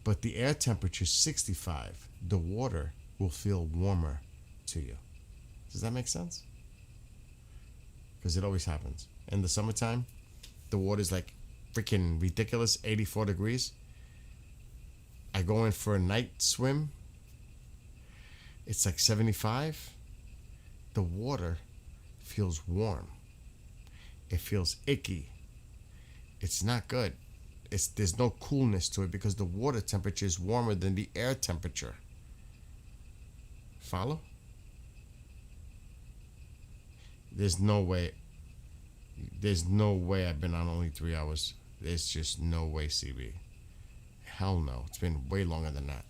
but the air temperature is 65, the water will feel warmer to you. Does that make sense? because it always happens. In the summertime, the water's like freaking ridiculous, 84 degrees. I go in for a night swim. It's like 75. The water feels warm. It feels icky. It's not good. There's no coolness to it because the water temperature is warmer than the air temperature. Follow? There's no way I've been on only 3 hours. There's just no way, CB. Hell no. It's been way longer than that.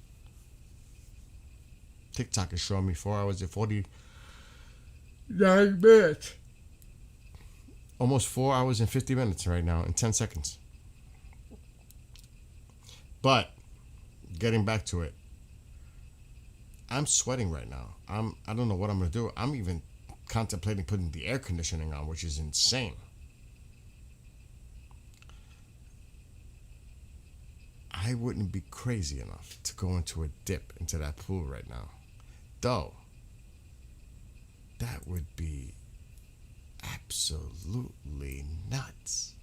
TikTok is showing me 4 hours and 49 minutes. Almost 4 hours and 50 minutes right now in 10 seconds. But getting back to it, I'm sweating right now. I don't know what I'm gonna do. I'm even contemplating putting the air conditioning on, which is insane. I wouldn't be crazy enough to go into a dip into that pool right now. Though, that would be absolutely nuts.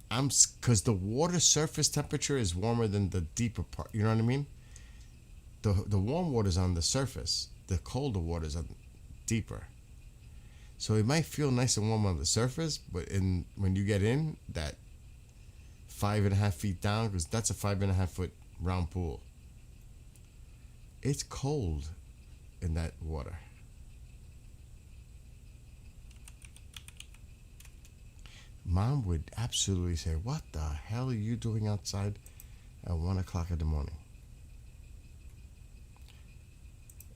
Because the water surface temperature is warmer than the deeper part. You know what I mean? The warm water's on the surface. The colder water's on deeper. So it might feel nice and warm on the surface, but when you get in, that 5.5 feet down, because that's a 5.5 foot round pool, it's cold in that water. Mom would absolutely say, "What the hell are you doing outside at 1 o'clock in the morning?"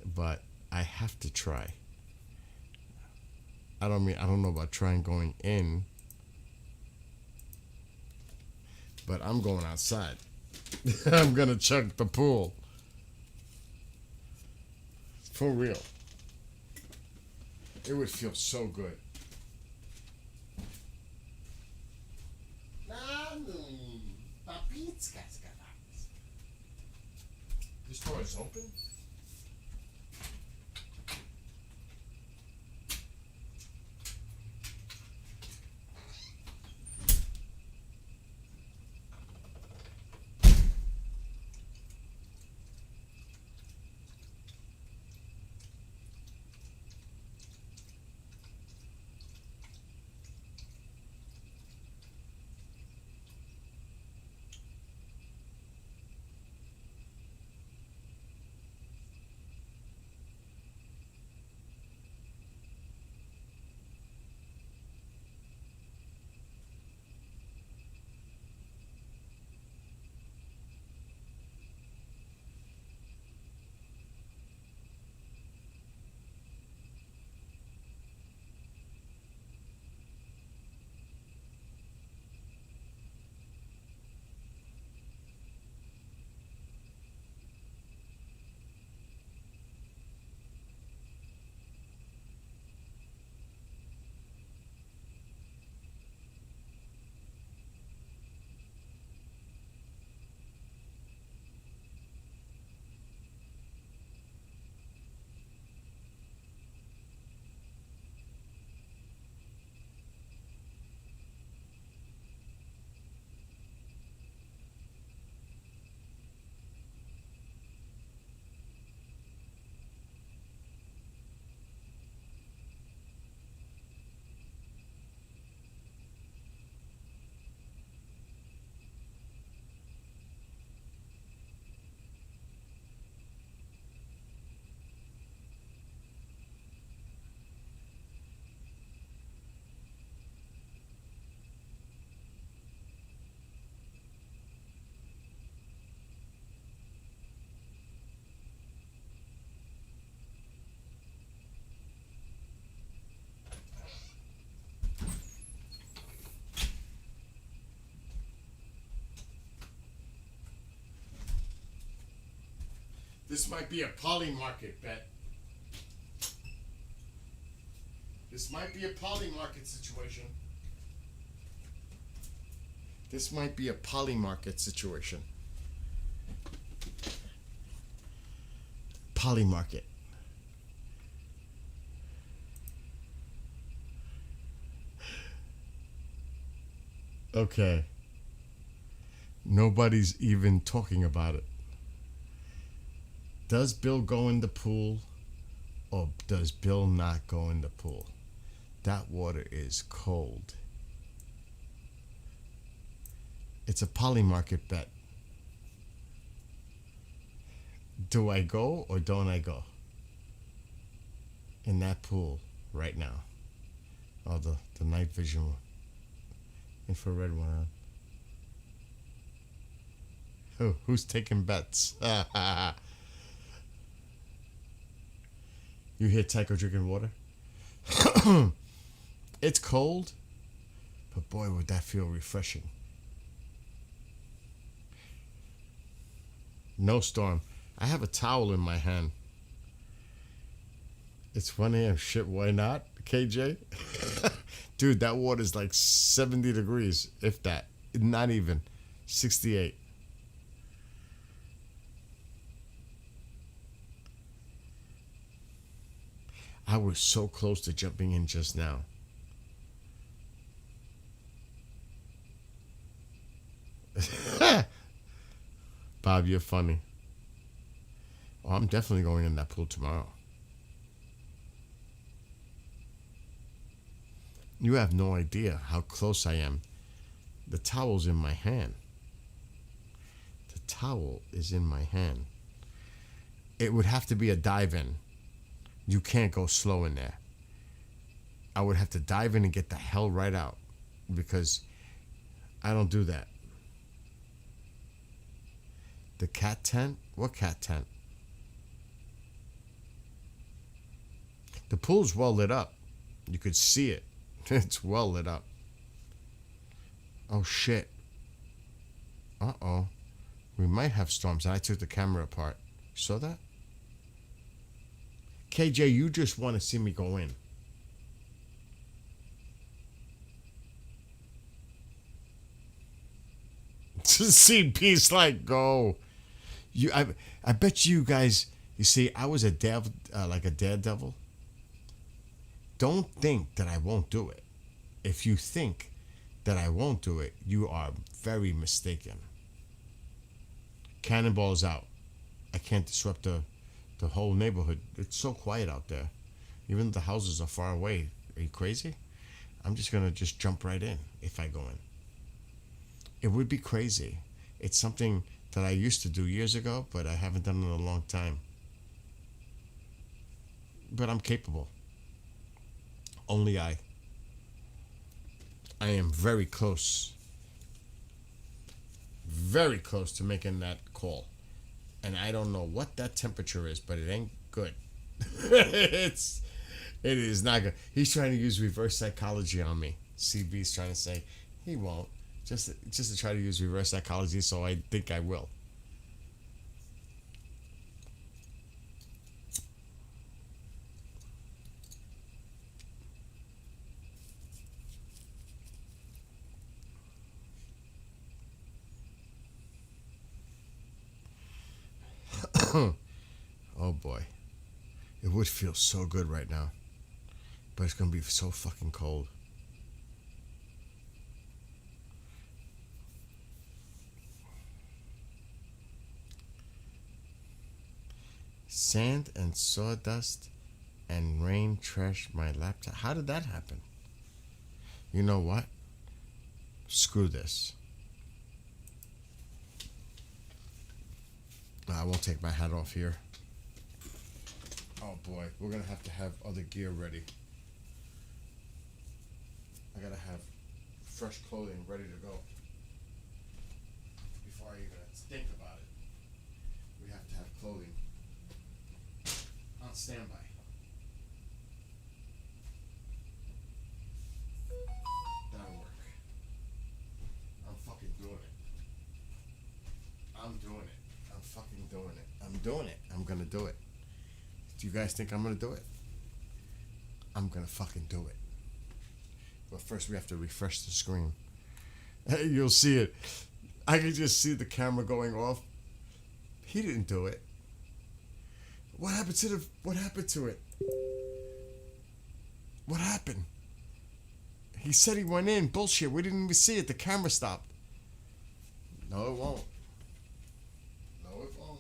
But I have to try. I don't know about trying going in, but I'm going outside. I'm gonna chug the pool. For real. It would feel so good. This door is open? This might be a poly market bet. This might be a poly market situation. This might be a poly market situation. Poly market. Okay. Nobody's even talking about it. Does Bill go in the pool or does Bill not go in the pool? That water is cold. It's a polymarket bet. Do I go or don't I go in that pool right now? Oh, the night vision one. Infrared one. Who's taking bets? You hear Tycho drinking water? It's cold, but boy, would that feel refreshing. No storm. I have a towel in my hand. It's 1 a.m. Shit, why not, KJ? Dude, that water's like 70 degrees, if that. Not even. 68. I was so close to jumping in just now. Bob, you're funny. Oh, I'm definitely going in that pool tomorrow. You have no idea how close I am. The towel's in my hand. The towel is in my hand. It would have to be a dive in. You can't go slow in there. I would have to dive in and get the hell right out because I don't do that. The cat tent? What cat tent? The pool's well lit up. You could see it. It's well lit up. Oh shit. Uh-oh. We might have storms. I took the camera apart. You saw that? KJ, you just want to see me go in. To see peace like go. I bet you guys. You see, I was a like a daredevil. Don't think that I won't do it. If you think that I won't do it, you are very mistaken. Cannonballs out. I can't disrupt the whole neighborhood. It's so quiet out there. Even the houses are far away. Are you crazy? I'm just gonna jump right in if I go in. It would be crazy. It's something that I used to do years ago, but I haven't done in a long time. But I'm capable. Only I am very close to making that call. And I don't know what that temperature is, but it ain't good. It is not good. He's trying to use reverse psychology on me. CB's trying to say he won't. Just to try to use reverse psychology, so I think I will. Oh boy. It would feel so good right now. But it's going to be so fucking cold. Sand and sawdust and rain trashed my laptop. How did that happen? You know what? Screw this. I won't take my hat off here. Oh boy, we're gonna have to have other gear ready. I gotta have fresh clothing ready to go. Before I even think about it, we have to have clothing on standby. That'll work. I'm fucking doing it. I'm doing it. I'm fucking doing it. I'm doing it. I'm gonna do it. Do you guys think I'm gonna do it? I'm gonna fucking do it. But first we have to refresh the screen. Hey, you'll see it. I can just see the camera going off. He didn't do it. What happened to it? What happened? He said he went in. Bullshit. We didn't even see it. The camera stopped. No, it won't. No, it won't.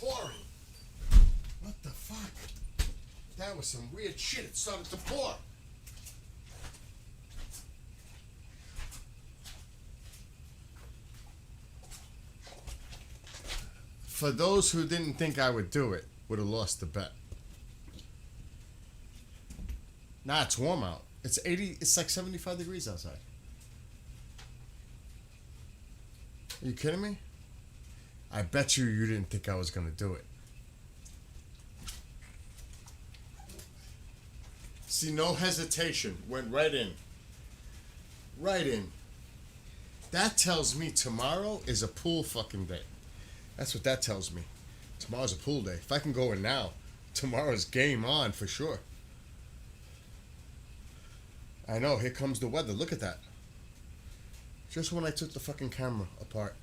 Pouring. What the fuck? That was some weird shit. It started to pour. For those who didn't think I would do it, would have lost the bet. Nah, it's warm out. It's 80, it's like 75 degrees outside. Are you kidding me? I bet you didn't think I was going to do it. See, no hesitation. Went right in. Right in. That tells me tomorrow is a pool fucking day. That's what that tells me. Tomorrow's a pool day. If I can go in now, tomorrow's game on for sure. I know, here comes the weather. Look at that. Just when I took the fucking camera apart.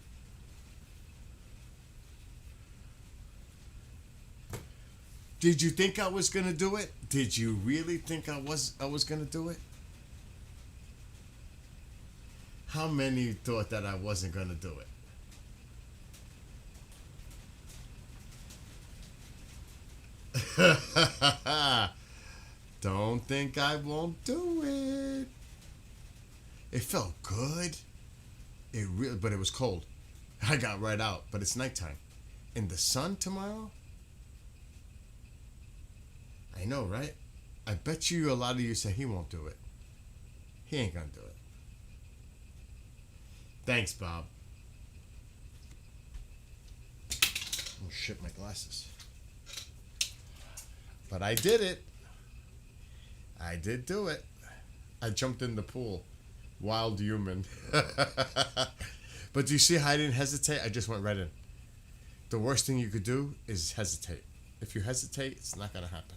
Did you think I was gonna do it? Did you really think I was gonna do it? How many thought that I wasn't gonna do it? Don't think I won't do it. It felt good. It really, but it was cold. I got right out, but it's nighttime. in the sun tomorrow? I know, right? I bet you a lot of you say he won't do it. He ain't gonna do it. Thanks, Bob. Oh shit, my glasses. But I did it. I did do it. I jumped in the pool. Wild human. But do you see how I didn't hesitate? I just went right in. The worst thing you could do is hesitate. If you hesitate, it's not gonna happen.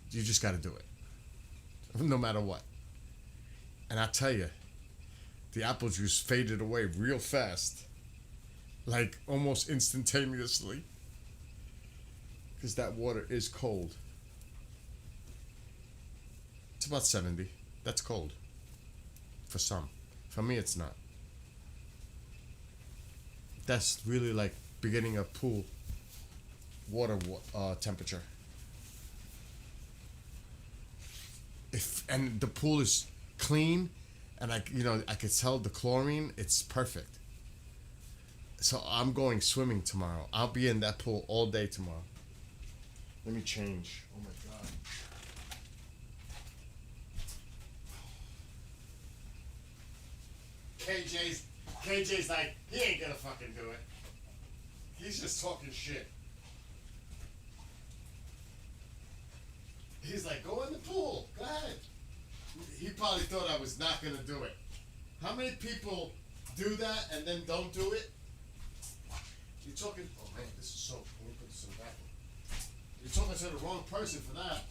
You just gotta do it. No matter what. And I tell you, the apple juice faded away real fast. Like almost instantaneously. Because that water is cold. It's about 70. That's cold. For some. For me, it's not. That's really like beginning of pool water temperature. And the pool is clean, and I could tell the chlorine. It's perfect. So I'm going swimming tomorrow. I'll be in that pool all day tomorrow. Let me change. Oh my god. KJ's like, he ain't gonna fucking do it. He's just talking shit. He's like, go in the pool. Go ahead. He probably thought I was not gonna do it. How many people do that and then don't do it? You're talking. Oh man, this is soap. Let me put this in the back. You're talking to the wrong person for that.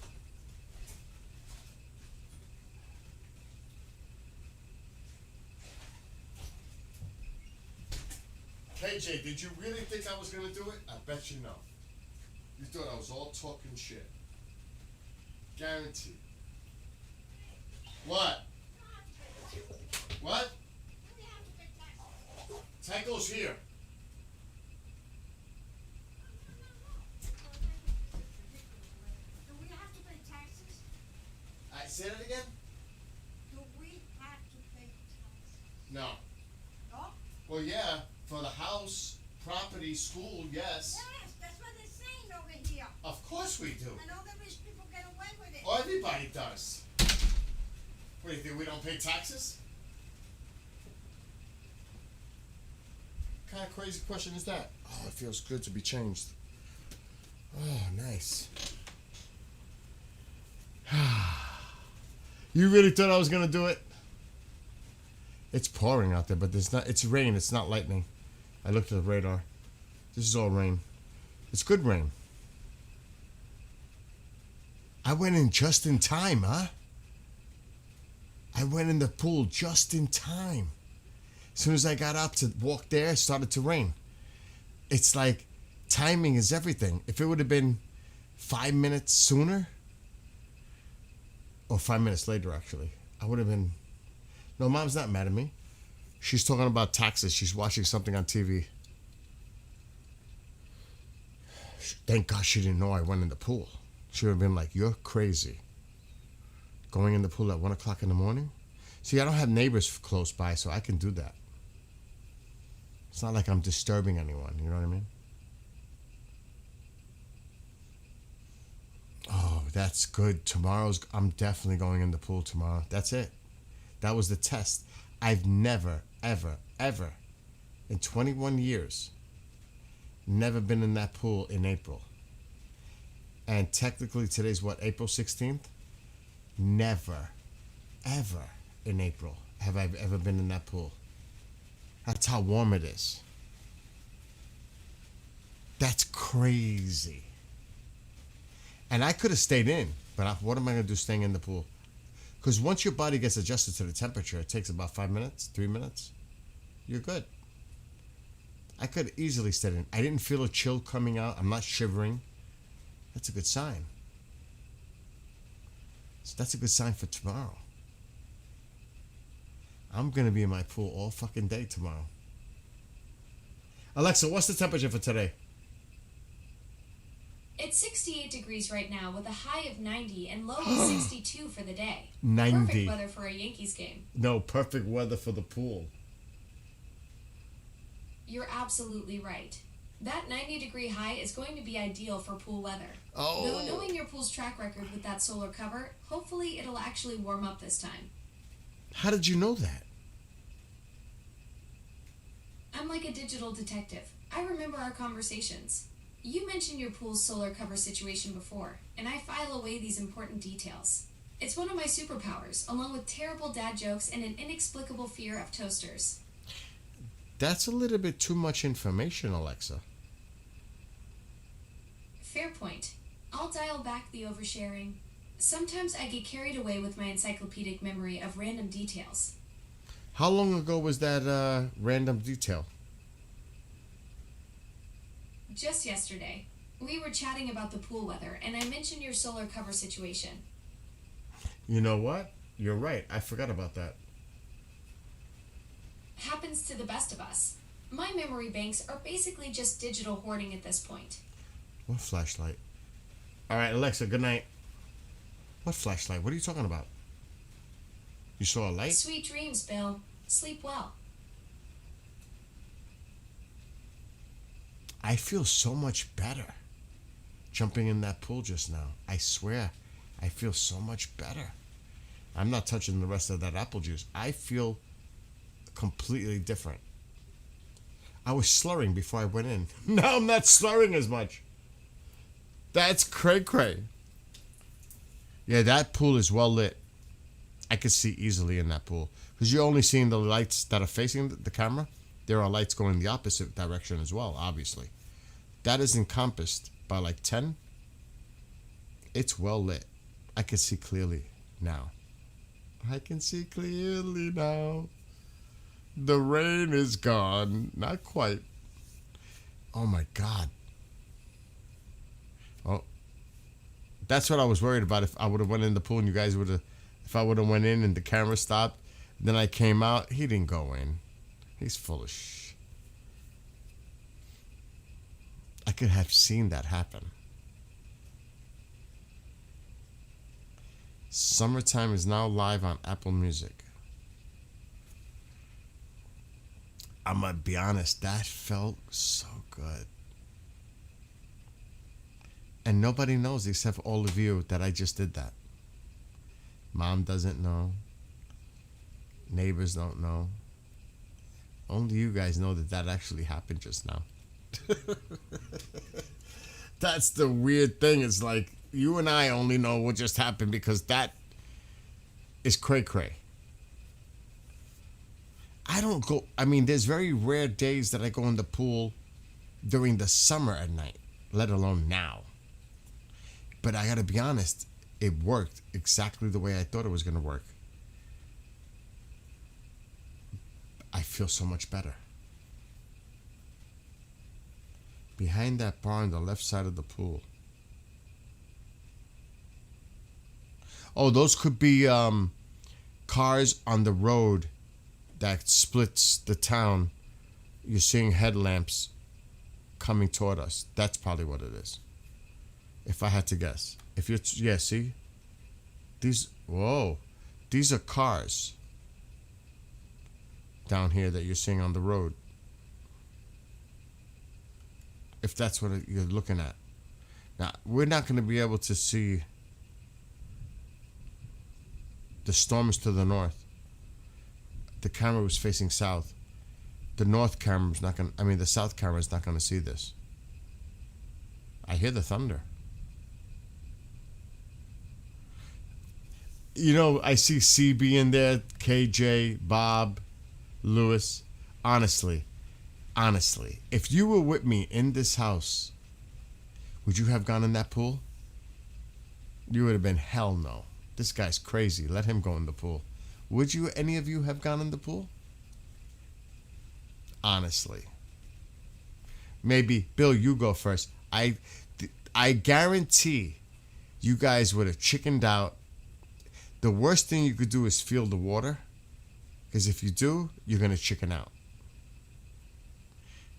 KJ, did you really think I was gonna do it? I bet you no. You thought I was all talking shit. Guaranteed. What? What? Tycho's here. Do we have to pay taxes? I say that again? Do we have to pay taxes? No. No? Well, yeah, for the house, property, school, yes. Yes, that's what they're saying over here. Of course we do. And all the rich people get away with it. Oh, everybody does. What do you think? We don't pay taxes? What kind of crazy question is that? Oh, it feels good to be changed. Oh, nice. You really thought I was gonna do it? It's pouring out there, but there's not. It's rain. It's not lightning. I looked at the radar. This is all rain. It's good rain. I went in just in time, huh? I went in the pool just in time. As soon as I got out to walk there, it started to rain. It's like timing is everything. If it would have been 5 minutes sooner, or 5 minutes later, actually, I would have been. No, Mom's not mad at me. She's talking about taxes. She's watching something on TV. Thank God she didn't know I went in the pool. She would have been like, you're crazy. Going in the pool at 1 o'clock in the morning? See, I don't have neighbors close by, so I can do that. It's not like I'm disturbing anyone, you know what I mean? Oh, that's good. I'm definitely going in the pool tomorrow. That's it. That was the test. I've never, ever, ever, in 21 years, never been in that pool in April. And technically today's what, April 16th? Never, ever in April have I ever been in that pool. That's how warm it is. That's crazy. And I could have stayed in, but what am I going to do staying in the pool? Because once your body gets adjusted to the temperature, it takes about 5 minutes, 3 minutes. You're good. I could easily stay in. I didn't feel a chill coming out. I'm not shivering. That's a good sign. So that's a good sign for tomorrow. I'm going to be in my pool all fucking day tomorrow. Alexa, what's the temperature for today? It's 68 degrees right now with a high of 90 and low of 62 for the day. 90. Perfect weather for a Yankees game. No, perfect weather for the pool. You're absolutely right. That 90-degree high is going to be ideal for pool weather. Oh. Though knowing your pool's track record with that solar cover, hopefully it'll actually warm up this time. How did you know that? I'm like a digital detective. I remember our conversations. You mentioned your pool's solar cover situation before, and I file away these important details. It's one of my superpowers, along with terrible dad jokes and an inexplicable fear of toasters. That's a little bit too much information, Alexa. Fair point. I'll dial back the oversharing. Sometimes I get carried away with my encyclopedic memory of random details. How long ago was that random detail? Just yesterday, we were chatting about the pool weather, and I mentioned your solar cover situation. You know what? You're right. I forgot about that. Happens to the best of us. My memory banks are basically just digital hoarding at this point. What flashlight? All right, Alexa, good night. What flashlight? What are you talking about? You saw a light? Sweet dreams, Bill. Sleep well. I feel so much better jumping in that pool just now. I swear, I feel so much better. I'm not touching the rest of that apple juice. I feel completely different. I was slurring before I went in. Now I'm not slurring as much. That's cray-cray. Yeah, that pool is well lit. I could see easily in that pool. Because you're only seeing the lights that are facing the camera. There are lights going the opposite direction as well, obviously. That is encompassed by like 10. It's well lit. I can see clearly now. I can see clearly now. The rain is gone. Not quite. Oh my God. Oh. That's what I was worried about. If I would have went in the pool and you guys would have, if I would have went in and the camera stopped, then I came out, he didn't go in. He's full of shh. I could have seen that happen. Summertime is now live on Apple Music. I'm gonna be honest, that felt so good. And nobody knows except for all of you that I just did that. Mom doesn't know. Neighbors don't know. Only you guys know that that actually happened just now. That's the weird thing. It's like you and I only know what just happened because that is cray-cray. I don't go, I mean, there's very rare days that I go in the pool during the summer at night, let alone now. But I gotta be honest, it worked exactly the way I thought it was gonna work. I feel so much better. Behind that bar on the left side of the pool. Oh, those could be cars on the road that splits the town. You're seeing headlamps coming toward us. That's probably what it is. If I had to guess. If you're, yeah, see? These, whoa. These are cars down here that you're seeing on the road. If that's what you're looking at. Now, we're not going to be able to see the storms to the north. The camera was facing south. The north camera's not going to, I mean, the south camera's not going to see this. I hear the thunder. You know, I see CB in there, KJ, Bob, Lewis. Honestly, if you were with me in this house, would you have gone in that pool? You would have been, hell no. This guy's crazy. Let him go in the pool. Would you, any of you have gone in the pool? Honestly. Maybe, Bill, you go first. I guarantee you guys would have chickened out. The worst thing you could do is feel the water. Because if you do, you're going to chicken out.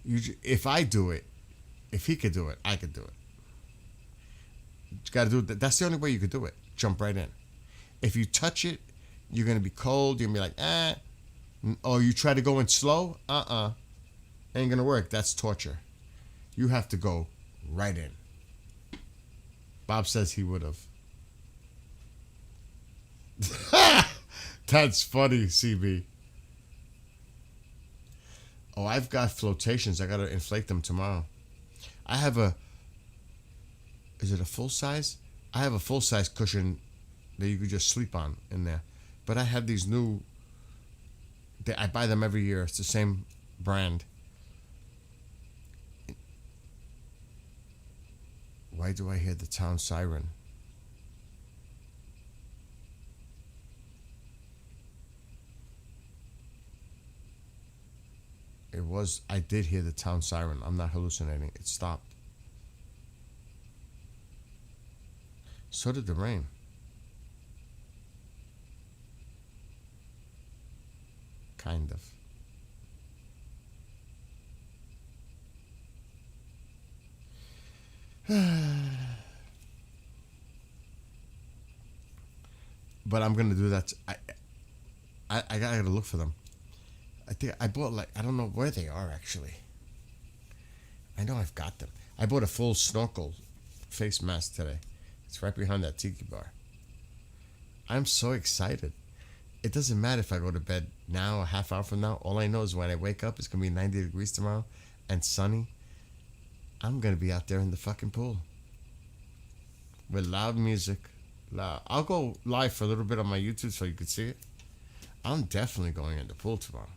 If I do it, if he could do it, I could do it. You got to do it. That's the only way you could do it. Jump right in. If you touch it, you're going to be cold. You're going to be like, eh. Or you try to go in slow. Ain't gonna work. That's torture. You have to go right in. Bob says he would have. That's funny, CB. Oh, I've got flotations. I gotta inflate them tomorrow. I have a. Is it a full size? I have a full size cushion that you could just sleep on in there. But I have these new. I buy them every year. It's the same brand. Why do I hear the town siren? I did hear the town siren. I'm not hallucinating. It stopped. So did the rain. Kind of. But I'm gonna do that. I gotta look for them. I think I bought I don't know where they are actually. I know I've got them. I bought a full snorkel face mask today. It's right behind that tiki bar. I'm so excited. It doesn't matter if I go to bed now, a half hour from now. All I know is when I wake up, it's gonna be 90 degrees tomorrow and sunny. I'm gonna be out there in the fucking pool with loud music. I'll go live for a little bit on my YouTube so you can see it. I'm definitely going in the pool tomorrow.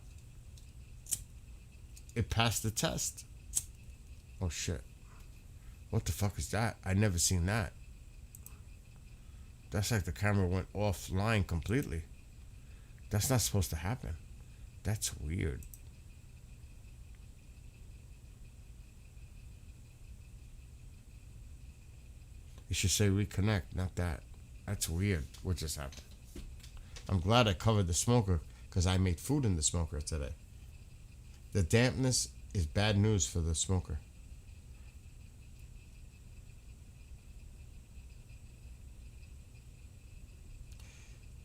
It passed the test. Oh shit. What the fuck is that? I never seen that. That's like the camera went offline completely. That's not supposed to happen. That's weird. You should say reconnect, not that. That's weird. What just happened? I'm glad I covered the smoker because I made food in the smoker today. The dampness is bad news for the smoker.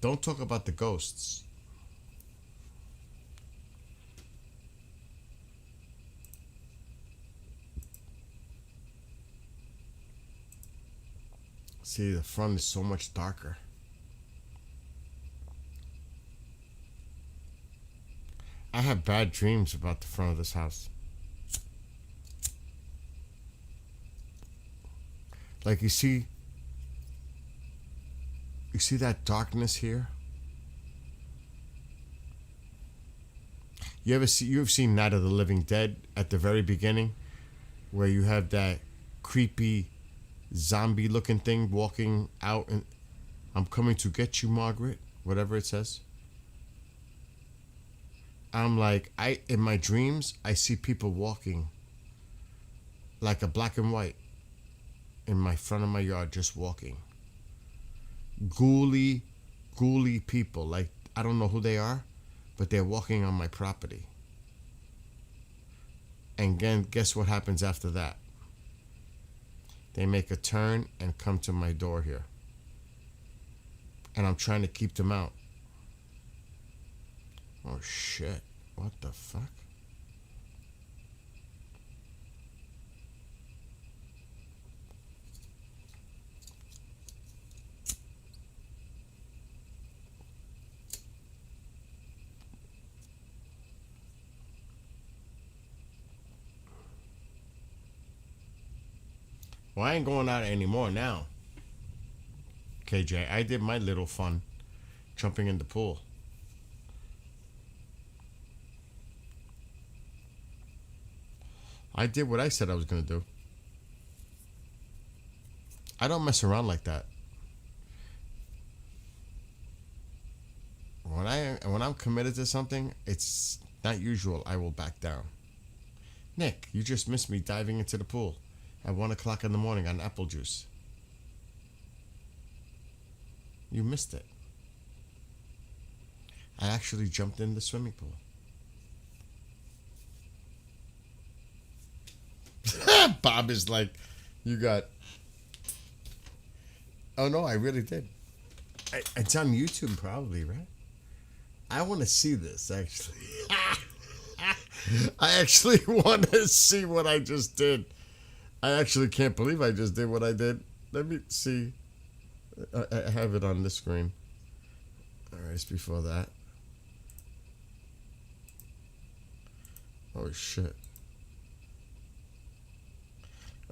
Don't talk about the ghosts. See, the front is so much darker. I have bad dreams about the front of this house. Like you see that darkness here? You've seen Night of the Living Dead at the very beginning, where you have that creepy zombie looking thing walking out and I'm coming to get you, Margaret, whatever it says. I'm like, in my dreams, I see people walking like a black and white in my front of my yard, just walking. Ghouly people. Like, I don't know who they are, but they're walking on my property. And again, guess what happens after that? They make a turn and come to my door here. And I'm trying to keep them out. Oh shit. What the fuck? Well, I ain't going out anymore now. KJ, I did my little fun jumping in the pool. I did what I said I was going to do. I don't mess around like that. When I'm committed to something, it's not usual I will back down. Nick, you just missed me diving into the pool at 1 o'clock in the morning on apple juice. You missed it. I actually jumped in the swimming pool. Bob is like, you got... Oh no, I really did. It's on YouTube probably, right? I want to see this, actually. I actually want to see what I just did. I actually can't believe I just did what I did. Let me see. I have it on this screen. All right, it's before that. Oh, shit.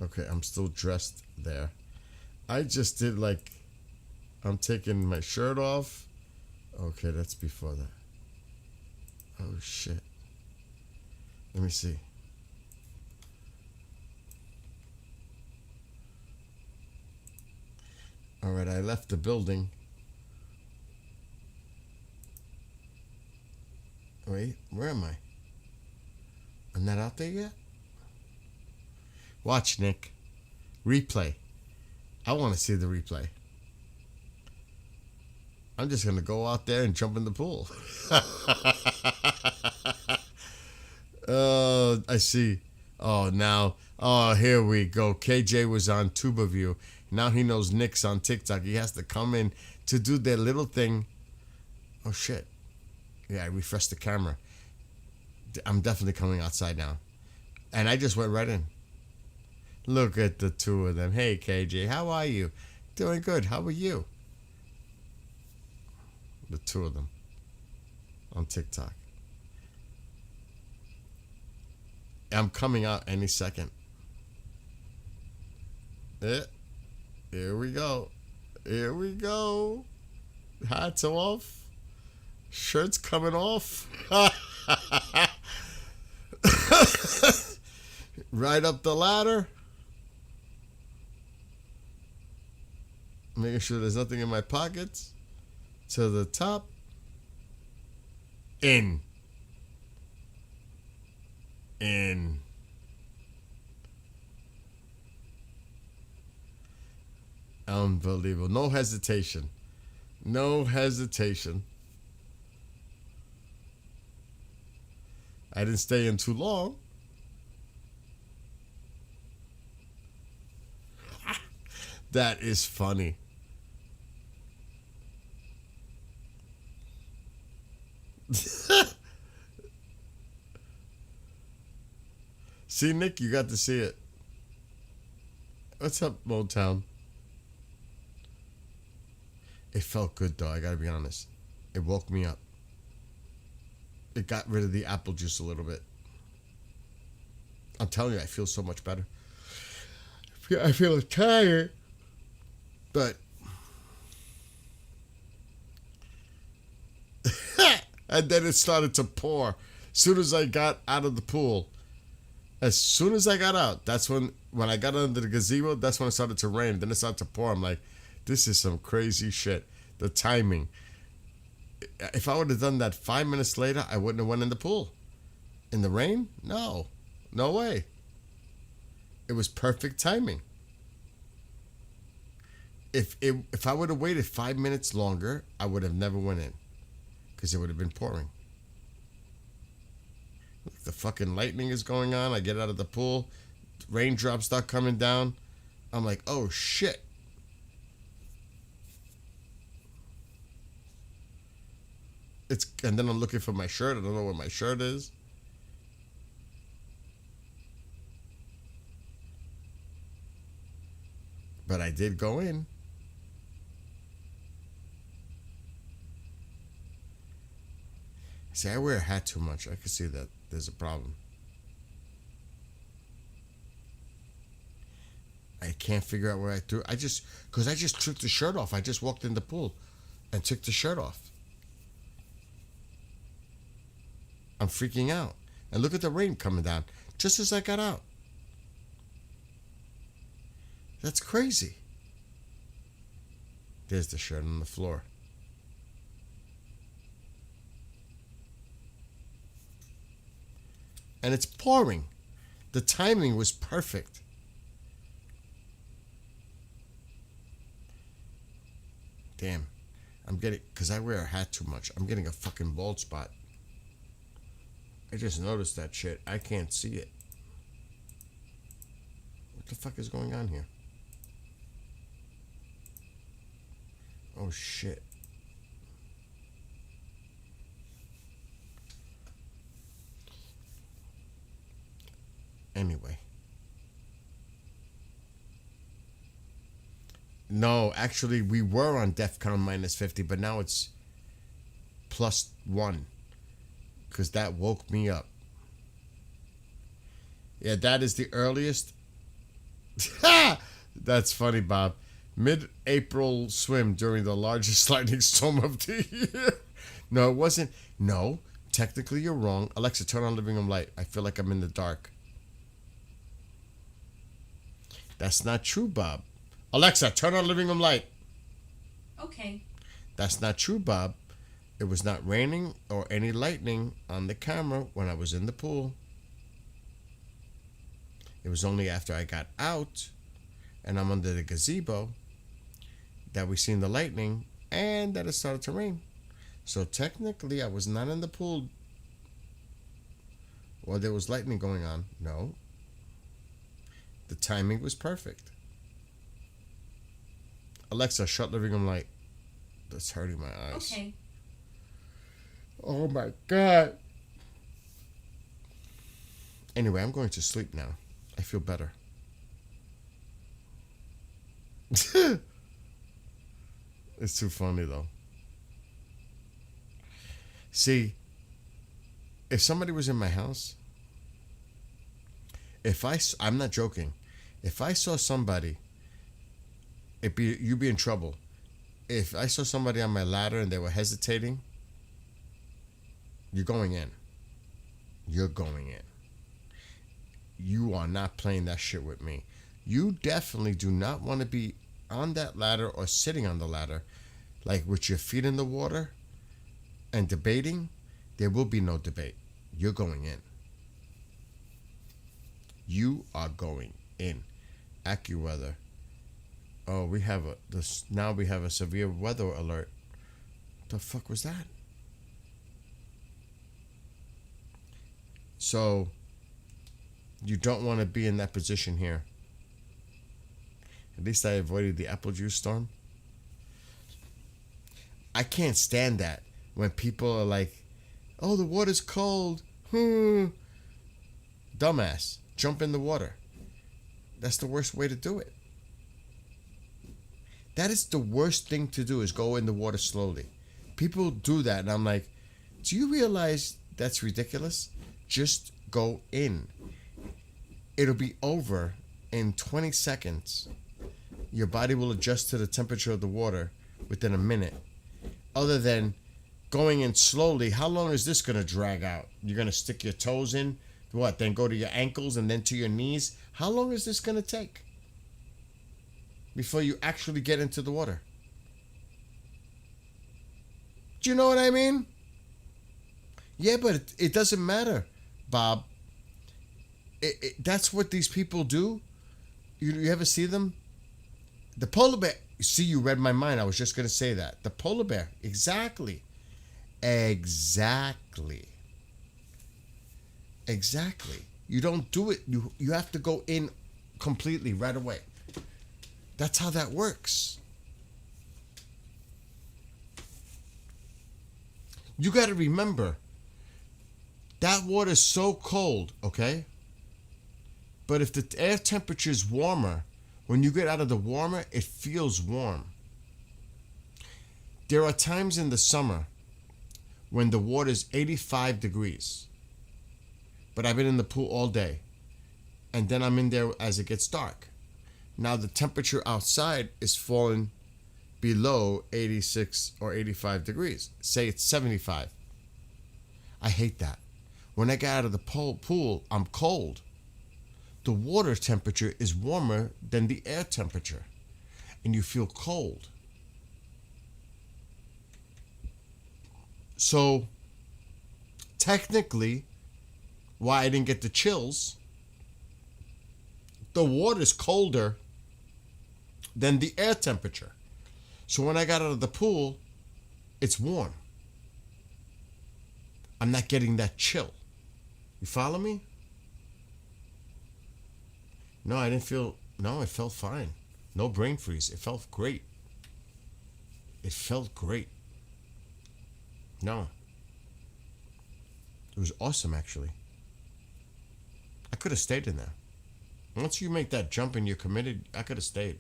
Okay, I'm still dressed there. I just did like, I'm taking my shirt off. Okay, that's before that. Oh, shit. Let me see. All right, I left the building. Wait, where am I? I'm not out there yet? Watch, Nick. Replay. I want to see the replay. I'm just going to go out there and jump in the pool. Oh, I see. Oh, now. Oh, here we go. KJ was on TubeView. Now he knows Nick's on TikTok. He has to come in to do their little thing. Oh, shit. Yeah, I refreshed the camera. I'm definitely coming outside now. And I just went right in. Look at the two of them. Hey, KJ, how are you? Doing good. How are you? The two of them on TikTok. I'm coming out any second. Here we go. Here we go. Hats off. Shirts coming off. Right up the ladder. Making sure there's nothing in my pockets. To the top. In. Unbelievable. No hesitation. No hesitation. I didn't stay in too long. That is funny. See, Nick, you got to see it. What's up, Motown? It felt good, though. I gotta be honest. It woke me up. It got rid of the apple juice a little bit. I'm telling you, I feel so much better. I feel tired, but and then it started to pour. As soon as I got out of the pool, as soon as I got out, that's when I got under the gazebo, that's when it started to rain. Then it started to pour. I'm like, this is some crazy shit. The timing. If I would have done that 5 minutes later, I wouldn't have went in the pool. In the rain? No. No way. It was perfect timing. If I would have waited 5 minutes longer, I would have never went in. Because it would have been pouring. The fucking lightning is going on. I get out of the pool. Raindrops start coming down. I'm like, oh shit. And then I'm looking for my shirt. I don't know where my shirt is. But I did go in. See, I wear a hat too much. I can see that there's a problem. I can't figure out where I threw. Because I just took the shirt off. I just walked in the pool and took the shirt off. I'm freaking out. And look at the rain coming down just as I got out. That's crazy. There's the shirt on the floor. And it's pouring. The timing was perfect. Damn. because I wear a hat too much, I'm getting a fucking bald spot. I just noticed that shit. I can't see it. What the fuck is going on here? Oh shit. Anyway. No, actually, we were on DEFCON minus 50, but now it's +1. Because that woke me up. Yeah, that is the earliest. That's funny, Bob. Mid-April swim during the largest lightning storm of the year. No, it wasn't. No, technically you're wrong. Alexa, turn on living room light. I feel like I'm in the dark. That's not true, Bob. Alexa, turn on living room light. Okay. That's not true, Bob. It was not raining or any lightning on the camera when I was in the pool. It was only after I got out and I'm under the gazebo that we seen the lightning and that it started to rain. So technically I was not in the pool while there was lightning going on. No. The timing was perfect. Alexa, shut living room light. That's hurting my eyes. Okay. Oh my God. Anyway, I'm going to sleep now. I feel better. It's too funny though. See, if somebody was in my house, I'm not joking. If I saw somebody, you'd be in trouble. If I saw somebody on my ladder and they were hesitating, you're going in. You're going in. You are not playing that shit with me. You definitely do not want to be on that ladder or sitting on the ladder, like with your feet in the water and debating. There will be no debate. You're going in. You are going in. AccuWeather. Oh, now we have a severe weather alert. The fuck was that? So, you don't want to be in that position here. At least I avoided the apple juice storm. I can't stand that when people are like, oh, the water's cold. Dumbass. Jump in the water. That's the worst way to do it. That is the worst thing to do, is go in the water slowly. People do that, and I'm like, do you realize that's ridiculous? Just go in. It'll be over in 20 seconds. Your body will adjust to the temperature of the water within a minute. Other than going in slowly, how long is this going to drag out? You're going to stick your toes in? What? Then go to your ankles and then to your knees? How long is this going to take before you actually get into the water? Do you know what I mean? Yeah, but it doesn't matter, Bob. That's what these people do. You ever see them? The polar bear. See, you read my mind. I was just going to say that. The polar bear. Exactly. Exactly. You don't do it. You have to go in completely right away. That's how that works. You got to remember, that water is so cold, okay? But if the air temperature is warmer, when you get out of the warmer, it feels warm. There are times in the summer when the water is 85 degrees. But I've been in the pool all day. And then I'm in there as it gets dark. Now the temperature outside is falling below 86 or 85 degrees. Say it's 75. I hate that. When I get out of the pool, I'm cold. The water temperature is warmer than the air temperature. And you feel cold. So, technically, why I didn't get the chills, the water's colder than the air temperature. So when I got out of the pool, it's warm. I'm not getting that chill. You follow me? No, I didn't feel, no, it felt fine. No brain freeze. It felt great. It felt great. No. It was awesome, actually. could have stayed in there. Once you make that jump and you're committed, I could have stayed.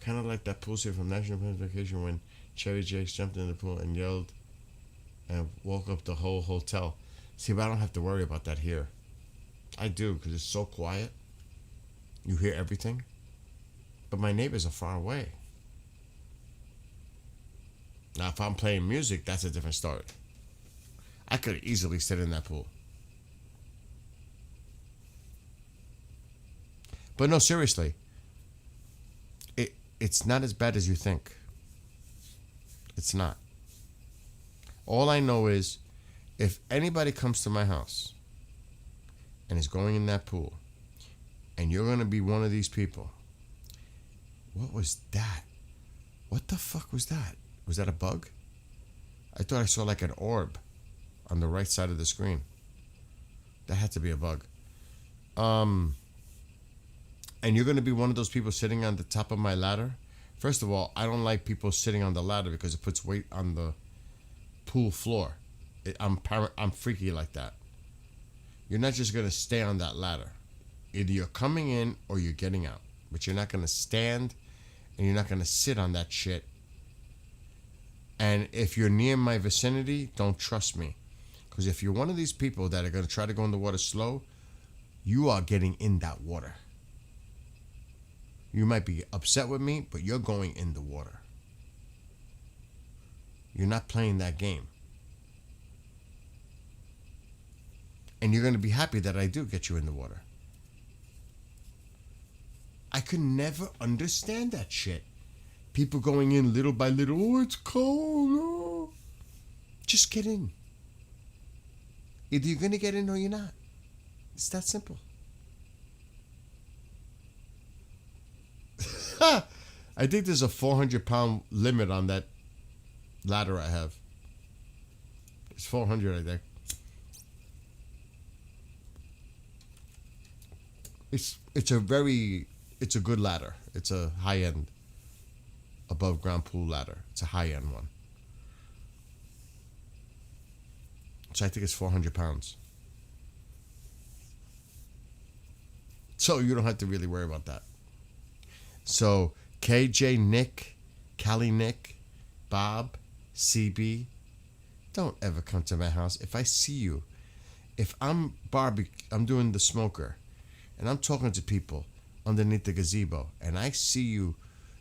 Kind of like that pool scene from National Lampoon's Vacation when Cherry Jakes jumped in the pool and yelled and woke up the whole hotel. See, but I don't have to worry about that here. I do, because it's so quiet. You hear everything. But my neighbors are far away. Now, if I'm playing music, that's a different story. I could easily sit in that pool. But no, seriously. It's not as bad as you think. It's not. All I know is, if anybody comes to my house and is going in that pool, and you're going to be one of these people, what was that? What the fuck was that? Was that a bug? I thought I saw like an orb on the right side of the screen. That had to be a bug. And you're going to be one of those people sitting on the top of my ladder. First of all, I don't like people sitting on the ladder because it puts weight on the pool floor. I'm freaky like that. You're not just going to stay on that ladder. Either you're coming in or you're getting out. But you're not going to stand and you're not going to sit on that shit. And if you're near my vicinity, don't trust me. Because if you're one of these people that are going to try to go in the water slow, you are getting in that water. You might be upset with me, but you're going in the water. You're not playing that game. And you're going to be happy that I do get you in the water. I could never understand that shit. People going in little by little. Oh, it's cold. Oh. Just get in. Either you're going to get in or you're not. It's that simple. I think there's a 400-pound limit on that ladder I have. It's 400, I think. It's a good ladder. It's a high-end above ground pool ladder. It's a high-end one. So I think it's 400 pounds. So you don't have to really worry about that. So KJ, Nick, Callie, Nick, Bob, CB, don't ever come to my house. If I see you, if I'm doing the smoker, and I'm talking to people underneath the gazebo, and I see you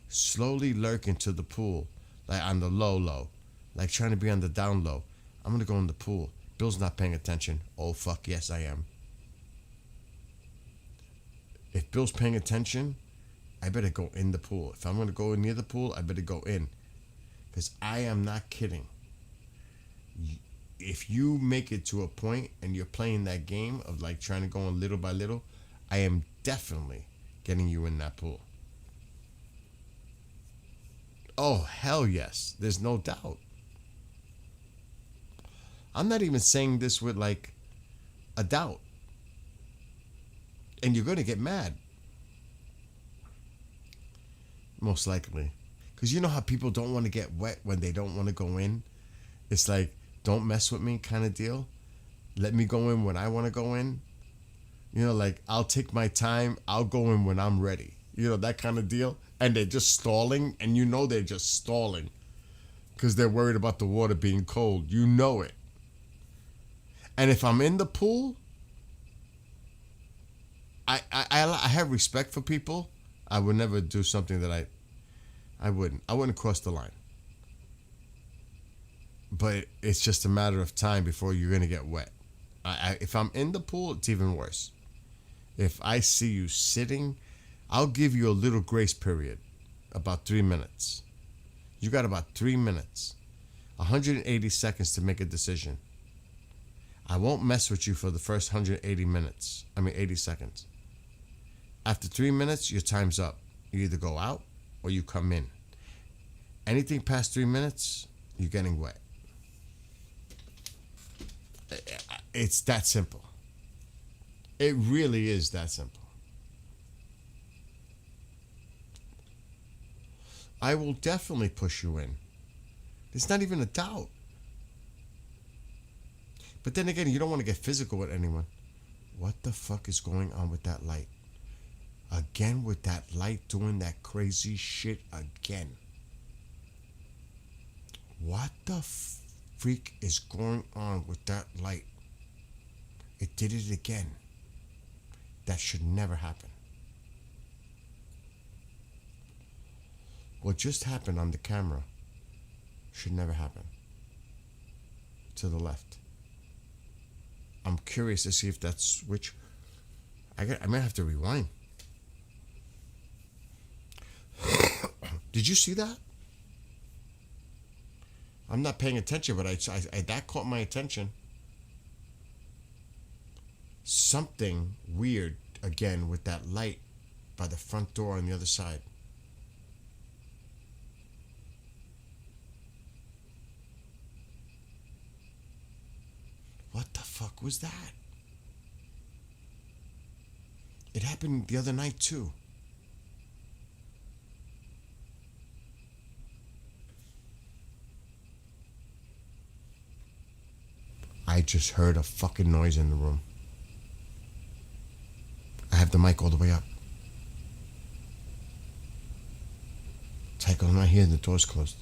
slowly lurking to the pool, like on the low, like trying to be on the down low, I'm going to go in the pool. Bill's not paying attention. Oh, fuck, yes, I am. If Bill's paying attention, I better go in the pool. If I'm going to go near the pool, I better go in. Because I am not kidding. If you make it to a point and you're playing that game of like trying to go in little by little, I am definitely getting you in that pool. Oh, hell yes. There's no doubt. I'm not even saying this with like a doubt. And you're going to get mad. Most likely. Because you know how people don't want to get wet when they don't want to go in? It's like, don't mess with me kind of deal. Let me go in when I want to go in. You know, like, I'll take my time. I'll go in when I'm ready. You know, that kind of deal. And they're just stalling. And you know they're just stalling. Because they're worried about the water being cold. You know it. And if I'm in the pool, I have respect for people. I would never do something that I wouldn't. I wouldn't cross the line. But it's just a matter of time before you're going to get wet. If I'm in the pool, it's even worse. If I see you sitting, I'll give you a little grace period. About 3 minutes. You got about 3 minutes. 180 seconds to make a decision. I won't mess with you for the first 80 seconds. After 3 minutes, your time's up. You either go out or you come in. Anything past 3 minutes, you're getting wet. It's that simple. It really is that simple. I will definitely push you in. There's not even a doubt. But then again, you don't want to get physical with anyone. What the fuck is going on with that light? Again with that light doing that crazy shit again. What the freak is going on with that light? It did it again. That should never happen. What just happened on the camera should never happen. To the left. I'm curious to see if that switch. I might have to rewind. Did you see that? I'm not paying attention, but I that caught my attention. Something weird again with that light by the front door on the other side. What the fuck was that? It happened the other night too. I just heard a fucking noise in the room. I have the mic all the way up. Tycho, I'm not here, the door's closed.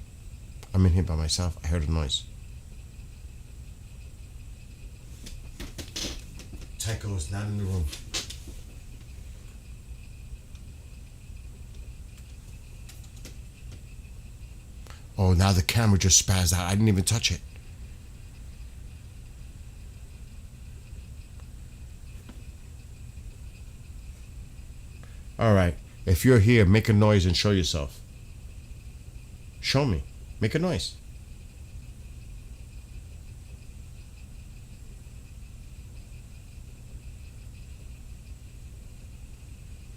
I'm in here by myself. I heard a noise. Tycho is not in the room. Oh, now the camera just spazzed out. I didn't even touch it. All right. If you're here, make a noise and show yourself. Show me. Make a noise.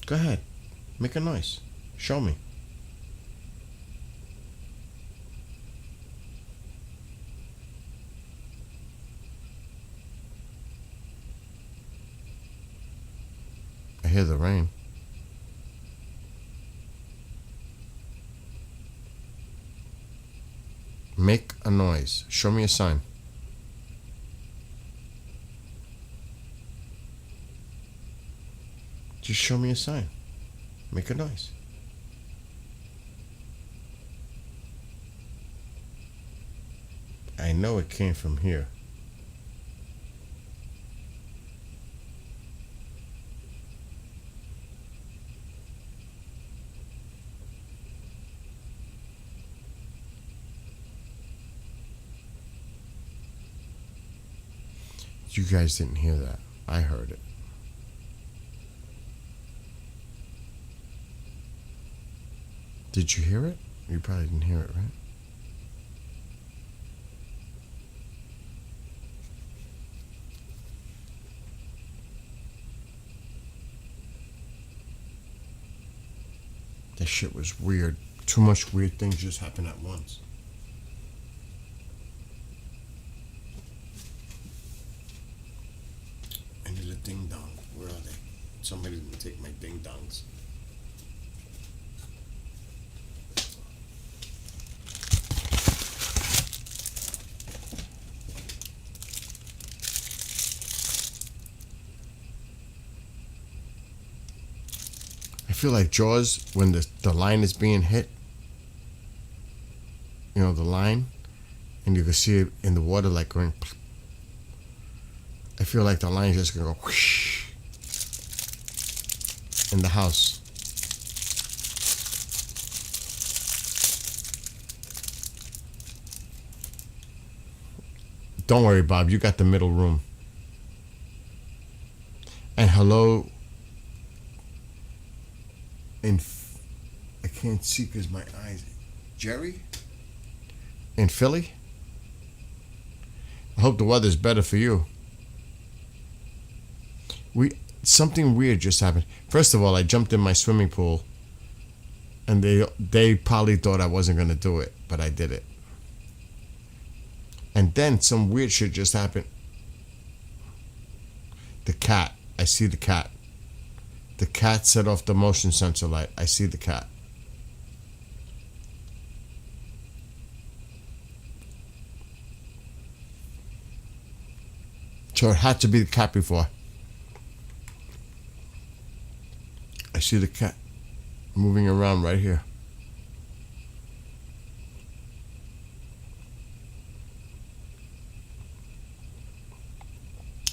Go ahead. Make a noise. Show me. I hear the rain. Make a noise. Show me a sign. Just show me a sign. Make a noise. I know it came from here. You guys didn't hear that. I heard it. Did you hear it? You probably didn't hear it, right? That shit was weird. Too much weird things just happened at once. I need a ding dong. Where are they? Somebody didn't take my ding dongs. I feel like Jaws when the line is being hit. You know, the line, and you can see it in the water like going. I feel like the line is just gonna go whoosh in the house. Don't worry, Bob. You got the middle room. And hello. I can't see because my eyes. Jerry? In Philly? I hope the weather's better for you. Something weird just happened. First of all, I jumped in my swimming pool, and they probably thought I wasn't gonna do it, but I did it. And then some weird shit just happened. The cat. I see the cat. The cat set off the motion sensor light. I see the cat. So it had to be the cat before. I see the cat moving around right here.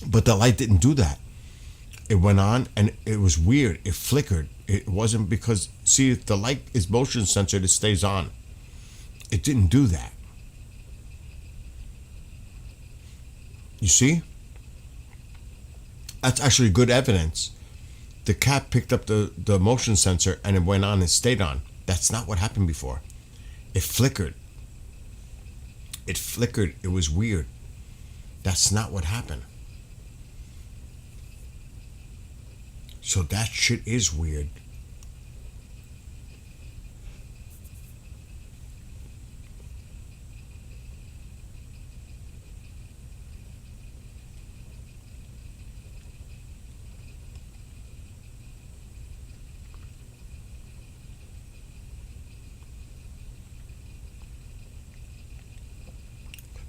But the light didn't do that. It went on and it was weird. It flickered. It wasn't because, see, if the light is motion censored, it stays on. It didn't do that. You see? That's actually good evidence. The cat picked up the motion sensor and it went on and stayed on. That's not what happened before. It flickered. It flickered. It was weird. That's not what happened. So that shit is weird.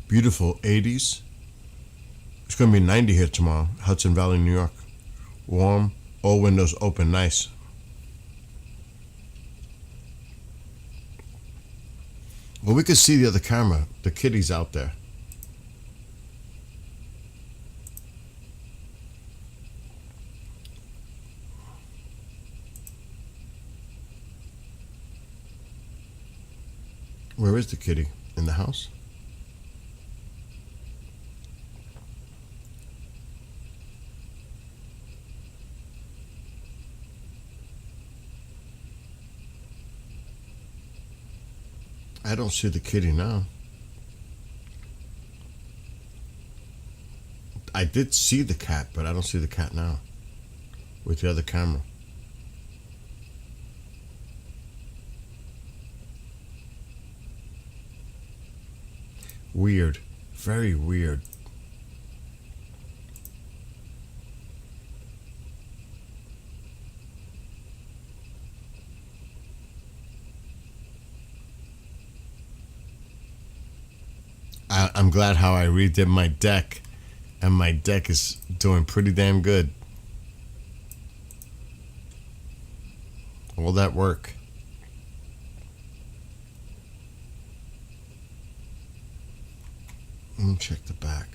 Beautiful 80s. It's going to be 90 here tomorrow. Hudson Valley, New York. Warm. All windows open. Nice. Well, we could see the other camera. The kitty's out there. Where is the kitty? In the house? I don't see the kitty now. I did see the cat, but I don't see the cat now with the other camera. Weird. Very weird. I'm glad how I redid my deck, and my deck is doing pretty damn good. All that work. Let me check the back.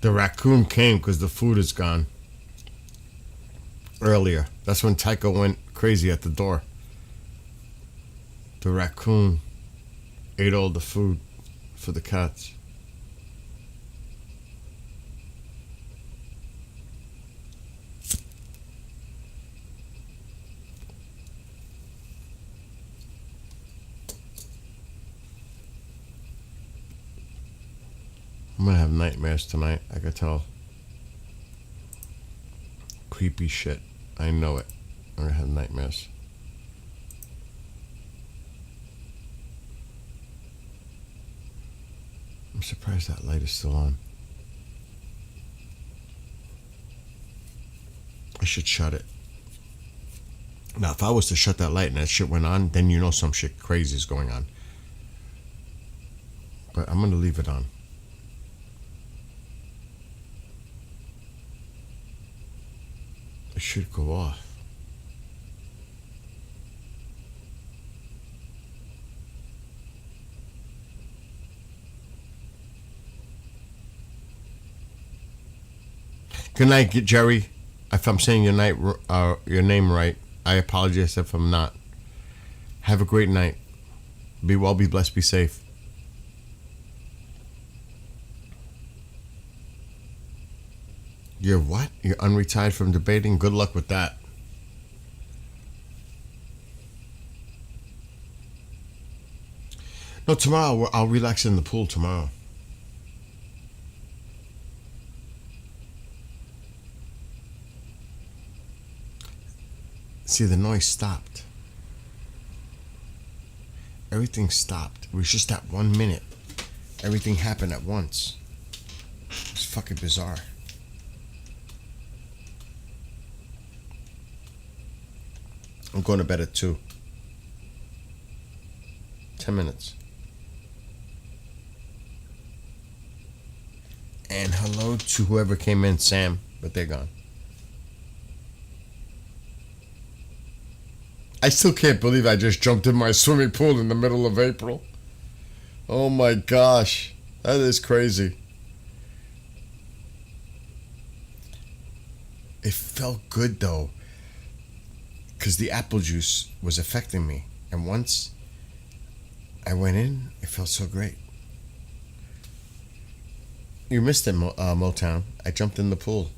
The raccoon came because the food is gone. Earlier. That's when Tycho went crazy at the door. The raccoon ate all the food for the cats. I'm gonna have nightmares tonight, I can tell. Creepy shit. I know it. I'm gonna have nightmares. I'm surprised that light is still on. I should shut it. Now, if I was to shut that light and that shit went on, then you know some shit crazy is going on. But I'm gonna leave it on. It should go off. Good night, Jerry. If I'm saying your name right, I apologize if I'm not. Have a great night. Be well, be blessed, be safe. You're what? You're unretired from debating? Good luck with that. No, tomorrow I'll relax in the pool tomorrow. See, the noise stopped. Everything stopped. It was just that 1 minute. Everything happened at once. It's fucking bizarre. I'm going to bed at 2. 10 minutes. And hello to whoever came in, Sam, but they're gone. I still can't believe I just jumped in my swimming pool in the middle of April. Oh my gosh, that is crazy. It felt good though, because the apple juice was affecting me. And once I went in, it felt so great. You missed it, Motown. I jumped in the pool.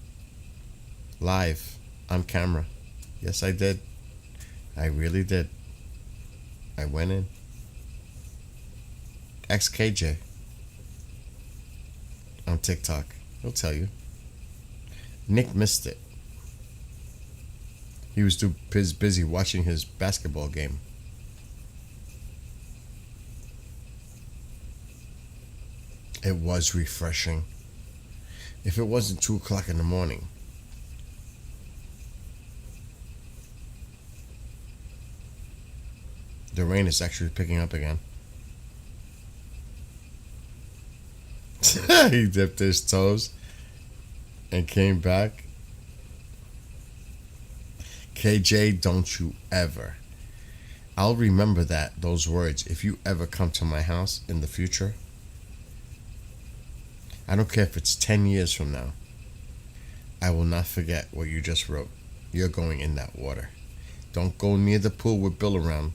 Live, on camera. Yes, I did. I really did. I went in. XKJ. On TikTok. He'll tell you. Nick missed it. He was too busy watching his basketball game. It was refreshing. If it wasn't 2 o'clock in the morning. The rain is actually picking up again. He dipped his toes and came back. KJ, don't you ever. I'll remember those words, if you ever come to my house in the future. I don't care if it's 10 years from now. I will not forget what you just wrote. You're going in that water. Don't go near the pool with Bill around.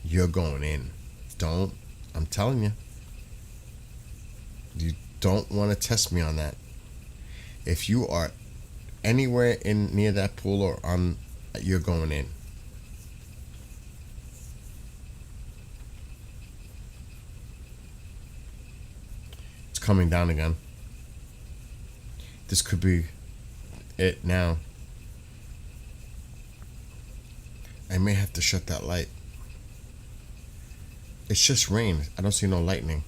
You're going in. Don't. I'm telling you. You don't want to test me on that. If you are anywhere in near that pool or on, you're going in. It's coming down again. This could be it now. I may have to shut that light. It's just rain. I don't see no lightning.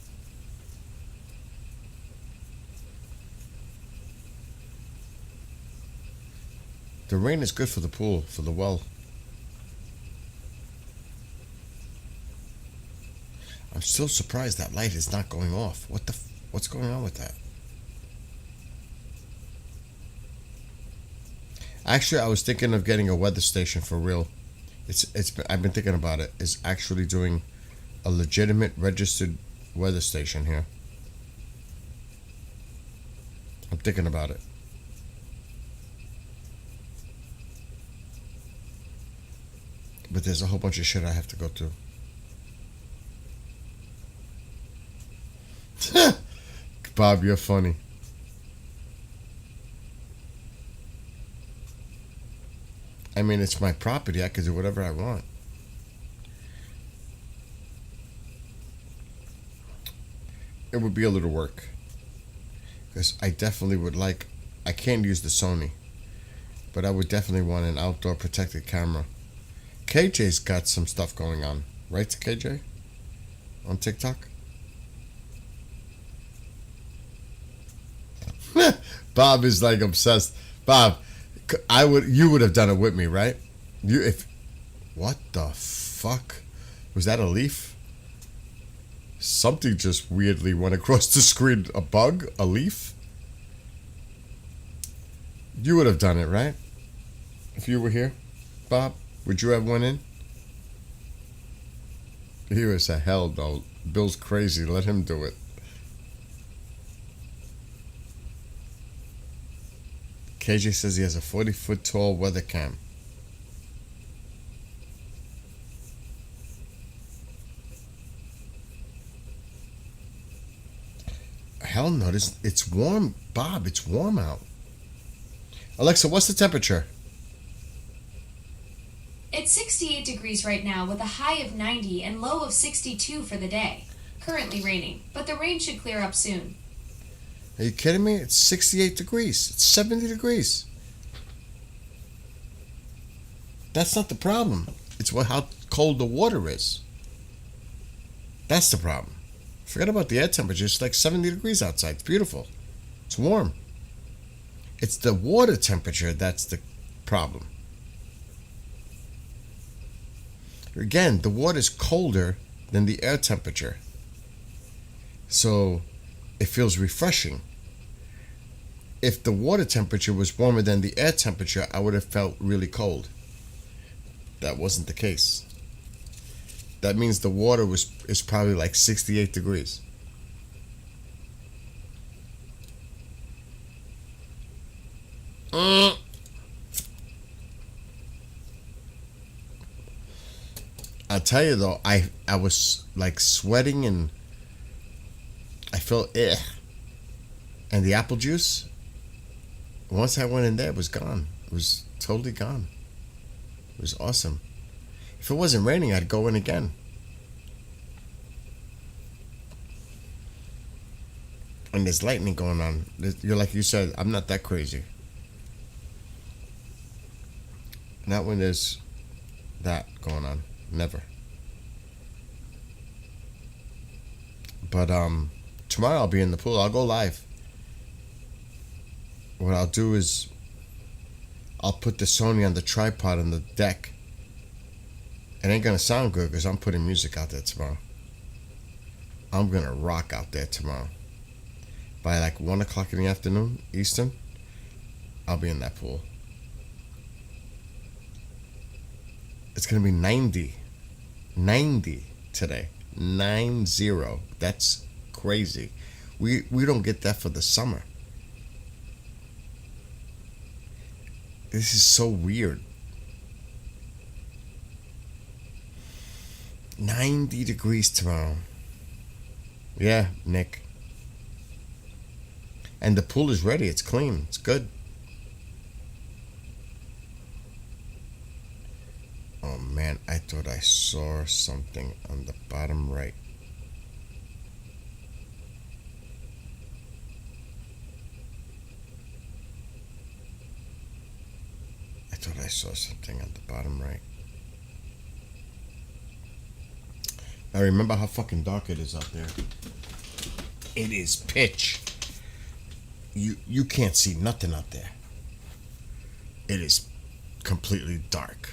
The rain is good for the pool, for the well. I'm still surprised that light is not going off. What's going on with that? Actually, I was thinking of getting a weather station for real. I've been thinking about it. It's actually doing a legitimate registered weather station here. I'm thinking about it. But there's a whole bunch of shit I have to go through. Bob, you're funny. I mean, it's my property. I can do whatever I want. It would be a little work. Because I definitely would like... I can't use the Sony. But I would definitely want an outdoor protected camera. KJ's got some stuff going on. Right, KJ? On TikTok? Bob is like obsessed. Bob, you would have done it with me, right? What the fuck? Was that a leaf? Something just weirdly went across the screen. A bug? A leaf? You would have done it, right? If you were here, Bob, would you have went in? He was a hell no. Bill's crazy. Let him do it. KJ says he has a 40-foot tall weather cam. Hell no, it's warm, Bob. It's warm out. Alexa, what's the temperature? It's 68 degrees right now with a high of 90 and low of 62 for the day. Currently raining, but the rain should clear up soon. Are you kidding me? It's 68 degrees. It's 70 degrees. That's not the problem. It's how cold the water is. That's the problem. Forget about the air temperature. It's like 70 degrees outside. It's beautiful. It's warm. It's the water temperature that's the problem. Again, the water is colder than the air temperature. So it feels refreshing. If the water temperature was warmer than the air temperature, I would have felt really cold. That wasn't the case. That means the water is probably like 68 degrees. I'll tell you though, I was like sweating and I felt and the apple juice, once I went in there, it was gone. It was totally gone. It was awesome. If it wasn't raining, I'd go in again. And there's lightning going on. You're like you said, I'm not that crazy. Not when there's that going on. Never. But tomorrow I'll be in the pool. I'll go live. What I'll do is I'll put the Sony on the tripod on the deck. It ain't gonna sound good because I'm putting music out there tomorrow. I'm gonna rock out there tomorrow. By like 1 o'clock in the afternoon, Eastern, I'll be in that pool. It's gonna be 90 today. 90. That's crazy. We don't get that for the summer. This is so weird. 90 degrees tomorrow. Yeah, Nick. And the pool is ready. It's clean. It's good. Oh man, I thought I saw something on the bottom right. I thought I saw something on the bottom right. Now remember how fucking dark it is out there. It is pitch. You can't see nothing out there. It is completely dark.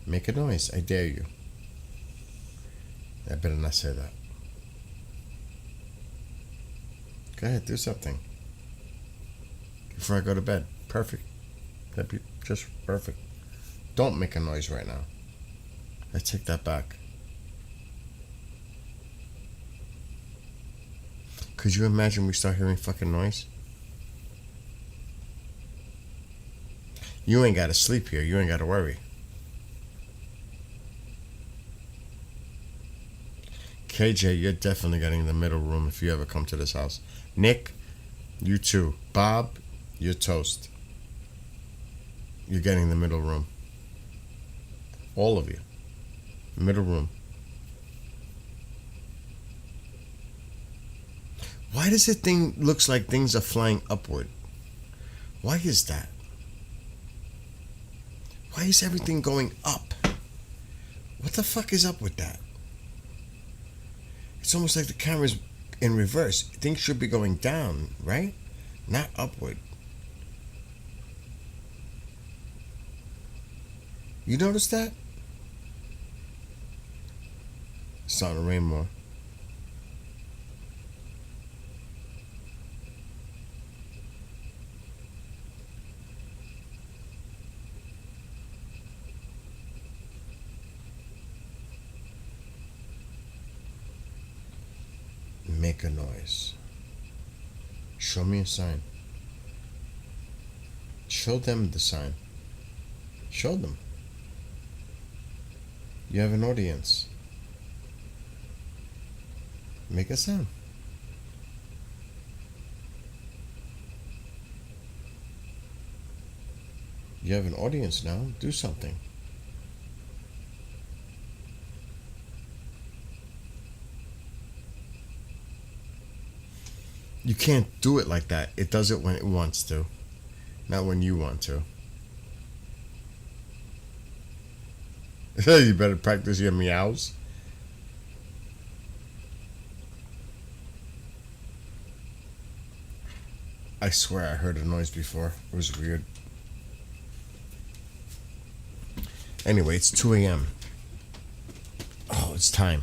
Make a noise, I dare you. I better not say that. Go ahead, do something. Before I go to bed. Perfect. That'd be just perfect. Don't make a noise right now. I take that back. Could you imagine we start hearing fucking noise? You ain't gotta sleep here. You ain't gotta worry. KJ, you're definitely getting the middle room if you ever come to this house. Nick, you too. Bob, you're toast. You're getting the middle room. All of you. Middle room. Why does it thing looks like things are flying upward? Why is that? Why is everything going up? What the fuck is up with that? It's almost like the camera's in reverse. Things should be going down, right? Not upward. You notice that? It's starting to rain more. Make a noise. Show me a sign. Show them the sign. Show them. You have an audience. Make a sound. You have an audience now. Do something. You can't do it like that. It does it when it wants to, not when you want to. You better practice your meows. I swear I heard a noise before. It was weird. Anyway, it's 2 a.m. Oh, it's time.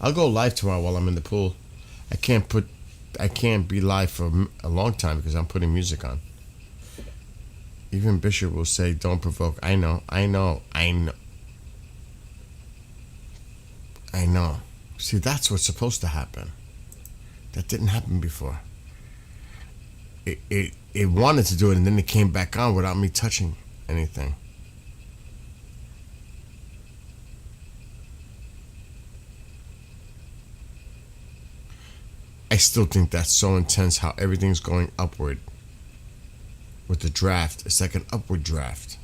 I'll go live tomorrow while I'm in the pool. I can't be live for a long time because I'm putting music on. Even Bishop will say, don't provoke. I know. See, that's what's supposed to happen. That didn't happen before. It wanted to do it, and then it came back on without me touching anything. I still think that's so intense how everything's going upward. With the draft, it's like an upward draft.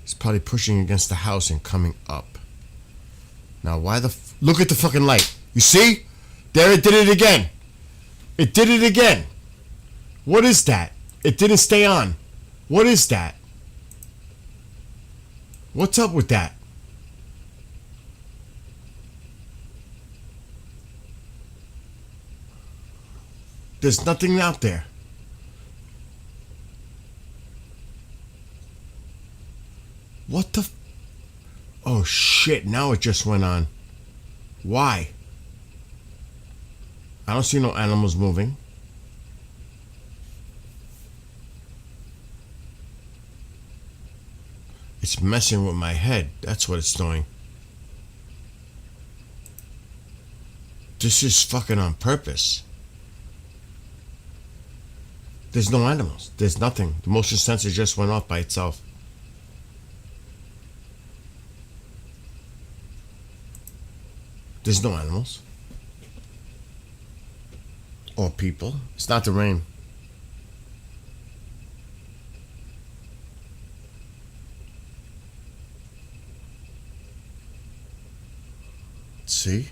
It's probably pushing against the house and coming up. Now, look at the fucking light. You see? There, it did it again. It did it again. What is that? It didn't stay on. What is that? What's up with that? There's nothing out there. What the? Oh shit, now it just went on. Why? I don't see no animals moving. It's messing with my head. That's what it's doing. This is fucking on purpose. There's no animals. There's nothing. The motion sensor just went off by itself. There's no animals. Or people. It's not the rain. See?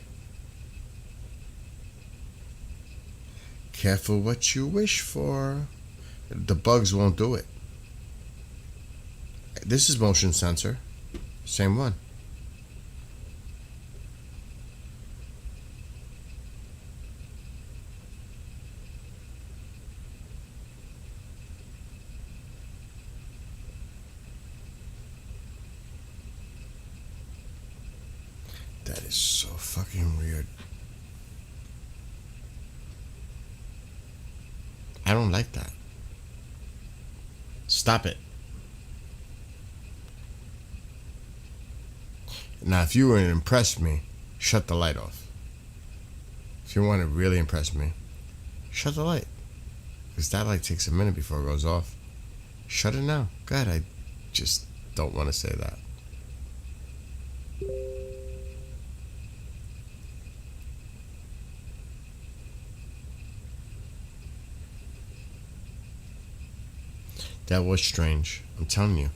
Careful what you wish for. The bugs won't do it. This is motion sensor. Same one. That is so fucking weird. I don't like that. Stop it. Now, if you want to impress me, shut the light off. If you want to really impress me, shut the light. Because that light takes a minute before it goes off. Shut it now. God, I just don't want to say that. That was strange. I'm telling you.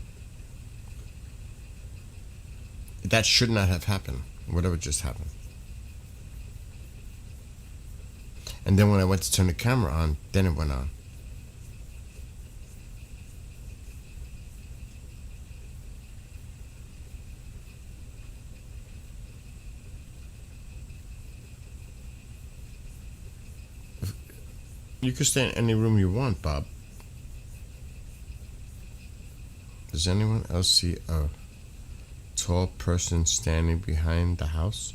That should not have happened. Whatever just happened. And then when I went to turn the camera on, then it went on. You can stay in any room you want, Bob. Does anyone else see a tall person standing behind the house?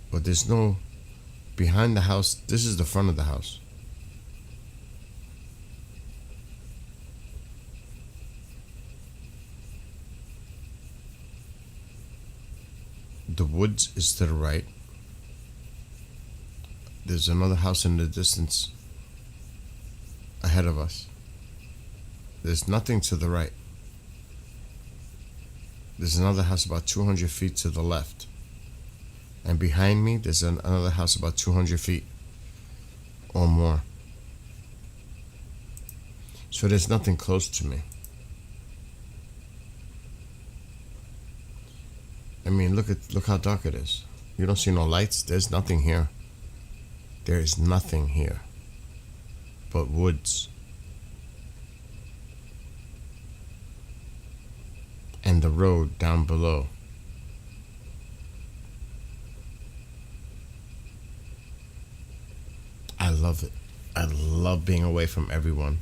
But there's no behind the house. This is the front of the house. The woods is to the right. There's another house in the distance ahead of us. There's nothing to the right. There's another house about 200 feet to the left. And behind me, there's another house about 200 feet or more. So there's nothing close to me. I mean, look how dark it is. You don't see no lights. There's nothing here. There is nothing here but woods. And the road down below. I love it. I love being away from everyone.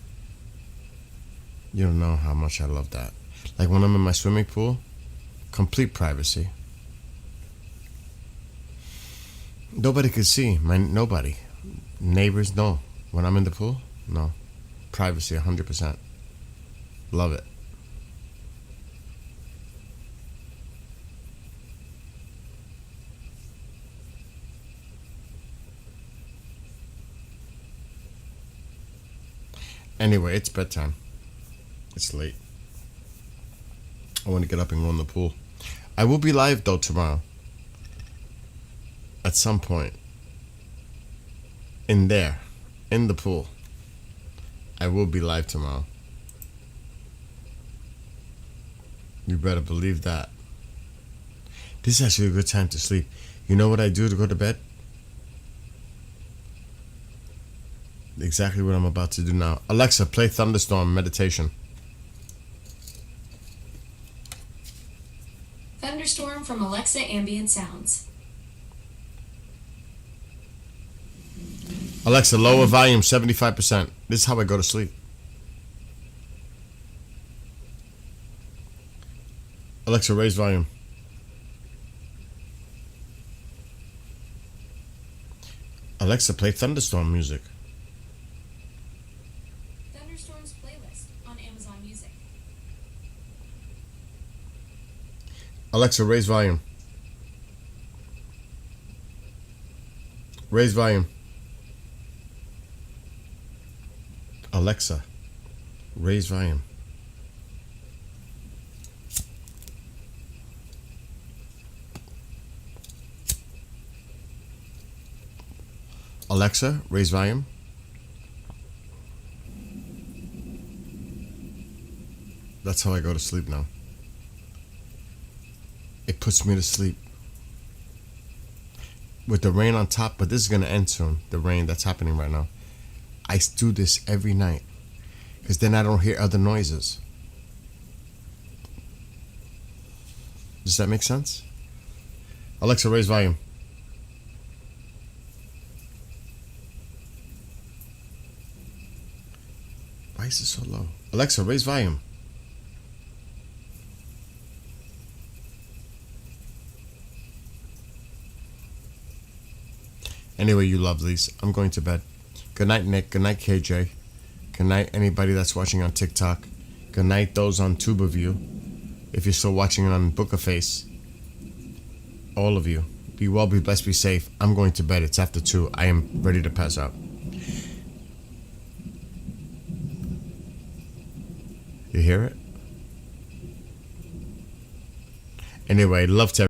You don't know how much I love that. Like when I'm in my swimming pool, complete privacy. Nobody could see. Nobody. Neighbors, no. When I'm in the pool, no. Privacy, 100%. Love it. Anyway, it's bedtime. It's late. I want to get up and go in the pool. I will be live though tomorrow. At some point. In there. In the pool. I will be live tomorrow. You better believe that. This is actually a good time to sleep. You know what I do to go to bed? Exactly what I'm about to do now. Alexa, play Thunderstorm Meditation. Thunderstorm from Alexa Ambient Sounds. Alexa, lower volume 75%. This is how I go to sleep. Alexa, raise volume. Alexa, play Thunderstorm music. Thunderstorm's playlist on Amazon Music. Alexa, raise volume. Raise volume. Alexa, raise volume. Alexa, raise volume. That's how I go to sleep now. It puts me to sleep. With the rain on top, but this is going to end soon. The rain that's happening right now. I do this every night. Because then I don't hear other noises. Does that make sense? Alexa, raise volume. Why is it so low? Alexa, raise volume. Anyway, you lovelies, I'm going to bed. Good night, Nick. Good night, KJ. Good night, anybody that's watching on TikTok. Good night, those on TubeView. If you're still watching it on Bookaface. All of you. Be well, be blessed, be safe. I'm going to bed. It's after 2. I am ready to pass out. You hear it? Anyway, love to